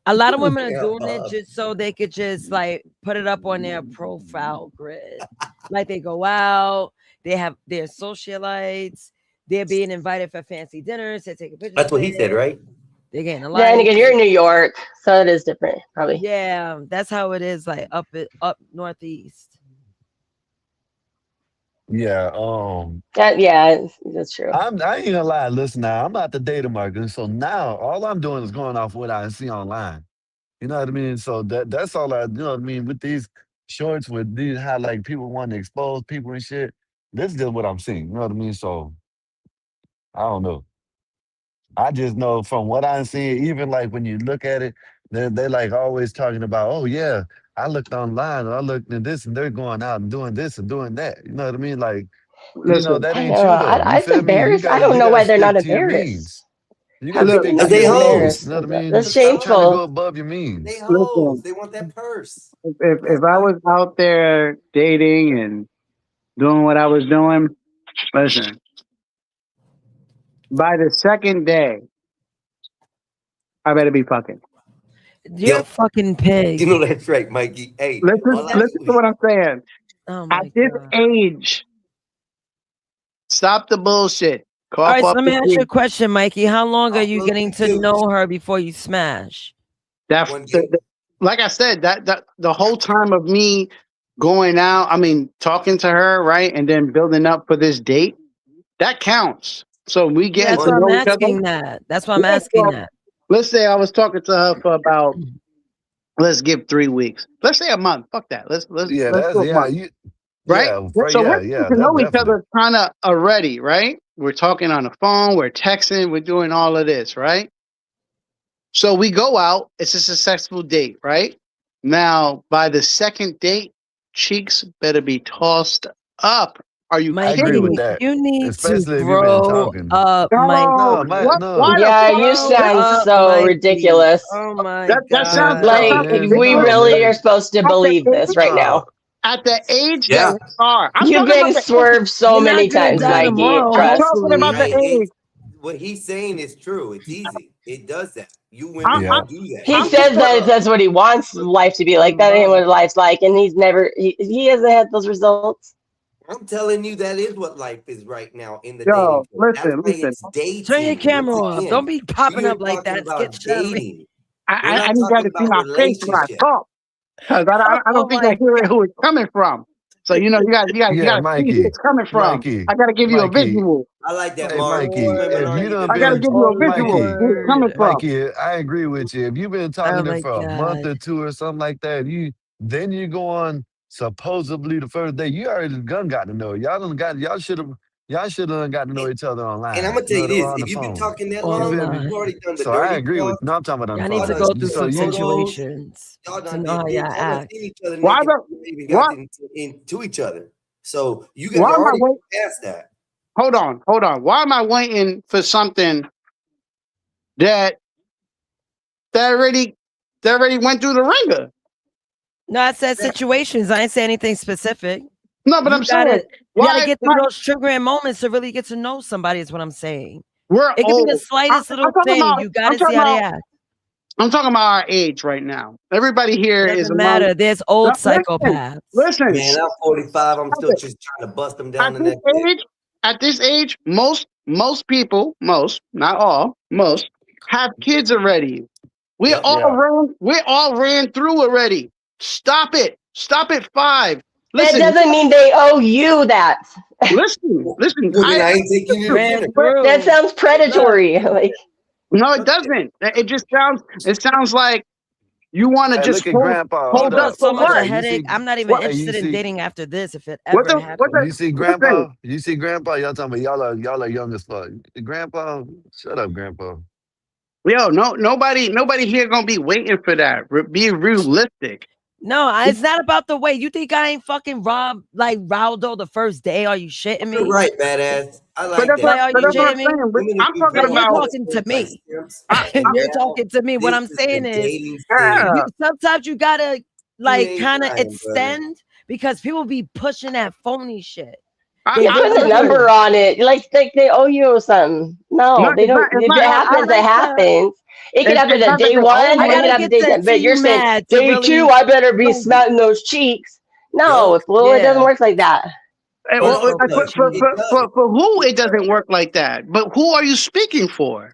a lot of women are doing it just so they could just like put it up on their profile grid. Like they go out, they're socialites, they're being invited for fancy dinners, they're taking pictures. That's what he said, right? They're getting a Yeah, and again, you're in New York, so it is different, probably. Yeah, that's how it is, like up northeast. Yeah. That's true. I ain't gonna lie. Listen, now I'm not the data marketer, so now all I'm doing is going off what I see online. You know what I mean? So that's all I. You know what I mean? With these shorts, with these how like people want to expose people and shit. This is just what I'm seeing. You know what I mean? So I don't know. I just know from what I'm seeing, even like when you look at it, they're like always talking about, oh yeah, I looked online, or I looked at this, and they're going out and doing this and doing that. You know what I mean? Like, that I ain't know. true though. You It's feel me? embarrassed. I don't You know gotta why they're not stick to your embarrassed. means. You How gotta could you stick not to be your means. embarrassed? You know what I mean? That's Stop trying to go shameful. above your means. They hoes. They want that purse. If I was out there dating and doing what I was doing, listen, by the second day, I better be fucking. You're a fucking pig. You know that's right, Mikey. Hey, Listen to what I'm saying. Oh At this age, stop the bullshit. All Cough right, so up let me the ask you a cream. question, Mikey. How long are you getting to know her before you smash? Like I said, that the whole time of me going out, I mean, talking to her, right, and then building up for this date, that counts. So we get That's to why I'm know each other. asking that. That's why I'm asking that. Let's say I was talking to her for about, let's give 3 weeks. Let's say a month. Fuck that. Let's do a month. Right? So we're getting to know each other kind of already, right? We're talking on the phone, we're texting, we're doing all of this, right? So we go out, it's a successful date, right? Now, by the second date, cheeks better be tossed up. Are you Mikey, kidding me? you need Especially to if you've been grow talking. up, No, Mikey. why Yeah, the you fuck? sound so ridiculous. Oh my That sounds Like we really are supposed to believe this right now. At the age that we are. I'm You've talking about been the swerved so You're not many gonna times, die Mikey. tomorrow, Trust. I'm talking about the age. What he's saying is true. It's easy. It does that. You women Yeah. do that. He says that that's what he wants life to be like. That ain't what life's like, and he hasn't had those results. I'm telling you, that is what life is right now in the Yo, dating pool. That's why listen. it's dating. Turn your camera Once off. again, Don't be popping we up like talking that. It's about getting shadowy. dating. We're I not need y'all talking to see about my face when I relationship. talk. Because I don't think I hear who it's coming from. So you gotta Yeah, see who Mikey. it's coming from. Mikey. I gotta give you a Mikey. visual. I like that, Hey, Mark. Mikey, if you done I gotta been, give you a visual who it's coming from. Mikey, I agree with you. If you've been talking Oh to her my for a month God. or two or something like that, then you go on supposedly the first day. You already got to know. Y'all should have got to know each other online. And I'm gonna tell you or this: on the if you've been phone. talking that You long, feel me? you've already done the So I dirty agree with. talk. No, I'm talking about on Y'all the need phone. to go done through took some photos. situations Y'all to done know how y'all y'all done act. seen each other Why naked. the Even what? got into each other. So you guys Why are am I already waiting? past that. Hold on. Why am I waiting for something that already went through the ringer? No, I said situations. I didn't say anything specific. No, but I'm saying You gotta why? get through those triggering moments to really get to know somebody. Is what I'm saying. We're It could be the old. slightest little thing. You gotta see how they act. I'm talking about our age right now. Everybody here It is doesn't among. matter. There's old Listen, psychopaths. listen. Man, I'm 45. I'm still just trying to bust them down the next day. At this age, most people, not all, most have kids already. We all ran through already. Stop it. 5. That doesn't mean they owe you that. Listen. I ain't taking you to dinner. That sounds predatory. Like, no, it doesn't. It just sounds. It sounds like you want to Hey, just look at Grandpa. Hold hold People are up up. so for much a what? Hey, you headache. see? I'm not even What? Hey, you interested in see? dating after this if it What ever the? What happens. the? You see Listen. Grandpa? You see Grandpa? Y'all talking about y'all are young as fuck. Grandpa, shut up, Grandpa. Yo, nobody here gonna be waiting for that. Be realistic. No, it's not about the way. You think I ain't fucking robbed like Raldo the first day? Are you shitting You're me? right, badass. I But like that's what that. Like, are but you that's what shitting I'm me? saying. Women I'm have been talking Like, playing you're with about. talking to boys like me. simps, I, and You're now talking to me. What this I'm is the saying is, dating stage. yeah. sometimes you gotta You like ain't kind of lying, brother. extend because people be pushing that phony shit. you They I put the really listen. number do. on it, like they owe you something. No, No, they it's not. don't. It's If it not. Well, I happens, it like to. happens. It could happen It's at not that day they owe one, I or it could gotta you. happen get day to 10. see But you're you saying mad to day two, really I better be know you. smelting those cheeks. No, Yo, well, it doesn't Yeah. work like that. no, no, no, no. It does. For who It it doesn't does. work like that. But who are you speaking for?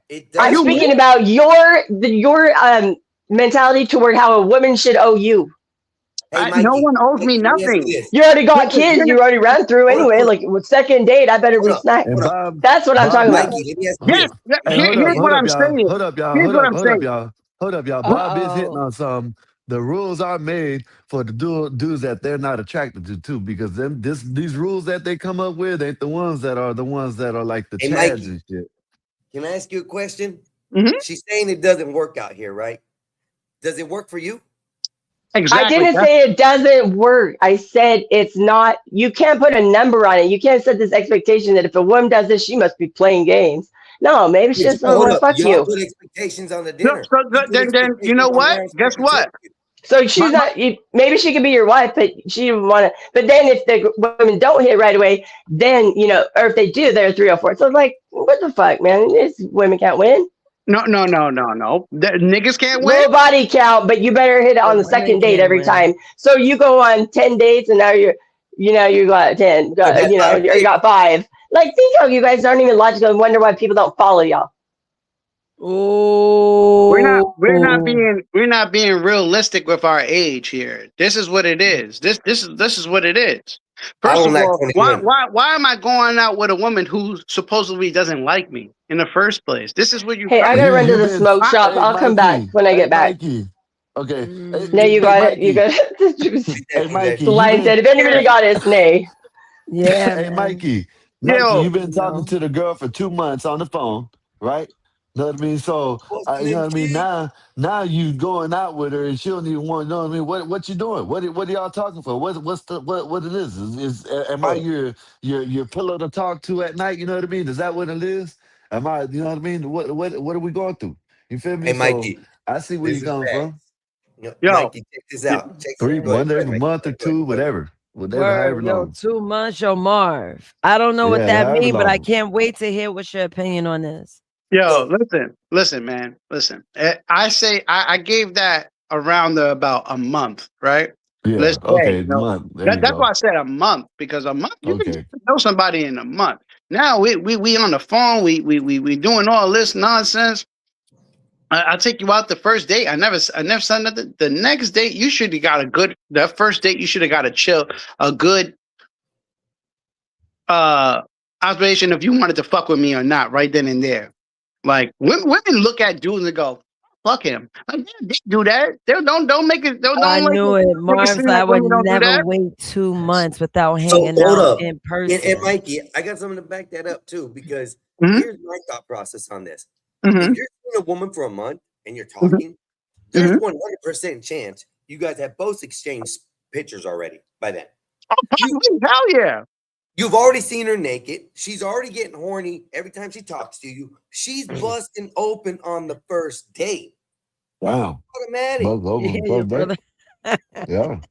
It Are I'm does you work. speaking about your mentality toward how a woman should owe you. Hey, No Mikey. one owes me Mikey, let me ask you nothing. this. You already got You're kids. not, You already ran through Hold up, anyway. hold up, Like with second date, I better hold be up, snack. And hold up. That's what I'm talking about. Mikey, let me ask you yes. this. Hey, hold up, Here's what I'm y'all. saying. Hold up, y'all. Here's what I'm saying. Hold up, y'all. Who- Bob is hitting Uh-oh. on some. The rules are made for the dudes that they're not attracted to too, because these rules that they come up with ain't the ones that are like the Hey, Chads Mikey, and shit. can I ask you a question? Mhm. She's saying it doesn't work out here, right? Does it work for you? I Exactly. didn't say it doesn't work. I said it's not. You can't put a number on it. You can't set this expectation that if a woman does this, she must be playing games. No, maybe she Yes, just but doesn't hold want to up. fuck Y'all you. put expectations on the No, dinner. so You put then you know expectations on what? where I'm Guess supposed to what? take you. So she's not. Maybe she could be your wife, but she didn't want to. But then if the women don't hit right away, then or if they do, they're 304. So it's like, what the fuck, man? It's, women can't win. No. The niggas can't win. Low body count, but you better hit it The on the women second date can every win. time. So you go on 10 dates and now you got 10, I've had 5 or you got 5. Like, think how you guys aren't even logical and wonder why people don't follow y'all. Oh. We're not being realistic with our age here. This is what it is. This is what it is. I First don't of like all, 21. why am I going out with a woman who supposedly doesn't like me in the first place? This is what you're Hey, I coming gotta run from. to You've the been, smoke shop. hey I'll come back Mikey, when I hey get back. Mikey. Okay, No, you hey got it. You Mikey, got it. hey Mikey, The you've line been, said, if anybody got it, it's nay. Yeah, hey man. Mikey, Yo, you've been talking to the girl for 2 months on the phone, right? Know what I mean? So, you know what I mean? Now you going out with her, and she don't even want. You know what I mean? What you doing? What are y'all talking for? What it is? Am I your pillow to talk to at night? You know what I mean? Is that what it is? Am I? You know what I mean? What are we going through? You feel me? Hey, So Mikey, I see where this you're is coming bad. from. No, yo, Mikey, check this out. Check this. Three, Go ahead, one go ahead, every Mikey. month or two, Go ahead. whatever, however Word, yo, long. 2 months, yo, Marv. I don't know what Yeah, that however means, but I long. can't wait to hear what's your opinion on this. yo, listen, man, listen. I say I gave that around about a month, right? Yeah. Let's say, Okay. Month. There you that's why go. I said a month, because a month you can get Okay. to know somebody in a month. Now we on the phone, we doing all this nonsense. I take you out the first date. I never said nothing. The next date, you should have got that first date, you should have got a good observation if you wanted to fuck with me or not, right then and there. Like women look at dudes and go, "Fuck him." Like, yeah, they do that. They don't make it. Don't I like knew it. make it Marv seem said I like would women don't do never that. wait 2 months without So hanging hold out up. in And person. Mikey, I got something to back that up too, because Mm-hmm. here's my thought process on this. Mm-hmm. If you're seeing a woman for a month and you're Mm-hmm. talking, there's 100% chance you guys have both exchanged pictures already by then. Hell yeah. You've already seen her naked. She's already getting horny every time she talks to you. She's busting open on the first date. Wow. Automatic. Yeah, brother. Yeah.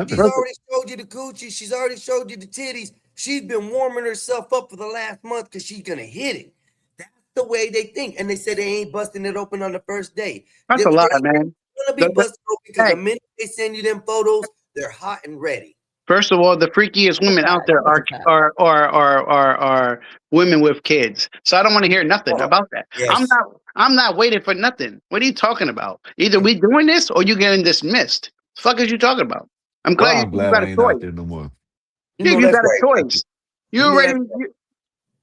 She's already showed you the coochie. She's already showed you the titties. She's been warming herself up for the last month because she's gonna hit it. That's the way they think. And they say they ain't busting it open on the first day. That's a They're lot, man. gonna be busted open because Hey, the minute they send you them photos, they're hot and ready. first of all, the freakiest women out there are women with kids. So I don't want to hear nothing about that. Yes. I'm not waiting for nothing. What are you talking about? Either we doing this or you getting dismissed. Fuck is you talking about? I'm glad I'm you glad got I a ain't out choice. there no more. Dude, you got a choice. You know already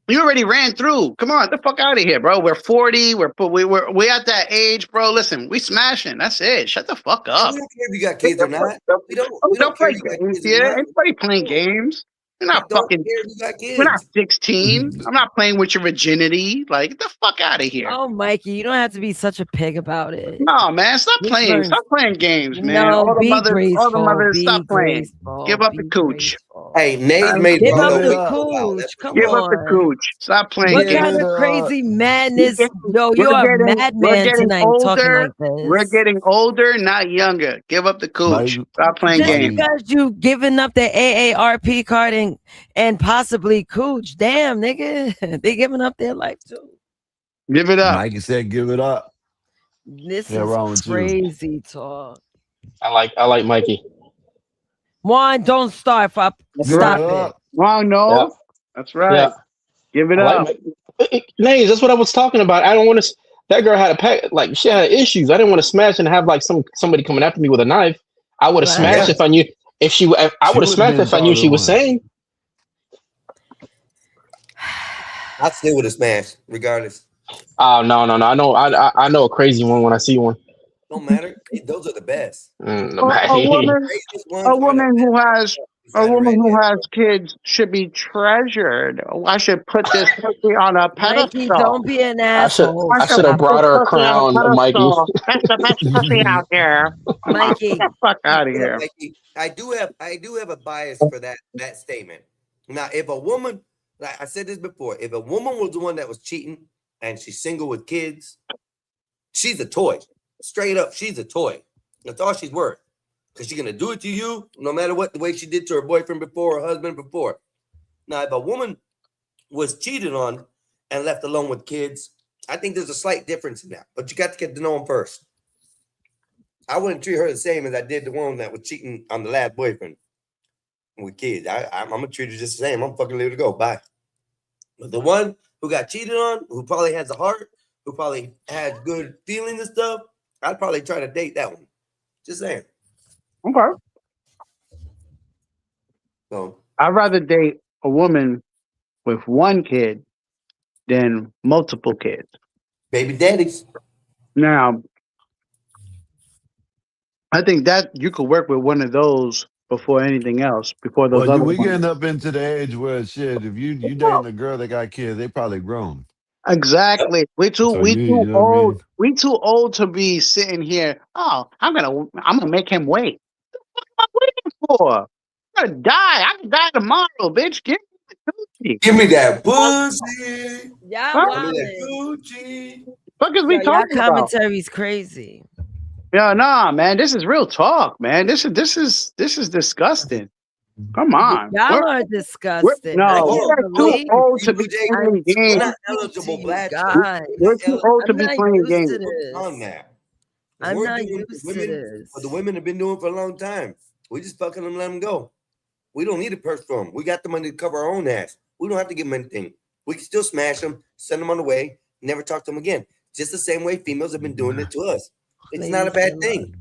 you already ran through. Come on, get the fuck out of here, bro. We're 40. We're at that age, bro. Listen, we smashing. That's it. Shut the fuck up. We don't care if you got kids or not. We don't care play if you got games kids or here. not. Anybody playing games? You're not Don't fucking. care if you got kids. We're not 16. I'm not playing with your virginity. Like, get the fuck out of here. Oh, Mikey, you don't have to be such a pig about it. No, man, stop playing. Stop playing games, man. No, all the be mothers, graceful. stop Be playing. graceful. Give up Be the cooch. Hey, Nate made Give up Rondo the wait for a while. cooch. Come Give on. up the cooch. Stop playing What games. kind of crazy madness? Yo, We're you're a we're madman getting tonight older. talking like this. We're getting older, not younger. Give up the cooch. Stop playing Just games. because you giving up the AARP card and possibly cooch, damn nigga, they giving up their life too. Give it up. Mikey said, "Give it up." This Yeah, wrong is with you. crazy talk. I like Mikey. Juan, don't start. Stop it. Juan, no. Yeah. That's right. Yeah. Give it I up. like Names, that's what I was talking about. I don't want to. That girl had a pack. Like, she had issues. I didn't want to smash and have like somebody coming after me with a knife. I would have smashed if I knew if she. I would have smashed if I knew she was sane. I still would have smashed, regardless. Oh no! I know a crazy one when I see one. Don't matter. Those are the best. A woman who has kids should be treasured. I should put this pussy on a pedestal. Mikey, don't be an asshole. I should have brought her a crown, Mikey. That's the best pussy out there. Mikey, get the fuck out of here. Mikey, I do have a bias for that statement. Now, if a woman, like I said this before, if a woman was the one that was cheating and she's single with kids, she's a toy. Straight up, she's a toy. That's all she's worth. Because she's going to do it to you no matter what, the way she did to her boyfriend before, her husband before. Now, if a woman was cheated on and left alone with kids, I think there's a slight difference in that. But you got to get to know them first. I wouldn't treat her the same as I did the one that was cheating on the last boyfriend with kids. I'm going to treat her just the same. I'm fucking leave her to go. Bye. But the one who got cheated on, who probably has a heart, who probably had good feelings and stuff, I'd probably try to date that one. Just saying. Okay. So I'd rather date a woman with one kid than multiple kids. Baby daddies. Now, I think that you could work with one of those before anything else. Before those other we ones. getting up into the age where shit. If you dating a girl that got kids, they probably grown. Exactly. We too So you know what I old. mean? We too old to be sitting here. Oh, I'm gonna make him wait. What am I waiting for? I'm gonna die. I can die tomorrow, bitch. Give me the coochie. Give me that pussy. Y'all Give me that coochie. Fuck is we y'all talking about? commentary's crazy. Yeah, nah, man. This is real talk, man. This is disgusting. Come on. Y'all are disgusting. We're too old to be playing games. We're not eligible black. We're too old to be playing games. On that. I'm We're not doing used what to this. What the women have been doing for a long time. We just fucking them, let them go. We don't need a purse from them. We got the money to cover our own ass. We don't have to give them anything. We can still smash them, send them on the way, never talk to them again. Just the same way females have been doing it to us. It's not a bad thing.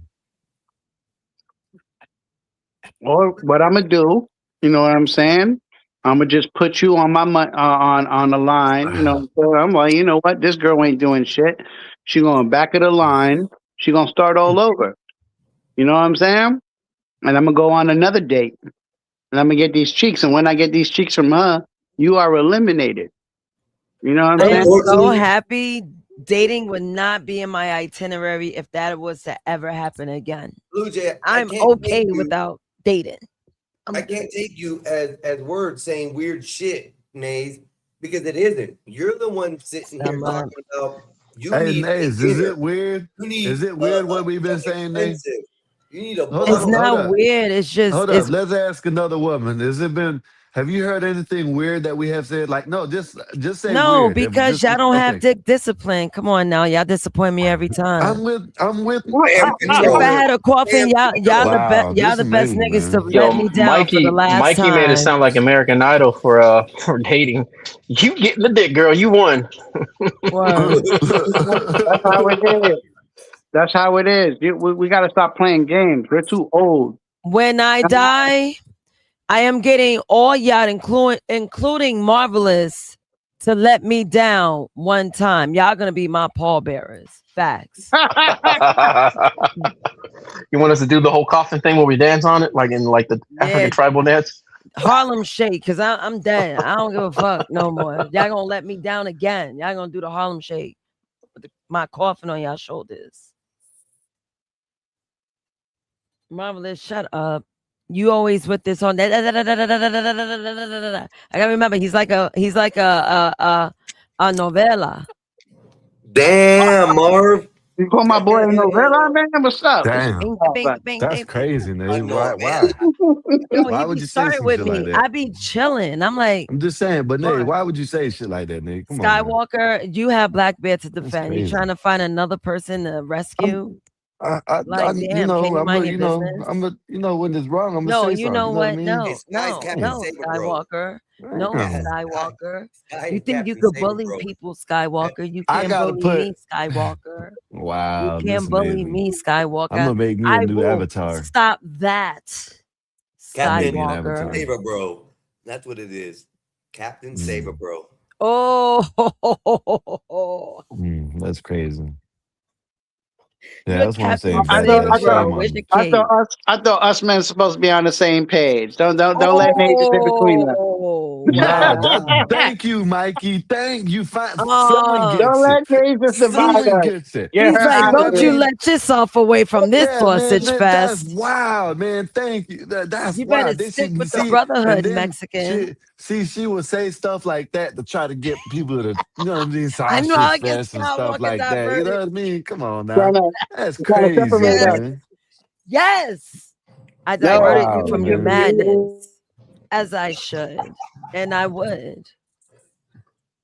Or what I'm gonna do, you know what I'm saying? I'm gonna just put you on my on the line. You know, so I'm like, you know what? This girl ain't doing shit. She going back of the line. She gonna start all over. You know what I'm saying? And I'm gonna go on another date, and I'm gonna get these cheeks. And when I get these cheeks from her, you are eliminated. You know what I'm I am saying? so happy. Dating would not be in my itinerary if that was to ever happen again. Blue Jay, I'm okay without dating. I can't take you as words saying weird shit, Nays, because it isn't. You're the one sitting here talking about you need Nays, is it weird? Is it weird what we've been saying, Nays? You need a It's not weird. It's just hold up. Let's ask another woman. Have you heard anything weird that we have said? Like, no, just say no, weird. because y'all don't have dick discipline. Come on now, y'all disappoint me every time. I'm with. If I had a coffin, y'all the best niggas to let me down for the last time. Mikey made it sound like American Idol for dating. You getting the dick, girl. You won. That's how we did it. That's how it is. We got to stop playing games. We're too old. When I die, I am getting all y'all, including Marvelous, to let me down one time. Y'all gonna be my pallbearers. Facts. You want us to do the whole coffin thing where we dance on it, like in like the African tribal dance? Harlem Shake, because I'm dead. I don't give a fuck no more. Y'all gonna let me down again. Y'all gonna do the Harlem Shake with my coffin on y'all shoulders. Marvelous, shut up. You always with this on that. I gotta remember, he's like a novella. Damn, Marv. You call my boy a novella, man? What's up? Damn. That's crazy, man. Why? Why would you say some shit like that? I be chilling. I'm like, I'm just saying, but Nate, why would you say shit like that, Nate? Come on, Skywalker, you have Blackbeard to defend. You crazy. trying to find another person to rescue? When it's wrong, I'm gonna say something. You know what? I mean? No, Skywalker. No, Skywalker. You think you could bully people, Skywalker? You can't bully me, Skywalker. Wow, you can't bully me, Skywalker. I'm gonna make me a new avatar. Stop that, Captain Skywalker. Saver Bro. That's what it is. Captain Saver Bro. Oh, that's crazy. Yeah, that's what I'm saying. I thought us men supposed to be on the same page. Don't let Nate get between us. Thank you, Mikey. Thank you. Someone gets don't let Nate just divide Someone us. gets it. He's like, don't you let yourself away from this sausage man, fest. That's wild, man. Thank you. That's you wild. better stick with the brotherhood, Mexican. She would say stuff like that to try to get people to, you know what I mean, I know I get fest and stuff like that. You know what I mean? Come on now. That's trying to crazy, separate man. Yes. I diverted you from your madness, as I should, and I would.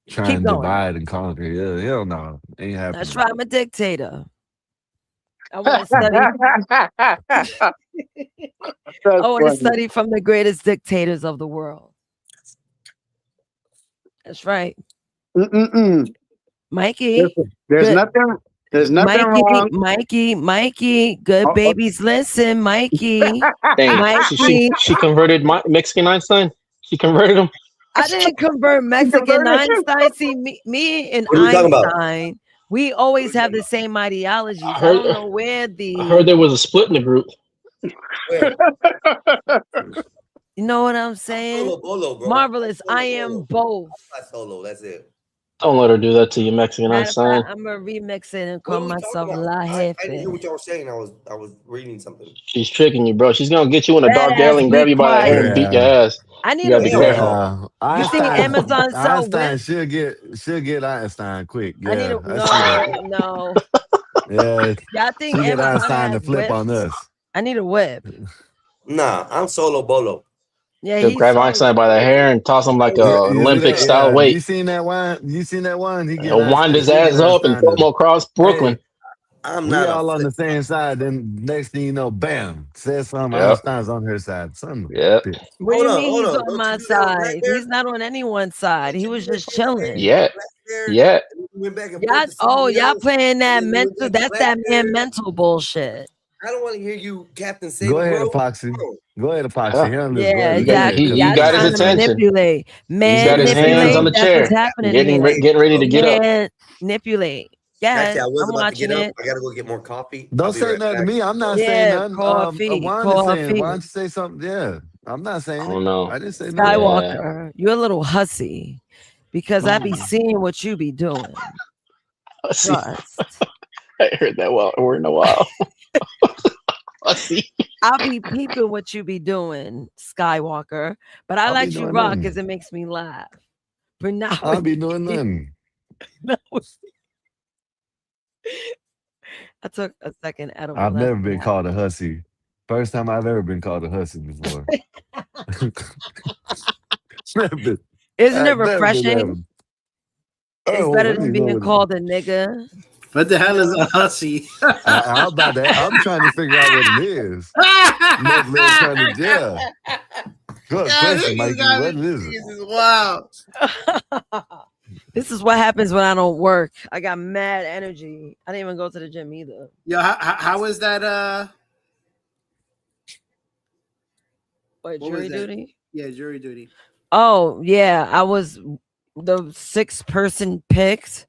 Trying to divide and conquer. Yeah, hell no. Ain't happening. That's right. I'm a dictator. I want to study. I want to study from the greatest dictators of the world. That's right. Mikey. There's nothing wrong. Mikey, good babies. Listen, Mikey. She converted Mexican Einstein. She converted him. I didn't convert Mexican Einstein. See, me and Einstein, we always have the same ideologies. I don't know where I heard there was a split in the group. You know what I'm saying? Solo, bro. Marvelous. I am both. Solo, that's it. Don't let her do that to you, Mexican Einstein. I'm gonna remix it and call myself La Jefe. I didn't hear what y'all were saying. I was reading something. She's tricking you, bro. She's gonna get you in a dark alley and grab you by the hair and beat your ass. I need you gotta be careful. You think Amazon sell Einstein? She'll get Einstein quick. Yeah, I need no. Yeah, y'all think she get Amazon Einstein to flip on us. I need a whip. Nah, I'm solo bolo. Yeah, he'll grab Einstein by the hair and toss him like a Olympic style weight. You seen that one? He he'll wind his ass up and throw him across Brooklyn. Hey, we all on the same side. Then next thing you know, bam, says something. Einstein's on her side. What do you mean he's on my side? He's not on anyone's side. He was just chilling. Yeah. Y'all playing that mental. That's that man mental bullshit. I don't want to hear you, Captain Saber. Go ahead, Epoxy. Yeah, exactly. You got his attention. Manipulate. He's got his hands on the chair. What's happening? Getting ready to get up. Manipulate. Yeah, actually, I was I'm about to get watching up. I gotta go get more coffee. Don't say nothing to me. I'm not saying nothing. Coffee. Why don't you say something? Yeah, I'm not saying. Oh no, I didn't say Skywalker. You're a little hussy because I be seeing what you be doing. Hussy. I heard that word in a while. I'll be peeping what you be doing, Skywalker. But I let you rock because it makes me laugh. But now I'll be doing nothing. I took a second edible. I've never been called a hussy. First time I've ever been called a hussy before. Isn't it refreshing? It's better than being called a nigga. What the hell is a hussy? I'm trying to figure out what it is. Good question, Mikey. What is it? Wow. This is what happens when I don't work. I got mad energy. I didn't even go to the gym either. Yeah, how is that? What jury duty? Yeah, jury duty. Oh yeah, I was the 6-person picked.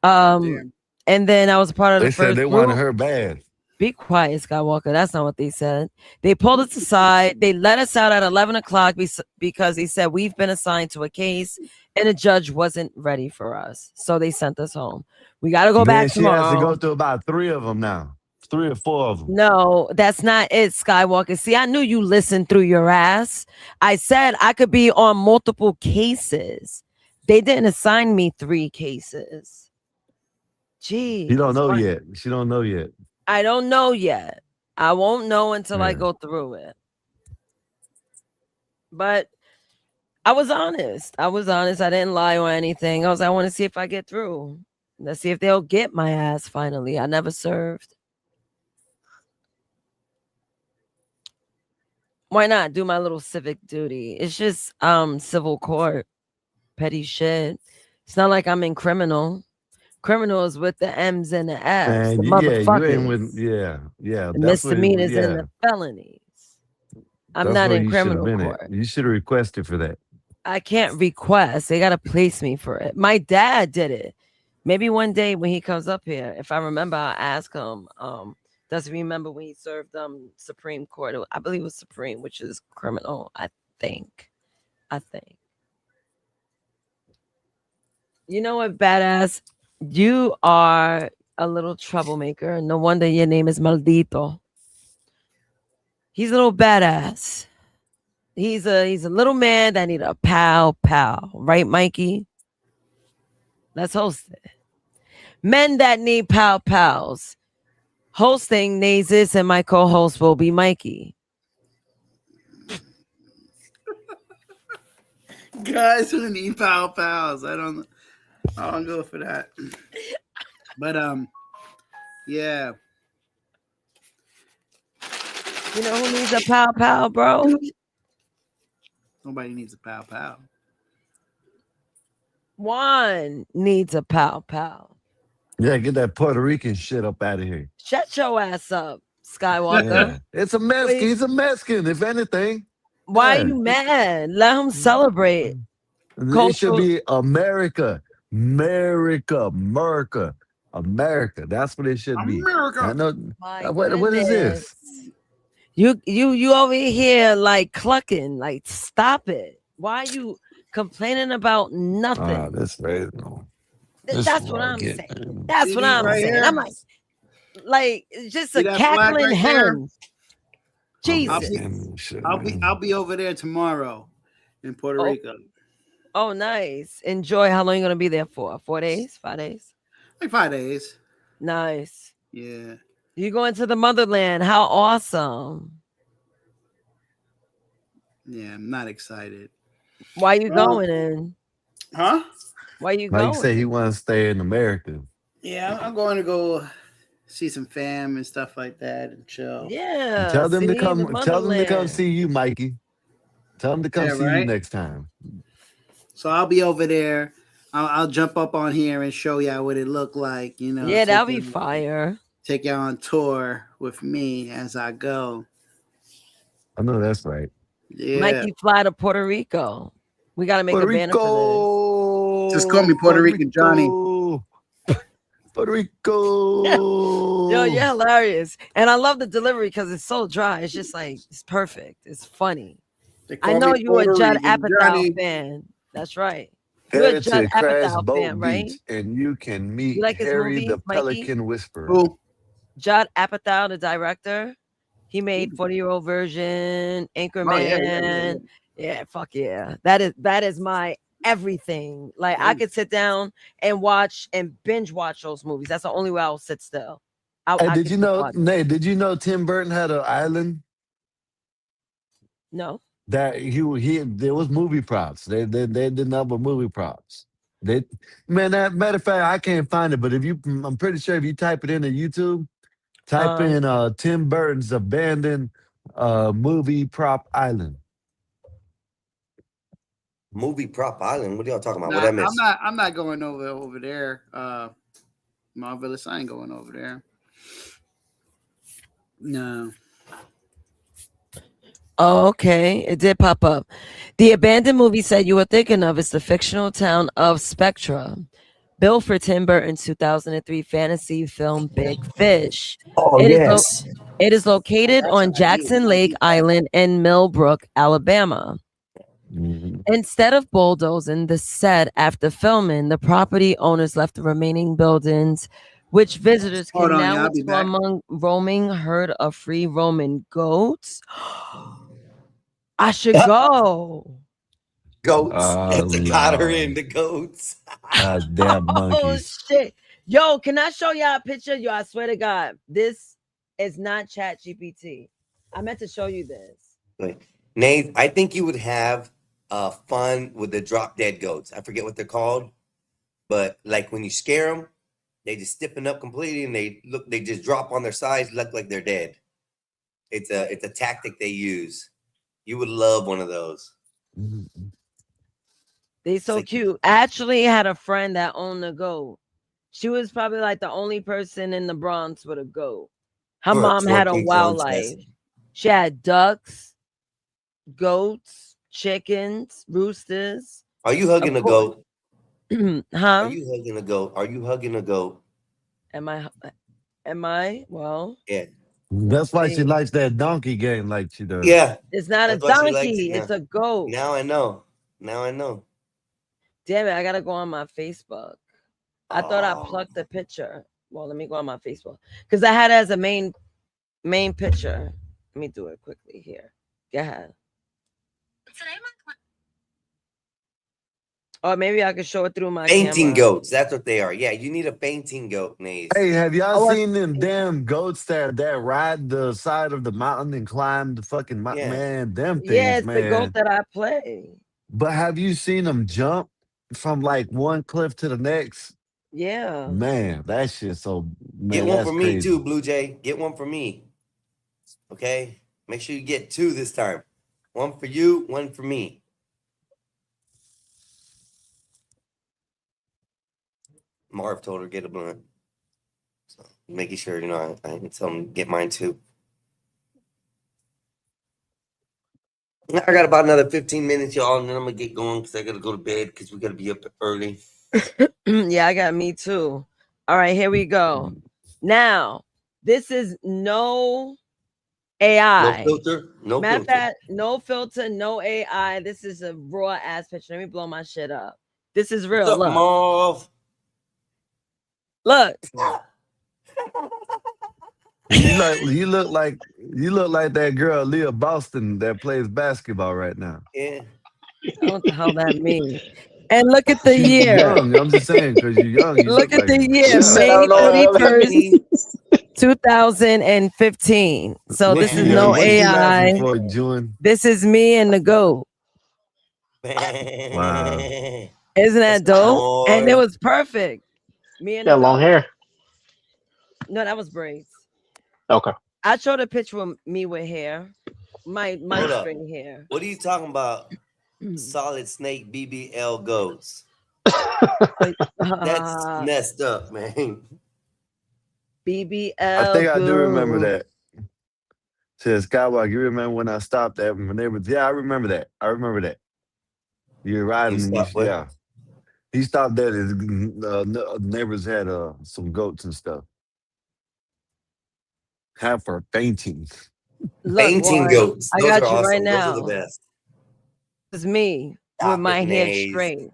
And then I was a part of the They said first they group. wanted her bad. Be quiet, Skywalker. That's not what they said. They pulled us aside. They let us out at 11 o'clock because they said we've been assigned to a case and the judge wasn't ready for us. So they sent us home. We got to go Then back she has to tomorrow. go through about 3 of them now. 3 or 4 of them. No, that's not it, Skywalker. See, I knew you listened through your ass. I said I could be on multiple cases. They didn't assign me 3 cases. Gee. You don't know yet. She don't know yet. I don't know yet. I won't know until I go through it. But I was honest. I didn't lie or anything. I want to see if I get through. Let's see if they'll get my ass finally. I never served. Why not do my little civic duty? It's just civil court. Petty shit. It's not like I'm in criminal. Criminals with the M's and the F's. The You ain't with motherfuckers. the Misdemeanors and the felonies. I'm not in criminal court. You should have requested for that. I can't request. They got to place me for it. My dad did it. Maybe one day when he comes up here, if I remember, I'll ask him. Does he remember when he served Supreme Court? I believe it was Supreme, which is criminal. I think. You know what, badass? You are a little troublemaker. No wonder your name is Maldito. He's a little badass. He's a little man that need a pal, right, Mikey? Let's host it. Men that need pals. Hosting Nazis and my co-host will be Mikey. Guys who need pals. I don't go for that. But yeah. You know who needs a pal, bro? Nobody needs a pal. Juan needs a pal. Yeah, get that Puerto Rican shit up out of here. Shut your ass up, Skywalker. Yeah. It's a Mexican. He's a Mexican, if anything. Why are you mad? Let him celebrate. It should be America. America. That's what it should be. America. I know. What is this? You over here like clucking. Like, stop it. Why are you complaining about nothing? That's right. That's what I'm saying. That's what I'm saying. I'm like just a cackling hen. Jesus. I'll be over there tomorrow in Puerto Rico. Oh, nice. Enjoy. How long are you gonna be there for? 4 days? 5 days? Like 5 days. Nice. Yeah. You going to the motherland? How awesome. Yeah, I'm not excited. Why you going in? Huh? Why you going? Mike say he wants to stay in America. Yeah, I'm going to go see some fam and stuff like that and chill. Yeah. Tell them to come. Tell them to come see you, Mikey. Tell them to come see you next time. So I'll be over there. I'll jump up on here and show y'all what it looked like. You know. Yeah, that'll be fire. Take y'all on tour with me as I go. I know that's right. Yeah. Mikey fly to Puerto Rico. We got to make a banner for this. Just call me Puerto Rican Johnny. Puerto Rico. Yo, you're hilarious. And I love the delivery because it's so dry. It's just like, it's perfect. It's funny. I know you're a Judd Apatow fan. That's right. You're a Judd Apatow fan, right? And you can meet Harry movies, the Pelican Mikey? Whisperer. Who? Judd Apatow, the director. He made 40-Year-Old Version, Anchorman. Yeah, fuck yeah. That is my everything. Like, I could sit down and watch and binge watch those movies. That's the only way I'll sit still. Did you know Tim Burton had an island? No. That there was movie props. They did number movie props. Matter of fact, I can't find it, but I'm pretty sure if you type it into YouTube, type in Tim Burton's abandoned movie prop island. Movie Prop Island. What are y'all talking about? Nah, What I missed? I'm not going over there. Marvelous. I ain't going over there. No. Oh, okay. It did pop up. The abandoned movie set you were thinking of is the fictional town of Spectra, built for Tim Burton's 2003 fantasy film Big Fish. Oh, It is yes. it is located on Jackson Lake Island in Millbrook, Alabama. Instead of bulldozing the set after filming, the property owners left the remaining buildings, which visitors Hold can on, now y'all. I'll be explore back. among roaming herd of free Roman goats. I should go. Goats. Oh That's got her Lord. into goats. Damn Oh monkeys. shit. Yo, can I show y'all a picture? Yo, I swear to God, this is not Chat GPT. I meant to show you this. Wait. Nate, I think you would have fun with the drop dead goats. I forget what they're called, but like when you scare them, they just stiffen up completely and they just drop on their sides, look like they're dead. It's a tactic they use. You would love one of those. They so cute. I actually had a friend that owned a goat. She was probably like the only person in the Bronx with a goat. Her For a mom had a twerking wildlife. contest. She had ducks, goats, chickens, roosters. Are you hugging a goat? Huh? Are you hugging a goat? Are you hugging a goat? Am I? Well, Yeah. That's why she see. likes that donkey game like she does. Yeah. It's not a That's why she likes donkey, it it's now. a goat. Now I know. Now I know. Damn it, I gotta go on my Facebook. I thought I plucked the picture. Well, let me go on my Facebook. Because I had it as a main picture. Let me do it quickly here. Go ahead. Or maybe I could show it through my Fainting camera. goats. That's what they are. Yeah, you need a fainting goat, Naze. Hey, have y'all seen them damn goats that ride the side of the mountain and climb the fucking mountain? Yeah. Man, them Yeah, things, it's the goat man. that I play. But have you seen them jump from like one cliff to the next? Yeah. Man, that shit so, Get man, one that's for me crazy. too, Blue Jay. Get one for me. Okay? Make sure you get two this time. One for you, one for me. Marv told her get a blunt. So making sure, I can tell him to get mine too. I got about another 15 minutes, y'all, and then I'm gonna get going because I gotta go to bed because we gotta be up early. Yeah, I got me too. All right, here we go. Now, this is no AI. No filter. No Matter of filter. fact, no filter, no AI. This is a raw ass picture. Let me blow my shit up. This is real. What's up, Marv? Look. You look like that girl Leah Boston that plays basketball right now. Yeah. I don't know what the hell that means. And look at the She's year. young. I'm just saying because you're young. You Look at like the her. year, Yeah. May 31st, 2015. So this is no What you laughing AI. for, June? This is me and the goat. Wow. Isn't that dope? More. And it was perfect. Me and the Got long goat. hair. No, that was braids. Okay. I showed a picture of me with hair. My Hold up. string hair. What are you talking about? Solid snake BBL goats. That's messed up, man. BBL. I think I do remember goat. that. Says Skywalker, you remember when I stopped at my neighbors? Yeah, I remember that. You're riding and yeah. He stopped there. His neighbors had some goats and stuff. Have for fainting. Look, Fainting boy, goats. I Those got are you awesome. right Those now. are the best. This is me Stop with my it, hair Naze. straight.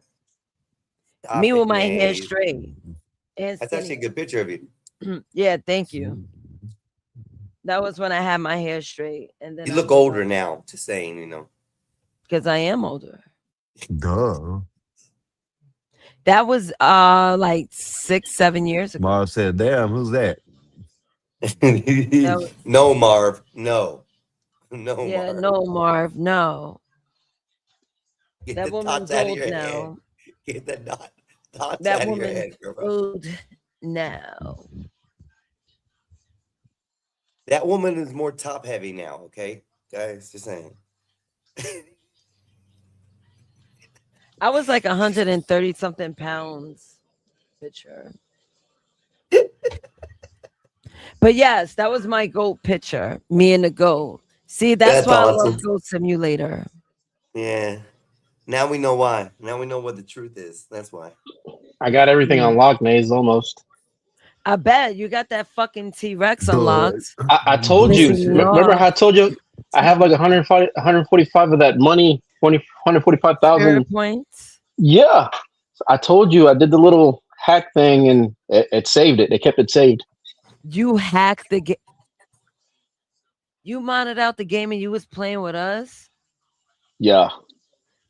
Stop Me it, with my hair Naze. straight. And That's actually a good picture of you. Yeah, thank you. That was when I had my hair straight, and then You look older now. Just saying, because I am older. Duh. That was like 6-7 years ago. Marv said, "Damn, who's that?" No, Marv. No. No, Yeah, Marv. no, Marv. No. Get That the woman's dots out of old your now. head. Get the dots That out of your woman's head, girl. old now. That woman is more top heavy now, okay? Guys, just saying. I was like 130 something pounds. Picture. But yes, that was my goat picture. Me and the goat. See, that's why awesome. I love Goat Simulator. Yeah. Now we know why. Now we know what the truth is. That's why. I got everything unlocked, Maze, almost. I bet you got that fucking T-Rex But unlocked. I told you. Remember how I told you I have like 145 of that money, 145,000 Spirit points. Yeah. I told you I did the little hack thing and it saved it. They kept it saved. You hacked the game. You modded out the game and you was playing with us? Yeah.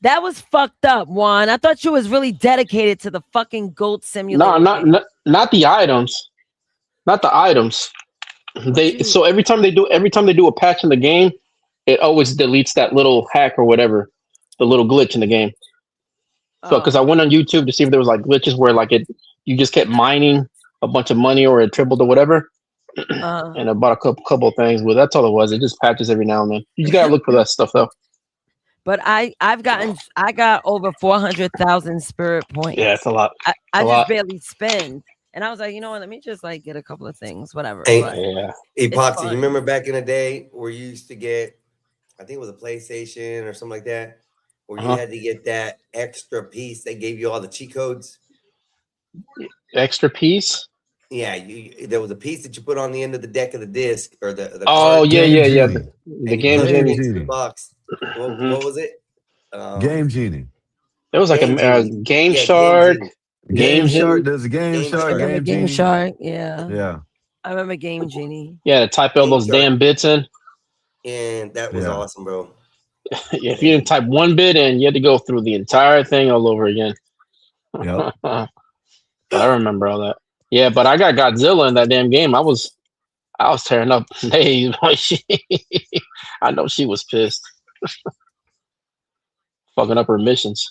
That was fucked up, Juan. I thought you was really dedicated to the fucking Goat Simulator. No, not the items. Not the items. So every time they do a patch in the game, it always deletes that little hack or whatever, the little glitch in the game. So because I went on YouTube to see if there was like glitches where like you just kept mining a bunch of money or it tripled or whatever. And I bought a couple of things, but that's all it was. It just patches every now and then. You just gotta look for that stuff though. But I got over 400,000 spirit points. Yeah, it's a lot. I just barely spend. And I was like, you know what? Let me just like get a couple of things, whatever. Hey, but Epoxy, you remember back in the day where you used to get, I think it was a PlayStation or something like that, where you had to get that extra piece. They gave you all the cheat codes. Extra piece? Yeah, there was a piece that you put on the end of the deck of the disc or the Oh card. yeah. The game put it genie. into the box. What was it? Game Genie. It was like a Game Shark. Game Shark. There's a Game Shark. Game Shark. Yeah. Yeah. I remember Game Genie. Yeah, to type all those damn bits in. And that was awesome, bro. Yeah, if you didn't type one bit in, you had to go through the entire thing all over again. Yep. I remember all that. Yeah, but I got Godzilla in that damn game. I was tearing up days. I know she was pissed. Fucking up her missions.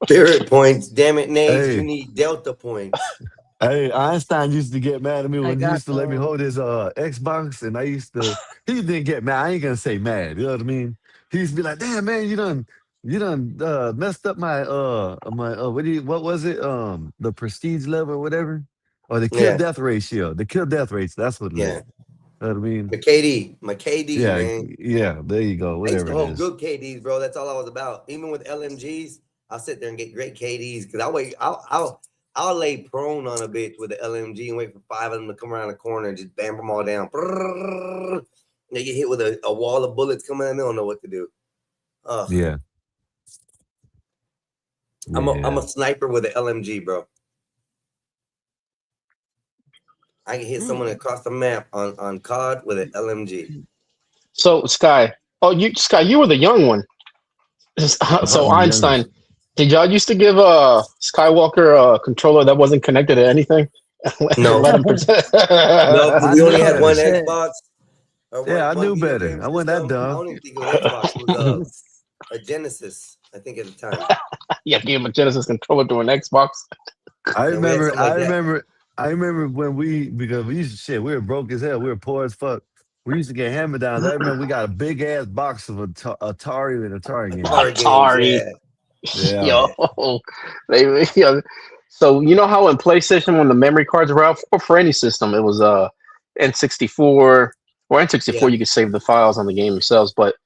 Spirit points. Damn it, Nate. Hey. You need Delta points. Hey, Einstein used to get mad at me when he used to let me hold his Xbox, and he didn't get mad. I ain't gonna say mad, you know what I mean? He used to be like, damn man, you done messed up my what was it? The prestige level or whatever? Or the kill death ratio. The kill death rates, that's what it is. You know what I mean? My KD, man. Yeah, there you go. I used to Whatever it hold is. good KDs, bro. That's all I was about. Even with LMGs, I'll sit there and get great KDs because I'll lay prone on a bitch with the LMG and wait for 5 of them to come around the corner and just bam them all down. They get hit with a wall of bullets coming in. They don't know what to do. Yeah. I'm a sniper with an LMG, bro. I can hit someone across the map on COD with an LMG. So Sky, you were the young one. So Einstein, did y'all used to give Skywalker a controller that wasn't connected to anything? No. Let him No, we only had one Xbox. Yeah, I knew better. I wasn't that dumb. I don't even think it was Xbox. It was a Genesis, I think, at the time. Yeah, gave him a Genesis controller to an Xbox. I remember when because we used to we were broke as hell. We were poor as fuck. We used to get hammer downs. I remember we got a big ass box of Atari and Atari games. Atari. Yeah. Yo, so you know how in PlayStation when the memory cards were out for any system, it was N64 or N64 you could save the files on the game themselves, but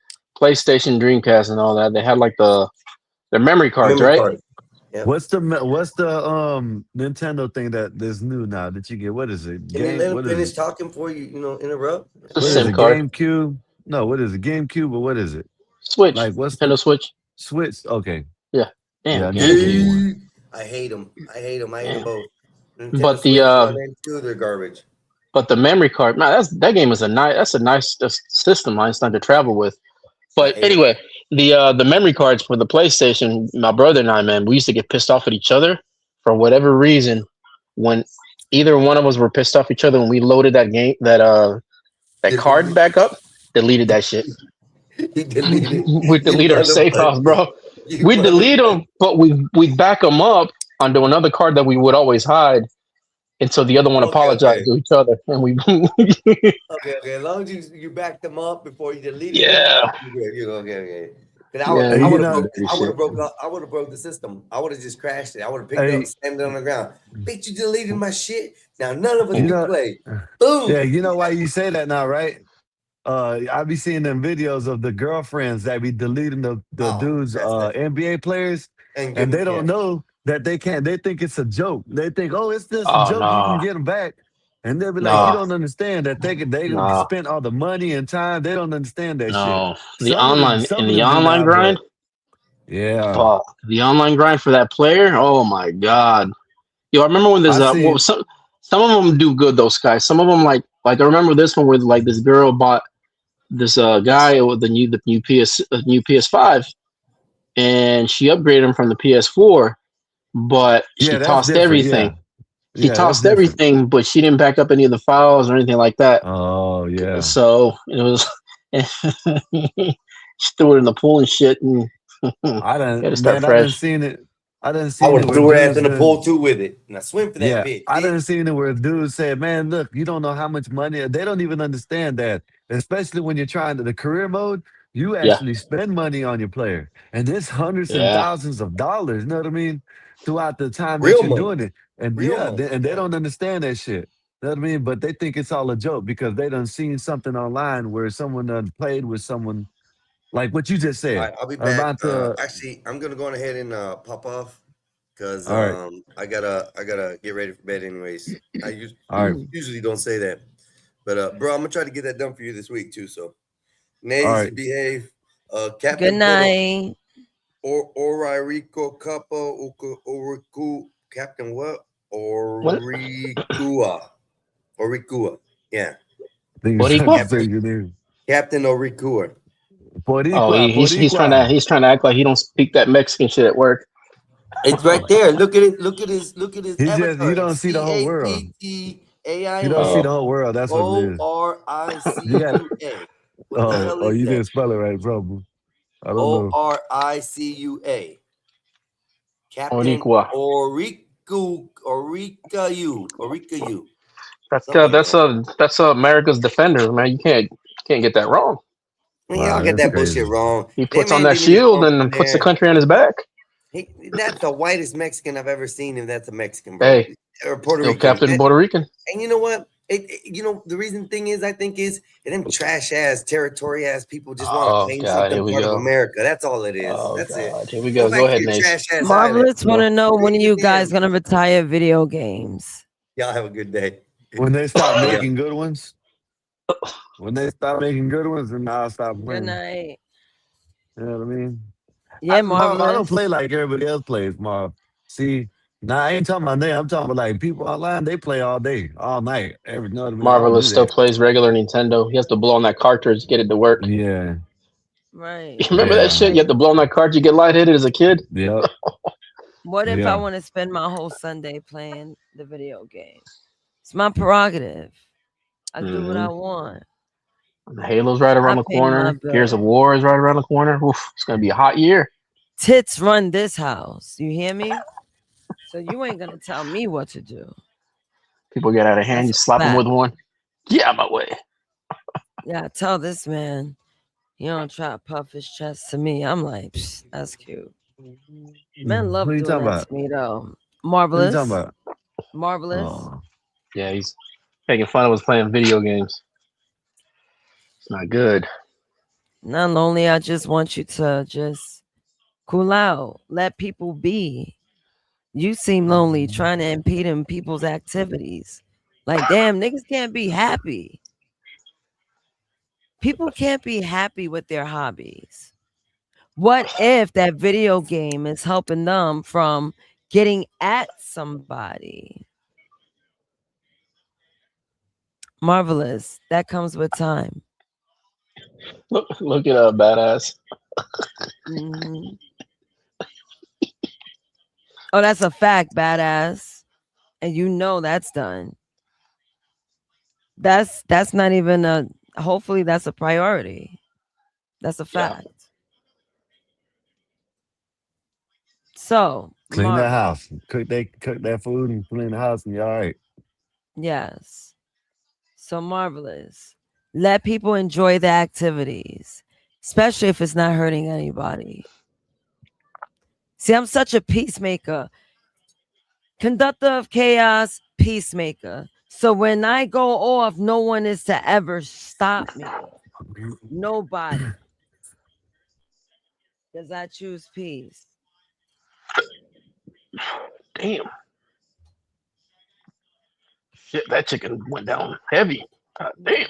PlayStation, Dreamcast, and all that they had like the memory cards, right? Yep. What's the Nintendo thing that is new now that you get? What is it? Can you let him finish talking before you interrupt? What is it? GameCube? No, what is it? GameCube or what is it? Switch. Like what's Nintendo Switch? Switch. Okay. Yeah. Damn. Yeah, I hate them. I hate them both. Nintendo But Switch, they're garbage. But the memory card, man, that game is a nice system. Einstein to travel with. But anyway, the memory cards for the PlayStation, my brother and I, man, we used to get pissed off at each other for whatever reason. When either one of us were pissed off at each other when we loaded that game, that card back up, deleted that shit. We delete our safe house, bro. We delete them, but we back them up onto another card that we would always hide until the other one apologized to each other, and we. Okay. As long as you back them up before you delete it. Yeah. Okay. I would have broke the system. I would have just crashed it. I would have picked it up, slammed it on the ground. Bitch, you deleted my shit. Now none of us can play. Boom. Yeah, you know why you say that now, right? I be seeing them videos of the girlfriends that be deleting the dudes, NBA players, and they don't know that they can't. They think it's a joke. They think, oh, it's just a joke. You can get them back, and they'll be like, you don't understand that they spent all the money and time. They don't understand that shit. The Some of them do online not, grind. Yeah. Fuck. The online grind for that player. Oh my god. Yo, I remember when there's some of them do good though, Sky. Some of them like I remember this one where like this girl bought this guy with the new PS5, and she upgraded him from the PS4, but she tossed everything. She tossed everything, but she didn't back up any of the files or anything like that. Oh yeah. So it was she threw it in the pool and shit, and I done seen it. I done I seen would it have where threw her ass dudes in the pool too with it, and I swim for that bitch. I done seen it where dudes said, "Man, look, you don't know how much money." They don't even understand that, especially when you're trying to the career mode. You actually spend money on your player, and it's hundreds and thousands of dollars. You know what I mean? Throughout the time that you're doing it, and they don't understand that shit. You know what I mean? But they think it's all a joke because they done seen something online where someone done played with someone, like what you just All said right, I'll be back. about the. Actually, I'm gonna go ahead and pop off because All right. I gotta get ready for bed anyways. All right. Usually don't say that, but bro, I'm gonna try to get that done for you this week too. So, All Nays, right. behave. Captain. Good night. Oririco Kappa Oriku Captain what? Orikua. Yeah. I think you're trying to say your name. Captain Orikua. Oh, he's trying to act like he don't speak that Mexican shit at work. It's right there. Look at it. Look at his avatar. You don't see the whole world. CAPTAIN. You don't see the whole world. That's what it is. ORICUA. What the hell is you that? didn't spell it right, probably. I don't know. ORICUA. Captain Orikayu. That's America's defender, man. You can't get that wrong. Y'all get that bullshit wrong. He puts on that shield and puts the country on his back. That's the whitest Mexican I've ever seen. If that's a Mexican, bro. Hey, or Puerto Rican. Captain Puerto Rican. And you know what? The thing is, I think is them trash ass, territory ass people just want to claim something part of America. That's all it is. That's it. Here we go. Go ahead, Nate. Marvelous want to know when are you guys gonna retire video games? Y'all have a good day. When they stop making good ones. When they stop making good ones, and I'll stop playing. Good night. You know what I mean? Yeah, Marvelous. I don't play like everybody else plays, Marv. See, now I ain't talking about that. I'm talking about like people online. They play all day, all night. You know what I mean? Marvelous still plays regular Nintendo. He has to blow on that cartridge to get it to work. Yeah. Right. You remember that shit? You have to blow on that cartridge, you get lightheaded as a kid. Yep. What if I want to spend my whole Sunday playing the video game? It's my prerogative. I do what I want. Halo's right around the corner. Gears of War is right around the corner. Oof, it's gonna be a hot year. Tits run this house. You hear me? So you ain't gonna tell me what to do. People get out of hand. You slap them with one. Get out my way. Yeah, tell this man. You don't try to puff his chest to me. I'm like, that's cute. Men love doing that to me though. Marvelous. What are you talking about? Marvelous. Oh. Yeah, he's making fun of us playing video games. It's not good. Not only I just want you to just cool out, let people be. You seem lonely trying to impede in people's activities. Like, damn, niggas can't be happy. People can't be happy with their hobbies. What if that video game is helping them from getting at somebody? Marvelous. That comes with time. Look at a badass. Mm-hmm. Oh, that's a fact, badass. And you know that's done. That's not even a. Hopefully, that's a priority. That's a fact. Yeah. So clean that house, cook that food, and clean the house, and you're all right. Yes. So Marvelous. Let people enjoy the activities. especially if it's not hurting anybody. See, I'm such a peacemaker, conductor of chaos, peacemaker. So when I go off, no one is to ever stop me. Nobody. Because I choose peace. Damn. Shit, that chicken went down heavy. God damn.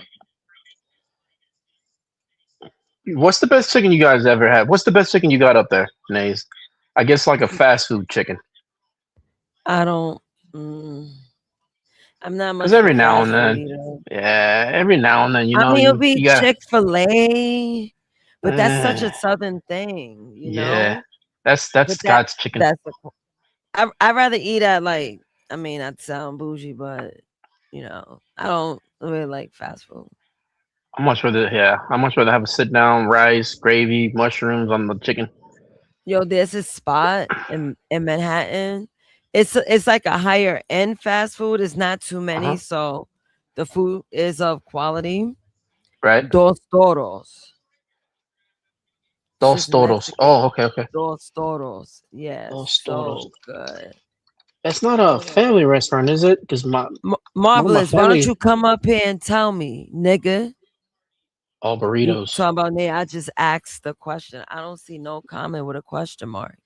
What's the best chicken you guys ever had? What's the best chicken you got up there, Nays? I guess like a fast food chicken. I don't. I'm not much. Because every now and then, yeah, every now and then, you know, it'll be you got Chick-fil-A, but that's such a southern thing, you know. That's Scott's chicken. I'd rather eat at like. I mean, I'd sound bougie, but you know, I don't really like fast food. I'd much rather have a sit down, rice, gravy, mushrooms on the chicken. Yo, there's a spot in Manhattan. It's like a higher end fast food. It's not too many, so the food is of quality. Right. Dos Toros. Dos Toros. Oh, okay. Dos Toros. Yes. Dos Toros. So good. That's not a family restaurant, is it? Because Marvelous. Why don't you come up here and tell me, nigga? All burritos. Talking about me, I just asked the question. I don't see no comment with a question mark.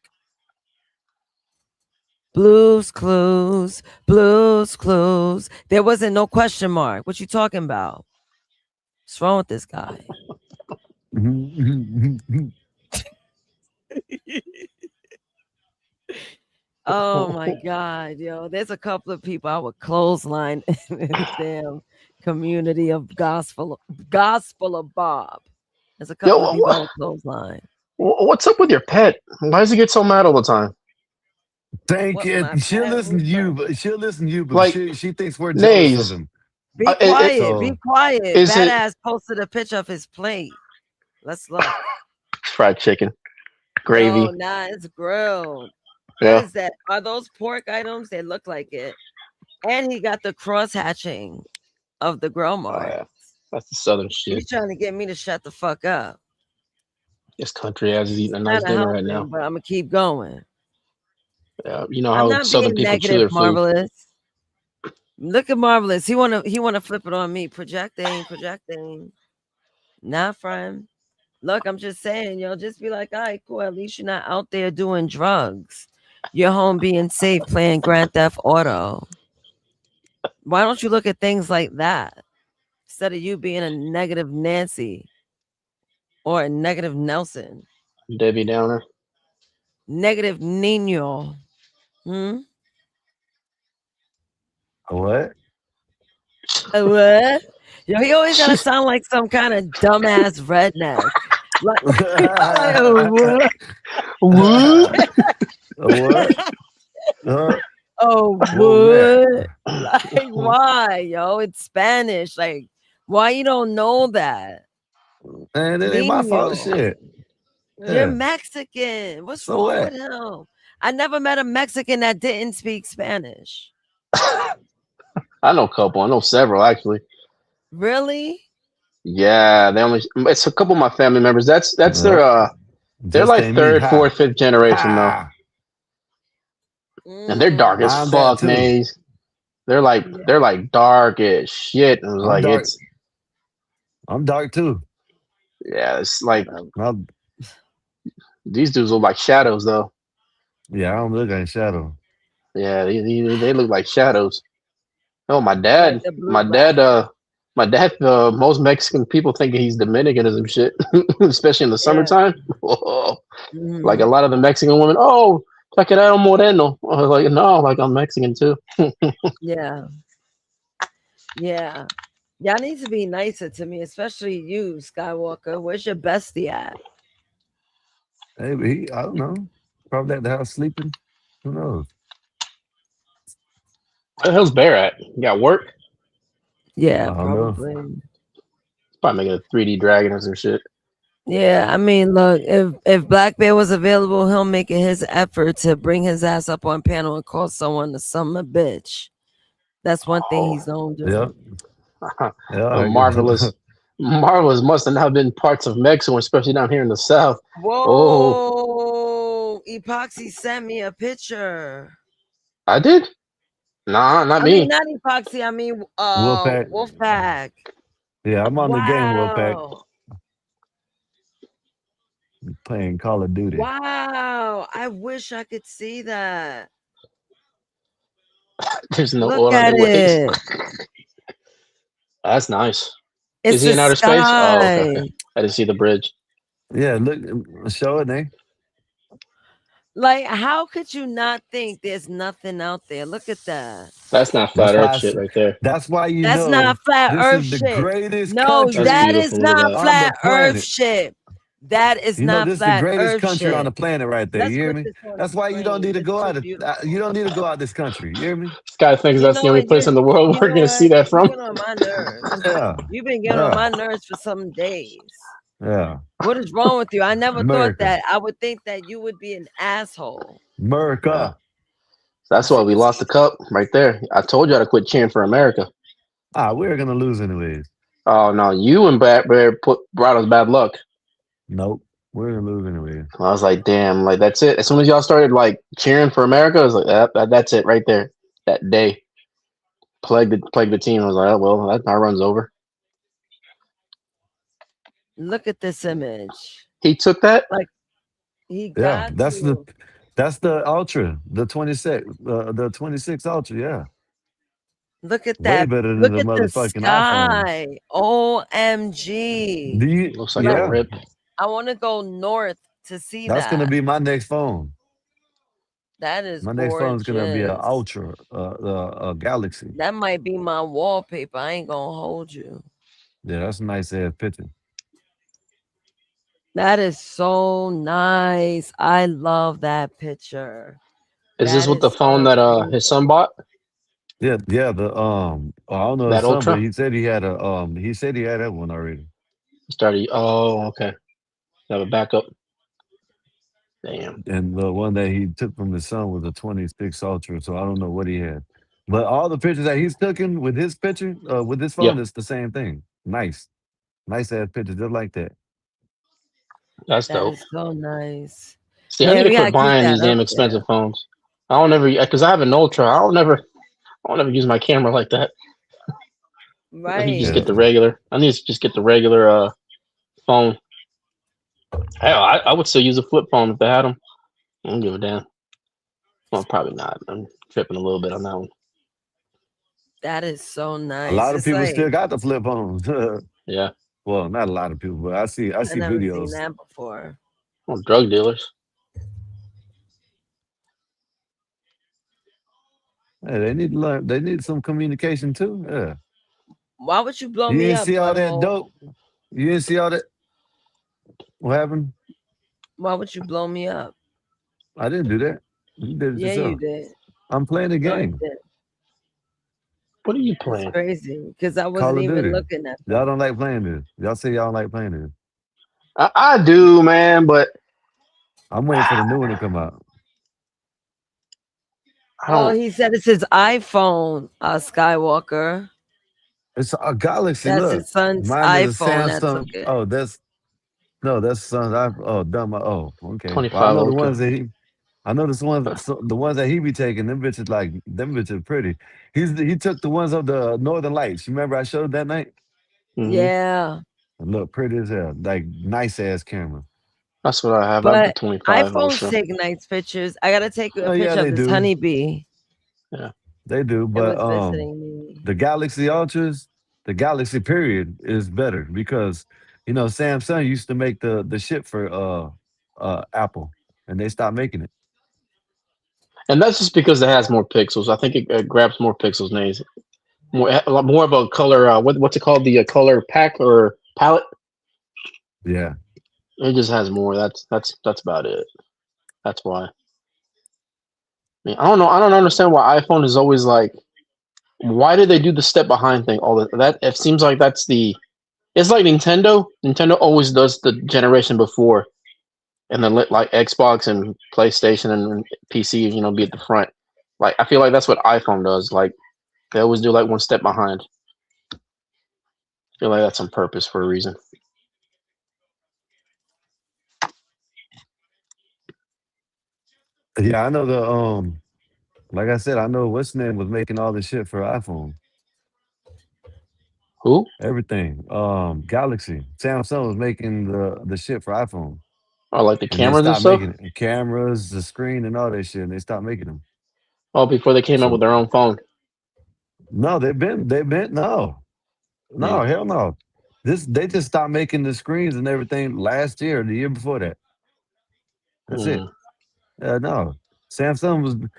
Blues Clues. There wasn't no question mark. What you talking about? What's wrong with this guy? Oh my God, yo. There's a couple of people I would clothesline in this damn community of gospel of Bob. There's a couple of people I would clothesline. What's up with your pet? Why does he get so mad all the time? Thank you. She'll listen to you, but like, she thinks we're jealous of him. Be quiet. Be quiet. Badass posted a picture of his plate. Let's look. Fried chicken, gravy. No, nah, it's grilled. Yeah. What is that? Are those pork items? They look like it. And he got the cross hatching of the grill mark. Yeah. That's the southern shit. He's trying to get me to shut the fuck up. This country ass is eating a nice dinner right now. But I'm gonna keep going. Yeah, you know how southern people chew their Marvelous. Food. Look at Marvelous. He wanna flip it on me. Projecting. Nah, friend. Look, I'm just saying, yo, just be like, all right, cool. At least you're not out there doing drugs. You're home being safe, playing Grand Theft Auto. Why don't you look at things like that instead of you being a negative Nancy or a negative Nelson? Debbie Downer. Negative Nino. A what? A what? Yo, he always gotta sound like some kind of dumbass redneck. Like, what? Oh, what? Like, why, yo? It's Spanish. Like, why you don't know that? Man, it ain't my fault. Shit. Yeah. You're Mexican. What's wrong with him? I never met a Mexican that didn't speak Spanish. I know a couple. I know several, actually. Really? Yeah, it's a couple of my family members. That's their they're like third, fourth, fifth generation though. And they're dark as fuck, Nays. They're like dark as shit. And it was like dark. I'm dark too. Yeah, it's like these dudes look like shadows though. Yeah, I don't look like shadow. Yeah, they look like shadows. Oh, my dad, most Mexican people think he's Dominican or some shit, especially in the summertime. Like a lot of the Mexican women, oh, Chaquerero Moreno. I was like, no, like I'm Mexican too. Yeah. Y'all need to be nicer to me, especially you, Skywalker. Where's your bestie at? Hey, I don't know. Probably at the house sleeping. Who knows? Where the hell's Bear at? You got work? Yeah, probably. He's probably making a 3D dragon or some shit. Yeah, I mean, look, if Black Bear was available, he'll make it his effort to bring his ass up on panel and call someone to summon a bitch. That's one thing he's known to do. Marvelous. Marvelous must have not been parts of Mexico, especially down here in the South. Oh, Whoa! Epoxy sent me a picture. I did? Nah, not I me. mean, not Epoxy. I mean, Wolfpack. Wolfpack. Yeah, I'm on the game, Wolfpack. Wow! Playing Call of Duty. Wow! I wish I could see that. There's no Look oil on at their waist. it. That's nice. It's Is he the in outer space? Oh, okay. sky. I didn't see the bridge. Yeah, look, show it, eh? Like, how could you not think there's nothing out there? Look at that. That's not That's flat why Earth shit right there. that's why you That's not know flat this Earth is the shit. greatest No, country That's that is beautiful. Look at not that. on the flat Earth planet. shit. That is You know, not this is the flat greatest Earth country on the shit. planet right there. Let's You hear put me? this on the That's why you don't screen. need to It's go too out of beautiful. you don't need to go out this country. You hear me? This guy thinks You that's know the only what? place in the world You we're know gonna what? see that You from. get on my nerves. Yeah. You've been getting on my nerves for some days. Yeah. What is wrong with you? I never thought America. that. I would think that you would be an asshole. America. That's why we lost the cup right there. I told you to quit cheering for America. We're gonna lose anyways. Oh no, you and Bear brought us bad luck. Nope. We're gonna lose anyways. I was like, damn, like that's it. As soon as y'all started like cheering for America, I was like, that's it right there. That day, plagued the team. I was like, oh, well, that my run's over. Look at this image. He took that. Like he Yeah, got that's to. the ultra, the 26 ultra. Yeah, Look at way that. better than Look the at the motherfucking iPhone. sky. OMG. Do you? Looks like Yeah, a rip. I want to go north to see that's gonna that. be my next phone. That is My next phone is gonna be an gorgeous. ultra, a Galaxy. That might be my wallpaper. I ain't gonna hold you. Yeah, that's a nice ass picture. That is so nice. I love that picture. Is That this with is the phone so that his beautiful. son bought? Yeah, the I don't know his That son, but Ultra? he said he had that one already. Started. Oh, okay. Have a backup. Damn. And the one that he took from his son was a 26 Ultra, so I don't know what he had. But all the pictures that he's taken with his picture, with his phone, Yeah. it's the same thing. Nice ass picture, just like that. That's That dope. is so nice. See, I Man, need to we gotta quit keep buying that these damn up expensive there. phones. I don't ever, because I have an Ultra. I don't ever use my camera like that. I need to just Right. get the regular. I need to just get the regular phone. Hell, I would still use a flip phone if they had them. I don't give a damn. Well, probably not. I'm tripping a little bit on that one. That is so nice. A lot of It's people like still got the flip phones. Yeah. Well, not a lot of people, but I see I never seen videos. that before. Well, drug dealers. Hey, they need to learn. They need some communication too. Yeah. Why would you blow You me didn't up, see all that butthole? dope. You didn't see all that. What happened? Why would you blow me up? I didn't do that. You did it Yeah, you yourself. did. I'm playing the No, you game. did. What are you It's playing? crazy because I Call wasn't of even Duty. looking at Y'all that. don't like playing this. Y'all say y'all don't like playing this. I do, man, but I'm waiting for the new one to come out. I Oh, don't. he said it's his iPhone, Skywalker. It's a Galaxy. That's Look, his son's mine is a iPhone that Samsung. took it. Oh, that's son's iPhone. Oh, dumb. Oh, okay. Well, I 25 know the Ultra. ones that he. I know the ones that he be taking. Them bitches pretty. He took the ones of the Northern Lights. You remember I showed that night? Mm-hmm. Yeah. And look, pretty as hell. Like nice ass camera. That's what I have. I have the But 25 iPhones Ultra. take nice pictures. I gotta take a Oh yeah, picture of they this do. honeybee. Yeah. They do. It But was visiting me. the Galaxy Ultras, the Galaxy period is better because Samsung used to make the shit for Apple, and they stopped making it. And that's just because it has more pixels. I think it grabs more pixels nowadays. A lot more of a color. What's it called? The color pack or palette. Yeah. It just has more. That's about it. That's why. I mean, I don't know. I don't understand why iPhone is always like. Why do they do the step behind thing? All that it seems like that's the. It's like Nintendo. Nintendo always does the generation before, and then like Xbox and PlayStation and PC, be at the front. Like I feel like that's what iPhone does. Like they always do like one step behind. feel like that's on purpose for a reason. Yeah, I know the like I said, I know what's name was making all the shit for iPhone. Who? Everything. Galaxy. Samsung was making the shit for iPhone. Oh, like the And they cameras and stopped stuff? making it. Cameras, the screen, and all that shit. And they stopped making them. Oh, before they came out with their own phone. No, they've been no, hell no. They just stopped making the screens and everything last year, the year before that. That's it. No, Samsung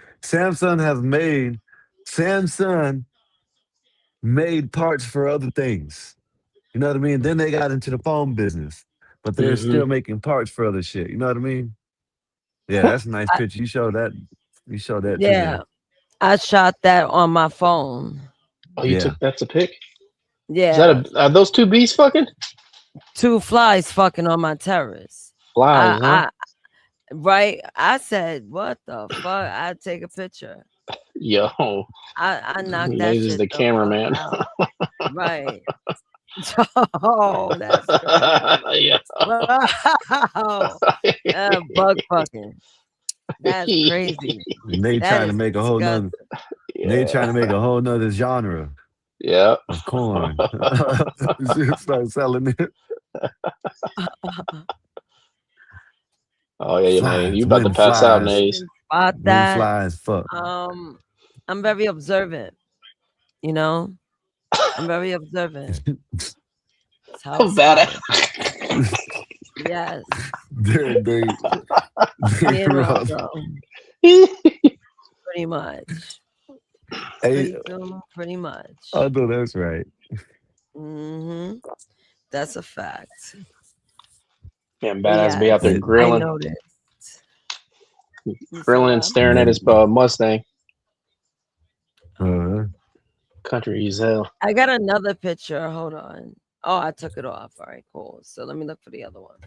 made parts for other things. You know what I mean? Then they got into the phone business, but they're still making parts for other shit. You know what I mean? Yeah, that's a nice picture. You show that. You show that too. Yeah, I shot that on my phone. Oh, you took that's a pic? Yeah. Is that are those two bees fucking? Two flies fucking on my terrace. Flies, huh? Right. I said, what the fuck? I'd take a picture. Yo. I knocked that This shit is the cameraman. Right. Oh, that's crazy. Yeah. Wow. Bug fucking. That's crazy. They That trying to is make a whole nother. They trying to make a whole nother genre. Yeah. Of corn. Start selling it. Oh yeah, man. You about to Wind pass out, flies. Nays. Spot Wind that. flies. Fuck. I'm very observant. You know, I'm very observant. That's how I'm bad at. Yes. They You know, rough. so, pretty much. Hey, Pretty much. I know that's right. Mm-hmm. That's a fact. Man, badass be out there I grilling. noticed. Grilling and staring at his Mustang. Country as hell. I got another picture. Hold on. Oh, I took it off. All right, cool. So let me look for the other one.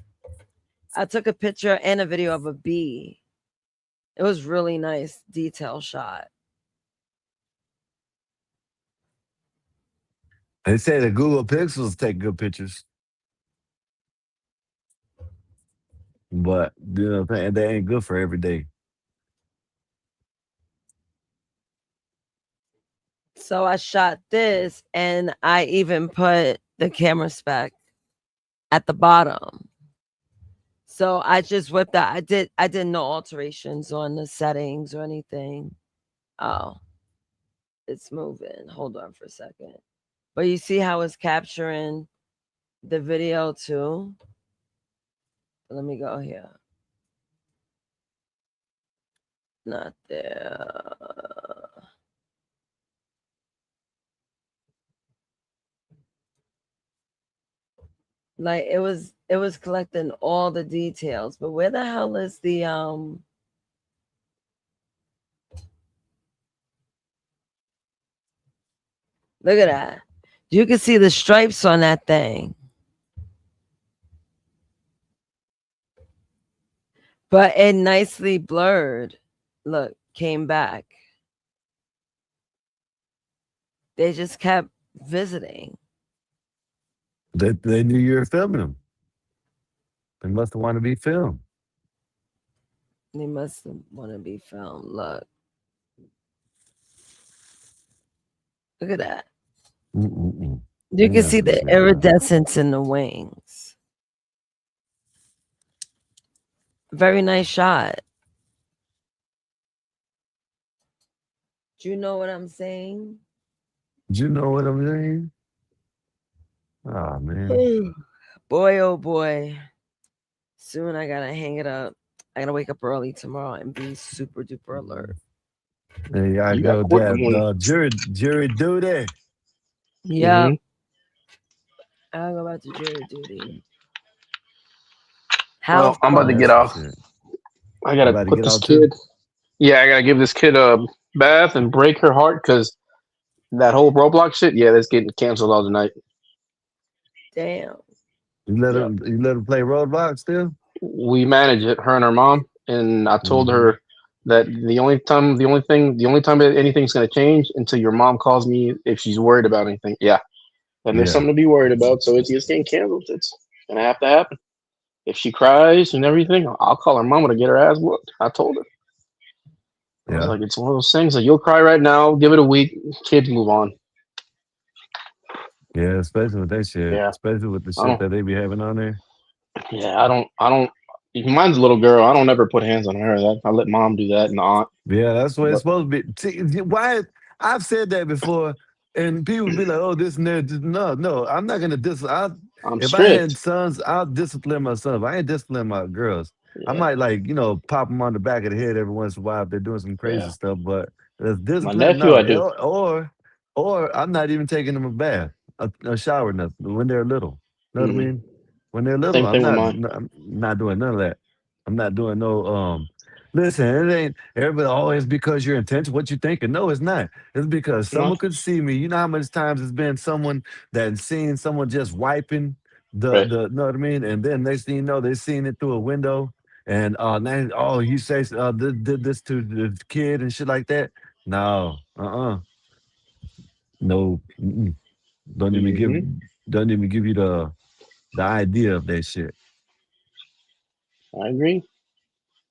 I took a picture and a video of a bee. It was really nice detail shot. They say the Google Pixels take good pictures. But you know, they ain't good for every day. So I shot this and I even put the camera spec at the bottom. So I just whipped that. I did no alterations on the settings or anything. Oh, it's moving. Hold on for a second. But you see how it's capturing the video too? Let me go here. Not there. Like it was collecting all the details, but where the hell is the look at that. You can see the stripes on that thing. But it nicely blurred. Look, came back. They just kept visiting. They knew you were filming them. They must have wanted to be filmed. They must want to be filmed. Look. Look at that. You can see the iridescence in the wings. Very nice shot. Do you know what I'm saying? Do you know what I'm saying? Oh man. Boy, oh boy. Soon I gotta hang it up. I gotta wake up early tomorrow and be super duper alert. Hey, I go that jury duty. Yeah. I'll go back to jury duty. Well, I'm about to get off. I gotta put this kid. Yeah, I gotta give this kid a bath and break her heart because that whole Roblox shit. Yeah, that's getting canceled all tonight. Damn. You let her play Roblox still? We manage it, her and her mom, and I told her that the only time that anything's gonna change until your mom calls me if she's worried about anything. Yeah, and there's something to be worried about. So it's getting canceled. It's gonna have to happen. If she cries and everything, I'll call her mama to get her ass whooped. I told her. I was like, it's one of those things that you'll cry right now, give it a week, kids move on. Yeah, especially with that shit. Yeah. Especially with the shit that they be having on there. Yeah, I don't. Mine's a little girl. I don't ever put hands on her. I let mom do that and the aunt. Yeah, that's what it's supposed to be. See, why? I've said that before, and people be like, "Oh, this and that." No, I'm not gonna I'm if I had strict. sons, I'll discipline my sons. If I ain't discipline my girls. I Yeah. might pop them on the back of the head every once in a while if they're doing some crazy stuff. But there's My discipline, nephew, no. I do. Or I'm not even taking them a bath, a shower, nothing when they're little. Know what I mean? When they're little, Same thing with mine. I'm not doing none of that. I'm not doing no. Listen, it ain't everybody always because you're intense. What you thinking? No, it's not. It's because someone could see me. You know how much times it's been someone that seen someone just wiping the know what I mean? And then next thing you know, they seen it through a window. And now, he says did this to the kid and shit like that. No, no, don't even give you the idea of that shit. I agree.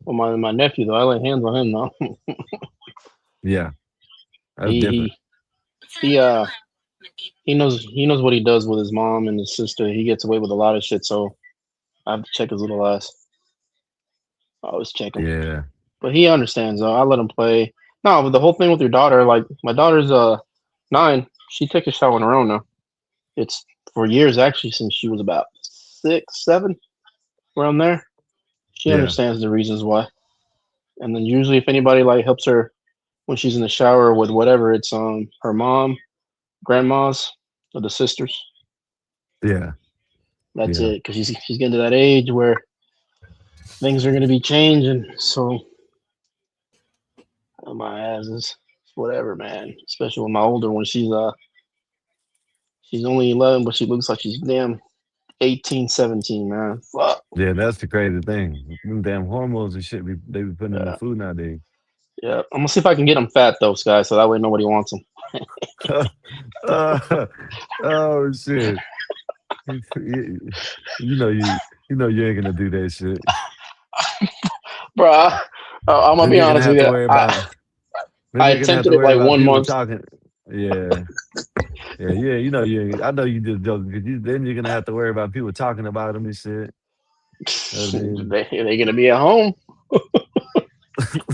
Well, my nephew though, I lay hands on him now. Yeah, that's different. He knows what he does with his mom and his sister. He gets away with a lot of shit, so I have to check his little ass. I always check him. Yeah. But he understands though. I let him play. No, but the whole thing with your daughter, like my daughter's 9. She takes a shower on her own now. It's for years actually since she was about 6, 7, around there. She understands the reasons why. And then usually if anybody like helps her when she's in the shower with whatever, it's her mom, grandmas, or the sisters. Yeah. That's it, because she's getting to that age where things are going to be changing. So my ass is whatever, man. Especially with my older one, she's only 11, but she looks like she's damn 18, 17, man. Fuck. Yeah, that's the crazy thing. Them damn hormones and shit they be putting in the food nowadays. Yeah, I'm gonna see if I can get them fat though, guys, so that way nobody wants them. Oh shit! You know you ain't gonna do that shit, bro. I'm gonna be honest with you. I attempted it like 1 month. Talking. Yeah. You know I know you just joking because then you're gonna have to worry about people talking about them and shit. They're gonna be at home.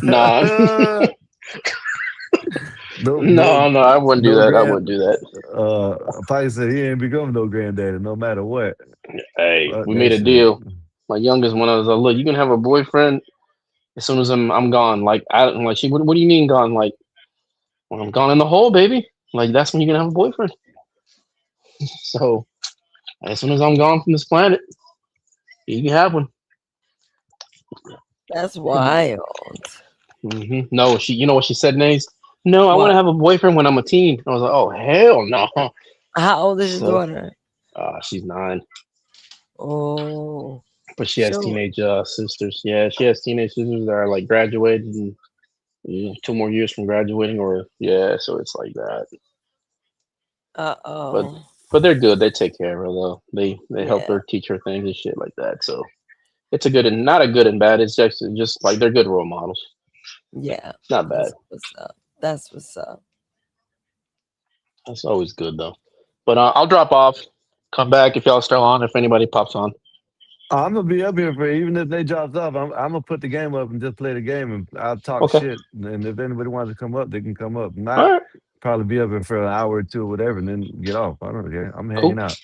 Nah. No, I wouldn't do that. I wouldn't do that. Pike said he ain't becoming no granddaddy no matter what. Hey, we made a deal. My youngest one, I was like, look, you can have a boyfriend as soon as I'm gone. Like I'm like, what do you mean gone? Like when I'm gone in the hole, baby. Like that's when you're gonna have a boyfriend. So as soon as I'm gone from this planet, you can have one. That's wild. Mm-hmm. No, you know what she said, Nays? No, I want to have a boyfriend when I'm a teen. I was like, oh hell no. How old is your daughter? She's 9. Oh. But she has teenage sisters. Yeah, she has teenage sisters that are like graduated and 2 more years from graduating, so it's like that. But they're good. They take care of her though. They help her, teach her things and shit like that. So it's a good and not a good and bad. It's just like they're good role models. Yeah, not bad. That's what's up. That's always good though. But I'll drop off. Come back if y'all still on. If anybody pops on. I'm gonna be up here for even if they drops off. I'm gonna put the game up and just play the game, and I'll talk shit. And if anybody wants to come up, they can come up. Not probably be up here for an hour or two or whatever, and then get off. I don't care. I'm hanging out.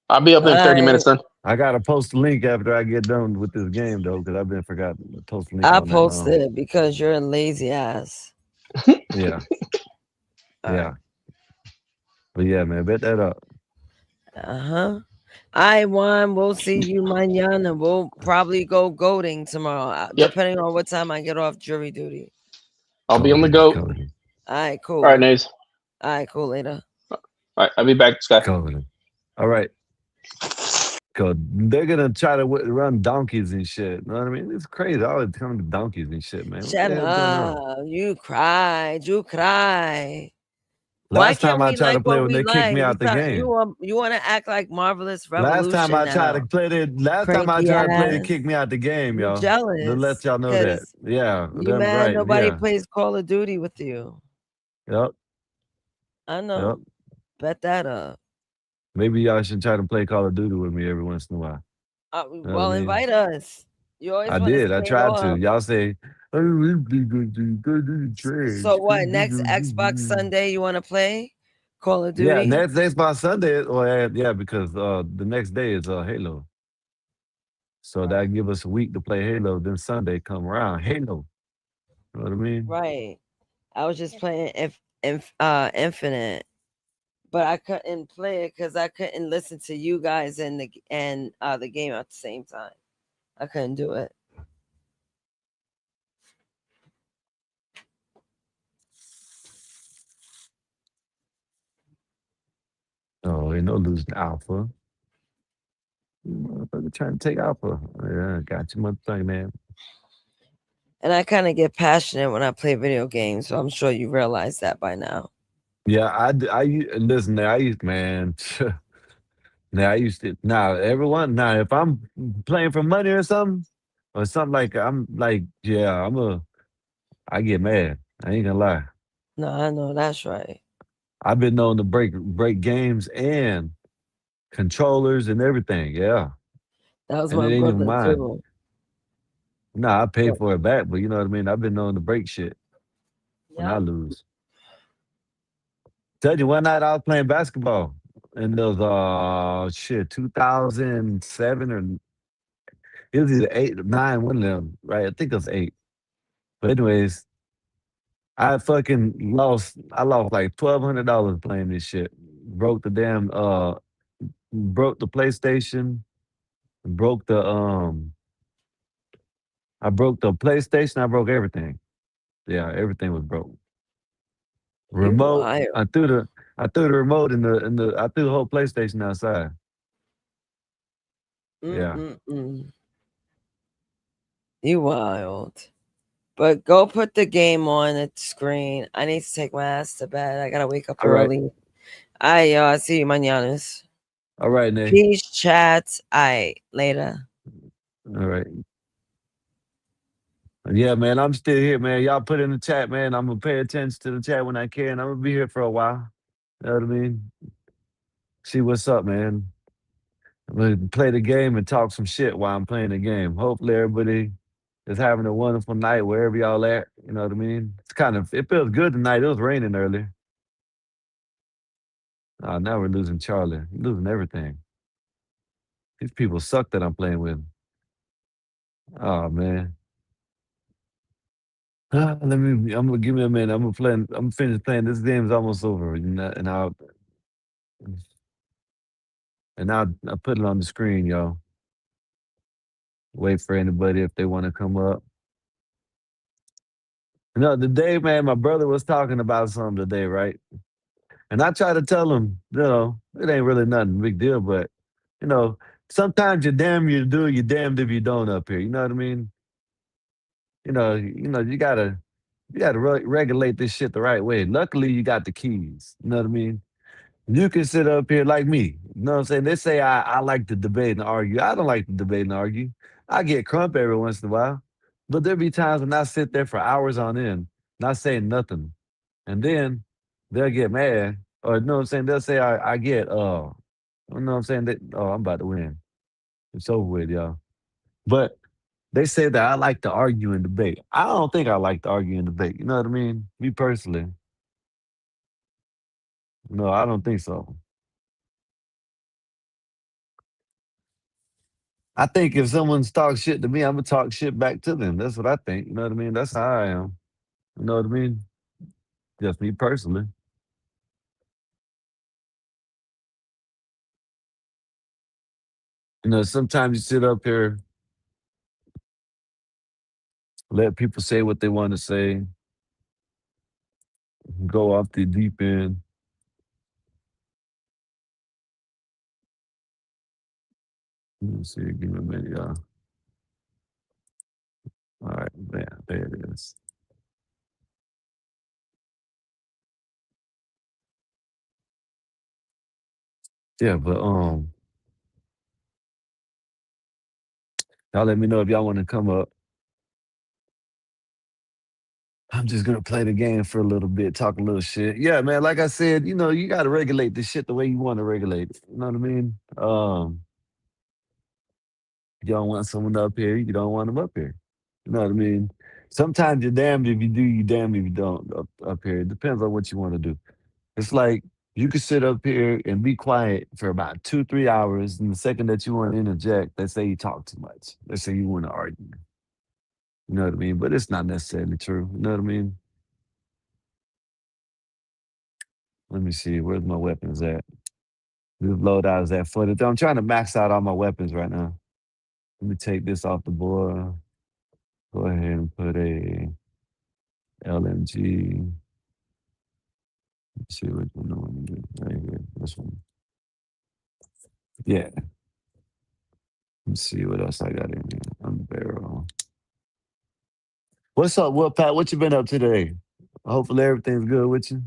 I'll be up in 30 minutes then. I gotta post the link after I get done with this game though, because I've been forgotten to post the link. I posted it because you're a lazy ass. Yeah. Yeah. But yeah, man, bet that up. I won. We'll see you mañana. We'll probably go goating tomorrow, depending on what time I get off jury duty. I'll be on the goat. All right, cool. All right, Nays. All right, cool. Later. All right, I'll be back, Scott. All right. Cause they're gonna try to run donkeys and shit. You know what I mean? It's crazy. All the time to donkeys and shit, man. Shut up. You cried. Why Last can't time I we tried to like play what when we they kicked like? me out the game. You want to act like Marvelous Last time Revolution I tried to now? play it, last time I Cranky tried to play to ass. kick me out the game, You yo. To let jealous y'all know that. because Yeah, you damn mad right. nobody Yeah. plays Call of Duty with you. Yep. I Yep. know. Bet that up. Maybe y'all should try to play Call of Duty with me every once in a while. Know what I Well, mean? invite us. You always I want to did. I stay tried to. off. Y'all say, oh, go to the So trash. what? Next Xbox Sunday, you want to play Call of Yeah, Duty? next Xbox Sunday. Well, yeah, because the next day is Halo. So that give us a week to play Halo. Then Sunday come around, Halo. You know what I mean? Right. I was just playing Infinite, but I couldn't play it because I couldn't listen to you guys and the game at the same time. I couldn't do it. Oh, ain't no losing Alpha. Motherfucker trying to take Alpha. Yeah, got you, motherfucker, man. And I kind of get passionate when I play video games, so I'm sure you realize that by now. Yeah, listen. I used, man. Now I used to. Now everyone. Now if I'm playing for money or something like, I'm like, yeah, I get mad. I ain't gonna lie. No, I know that's right. I've been known to break games and controllers and everything. Yeah, That was and my it ain't even brother mine. too. Nah, I pay for it back, but you know what I mean. I've been known to break shit when I Yep. lose. Tell you, one night I was playing basketball, and there was 2007 or it was either 8 or 9, one of them, right? I think it was 8. But anyways, I fucking lost. I lost like $1,200 playing this shit. Broke the damn broke the PlayStation. Broke the I broke the PlayStation. I broke everything. Yeah, everything was broke. You Remote. wild. I threw the remote in the I threw the whole PlayStation outside. Yeah. You wild. But go put the game on the screen. I need to take my ass to bed. I gotta wake up All right. early. I see you mañanas. All right, Nate. Peace, chat. Later. All right. Yeah, man, I'm still here, man. Y'all put in the chat, man. I'm gonna pay attention to the chat when I can. I'm gonna be here for a while. You know what I mean? See what's up, man. I'm gonna play the game and talk some shit while I'm playing the game. Hopefully everybody is having a wonderful night wherever y'all at. You know what I mean? It feels good tonight. It was raining earlier. Now we're losing Charlie. We're losing everything. These people suck that I'm playing with. Oh man. I'm gonna give me a minute. I'm finished playing. This game's almost over. I'll put it on the screen, y'all. Wait for anybody if they want to come up. Today, man, my brother was talking about something today, right? And I try to tell him, it ain't really nothing big deal, but sometimes you're damned you do, you're damned if you don't up here. You know what I mean? You gotta regulate this shit the right way. Luckily, you got the keys. You know what I mean? You can sit up here like me. You know what I'm saying? They say I like to debate and argue. I don't like to debate and argue. I get crump every once in a while. But there be times when I sit there for hours on end, not saying nothing. And then they'll get mad. Or you know what I'm saying? They'll say I get you know what I'm saying? I'm about to win. It's over with, y'all. But they say that I like to argue and debate. I don't think I like to argue and debate. You know what I mean? Me personally. No, I don't think so. I think if someone's talk shit to me, I'm gonna talk shit back to them. That's what I think. You know what I mean? That's how I am. You know what I mean? Just me personally. Sometimes you sit up here, let people say what they want to say, go off the deep end. Let me see. Give me a minute, y'all. All right, there it is. Yeah, but y'all let me know if y'all want to come up. I'm just gonna play the game for a little bit, talk a little shit. Yeah, man. Like I said, you know, you gotta regulate this shit the way you want to regulate it. You know what I mean? You don't want someone up here, you don't want them up here. You know what I mean? Sometimes you're damned if you do, you damned if you don't up here. It depends on what you want to do. It's like you could sit up here and be quiet for about 2-3 hours, and the second that you want to interject, they say you talk too much. They say you want to argue. You know what I mean? But it's not necessarily true. You know what I mean? Let me see. Where's my weapons at? This loadout is at 40. I'm trying to max out all my weapons right now. Let me take this off the board. Go ahead and put a LMG. Let's see which one I want to do. Right here. This one. Yeah. Let's see what else I got in here. On the barrel. What's up, Will Pat? What you been up to today? Hopefully everything's good with you.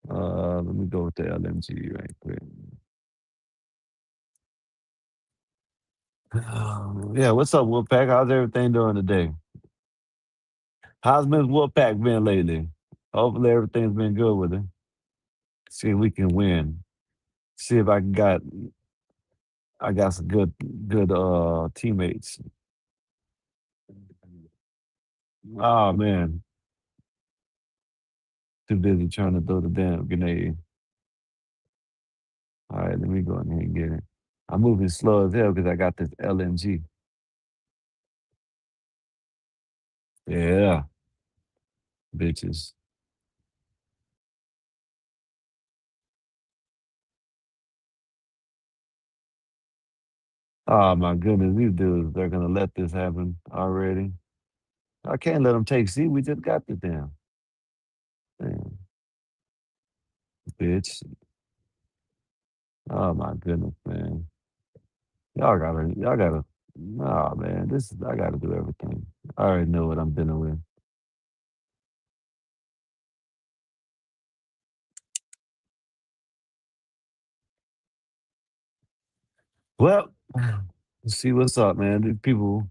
Let me go with the LMG right quick. Yeah, what's up, Wolfpack? How's everything doing today? How's Miss Wolfpack been lately? Hopefully everything's been good with her. See if we can win. See if I got some good teammates. Oh man. Too busy trying to throw the damn grenade. All right, let me go in here and get it. I'm moving slow as hell because I got this LMG. Yeah. Bitches. Oh my goodness, these dudes, they're gonna let this happen already. I can't let them take C. We just got the damn. Bitch. Oh my goodness, man. Y'all gotta, oh man, I gotta do everything. I already know what I'm dealing with. Well, let's see what's up, man. These people,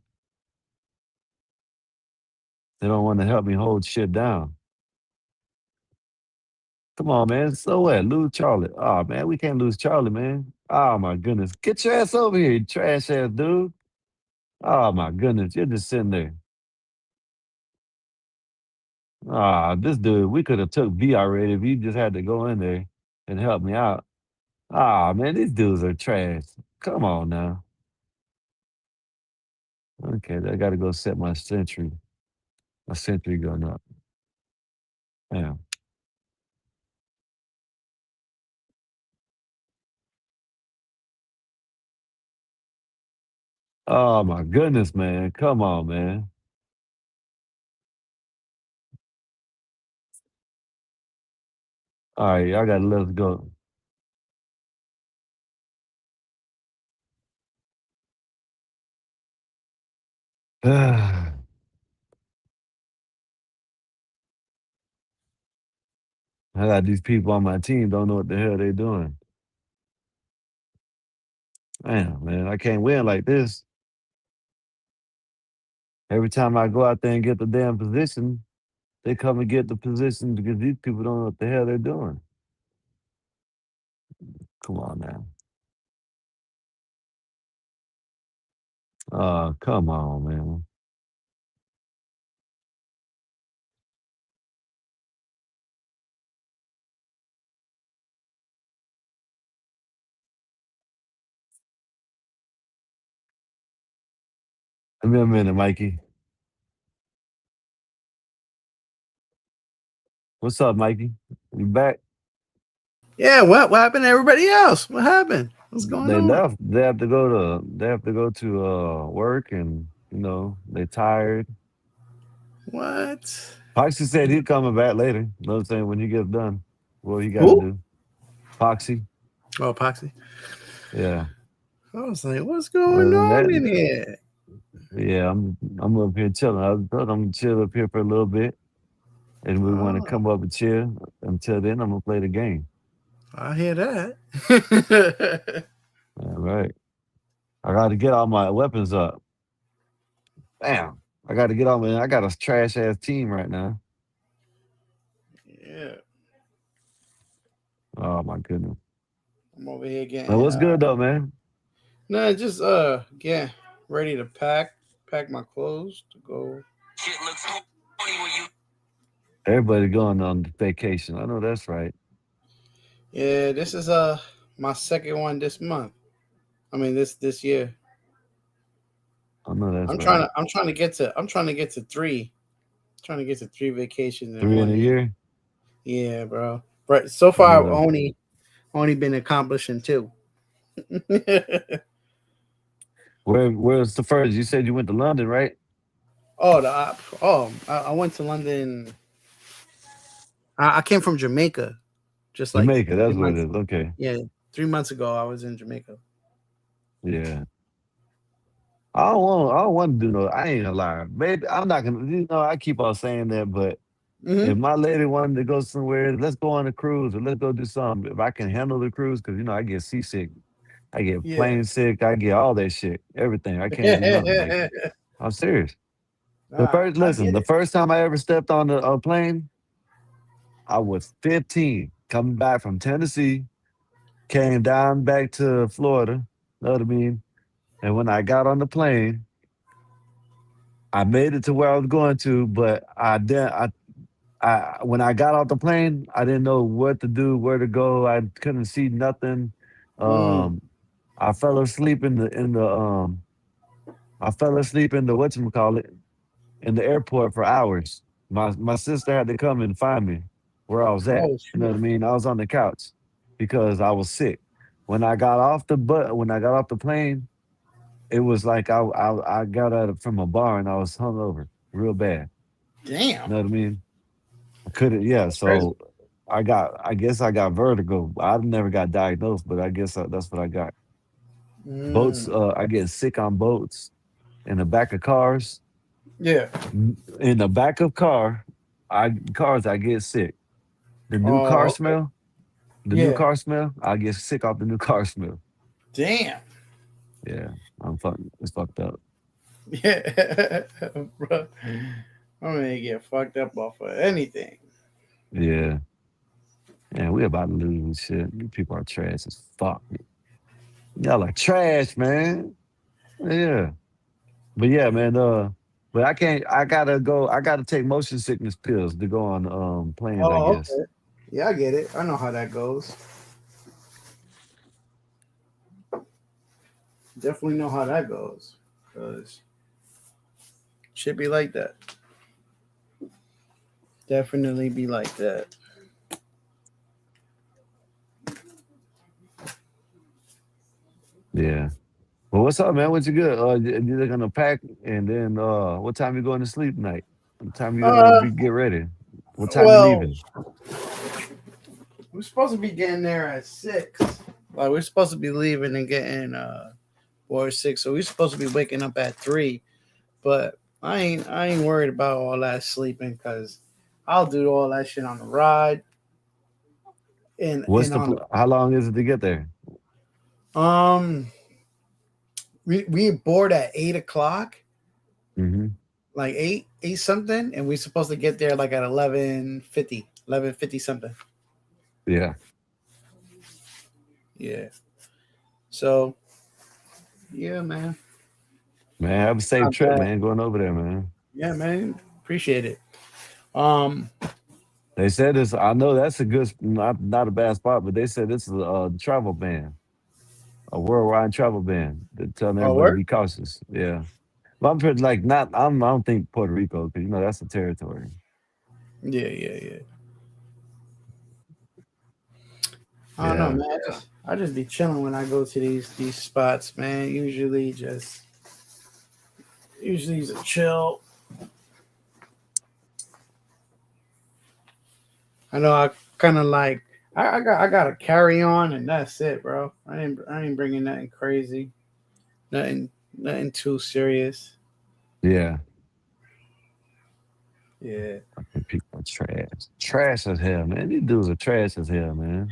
they don't want to help me hold shit down. Come on, man. So what? Lose Charlie. Oh man, we can't lose Charlie, man. Oh my goodness. Get your ass over here, you trash ass dude. Oh my goodness. You're just sitting there. Ah, this dude, we could have took B already if you just had to go in there and help me out. Ah, man, these dudes are trash. Come on now. Okay, I gotta go set my sentry. My sentry going up. Yeah. Oh my goodness, man. Come on, man. All right, I gotta let us go. I got these people on my team don't know what the hell they doing. Damn, man, I can't win like this. Every time I go out there and get the damn position, they come and get the position because these people don't know what the hell they're doing. Come on now. Oh, come on, man. Give me a minute, Mikey. What's up, Mikey? You back? Yeah, what happened to everybody else? What happened? What's going They on? left. They have to go to work, and they're tired. What? Foxy said he's coming back later. You know what I'm saying? When he gets done, what he got to Who? do. Foxy. Oh, Epoxy. Yeah. I was like, what's going on in here? Yeah, I'm up here chilling. I'm gonna chill up here for a little bit. and we want to come up and chill. Until then, I'm gonna play the game. I hear that. All right. I got to get all my weapons up. Damn. I got to get all my. I got a trash ass team right now. Yeah. Oh my goodness. I'm over here getting. Well, what's good though, man? No, just get ready to pack my clothes to go. Shit looks funny when you. Everybody going on vacation. I know that's right. Yeah, this is my second one this month. I mean this year. I know that's I'm right. trying to get to 3. I'm trying to get to 3 vacations in 3 in 1 a year. year. Yeah, bro. Right. So far, I've only been accomplishing 2. Where's the first? You said you went to London, right? I went to London. I came from Jamaica, just like Jamaica. 3 That's what it months. is. Okay. Yeah, 3 months ago I was in Jamaica. Yeah. I don't want to do no. I ain't gonna lie. Maybe I'm not gonna. I keep on saying that, but if my lady wanted to go somewhere, let's go on a cruise or let's go do something. If I can handle the cruise, because I get seasick, I get plane sick, I get all that shit, everything. I can't do nothing. Like, I'm serious. The first time I ever stepped on a plane, I was 15, coming back from Tennessee, came down back to Florida. Know what I mean? And when I got on the plane, I made it to where I was going to, but when I got off the plane, I didn't know what to do, where to go. I couldn't see nothing. I fell asleep in the whatchamacallit, in the airport for hours. My sister had to come and find me where I was at. Oh, You know what I mean? I was on the couch because I was sick. When I got off the plane, it was like I got out from a bar and I was hungover real bad. Damn. You know what I mean? I couldn't. Yeah. So I guess I got vertigo. I never got diagnosed, but I guess that's what I got. Boats. I get sick on boats, in the back of cars. Yeah. In the back of cars, I get sick. The new car smell. The new car smell. I get sick off the new car smell. Damn. Yeah. It's fucked up. Yeah, bro. I'm gonna get fucked up off of anything. Yeah. Man, we about to lose shit. You people are trash as fuck. Y'all are trash, man. Yeah. But yeah, man, but I can't. I gotta take motion sickness pills to go on planes, I guess. Okay. Yeah, I get it. I know how that goes. Definitely know how that goes. Cause should be like that. Definitely be like that. Yeah. Well, what's up, man? What you good? You're gonna pack, and then what time you going to sleep tonight? What time you gonna get ready? What time you leaving? We're supposed to be getting there at 6. Like we're supposed to be leaving and getting 4 or 6. So we're supposed to be waking up at 3. But I ain't worried about all that sleeping because I'll do all that shit on the ride. And how long is it to get there? We board at 8 o'clock. Mm-hmm. Like 8 something, and we're supposed to get there like at 11:50 something. Yeah. Yeah. So, yeah, man. Man, have a safe trip, man. Going over there, man. Yeah, man. Appreciate it. They said this. I know that's a good, not a bad spot, but they said this is a travel ban, a worldwide travel ban. They're telling everybody to be cautious. Yeah. But I'm pretty I don't think Puerto Rico, because that's a territory. Yeah. I don't know, man. I just be chilling when I go to these spots, man. Usually it's a chill. I know I kind of like I got a carry on and that's it, bro. I ain't bringing nothing crazy, nothing too serious. Yeah. Yeah. Trash as hell, man. These dudes are trash as hell, man.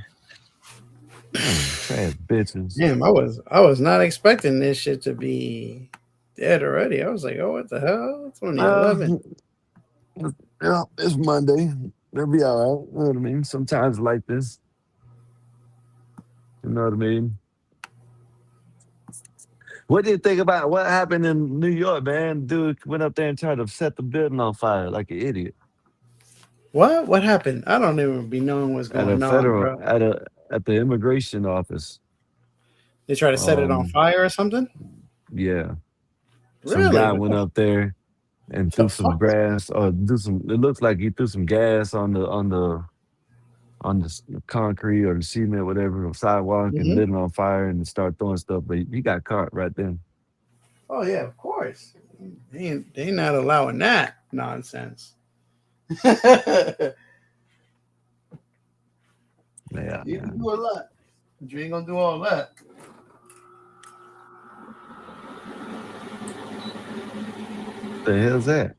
Trash bitches. Damn, I was not expecting this shit to be dead already. I was like, oh, what the hell? It's only 11. Yeah, it's Monday. They'll be all right. You know what I mean? Sometimes like this. You know what I mean? What do you think about what happened in New York, man? Dude went up there and tried to set the building on fire like an idiot. What? What happened? I don't even be knowing what's going on, bro. At the immigration office. They try to set it on fire or something? Yeah. Really? Some guy went up there and threw some grass or it looks like he threw some gas on the concrete or the cement, whatever, or sidewalk, and lit it on fire and started throwing stuff. But he got caught right then. Oh yeah, of course. They not allowing that nonsense. Yeah. You can do a lot, but you ain't gonna do all that. The hell's that?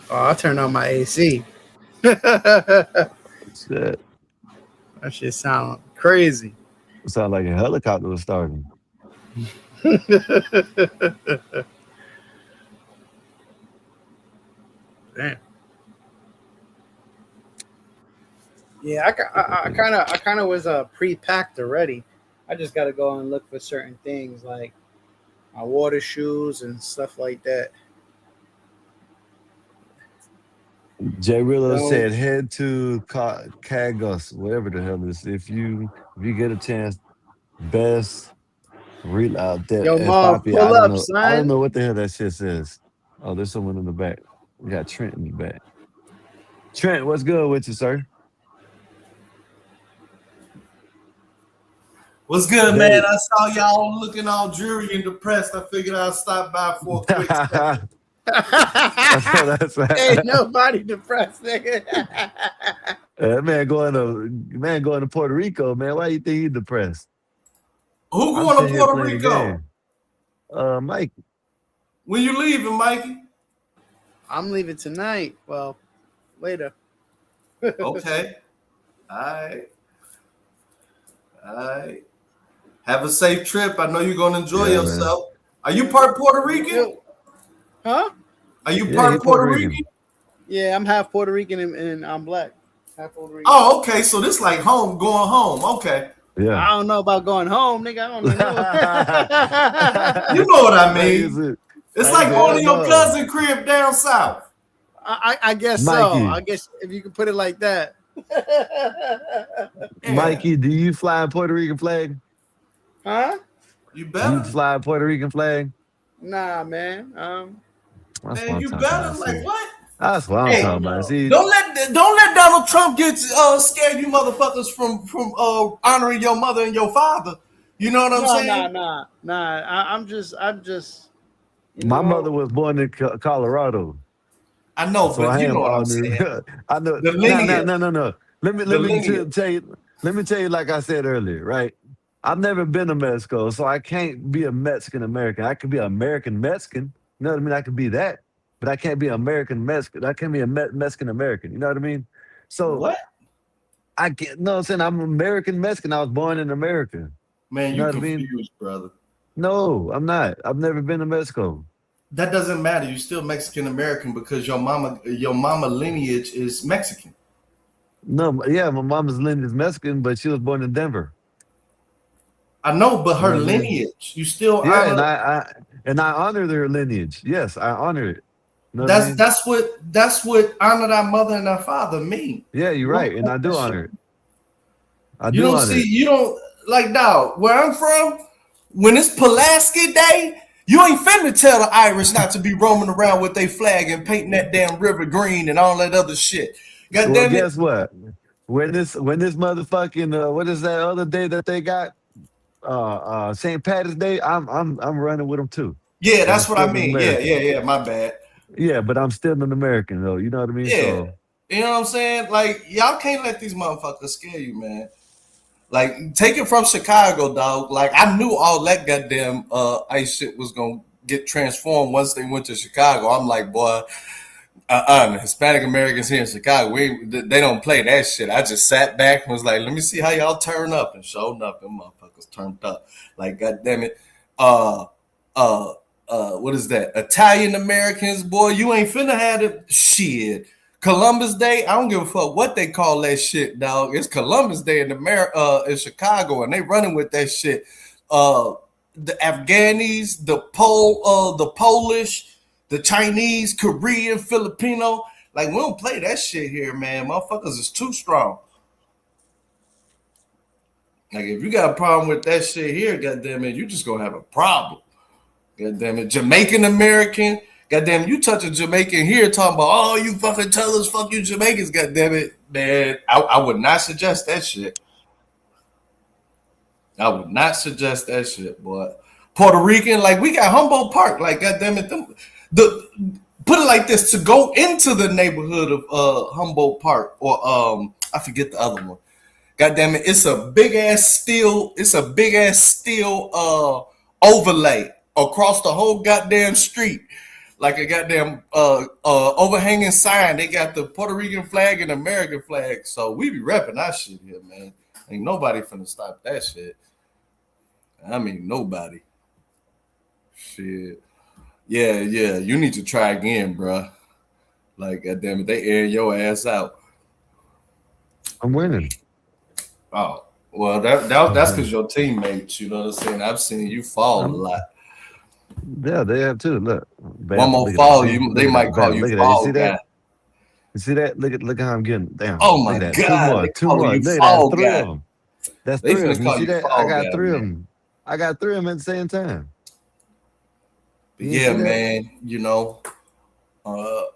Oh, I turned on my AC. Shit. That shit sound crazy. It sounded like a helicopter was starting. Damn. Yeah, I kind of was pre-packed already. I just got to go and look for certain things like my water shoes and stuff like that. Jay Rillo said, head to Cagos, whatever the hell this. If you get a chance, best read out there. Yo, Mom, pull up, son. I don't know what the hell that shit says. Oh, there's someone in the back. We got Trent in the back. Trent, what's good with you, sir? What's good, man? I saw y'all looking all dreary and depressed. I figured I'd stop by for a quick second. Ain't nobody depressed, nigga. Man going to Puerto Rico, man. Why you think he's depressed? Who going to Puerto Rico? Mike. When you leaving, Mikey? I'm leaving tonight. Well, later. Okay. All right. Have a safe trip. I know you're going to enjoy yourself. Man. Are you part Puerto Rican? Huh? Are you part Puerto Rican? Yeah, I'm half Puerto Rican and I'm black. Half Puerto Rican. Oh, okay. So this like home, going home. Okay. Yeah. I don't know about going home, nigga. I don't know. You know what I mean? It's like going to your cousin crib down south. I guess Mikey. So. I guess if you can put it like that. Mikey, do you fly a Puerto Rican flag? Huh? You better. You fly a Puerto Rican flag? Nah, man. Man, you better. Like what? That's what I'm talking about. See, don't let Donald Trump get scared you motherfuckers from honoring your mother and your father. You know what I'm saying? Nah. I'm just. My mother was born in Colorado. I know, so but you know what I'm saying. I know. No. Let me tell you, like I said earlier, right? I've never been to Mexico, so I can't be a Mexican American. I could be an American Mexican. You know what I mean? I could be that, but I can't be American Mexican. I can't be a Mexican American. You know what I mean? So what? I can't. No, I'm saying I'm American Mexican. I was born in America. Man, you confused, brother. No, I'm not. I've never been to Mexico. That doesn't matter. You're still Mexican American because your mama lineage is Mexican. No, yeah, my mama's lineage is Mexican, but she was born in Denver. I know, but her lineage, you still honor. And I honor their lineage. Yes, I honor it. You know that's what honor thy mother and thy father mean. Yeah, you're right, and I do honor it. You don't like, dog. Where I'm from, when it's Pulaski Day, you ain't finna tell the Irish not to be roaming around with their flag and painting that damn river green and all that other shit. God damn it. Guess what? When this motherfucking what is that other day that they got? St. Patrick's Day, I'm running with them too. Yeah, that's what I mean. Yeah. My bad. Yeah, but I'm still an American though. You know what I mean? Yeah. So, you know what I'm saying? Like, y'all can't let these motherfuckers scare you, man. Like, take it from Chicago, dog. Like, I knew all that goddamn ICE shit was gonna get transformed once they went to Chicago. I'm like, boy, Hispanic Americans here in Chicago, they don't play that shit. I just sat back and was like, let me see how y'all turn up. And sure enough, them motherfuckers turned up. Like, goddamn it. What is that? Italian Americans, boy, you ain't finna have it. Shit. Columbus Day, I don't give a fuck what they call that shit, dog. It's Columbus Day in Chicago, and they running with that shit. The Afghanis, the Polish, the Chinese, Korean, Filipino. Like, we don't play that shit here, man. Motherfuckers is too strong. Like, if you got a problem with that shit here, goddamn it, you just gonna have a problem. Goddamn it, Jamaican American. Goddamn, you touch a Jamaican here talking about, oh, you fucking tell us, fuck you Jamaicans. Goddamn it, man. I would not suggest that shit. I would not suggest that shit, boy. Puerto Rican, like, we got Humboldt Park. Like, goddamn it, put it like this: to go into the neighborhood of Humboldt Park, or I forget the other one. Goddamn it, it's a big ass steel overlay across the whole goddamn street, like a goddamn overhanging sign. They got the Puerto Rican flag and American flag, so we be repping our shit here, man. Ain't nobody finna stop that shit. I mean, nobody. Shit. Yeah, you need to try again, bro. Like, goddamn it, they air your ass out. I'm winning. Oh, well, that's because your teammates, you know what I'm saying? I've seen you fall a lot. Yeah, they have too. Look. One more fall, they might call you fall guy. You see that? Look at how I'm getting. Damn. Oh my God. Two more. Look at that. Three of them. That's three of them. You see that? I got three of them. I got three of them at the same time. Yeah, man. You know,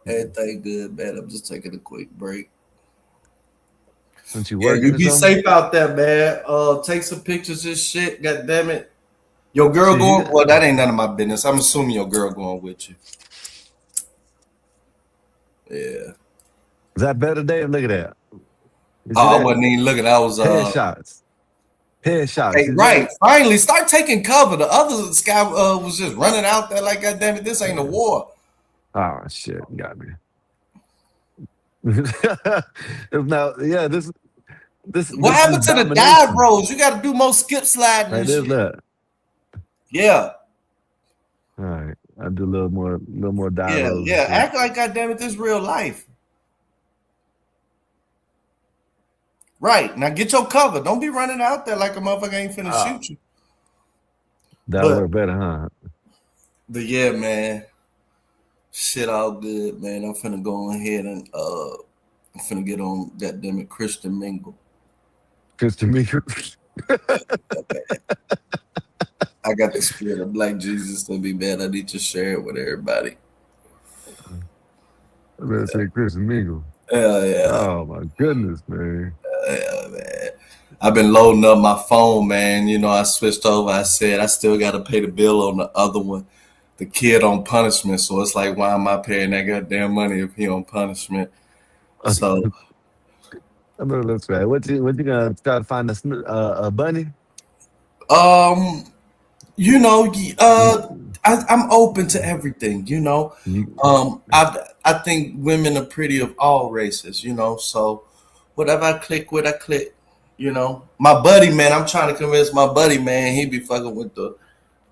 everything good, man. I'm just taking a quick break. Since you working, you be safe out there, man. Take some pictures and shit. God damn it. Your girl going? Well, that ain't none of my business. I'm assuming your girl going with you. Yeah. Is that better, Dave? Look at that. I wasn't even looking. I was headshots. Hey, right. Finally, start taking cover. The other guy was just running out there like, God damn it, this ain't a war. Oh shit, you got me. Now, yeah, this. What happened to the dive rolls? You got to do more skip sliding. Right, there's that. Yeah. All right, I do a little more dive rolls. Yeah. Act like, God damn it, this is real life. Right. Now get your cover. Don't be running out there like a motherfucker ain't finna shoot you. That'll work better, huh? But yeah, man. Shit all good, man. I'm finna go ahead and I'm finna get on goddamn it, Christian Mingle. Christian Mingle. I got the spirit of Black Jesus to be bad. I need to share it with everybody. I better say Christian Mingle. Yeah. Oh my goodness, man. Yeah, man. I've been loading up my phone, man. You know, I switched over. I said I still got to pay the bill on the other one, the kid on punishment. So it's like, why am I paying that goddamn money if he on punishment? So I know that's right. What you gonna try to find a bunny? You know, I'm open to everything. You know, I think women are pretty of all races. You know, so whatever I click with, I click. You know, my buddy, man, I'm trying to convince my buddy, man, he be fucking with the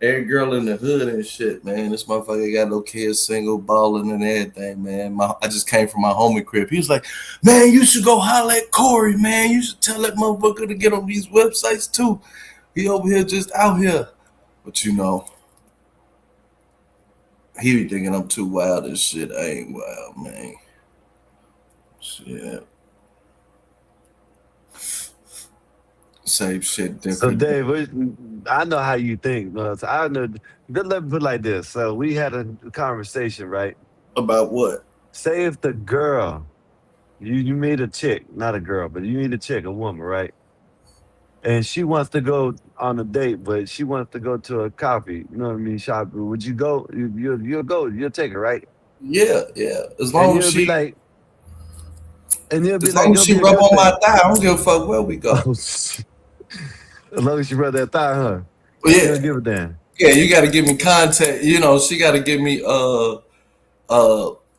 every girl in the hood and shit, man. This motherfucker got no kids, single, balling and everything, man. I just came from my homie crib. He was like, man, you should go holler at Corey, man. You should tell that motherfucker to get on these websites too. He over here just out here. But you know, he be thinking I'm too wild and shit. I ain't wild, man. Shit. Same shit, different. So Dave, I know how you think. So I know. Let me put it like this. So we had a conversation, right? About what? Say if the girl, you meet a chick, not a girl, but you meet a chick, a woman, right? And she wants to go on a date, but she wants to go to a coffee. You know what I mean? Shopping. Would you go? You'll go. You'll take her, right? Yeah. As long as she like. And you'll be as long as she rub on my thigh, I don't give a fuck where we go. As long as you rub that thigh, huh? Well, yeah. You don't give a damn. Yeah, you got to give me contact. You know, she got to give me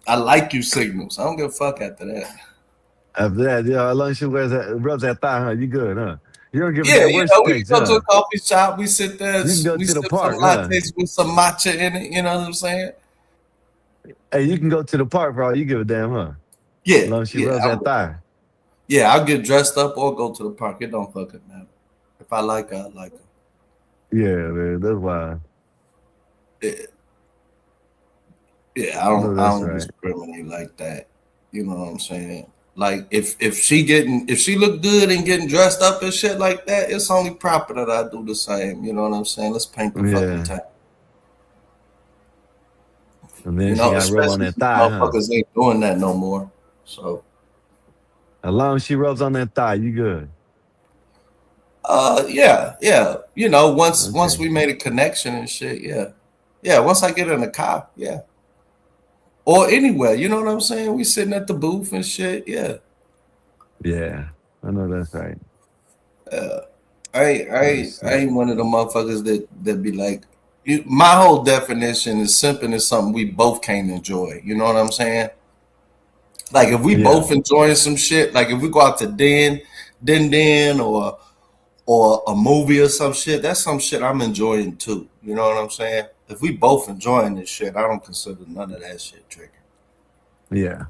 I like you signals. I don't give a fuck after that. After that, yeah, as long as she rubs that thigh, huh? You good, huh? You don't give a Yeah, damn where she we can takes, go to huh? a coffee shop. We sit there, You can go we to the sip some park, huh? lattes with some matcha in it. You know what I'm saying? Hey, you can go to the park for all you give a damn, huh? Yeah, As long as she yeah, rubs that thigh. yeah. I'll get dressed up or go to the park. It don't fucking matter. If I like her, I like her. Yeah, man, that's why. Yeah, I know I that's don't right. discriminate like that. You know what I'm saying? Like if she look good and getting dressed up and shit like that, it's only proper that I do the same. You know what I'm saying? Let's paint the fucking Yeah. town. And then You she know, got to rub on especially that since thigh, huh? motherfuckers ain't doing that no more. So As long as she rubs on that thigh, you good. yeah. You know, once Okay. we made a connection and shit, yeah. Yeah, once I get in the car, yeah. Or anywhere, you know what I'm saying? We sitting at the booth and shit, yeah. Yeah, I know that's right. Oh, I shit. ain't one of the motherfuckers that be like, my whole definition is simping is something we both can't enjoy. You know what I'm saying? Like if we Yeah. both enjoying some shit, like if we go out to den or a movie or some shit, that's some shit I'm enjoying too. You know what I'm saying? If we both enjoying this shit, I don't consider none of that shit triggering. Yeah.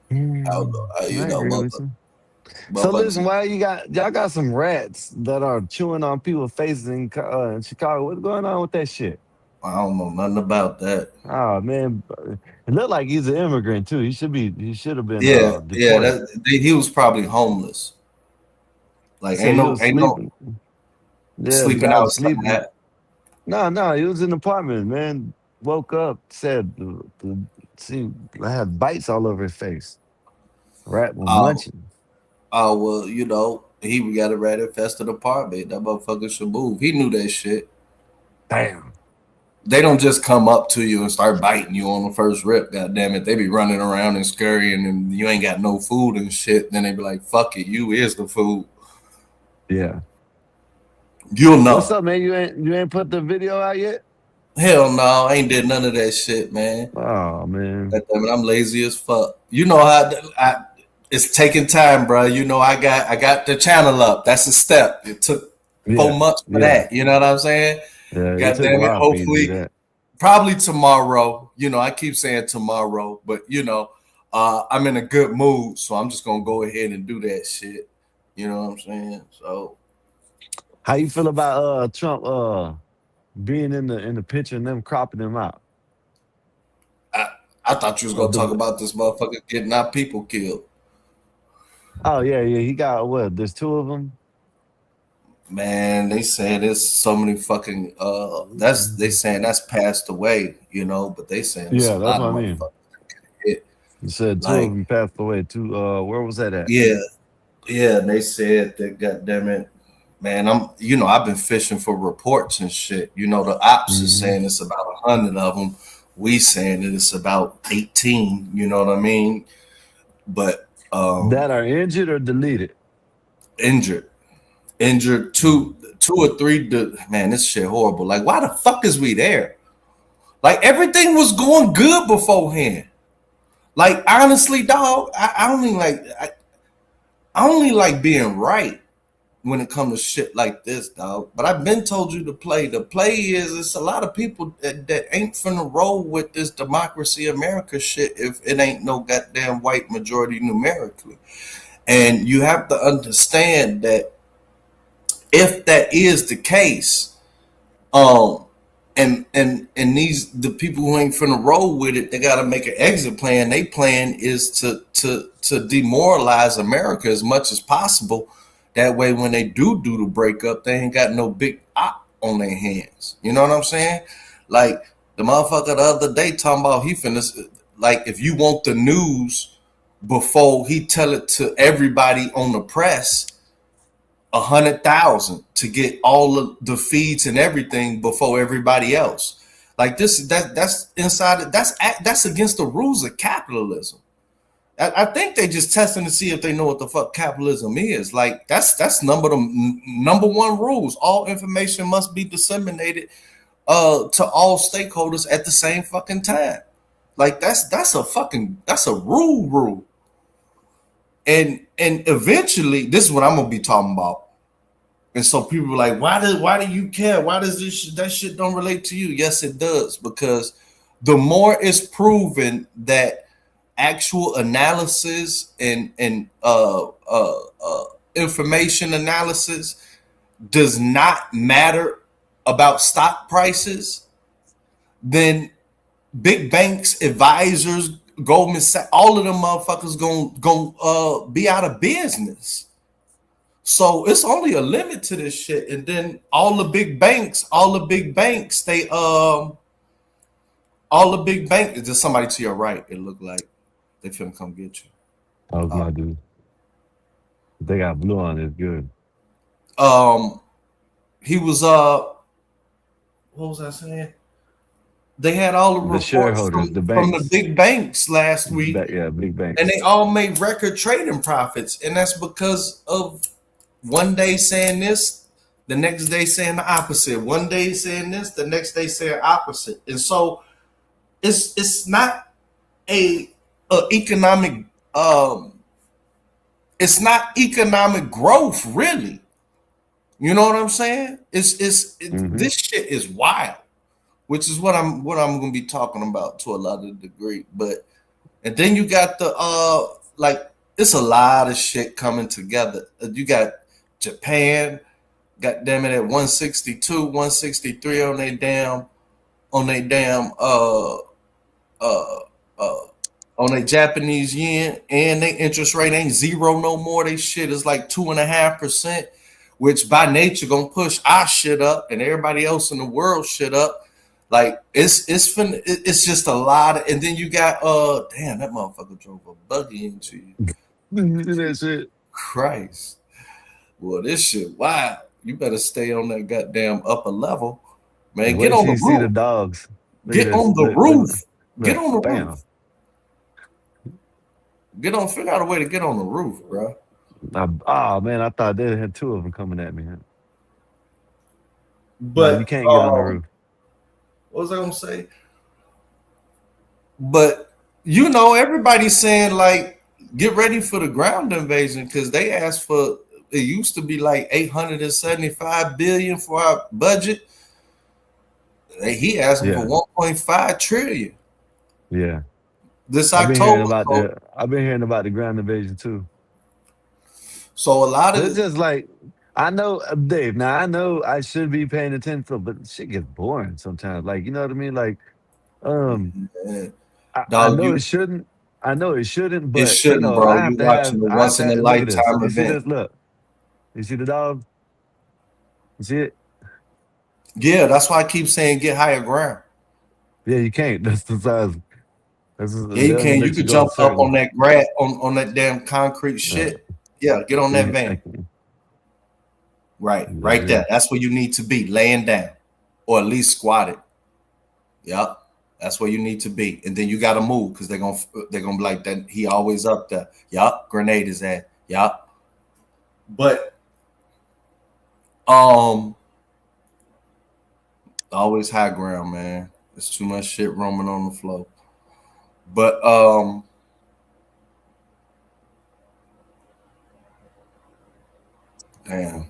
You I know, agree with you. So motherfuckers. listen, why y'all got some rats that are chewing on people's faces in Chicago? What's going on with that shit? I don't know nothing about that. Oh man, it looked like he's an immigrant too. He should have been Yeah, deported. he was probably homeless. Like So he was ain't no sleeping. Yeah, the sleeping guy was sleeping. outside. No, he was in the apartment, man. Woke up, said, see, I had bites all over his face. Rat was Oh, munching. well, you know, he got a rat infested apartment. That motherfucker should move. He knew that shit. Damn. They don't just come up to you and start biting you on the first rip. God damn it, they be running around and scurrying, and you ain't got no food and shit. Then they be like, "Fuck it, you is the food." Yeah. You'll What's know. up, man? You ain't put the video out yet? Hell no, I ain't did none of that shit, man. Oh man. God damn it, I'm lazy as fuck. You know how it's taking time, bro. You know I got the channel up. That's a step. It took 4 Yeah, months for yeah. that. You know what I'm saying? Yeah, it God took a damn it. while for you to do Hopefully, that. probably tomorrow. You know, I keep saying tomorrow, but you know, I'm in a good mood, so I'm just gonna go ahead and do that shit. You know what I'm saying? So How you feel about Trump being in the picture and them cropping him out? I thought you was gonna talk about this motherfucker getting our people killed. Oh yeah, he got what? There's two of them. Man, they saying there's so many fucking they saying that's passed away, you know, but they saying it's a Yeah, that's lot what of I mean. motherfuckers hit. You said two of Like, them passed away. Two. Where was that at? yeah, and they said that goddamn it, man, I've been fishing for reports and shit. You know, the ops is Mm-hmm. saying it's about 100 of them. We saying that it's about 18, you know what I mean? But That are injured or deleted? injured. Two or three. Man, this shit horrible. Like, why the fuck is we there? Like, everything was going good beforehand. Like, honestly, dog, I only like being right when it comes to shit like this, dog. But I've been told you to play. The play is it's a lot of people that ain't finna roll with this democracy America shit if it ain't no goddamn white majority numerically. And you have to understand that if that is the case, and these the people who ain't finna roll with it, they gotta make an exit plan. They plan is to demoralize America as much as possible. That way, when they do the breakup, they ain't got no big op on their hands. You know what I'm saying? Like the motherfucker the other day talking about he finna, like, if you want the news before he tell it to everybody on the press, 100,000 to get all of the feeds and everything before everybody else. Like that's inside. That's against the rules of capitalism. I think they just testing to see if they know what the fuck capitalism is. Like number one rules. All information must be disseminated to all stakeholders at the same fucking time. Like that's a rule. And eventually, this is what I'm gonna be talking about. And so people are like, why do you care? Why does that shit don't relate to you? Yes, it does, because the more it's proven that actual analysis and information analysis does not matter about stock prices, then big banks, advisors, Goldman Sachs, all of them motherfuckers gonna be out of business. So it's only a limit to this shit. And then all the big banks, there's somebody to your right. It looked like they finna come get you. That was my dude. They got blue on it. Good. He was what was I saying? They had all the reports shareholders, from the big banks last week. Big banks. And they all made record trading profits. And that's because of one day saying this, the next day saying the opposite. One day saying this, the next day saying opposite. And so it's not a economic it's not economic growth, really. You know what I'm saying? This shit is wild, which is what I'm gonna be talking about to a lot of degree. But and then you got the like it's a lot of shit coming together. You got Japan, goddamn it, at 162, 163 on their Japanese yen, and their interest rate ain't zero no more. They shit is like 2.5%, which by nature gonna push our shit up and everybody else in the world shit up. Like it's just a lot of, and then you got damn, that motherfucker drove a buggy into you. That's it. Christ. Well, this shit wild. You better stay on that goddamn upper level, man. Get on the roof. See the dogs. Get on the roof. Get on the roof. Figure out a way to get on the roof, bro. Oh man, I thought they had two of them coming at me. But no, you can't get on the roof. What was I gonna say? But you know, everybody's saying like, get ready for the ground invasion because they asked for. It used to be like 875 billion for our budget. He asked for 1.5 trillion. Yeah. This October. I've been hearing about the ground invasion too. So a lot of it's just like I know, Dave. Now I know I should be paying attention, but shit gets boring sometimes. Like you know what I mean? Like, I know it shouldn't. I know it shouldn't, but it shouldn't, you know, bro. I have You're to watching have. a once in a lifetime You see event. this? Look. You see the dog? You see it? Yeah, that's why I keep saying get higher ground. Yeah, you can't. That's the size. Yeah, you can. You could jump up on that on that damn concrete shit. Yeah, get on that van. Right there. That's where you need to be, laying down, or at least squatted. Yep, that's where you need to be, and then you got to move because they're gonna be like that. He always up there. Yep, grenade is at. Yep, but always high ground, man. There's too much shit roaming on the floor. But damn.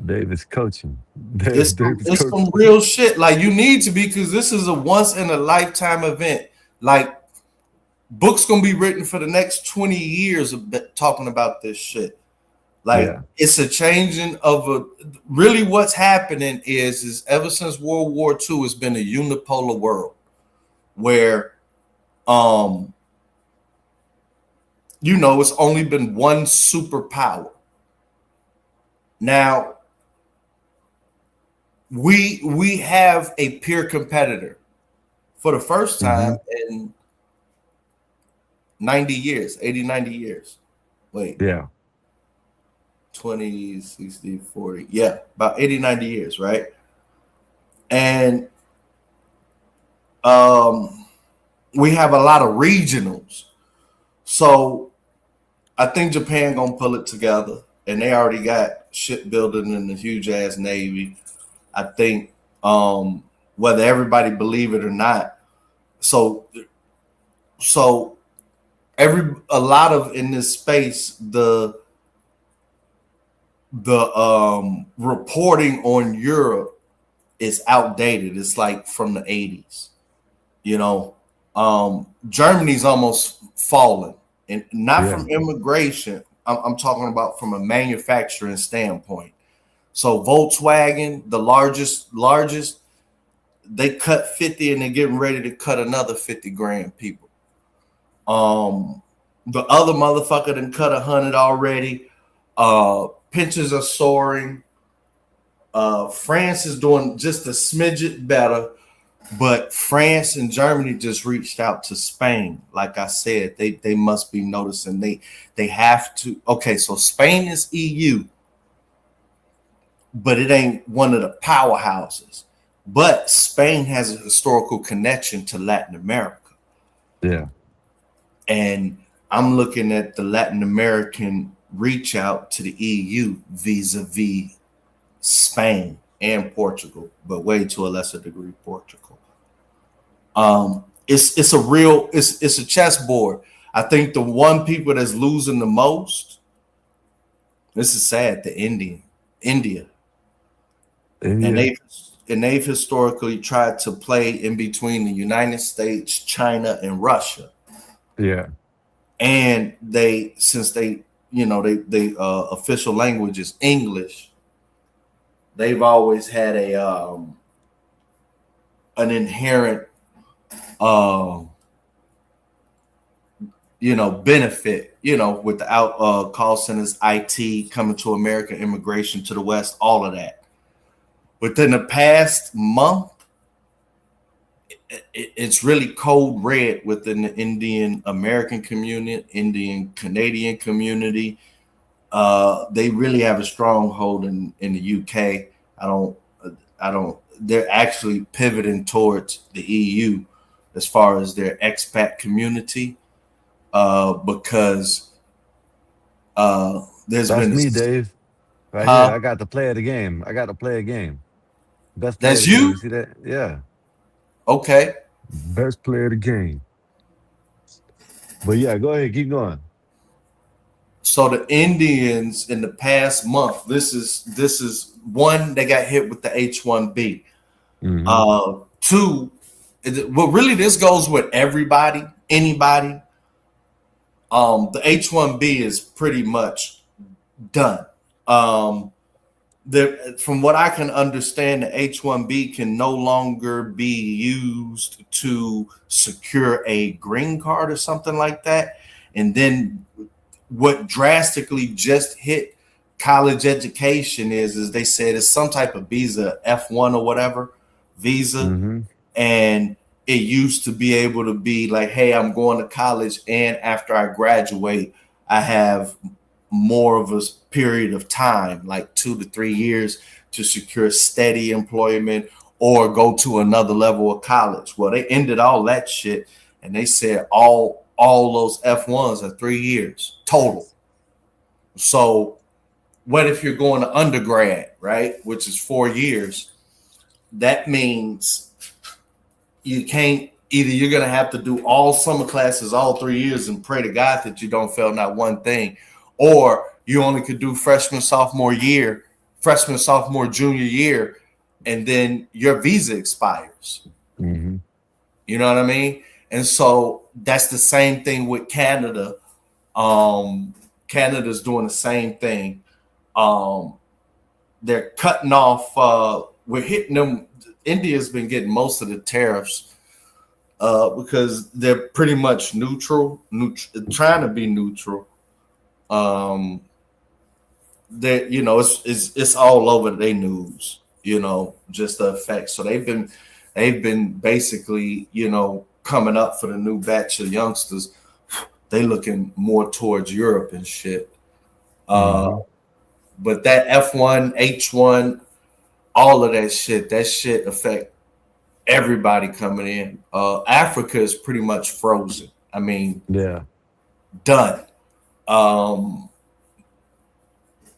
David's coaching. It's some real shit. Like you need to be, because this is a once in a lifetime event. Like books gonna be written for the next 20 years talking about this shit. Like it's a changing of really what's happening is ever since World War II, it's been a unipolar world where you know, it's only been one superpower. Now we have a peer competitor for the first time in 90 years, 80, 90 years. Wait. Yeah. 20, 60, 40. Yeah, about 80, 90 years, right? And we have a lot of regionals. So I think Japan gonna pull it together, and they already got shipbuilding and the huge ass navy. I think whether everybody believe it or not. So a lot of in this space, the reporting on Europe is outdated. It's like from the 80s. You know, Germany's almost fallen, and not from immigration. I'm talking about from a manufacturing standpoint. So Volkswagen, the largest, they cut 50 and they're getting ready to cut another 50 grand people. The other motherfucker done cut 100 already. Pensions are soaring. France is doing just a smidget better, but France and Germany just reached out to Spain. Like I said, they must be noticing they have to. Okay, so Spain is EU, but it ain't one of the powerhouses. But Spain has a historical connection to Latin America. Yeah. And I'm looking at the Latin American reach out to the EU vis-a-vis Spain and Portugal, but way to a lesser degree Portugal. It's a chessboard. I think the one people that's losing the most, this is sad, India. And they've historically tried to play in between the United States, China, and Russia. Yeah. And since they official language is English, they've always had an inherent benefit, without call centers, IT coming to America, immigration to the West, all of that. Within the past month, it's really code red within the Indian American community, Indian Canadian community. They really have a stronghold in the UK. They're actually pivoting towards the EU as far as their expat community, because there's That's been me, Dave. Right here. I got to play the game. Best player That's of the game. you? You see that? Yeah. Okay. Best player of the game. But yeah, go ahead, keep going. So the Indians in the past month, this is one, they got hit with the H-1B. Mm-hmm. Two, well, really this goes with anybody. The H-1B is pretty much done. From what I can understand, the H-1B can no longer be used to secure a green card or something like that. And then what drastically just hit college education is they said it's some type of visa, F1 or whatever visa. Mm-hmm. And it used to be able to be like, hey, I'm going to college, and after I graduate, I have more of a period of time, like 2 to 3 years, to secure steady employment or go to another level of college. Well, they ended all that shit, and they said all those F1s are 3 years total. So what if you're going to undergrad, right, which is 4 years? That means you can't, either you're going to have to do all summer classes all 3 years and pray to God that you don't fail not one thing, or you only could do freshman, sophomore, junior year, and then your visa expires. Mm-hmm. You know what I mean? And so that's the same thing with Canada. Canada's doing the same thing. They're cutting off, we're hitting them. India's been getting most of the tariffs because they're pretty much neutral, trying to be neutral. That it's all over their news, just the effects. So they've been basically, coming up for the new batch of youngsters. They looking more towards Europe and shit. But that F1, H1, all of that shit affect everybody coming in. Africa is pretty much frozen. I mean, yeah, done. And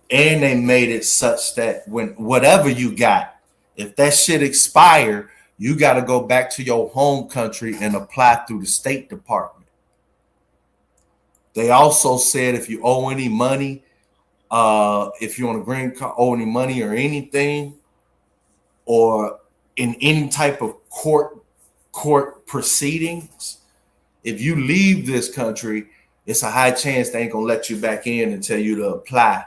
they made it such that when whatever you got, If that shit expire, you got to go back to your home country and apply through the State Department. They also said if you owe any money, if you're on a green card, owe any money or anything, or in any type of court proceedings, if you leave this country, it's a high chance they ain't gonna let you back in and tell you to apply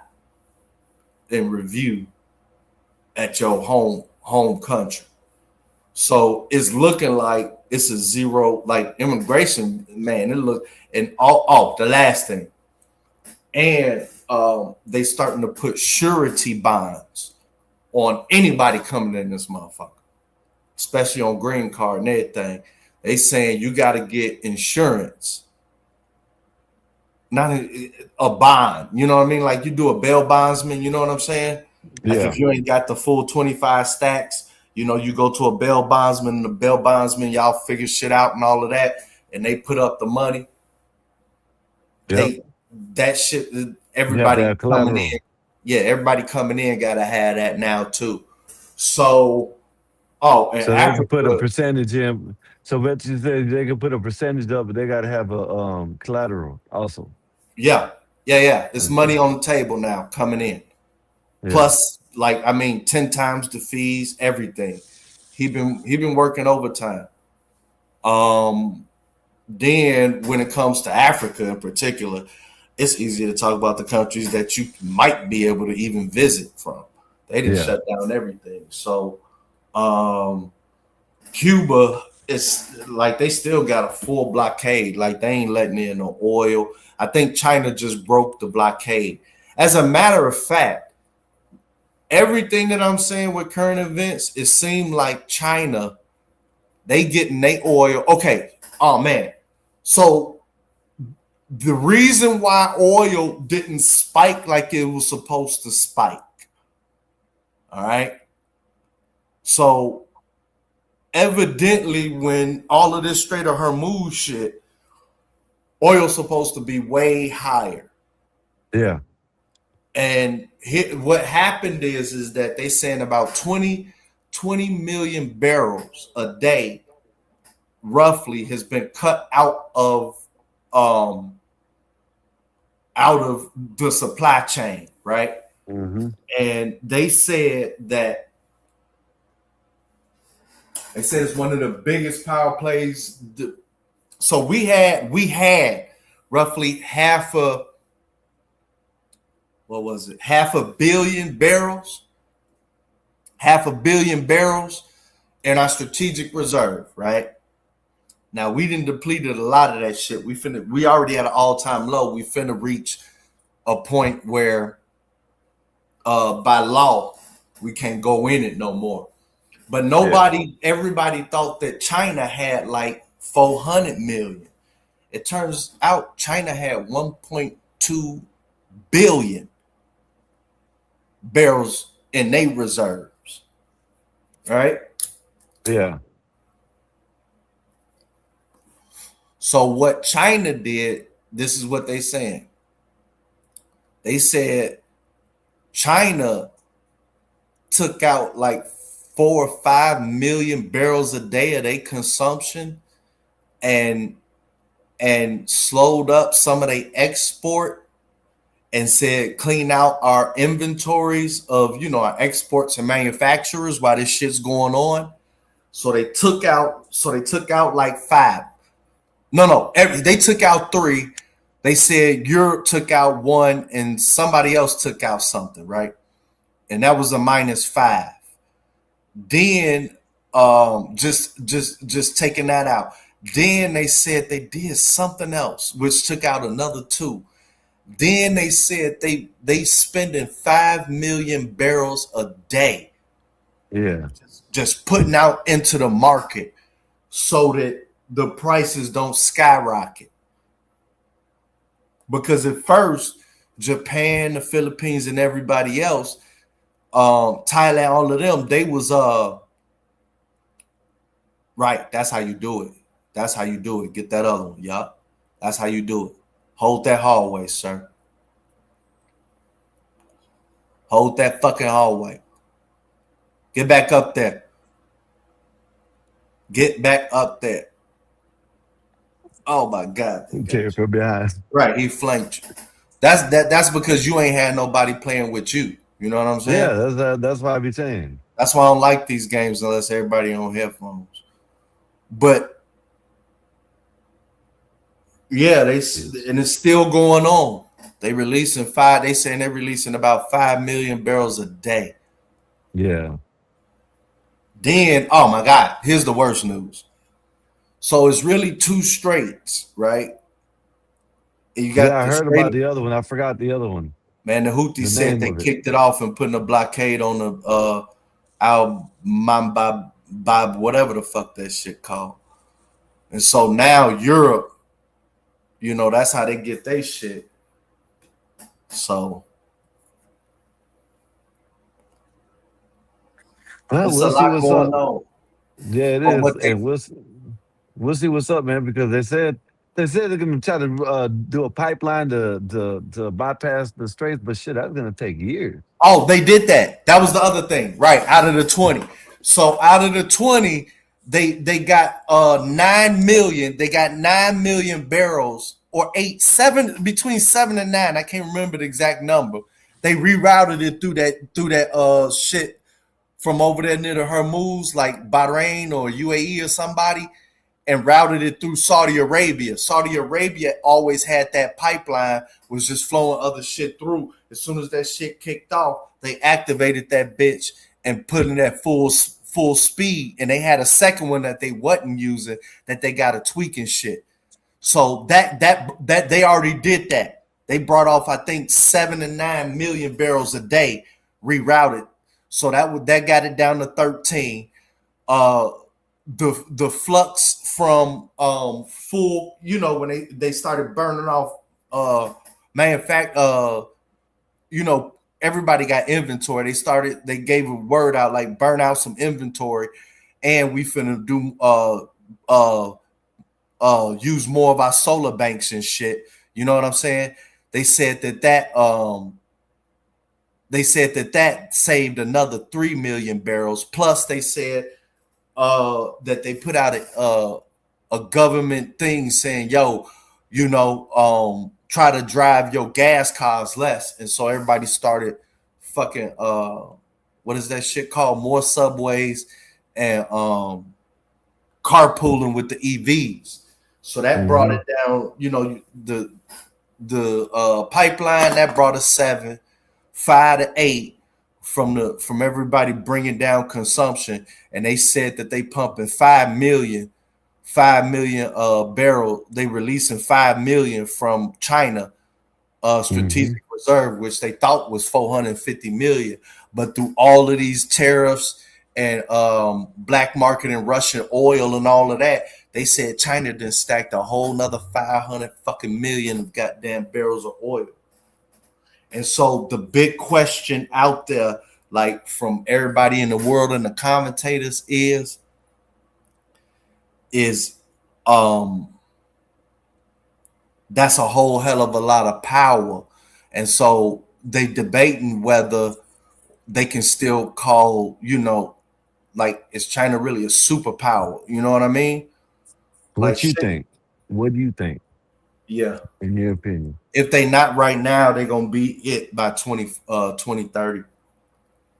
and review at your home country. So it's looking like it's a zero, like immigration, man. It look and the last thing, and they starting to put surety bonds on anybody coming in this motherfucker, especially on green card and everything. They saying you got to get insurance, not a bond. You know what I mean? Like you do a bail bondsman. You know what I'm saying? Like if you ain't got the full 25 stacks, you know, you go to a bail bondsman, and the bail bondsman, y'all figure shit out and all of that, and they put up the money. That shit, everybody coming in. Yeah, everybody coming in got to have that now too. So, and so Africa, they can put a percentage in. So bet you say they can put a percentage up, but they got to have a collateral also. Yeah. It's money on the table now coming in. Yeah. Plus, 10 times the fees, everything. He been working overtime. Then when it comes to Africa in particular, it's easier to talk about the countries that you might be able to even visit from. They didn't shut down everything. So Cuba, it's like they still got a full blockade. Like they ain't letting in no oil. I think China just broke the blockade. As a matter of fact, everything that I'm saying with current events, it seemed like China, they getting their oil. Okay. Oh man. So the reason why oil didn't spike like it was supposed to spike. All right. So evidently, when all of this Strait of Hormuz shit, oil's supposed to be way higher. Yeah. And what happened is that they saying about 20 million barrels a day roughly has been cut out of the supply chain, right? Mm-hmm. And they said it's one of the biggest power plays. So we had roughly half a billion barrels in our strategic reserve, right? Now we didn't depleted a lot of that shit. We already had an all-time low. We finna reach a point where by law we can't go in it no more. But everybody thought that China had like 400 million. It turns out China had 1.2 billion barrels in their reserves. Right? Yeah. So what China did, this is what they saying. They said China took out like 4 or 5 million barrels a day of their consumption and slowed up some of their export and said clean out our inventories of our exports and manufacturers while this shit's going on. So they took out like 5. They took out 3. They said Europe took out 1 and somebody else took out something, right? And that was a -5. Then just taking that out. Then they said they did something else, which took out another 2. Then they said they spending 5 million barrels a day. Yeah. Just putting out into the market so that the prices don't skyrocket. Because at first, Japan, the Philippines, and everybody else, Thailand, all of them, they was right. That's how you do it. That's how you do it. Get that other one, yup. That's how you do it. Hold that hallway, sir. Hold that fucking hallway. Get back up there. Get back up there. Oh my God. Take from behind. Right, he flanked you. That's because you ain't had nobody playing with you. You know what I'm saying? Yeah, that's why I be saying. That's why I don't like these games unless everybody on headphones. But yeah, and it's still going on. They saying they're releasing about 5 million barrels a day. Yeah. Then, oh my God, here's the worst news. So it's really two straits, right? And you got I the heard strait about the other one. I forgot the other one. Man, the Houthis said they kicked it off and putting a blockade on the Al Mambab, whatever the fuck that shit called. And so now Europe, that's how they get their shit. So we'll see what's going up. on. Yeah, it is, and we'll see what's up, man. Because they said they're gonna try to do a pipeline to bypass the straits, but shit, that's gonna take years. Oh, they did that. That was the other thing, right? Out of the 20. So out of the 20, they got 9 million. They got 9 million barrels or between 7 and 9. I can't remember the exact number. They rerouted it through that shit from over there near the Hormuz, like Bahrain or UAE or somebody, and routed it through Saudi Arabia. Saudi Arabia always had that pipeline, was just flowing other shit through. As soon as that shit kicked off, they activated that bitch and put it at full speed. And they had a second one that they wasn't using that they got a tweaking shit. So that they already did that. They brought off, I think, 7 to 9 million barrels a day rerouted. So that got it down to 13. The flux from full, when they started burning off everybody got inventory. They gave a word out like burn out some inventory, and we finna do use more of our solar banks and shit. You know what I'm saying? They said that saved another 3 million barrels. Plus, they said that they put out a government thing saying, yo, try to drive your gas cars less. And so everybody started fucking what is that shit called? More subways and carpooling with the EVs. So that brought it down, the pipeline that brought us 7, 5 to 8 from everybody bringing down consumption, and they said that they pumping 5 million barrel. They releasing 5 million from China strategic reserve, which they thought was 450 million, but through all of these tariffs and black market and Russian oil and all of that, they said China then stacked a whole nother 500 fucking million goddamn barrels of oil. And so the big question out there, like from everybody in the world and the commentators is that's a whole hell of a lot of power. And so they debating whether they can still call, like, is China really a superpower? You know what I mean? What think? What do you think? Yeah. In your opinion. If they not right now, they're gonna be it by 2030.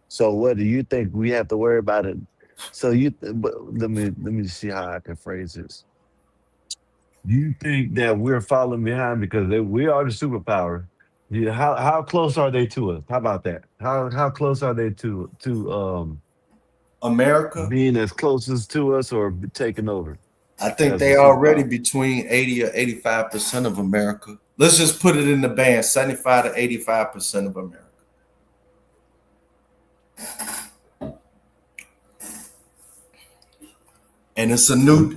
So what do you think we have to worry about it? So but let me see how I can phrase this. Do you think that we're falling behind because we are the superpower? Yeah, how close are they to us? How about that? How close are they to America being as closest to us or taking over? I think they already between 80 or 85% of America. Let's just put it in the band, 75 to 85% of America. And it's a new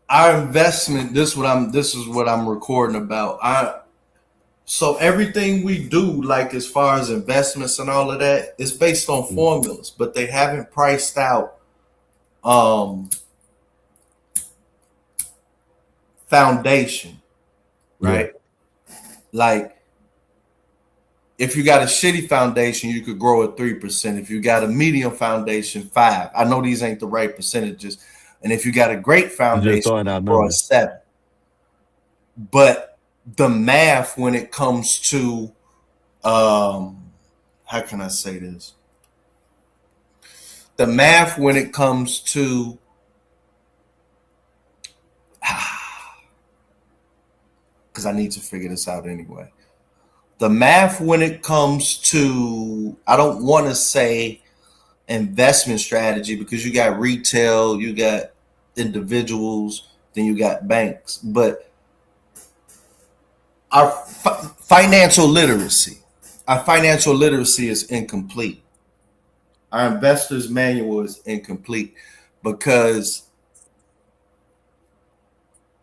our investment. This is what I'm recording about. So everything we do, like as far as investments and all of that, is based on formulas, but they haven't priced out foundation, right? Yeah. Like If you got a shitty foundation, you could grow at 3%. If you got a medium foundation, 5%. I know these ain't the right percentages. And if you got a great foundation, You're just throwing out you grow at numbers. 7%. But the math when it comes to how can I say this? The math when it comes to because I need to figure this out anyway. The math when it comes to, I don't want to say investment strategy because you got retail, you got individuals, then you got banks, but our financial literacy is incomplete. Our investors manual is incomplete because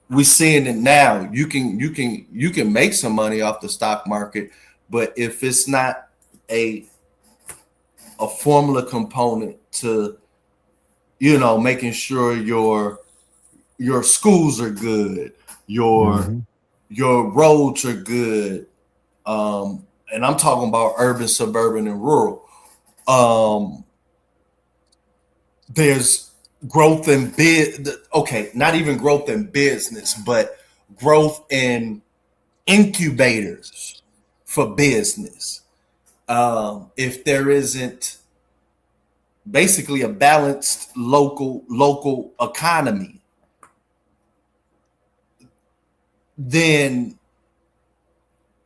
we're seeing it now. You can make some money off the stock market, but if it's not a formula component to, making sure your schools are good, your roads are good, and I'm talking about urban, suburban, and rural. There's growth in not even growth in business, but growth in incubators for business. If there isn't basically a balanced local economy, then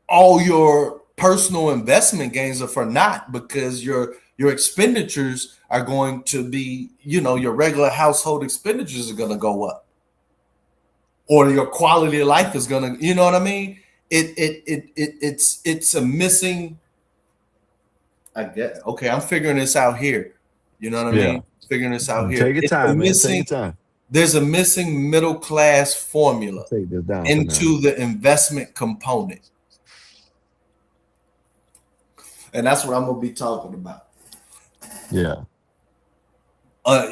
all your personal investment gains are for naught because your expenditures are going to be, your regular household expenditures are going to go up, or your quality of life is going to, you know what I mean? It's a missing. I get okay. I'm figuring this out here. You know what I mean? Figuring this out here. Take your time, man. Take your time. There's a missing middle class formula into the investment component. And that's what I'm going to be talking about. Yeah.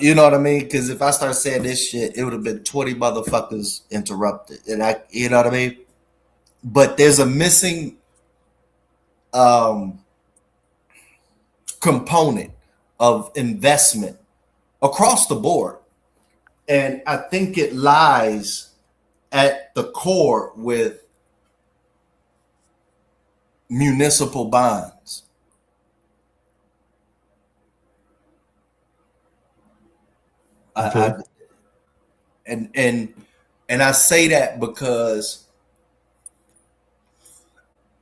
You know what I mean? Because if I start saying this shit, it would have been 20 motherfuckers interrupted. And you know what I mean? But there's a missing component of investment across the board. And I think it lies at the core with municipal bonds. Okay. And I say that because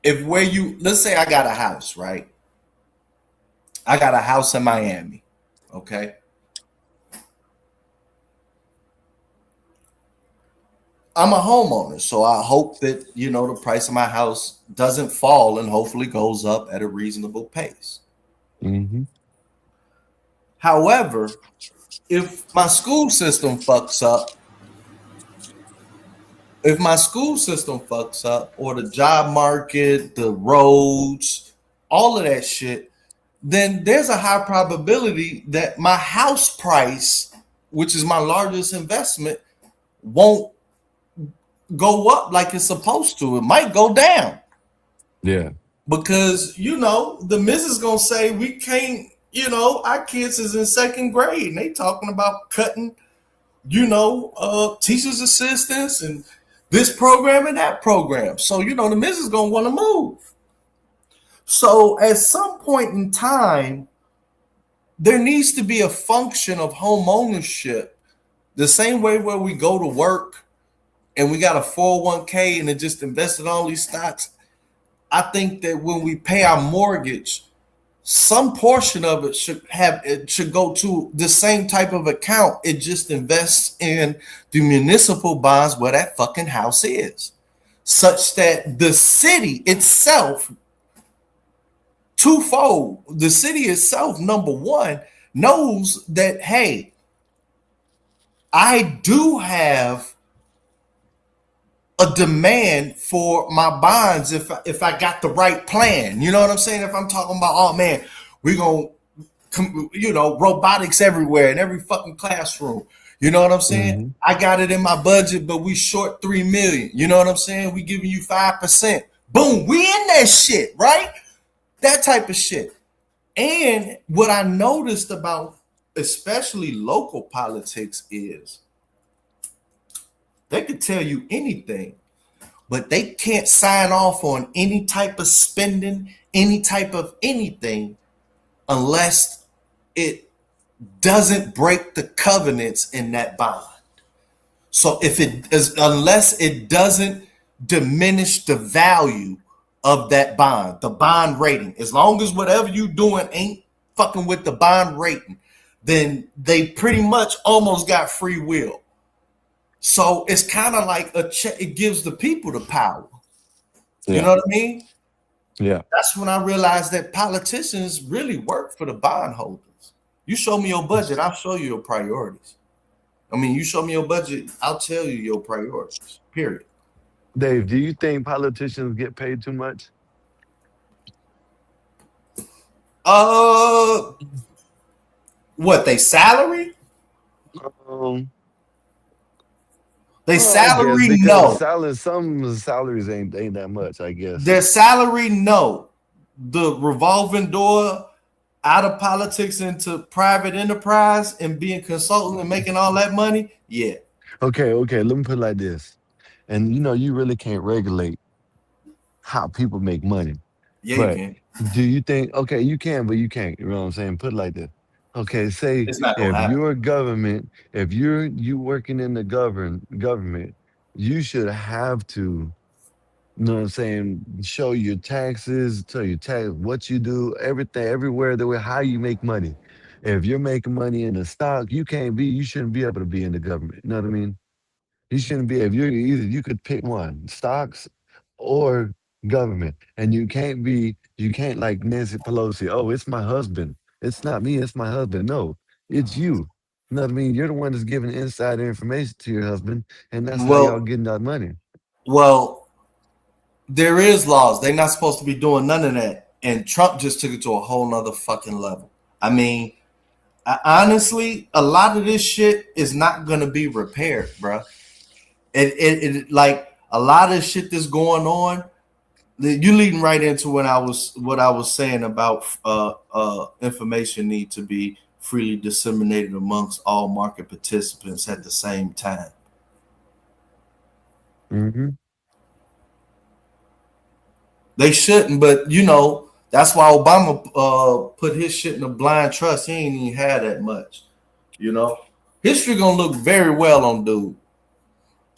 let's say I got a house, right? I got a house in Miami, okay? I'm a homeowner, so I hope that, the price of my house doesn't fall and hopefully goes up at a reasonable pace. Mm-hmm. However, if my school system fucks up, or the job market, the roads, all of that shit, then there's a high probability that my house price, which is my largest investment, won't go up like it's supposed to. It might go down. Yeah. Because, the missus gonna say we can't, our kids is in second grade and they talking about cutting, teachers assistants and this program and that program. So, the missus gonna want to move. So at some point in time, there needs to be a function of home ownership, the same way where we go to work and we got a 401k and it just invested in all these stocks. I think that when we pay our mortgage, some portion of it should go to the same type of account. It just invests in the municipal bonds where that fucking house is, such that the city itself, twofold, the city itself, number one, knows that, hey, I do have a demand for my bonds if I got the right plan. You know what I'm saying? If I'm talking about, oh man, we're going to, robotics everywhere in every fucking classroom. You know what I'm saying? Mm-hmm. I got it in my budget, but we short $3 million. You know what I'm saying? We giving you 5%. Boom, we in that shit, right? That type of shit. And what I noticed about especially local politics is they could tell you anything, but they can't sign off on any type of spending, any type of anything, unless it doesn't break the covenants in that bond. So if it is, unless it doesn't diminish the value of that bond, the bond rating, as long as whatever you doing ain't fucking with the bond rating, then they pretty much almost got free will. So it's kind of like a check. It gives the people the power. Yeah. You know what I mean? Yeah. That's when I realized that politicians really work for the bondholders. You show me your budget, I'll show you your priorities. I mean, you show me your budget, I'll tell you your priorities. Period. Dave, do you think politicians get paid too much? What, they salary? They salary, no. Some salaries ain't that much, I guess. Their salary, no. The revolving door out of politics into private enterprise and being consultant and making all that money, yeah. Okay. Let me put it like this. And you really can't regulate how people make money. Yeah, but you can. Do you think? Okay, you can, but you can't. You know what I'm saying? Put it like this. Okay, say It's not gonna if happen. you're government, if you working in the government, you should have to. You know what I'm saying? Show your taxes, tell your tax, what you do, everything, everywhere, the way how you make money. If you're making money in the stock, you shouldn't be able to be in the government. You know what I mean? You shouldn't be. If you could pick one, stocks or government, and you can't like Nancy Pelosi. Oh, it's my husband. It's not me. It's my husband. No, it's you. You know what I mean? You're the one that's giving insider information to your husband, and that's how y'all getting that money. Well, there is laws. They're not supposed to be doing none of that. And Trump just took it to a whole nother fucking level. I mean, honestly, a lot of this shit is not going to be repaired, bro. It like a lot of shit that's going on. You leading right into what I was saying about information need to be freely disseminated amongst all market participants at the same time. Mm-hmm. They shouldn't, but that's why Obama put his shit in a blind trust. He ain't even had that much. History gonna look very well on dude.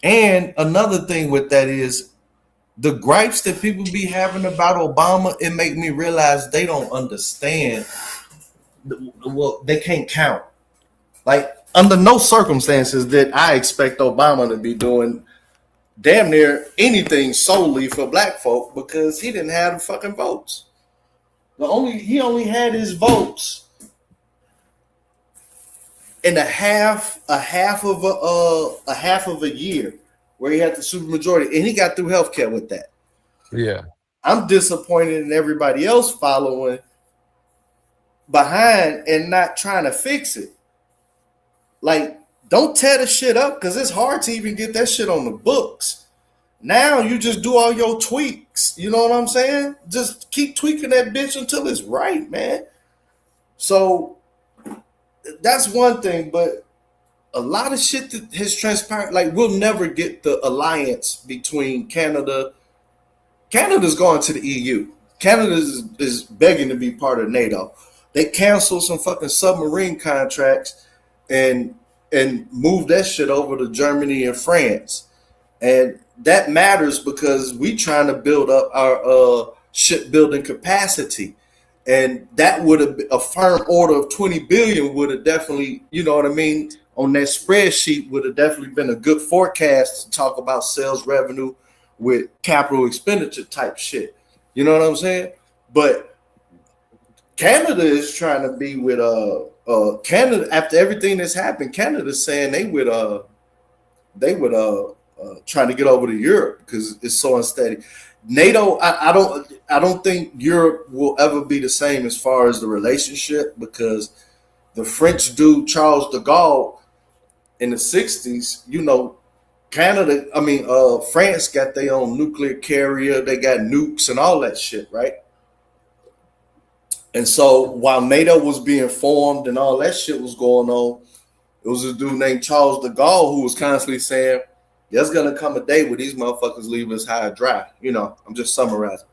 And another thing with that is the gripes that people be having about Obama. It make me realize they don't understand. Well, they can't count. Like under no circumstances did I expect Obama to be doing damn near anything solely for black folk because he didn't have the fucking votes. He only had his votes in a half of a year where he had the supermajority, and he got through healthcare with that. Yeah. I'm disappointed in everybody else following behind and not trying to fix it. Like, don't tear the shit up because it's hard to even get that shit on the books. Now you just do all your tweaks. You know what I'm saying? Just keep tweaking that bitch until it's right, man. So that's one thing, but a lot of shit that has transpired, like we'll never get the alliance between Canada. Canada's going to the EU. Canada is begging to be part of NATO. They canceled some fucking submarine contracts and moved that shit over to Germany and France. And that matters because we trying to build up our shipbuilding capacity. And that would have been a firm order of 20 billion would have definitely, you know what I mean, on that spreadsheet would have definitely been a good forecast to talk about sales revenue with capital expenditure type shit. You know what I'm saying? But Canada is trying to be with Canada after everything that's happened. Canada's saying they would trying to get over to Europe because it's so unsteady. NATO, I don't think Europe will ever be the same as far as the relationship because the French dude Charles de Gaulle in the 60s, France got their own nuclear carrier, they got nukes and all that shit, right? And so while NATO was being formed and all that shit was going on, it was a dude named Charles de Gaulle who was constantly saying, there's going to come a day where these motherfuckers leave us high and dry. You know, I'm just summarizing.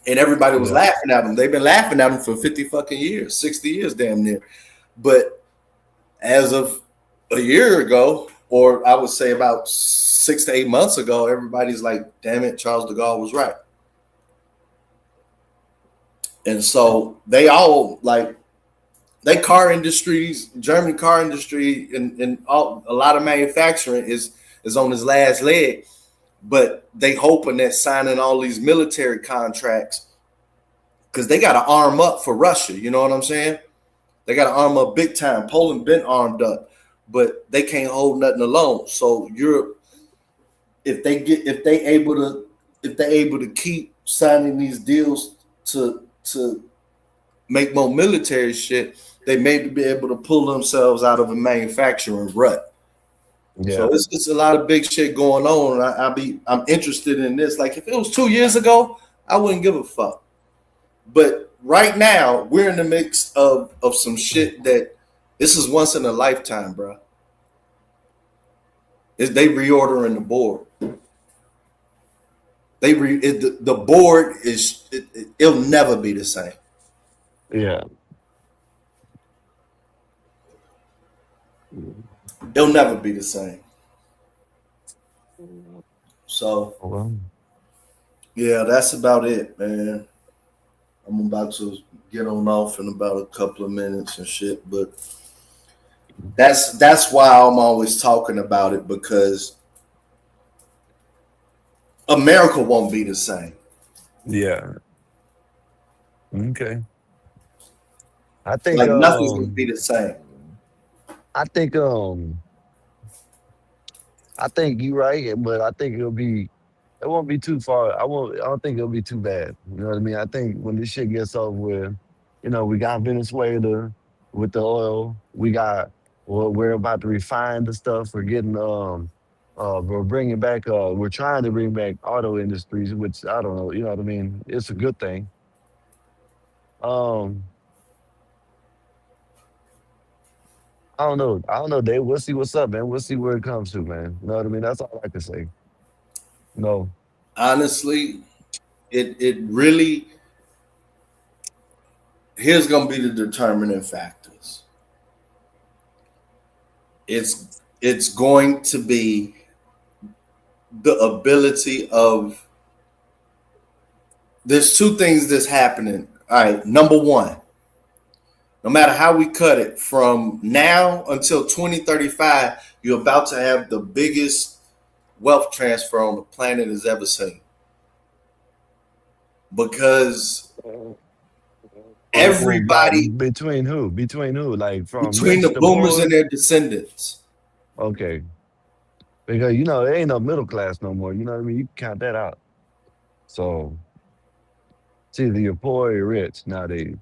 And everybody was laughing at them. They've been laughing at them for 50 fucking years, 60 years damn near. But as of a year ago, or I would say about 6 to 8 months ago, everybody's like, damn it, Charles de Gaulle was right. And so they all like, they car industries, German car industry, and all, a lot of manufacturing is on his last leg. But they hoping that signing all these military contracts, because they got to arm up for Russia. You know what I'm saying? They got to arm up big time. Poland been armed up, but they can't hold nothing alone. So Europe, if they able to keep signing these deals to make more military shit, they may be able to pull themselves out of a manufacturing rut. Yeah. So it's a lot of big shit going on. I'm interested in this. Like if it was 2 years ago, I wouldn't give a fuck. But right now, we're in the mix of some shit that this is once in a lifetime, bro. They reordering the board. The board is it'll never be the same. Yeah. It'll never be the same. So, yeah, that's about it, man. I'm about to get on off in about a couple of minutes and shit, but that's why I'm always talking about it, because America won't be the same. Yeah. Okay. I think like nothing's gonna be the same. I think you're right, but I think it won't be too far. I don't think it'll be too bad. You know what I mean? I think when this shit gets over with, you know, we got Venezuela with the oil. We're about to refine the stuff. We're getting we're bringing back we're trying to bring back auto industries, which I don't know, you know what I mean? It's a good thing. Um I don't know. Dave. We'll see what's up, man. We'll see where it comes to, man. You know what I mean? That's all I can say. No. Honestly, it really, here's gonna be the determining factors. It's going to be the ability of, there's two things that's happening. All right, number one, no matter how we cut it, from now until 2035, you're about to have the biggest wealth transfer on the planet has ever seen. Because everybody, between who? Like from between the boomers and their descendants. Okay. Because you know, there ain't no middle class no more. You know what I mean? You can count that out. So it's either you're poor or you're rich nowadays.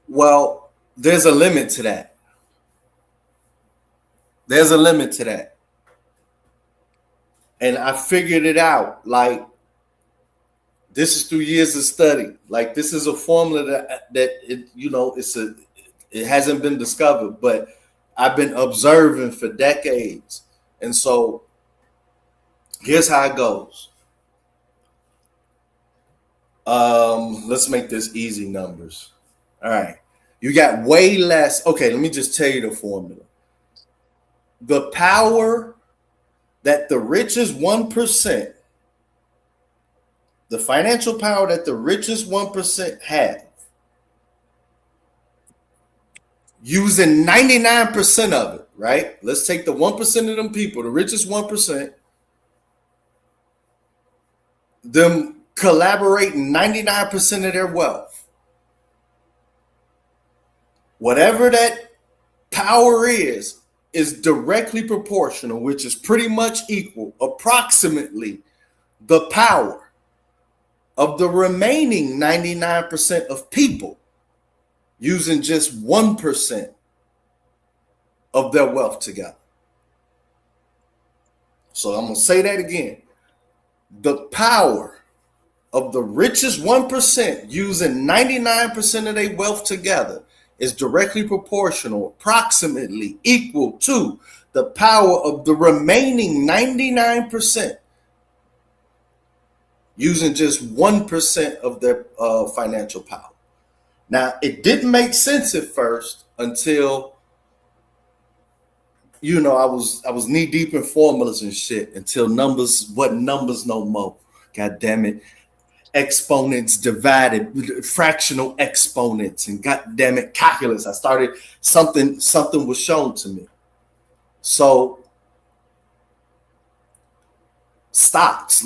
Well, there's a limit to that. There's a limit to that. And I figured it out. Like, this is through years of study. Like, this is a formula that it, you know, it hasn't been discovered, but I've been observing for decades. And so here's how it goes. Let's make this easy numbers. All right. You got way less. Okay, let me just tell you the formula. The power that the richest 1%, the financial power that the richest 1% have, using 99% of it, right? Let's take the 1% of them people, the richest 1%, them collaborating 99% of their wealth. Whatever that power is directly proportional, which is pretty much equal, approximately, the power of the remaining 99% of people using just 1% of their wealth together. So I'm going to say that again. The power of the richest 1% using 99% of their wealth together is directly proportional, approximately equal to the power of the remaining 99% using just 1% of their financial power. Now, it didn't make sense at first until, you know, I was knee deep in formulas and shit until numbers wasn't numbers no more. God damn it. Exponents divided, fractional exponents, and god damn it, calculus. I started something was shown to me. So stocks,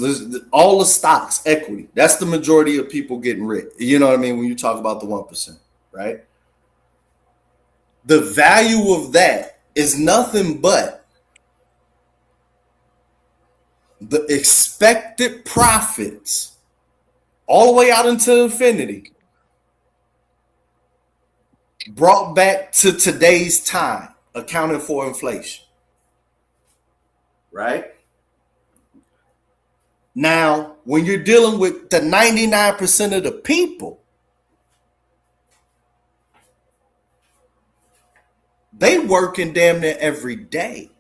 all the stocks, equity, that's the majority of people getting rich. You know what I mean? When you talk about the 1%, right? The value of that is nothing but the expected profits all the way out into infinity brought back to today's time, accounting for inflation. Right? Now, when you're dealing with the 99% of the people, they working damn near every day.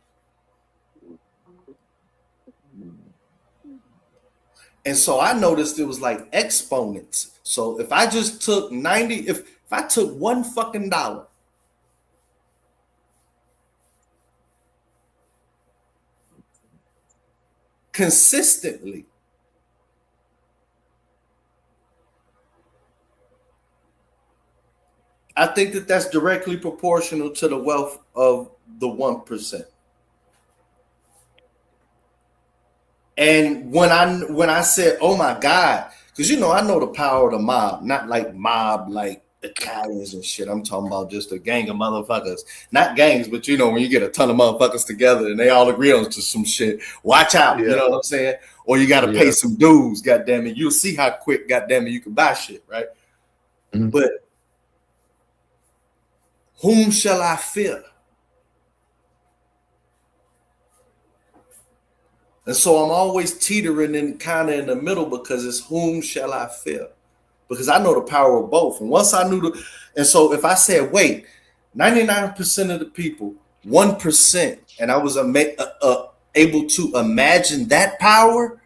And so I noticed it was like exponents. So if I just took if I took one fucking dollar consistently, I think that that's directly proportional to the wealth of the 1%. And when I said, oh my God, because you know, I know the power of the mob, not like mob like Italians and shit. I'm talking about just a gang of motherfuckers. Not gangs, but you know, when you get a ton of motherfuckers together and they all agree on to some shit, watch out, you know what I'm saying? Or you gotta pay some dues, goddamn it. You'll see how quick, goddamn it, you can buy shit, right? Mm-hmm. But whom shall I fear? And so I'm always teetering in kind of in the middle because it's whom shall I fear? Because I know the power of both. And once I knew and so if I said, wait, 99% of the people, 1%, and I was able to imagine that power,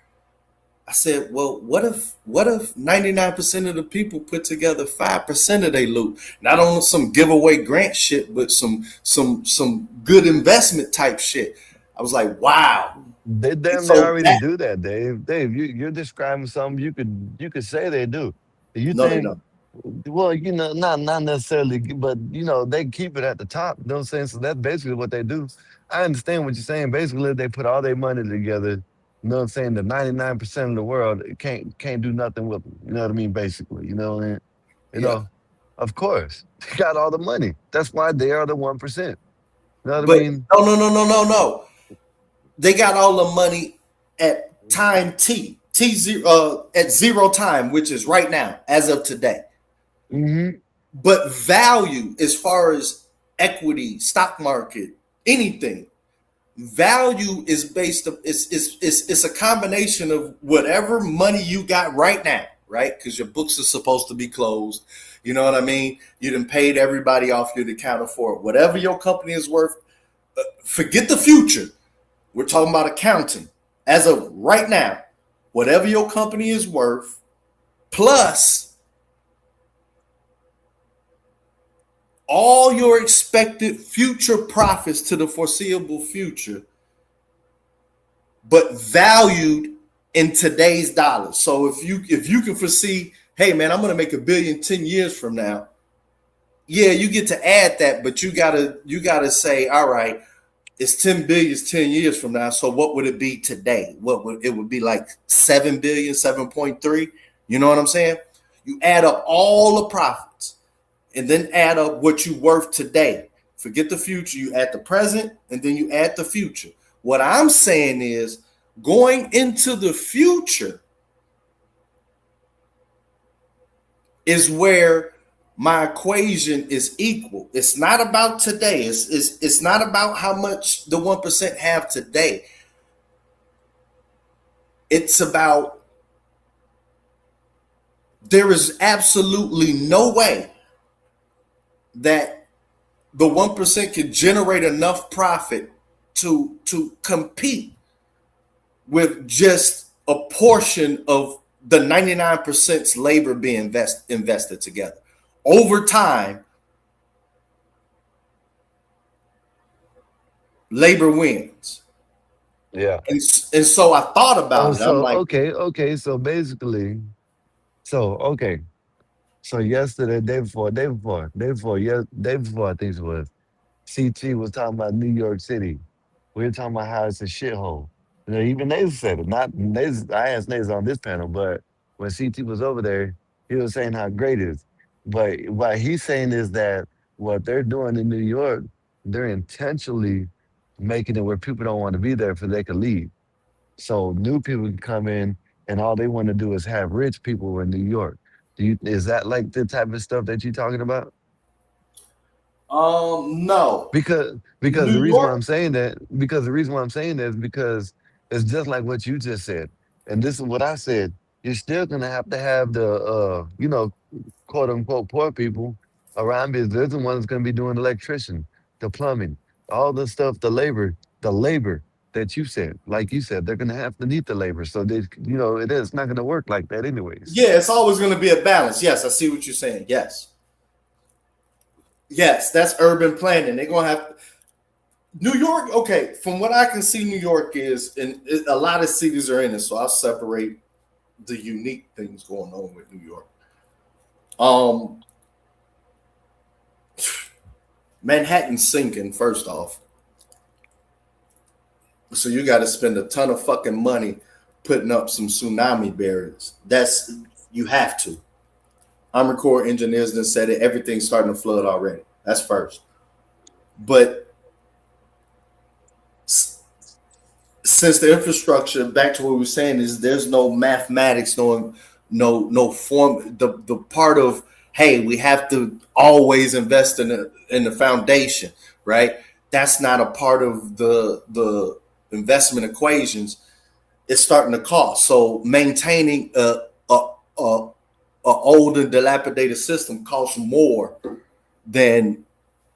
I said, well, what if 99% of the people put together 5% of their loot? Not on some giveaway grant shit, but some good investment type shit. I was like, wow. They damn near already do that, Dave. Dave, you're describing something you could say they do. You no, think, they don't. Well, you know, not necessarily, but you know, they keep it at the top. You know what I'm saying? So that's basically what they do. I understand what you're saying. Basically, they put all their money together. You know what I'm saying? The 99% of the world can't do nothing with them. You know what I mean? Basically, you know, and you know, of course, they got all the money. That's why they are the 1%. You know what I mean? No. They got all the money at time at zero time, which is right now, as of today. Mm-hmm. But value, as far as equity, stock market, anything, value is based on it's a combination of whatever money you got right now, right? Because your books are supposed to be closed. You know what I mean? You done paid everybody off, you'd accounted for it. Whatever your company is worth, forget the future. We're talking about accounting. As of right now, whatever your company is worth, plus all your expected future profits to the foreseeable future, but valued in today's dollars. So if you can foresee, hey man, I'm gonna make $1 billion 10 years from now. Yeah, you get to add that, but you gotta say, all right, it's 10 billion 10 years from now. So what would it be today? It would be like 7 billion, 7.3. You know what I'm saying? You add up all the profits and then add up what you worth today. Forget the future. You add the present and then you add the future. What I'm saying is going into the future is where my equation is equal. It's not about today. It's not about how much the 1% have today. It's about there is absolutely no way that the 1% can generate enough profit to compete with just a portion of the 99%'s labor being invested together. Over time, labor wins. Yeah. And so I thought about it. I'm So like, okay. So basically, okay. So yesterday, day before, I think it was, CT was talking about New York City. We were talking about how it's a shithole. You know, even Nays said it. Not Nays. I asked Nays on this panel, but when CT was over there, he was saying how great it is. But what he's saying is that what they're doing in New York, they're intentionally making it where people don't want to be there, for they can leave. So new people can come in, and all they want to do is have rich people in New York. Is that like the type of stuff that you're talking about? no. Because New the reason why York, I'm saying that because the reason why I'm saying that is because it's just like what you just said, and this is what I said. You're still gonna have to have the quote unquote poor people around, because they're the ones that's gonna be doing electrician, the plumbing, all the stuff, the labor that you said. Like you said, they're gonna have to need the labor. So it is not gonna work like that anyways. yeah, it's always going to be a balance. Yes, I see what you're saying. Yes, that's urban planning. They're going to have New York. Okay, from what I can see, New York is, and a lot of cities are in it. So I'll separate the unique things going on with New York. Manhattan's sinking, first off. So you got to spend a ton of fucking money putting up some tsunami barriers. You have to. Army Corps engineers done said it. Everything's starting to flood already. That's first. But since the infrastructure, back to what we were saying, is there's no mathematics, no form. The part of, hey, we have to always invest in the foundation, right? That's not a part of the investment equations. It's starting to cost. So maintaining a old and dilapidated system costs more than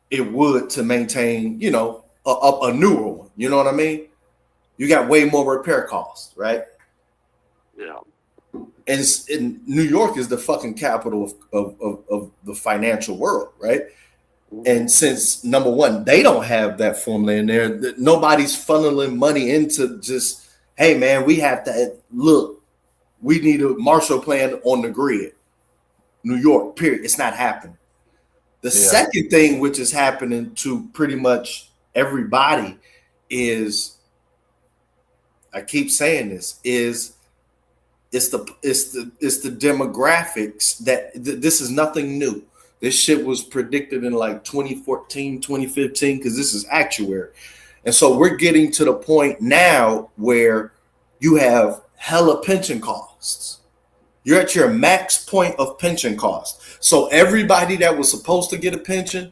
it would to maintain, a newer one. You know what I mean? You got way more repair costs, right? Yeah. And New York is the fucking capital of the financial world, right? And since, number one, they don't have that formula in there, nobody's funneling money into just, hey, man, we have to look, we need a Marshall Plan on the grid. New York, period. It's not happening. The second thing, which is happening to pretty much everybody, is, I keep saying this, is it's the demographics that this is nothing new. This shit was predicted in like 2014, 2015, because this is actuary. And so we're getting to the point now where you have hella pension costs. You're at your max point of pension cost. So everybody that was supposed to get a pension,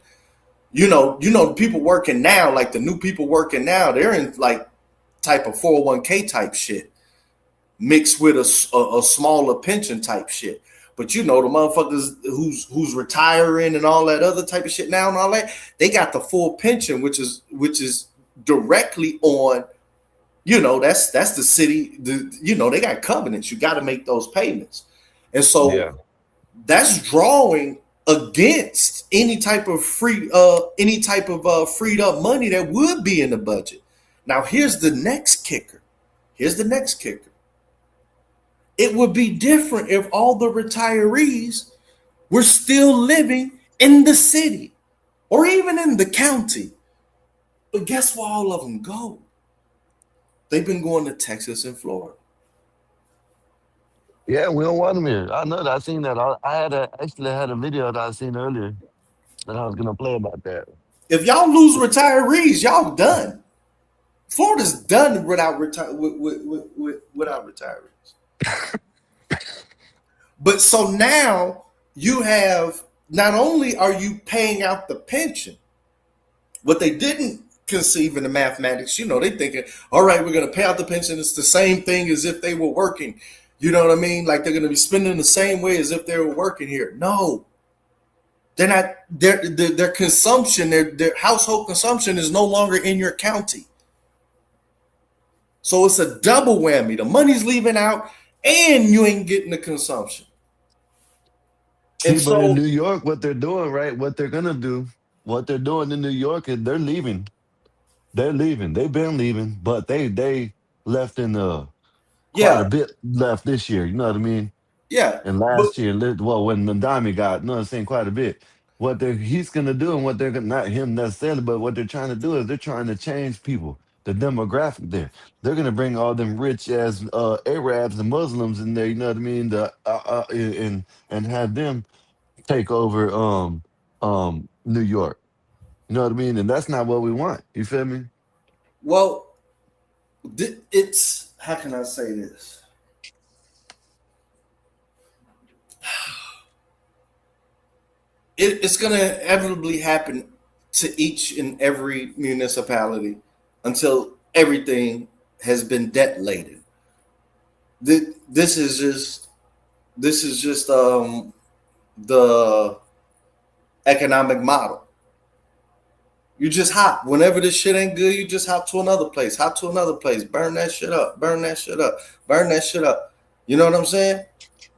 people working now, like the new people working now, they're in like type of 401k type shit mixed with a smaller pension type shit. But the motherfuckers who's retiring and all that other type of shit now and all that, they got the full pension, which is directly on, that's the city. They got covenants. You got to make those payments, and so that's drawing against any type of freed up money that would be in the budget. Now here's the next kicker. It would be different if all the retirees were still living in the city or even in the county. But guess where all of them go? They've been going to Texas and Florida. Yeah, we don't want them here. I know that. I seen that. I actually had a video that I seen earlier that I was gonna play about that. If y'all lose retirees, y'all done. Florida's done without retirees. But so now you have, not only are you paying out the pension, what they didn't conceive in the mathematics, they thinking, all right, we're going to pay out the pension. It's the same thing as if they were working. You know what I mean? Like they're going to be spending the same way as if they were working here. No, they're not. Their consumption, their household consumption is no longer in your county. So it's a double whammy. The money's leaving out, and you ain't getting the consumption. See, but in New York, what they're doing, right? What they're gonna do, what they're doing in New York is they're leaving. They're leaving. They've been leaving, but they left in quite a bit left this year. You know what I mean? Yeah. And last year, well, when Mandami got, you know what I'm saying, quite a bit. What he's gonna do, and what they're gonna, not him necessarily, but what they're trying to do is they're trying to change people, the demographic there. They're gonna bring all them rich as Arabs and Muslims in there. You know what I mean? And have them take over New York. You know what I mean? And that's not what we want. You feel me? Well, it's, how can I say this? It's going to inevitably happen to each and every municipality until everything has been debt laden. This is just the economic model. You just hop. Whenever this shit ain't good, you just hop to another place. Hop to another place. Burn that shit up. Burn that shit up. Burn that shit up. You know what I'm saying?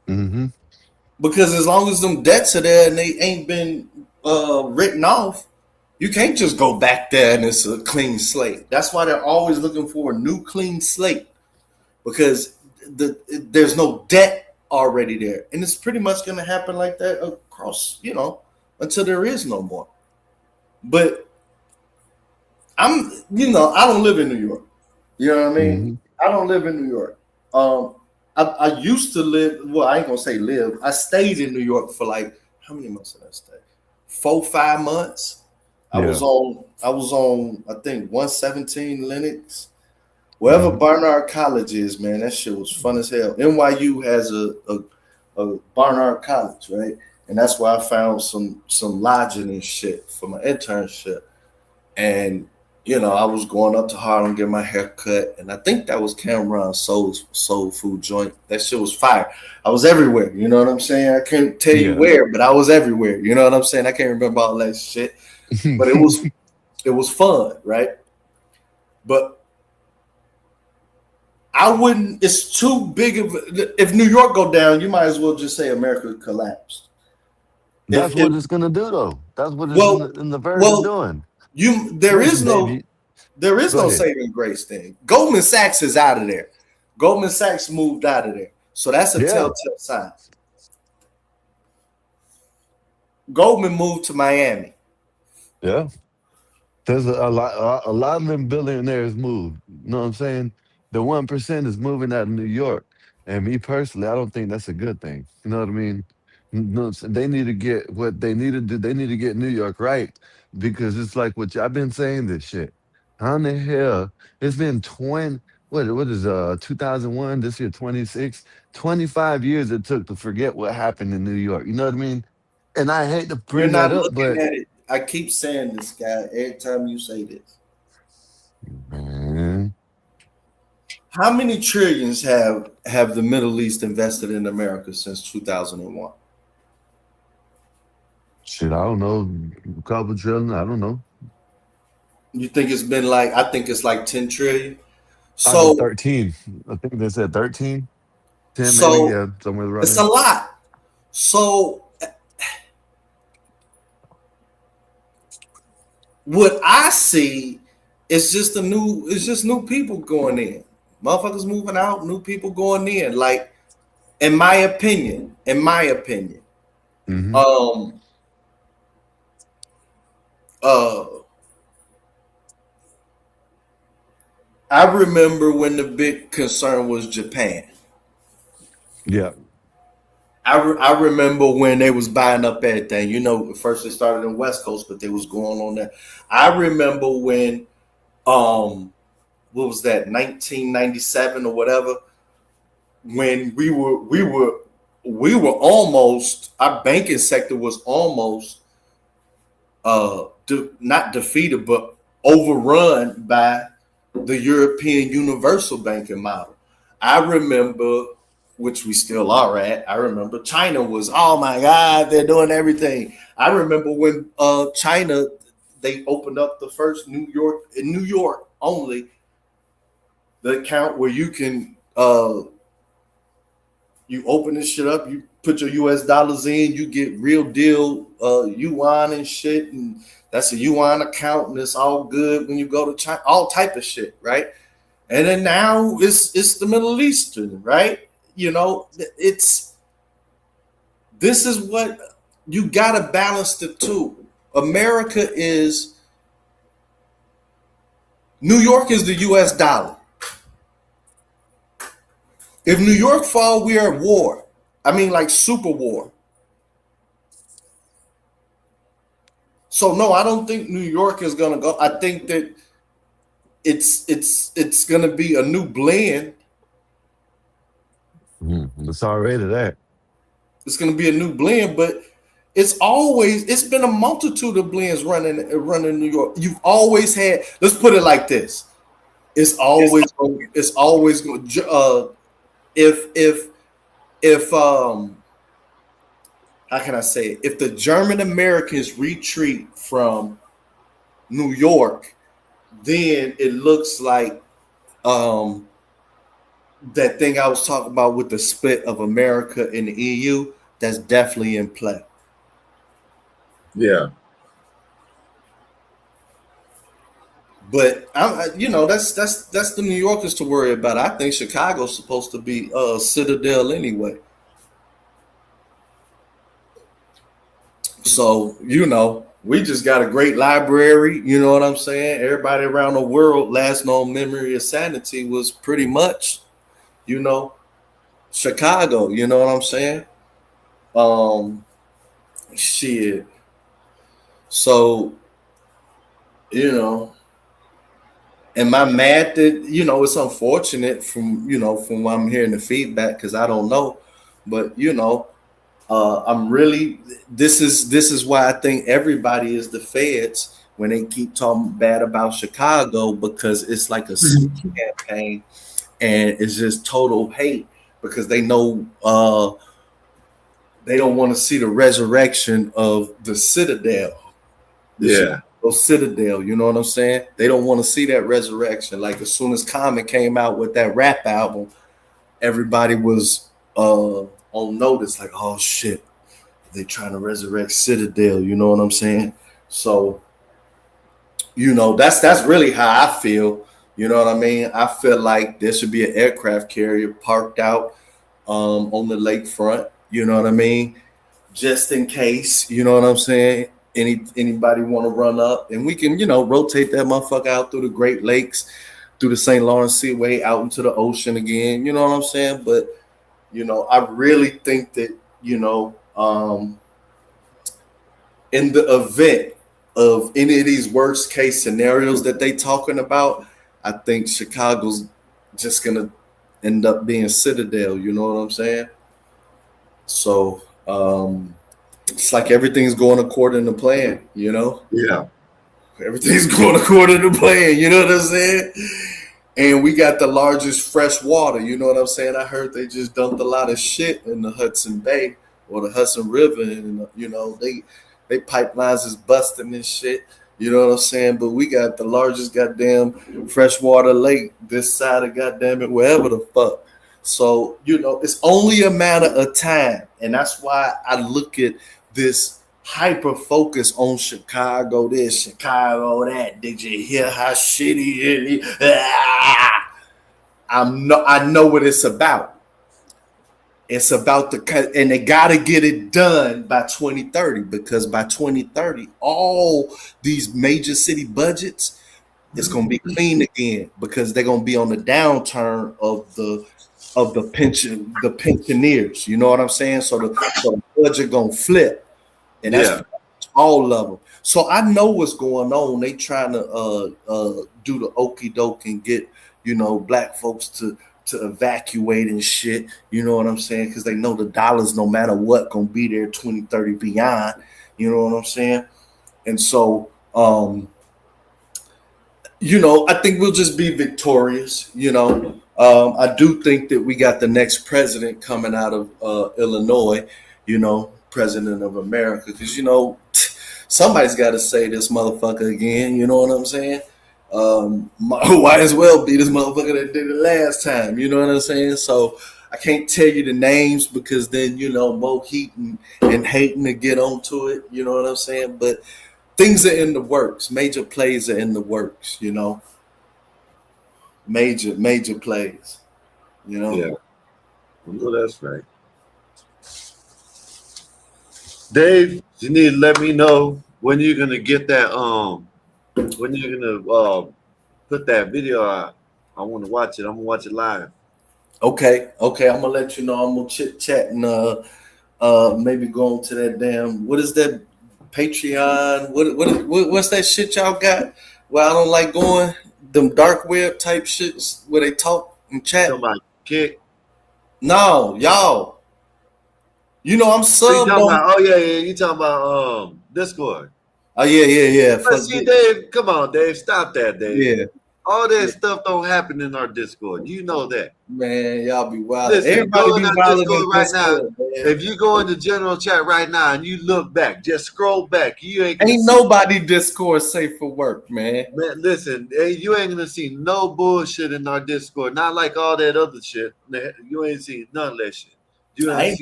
Mm-hmm. Because as long as them debts are there and they ain't been written off, you can't just go back there and it's a clean slate. That's why they're always looking for a new clean slate, because there's no debt already there. And it's pretty much going to happen like that across, until there is no more. But I don't live in New York. You know what I mean? Mm-hmm. I don't live in New York. I used to live, well, I ain't gonna say live. I stayed in New York for like, how many months did I stay? 4-5 months. Yeah. I was on, I think 117 Lenox. Wherever Barnard College is, man, that shit was fun as hell. NYU has a Barnard College, right? And that's where I found some lodging and shit for my internship. And I was going up to Harlem, get my hair cut, and I think that was Cameron's soul food joint. That shit was fire. I was everywhere, you know what I'm saying? I can't tell you where, but I was everywhere. You know what I'm saying? I can't remember all that shit. But it was fun, right? But I wouldn't, it's too big of if New York go down, you might as well just say America collapsed. That's what it's gonna do though. That's what it's in the verge of doing. There is no saving grace thing. Goldman Sachs is out of there. Goldman Sachs moved out of there. So that's a telltale sign. Goldman moved to Miami. Yeah. There's a lot of them billionaires moved. You know what I'm saying? The 1% is moving out of New York. And me personally, I don't think that's a good thing. You know what I mean? No, they need to get what they need to do. They need to get New York right, because it's like what I've been saying this shit. How in the hell? It's been 2001, this year 26, 25 years it took to forget what happened in New York. You know what I mean? And I hate to bring that up, but at it. I keep saying this, guy, every time you say this. Man. How many trillions have the Middle East invested in America since 2001? Shit, I don't know. A couple trillion, I don't know. You think it's been like, I think it's like 10 trillion. So 13. I think they said 13. 10 maybe, yeah, somewhere around. It's a lot. So what I see is just new people going in. Motherfuckers moving out, new people going in. Like, in my opinion. Mm-hmm. I remember when the big concern was Japan. Yeah. I remember when they was buying up everything. At first they started in West Coast, but they was going on there. I remember when, what was that, 1997 or whatever, when we were almost, our banking sector was almost not defeated, but overrun by the European universal banking model. I remember which we still are at. I remember China was, oh my God, they're doing everything. I remember when China, they opened up the first in New York only, the account where you can you open this shit up, you put your US dollars in, you get real deal yuan and shit, and that's a yuan account, and it's all good when you go to China, all type of shit, right? And then now it's the Middle Eastern, right? You know, this is what you gotta balance the two. America is New York is the US dollar. If New York fall, we are at war. I mean, like super war. So no, I don't think New York is gonna go. I think that it's gonna be a new blend. It's already that. It's gonna be a new blend, but it's been a multitude of blends running in New York. You've always had. Let's put it like this: it's always if how can I say it? If the German Americans retreat from New York, then it looks like that thing I was talking about with the split of America and the EU. That's definitely in play. Yeah. But that's the New Yorkers to worry about. I think Chicago's supposed to be Citadel anyway. So, we just got a great library, you know what I'm saying? Everybody around the world, last known memory of sanity was pretty much, Chicago, you know what I'm saying? Shit. So, am I mad that, it's unfortunate from what I'm hearing the feedback, because I don't know. But, I'm really, this is why I think everybody is the feds when they keep talking bad about Chicago, because it's like a campaign and it's just total hate, because they know they don't want to see the resurrection of the Citadel. Citadel, you know what I'm saying? They don't want to see that resurrection. Like, as soon as Common came out with that rap album, everybody was on notice, like, oh shit, they trying to resurrect Citadel, you know what I'm saying? So, that's really how I feel. You know what I mean? I feel like there should be an aircraft carrier parked out on the lakefront, you know what I mean? Just in case, you know what I'm saying? Anybody want to run up, and we can, rotate that motherfucker out through the Great Lakes, through the St. Lawrence Seaway, out into the ocean again, you know what I'm saying? But, I really think that, in the event of any of these worst case scenarios that they talking about, I think Chicago's just gonna end up being Citadel, you know what I'm saying? So it's like everything's going according to plan, Yeah. Everything's going according to plan, you know what I'm saying? And we got the largest fresh water, you know what I'm saying? I heard they just dumped a lot of shit in the Hudson Bay or the Hudson River, and they pipelines is busting and shit, you know what I'm saying? But we got the largest goddamn freshwater lake this side of goddamn it, wherever the fuck. So, it's only a matter of time. And that's why I look at this hyper focus on Chicago this, Chicago that. Did you hear how shitty it is? I know what it's about. It's about and they got to get it done by 2030, because by 2030, all these major city budgets, it's going to be clean again, because they're going to be on the downturn of the pensioners. You know what I'm saying? So the budget going to flip, and that's all of them. So I know what's going on. They trying to do the okey doke and get black folks to evacuate and shit, you know what I'm saying? Because they know the dollars, no matter what, gonna be there 2030 beyond, you know what I'm saying? And so, I think we'll just be victorious, I do think that we got the next president coming out of Illinois, president of America, because, somebody's got to say this motherfucker again. You know what I'm saying? Might as well be this motherfucker that did it last time. You know what I'm saying? So I can't tell you the names because then, more heat and hating to get onto it. You know what I'm saying? But things are in the works. Major plays are in the works, Major plays, Yeah. Well, that's right. Dave, you need to let me know when you're gonna get that when you're gonna put that video out. I want to watch it. I'm gonna watch it live. Okay. I'm gonna let you know. I'm gonna chit chat and maybe go on to that damn, what is that, Patreon? What's that shit y'all got? Well, I don't like going them dark web type shits where they talk and chat. Somebody kick. No, y'all. I'm subbed on. Oh yeah. You talking about Discord? Oh yeah. But see, Dave, come on, Dave, stop that, Dave. Yeah. All that stuff don't happen in our Discord. You know that. Man, y'all be wild. Listen, Everybody go be in our wild Discord in right Discord, now. man. If you go in the general chat right now and you look back, just scroll back. You ain't nobody Discord safe for work, man. Man, listen, you ain't gonna see no bullshit in our Discord. Not like all that other shit. You ain't seen none of that shit. I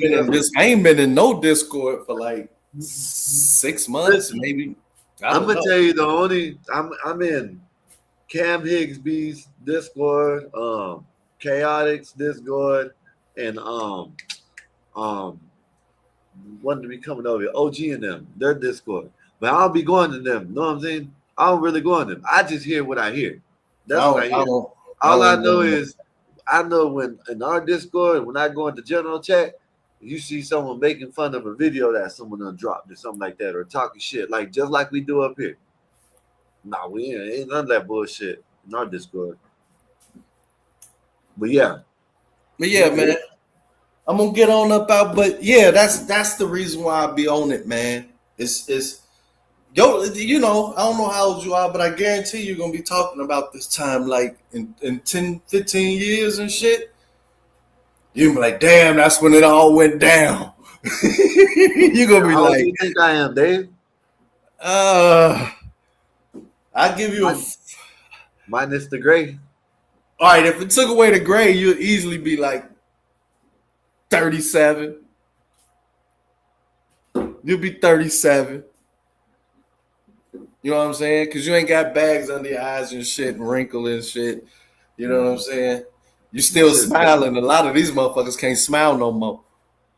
ain't been in no Discord for like 6 months, maybe. I'm gonna tell you the only I'm in Cam Higsby's Discord, Chaotix Discord, and one to be coming over here, OG and them, their Discord. But I don't be going to them. Know what I'm saying? I don't really go on them. I just hear what I hear. That's what I hear. All I know is I know when in our Discord, when I go into general chat, you see someone making fun of a video that someone done dropped or something like that, or talking shit, like just like we do up here. Nah, we ain't none of that bullshit in our Discord. But yeah, man, I'm gonna get on up out. But yeah, that's the reason why I be on it, man. It's yo, I don't know how old you are, but I guarantee you're gonna be talking about this time like in 10, 15 years and shit. You're gonna be like, damn, that's when it all went down. You're gonna be how like, old do you think I am, Dave? I give you minus the gray. All right, if it took away the gray, you'd easily be like 37. You'll be 37. You know what I'm saying? Because you ain't got bags under your eyes and shit and wrinkle and shit. You know what I'm saying? You still smiling. A lot of these motherfuckers can't smile no more.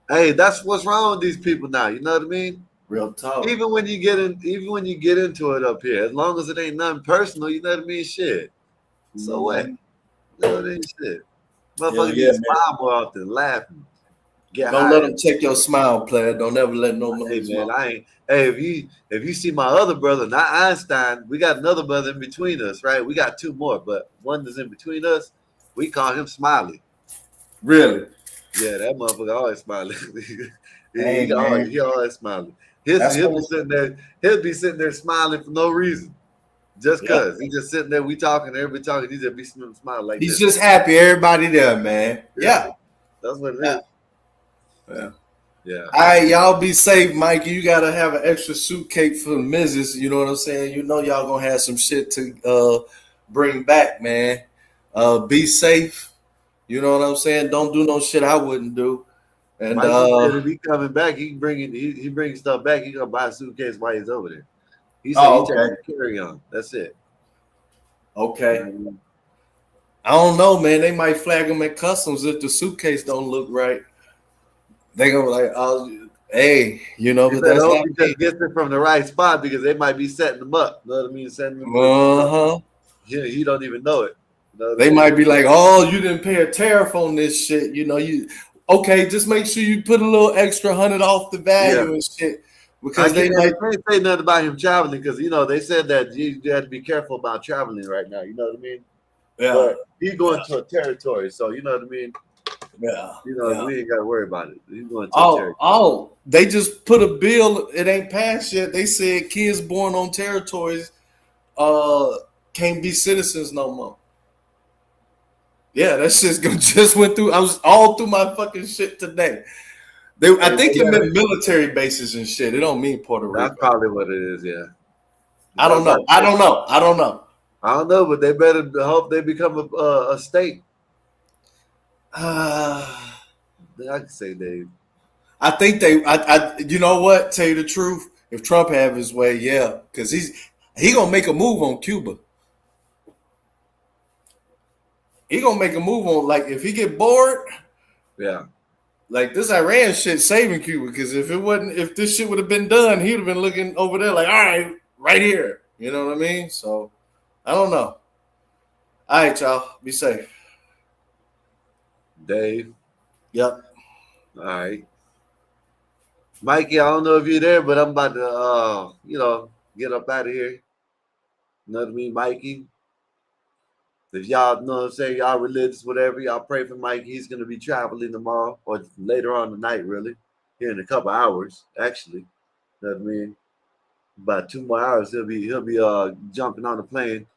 Hey, that's what's wrong with these people now. You know what I mean? Real talk. Even when you get into it up here, as long as it ain't nothing personal, you know what I mean? Shit. So what? You know what I mean? Shit. Motherfuckers need to smile more often, laughing. Don't let them take your smile, player. Don't ever let no Hey man, Hey, if you see my other brother, not Einstein, we got another brother in between us, right? We got two more, but one that's in between us. We call him Smiley. Really? Yeah, that motherfucker always smiling. He always smiling. He'll be sitting there smiling for no reason. Just cause he's just sitting there, we talking, everybody talking, he just be smiling like he's this. Just happy, everybody there, man. Yeah. That's what it is. Yeah. All right, y'all be safe, Mikey. You gotta have an extra suitcase for the missus. You know what I'm saying? You know y'all gonna have some shit to bring back, man. Be safe. You know what I'm saying? Don't do no shit I wouldn't do. And Mikey said if he coming back, he brings stuff back. He gonna buy a suitcase while he's over there. He said he trying to carry on. That's it. Okay. I don't know, man. They might flag him at customs if the suitcase don't look right. They gonna be like, oh, hey, but that's hope he just gets it from the right spot because they might be setting them up. You know what I mean? Setting them he don't even know it. They might be like, oh, you didn't pay a tariff on this shit. Okay, just make sure you put a little extra $100 off the value and shit. Because they can't say nothing about him traveling because they said that you have to be careful about traveling right now. You know what I mean? Yeah. But he's going to a territory, so you know what I mean? Yeah. We ain't gotta worry about it. He's going to a territory. They just put a bill, it ain't passed yet. They said kids born on territories can't be citizens no more. Yeah, that shit's just went through. I was all through my fucking shit today. I think it meant military bases and shit. It don't mean Puerto Rico. That's probably what it is. Yeah. I don't know. I don't know, but they better hope they become a state. I can say Dave. I think they. You know what? Tell you the truth, if Trump have his way, yeah, because he gonna make a move on Cuba. He gonna make a move on, like, if he get bored. Yeah. Like, this Iran shit saving Cuba, because if this shit would have been done, he'd have been looking over there like, all right, right here. You know what I mean? So, I don't know. All right, y'all. Be safe. Dave. Yep. All right. Mikey, I don't know if you're there, but I'm about to, get up out of here. You know what I mean, Mikey? If y'all know what I'm saying, y'all religious, whatever, y'all pray for Mike. He's going to be traveling tomorrow or later on tonight, really. Here in a couple hours, actually. You know what I mean? About 2 more hours, he'll be jumping on the plane.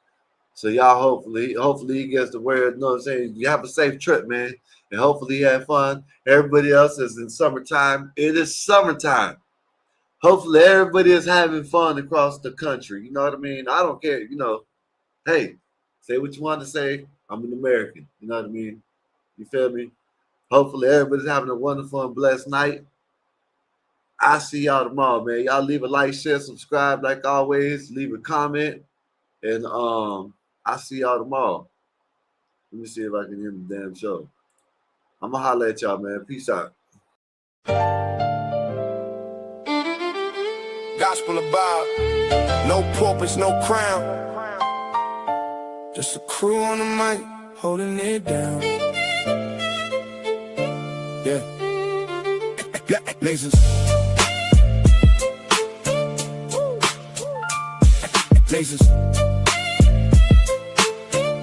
So y'all hopefully he gets to where, you know what I'm saying, you have a safe trip, man. And hopefully you have fun. Everybody else is in summertime. It is summertime. Hopefully everybody is having fun across the country. You know what I mean? I don't care, hey. Say what you want to say. I'm an American. You know what I mean? You feel me? Hopefully everybody's having a wonderful and blessed night. I'll see y'all tomorrow, man. Y'all leave a like, share, subscribe like always. Leave a comment. And I'll see y'all tomorrow. Let me see if I can end the damn show. I'm going to holler at y'all, man. Peace out. Gospel about no purpose, no crown. Just a crew on the mic, holding it down. Yeah. Lasers. Lasers.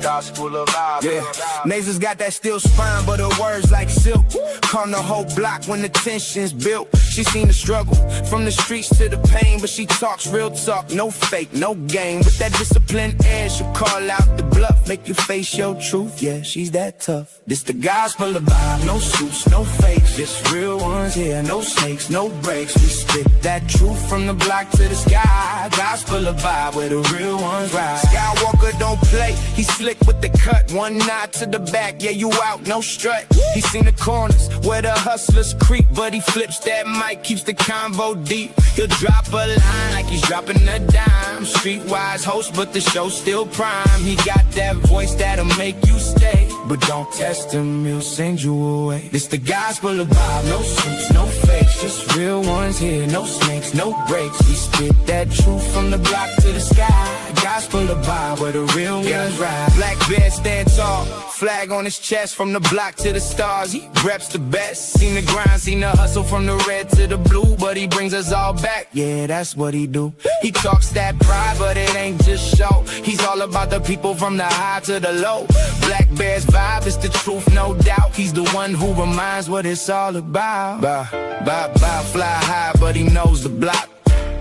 Gospel of vibe. Yeah. Nasers got that steel spine, but her words like silk. Calm the whole block when the tension's built. She seen the struggle from the streets to the pain, but she talks real talk, no fake, no game. With that disciplined air, she'll call out the bluff, make you face your truth. Yeah, she's that tough. This the gospel of vibe, no suits, no fakes, just real ones here, no snakes, no breaks. We spit that truth from the block to the sky. Gospel of vibe, where the real ones ride. Skywalker don't play, he slick with the cut. One nod to the back, yeah, you out, no strut. He seen the corners where the hustlers creep, but he flips that mic, keeps the convo deep. He'll drop a line like he's dropping a dime. Streetwise host, but the show's still prime. He got that voice that'll make you stay, but don't test him, he'll send you away. This the gospel of vibe, no suits, no fakes, just real ones here, no snakes, no breaks. We spit that truth from the block to the sky. Gospel of vibe, where the real ones ride. Black bear stand tall, flag on his chest, from the block to the stars. He reps the best. Seen the grind, seen the hustle from the red to the blue, but he brings us all back. Yeah, that's what he do. He talks that pride, but it ain't just show. He's all about the people from the high to the low. Black Bear's vibe is the truth, no doubt. He's the one who reminds what it's all about. Fly high, but he knows the block.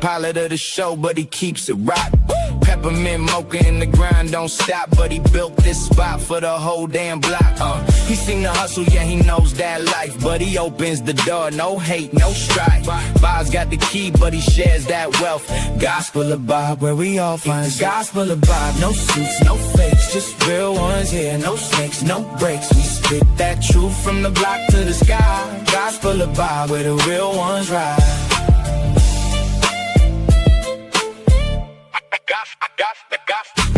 Pilot of the show, but he keeps it rock. Peppermint mocha in the grind, don't stop. But he built this spot for the whole damn block. He seen the hustle, yeah, he knows that life. But he opens the door, no hate, no strife. Bob's got the key, but he shares that wealth. Gospel of Bob, where we all find the gospel of Bob. No suits, no fakes, just real ones here. No snakes, no breaks. We spit that truth from the block to the sky. Gospel of Bob, where the real ones ride. Gospel.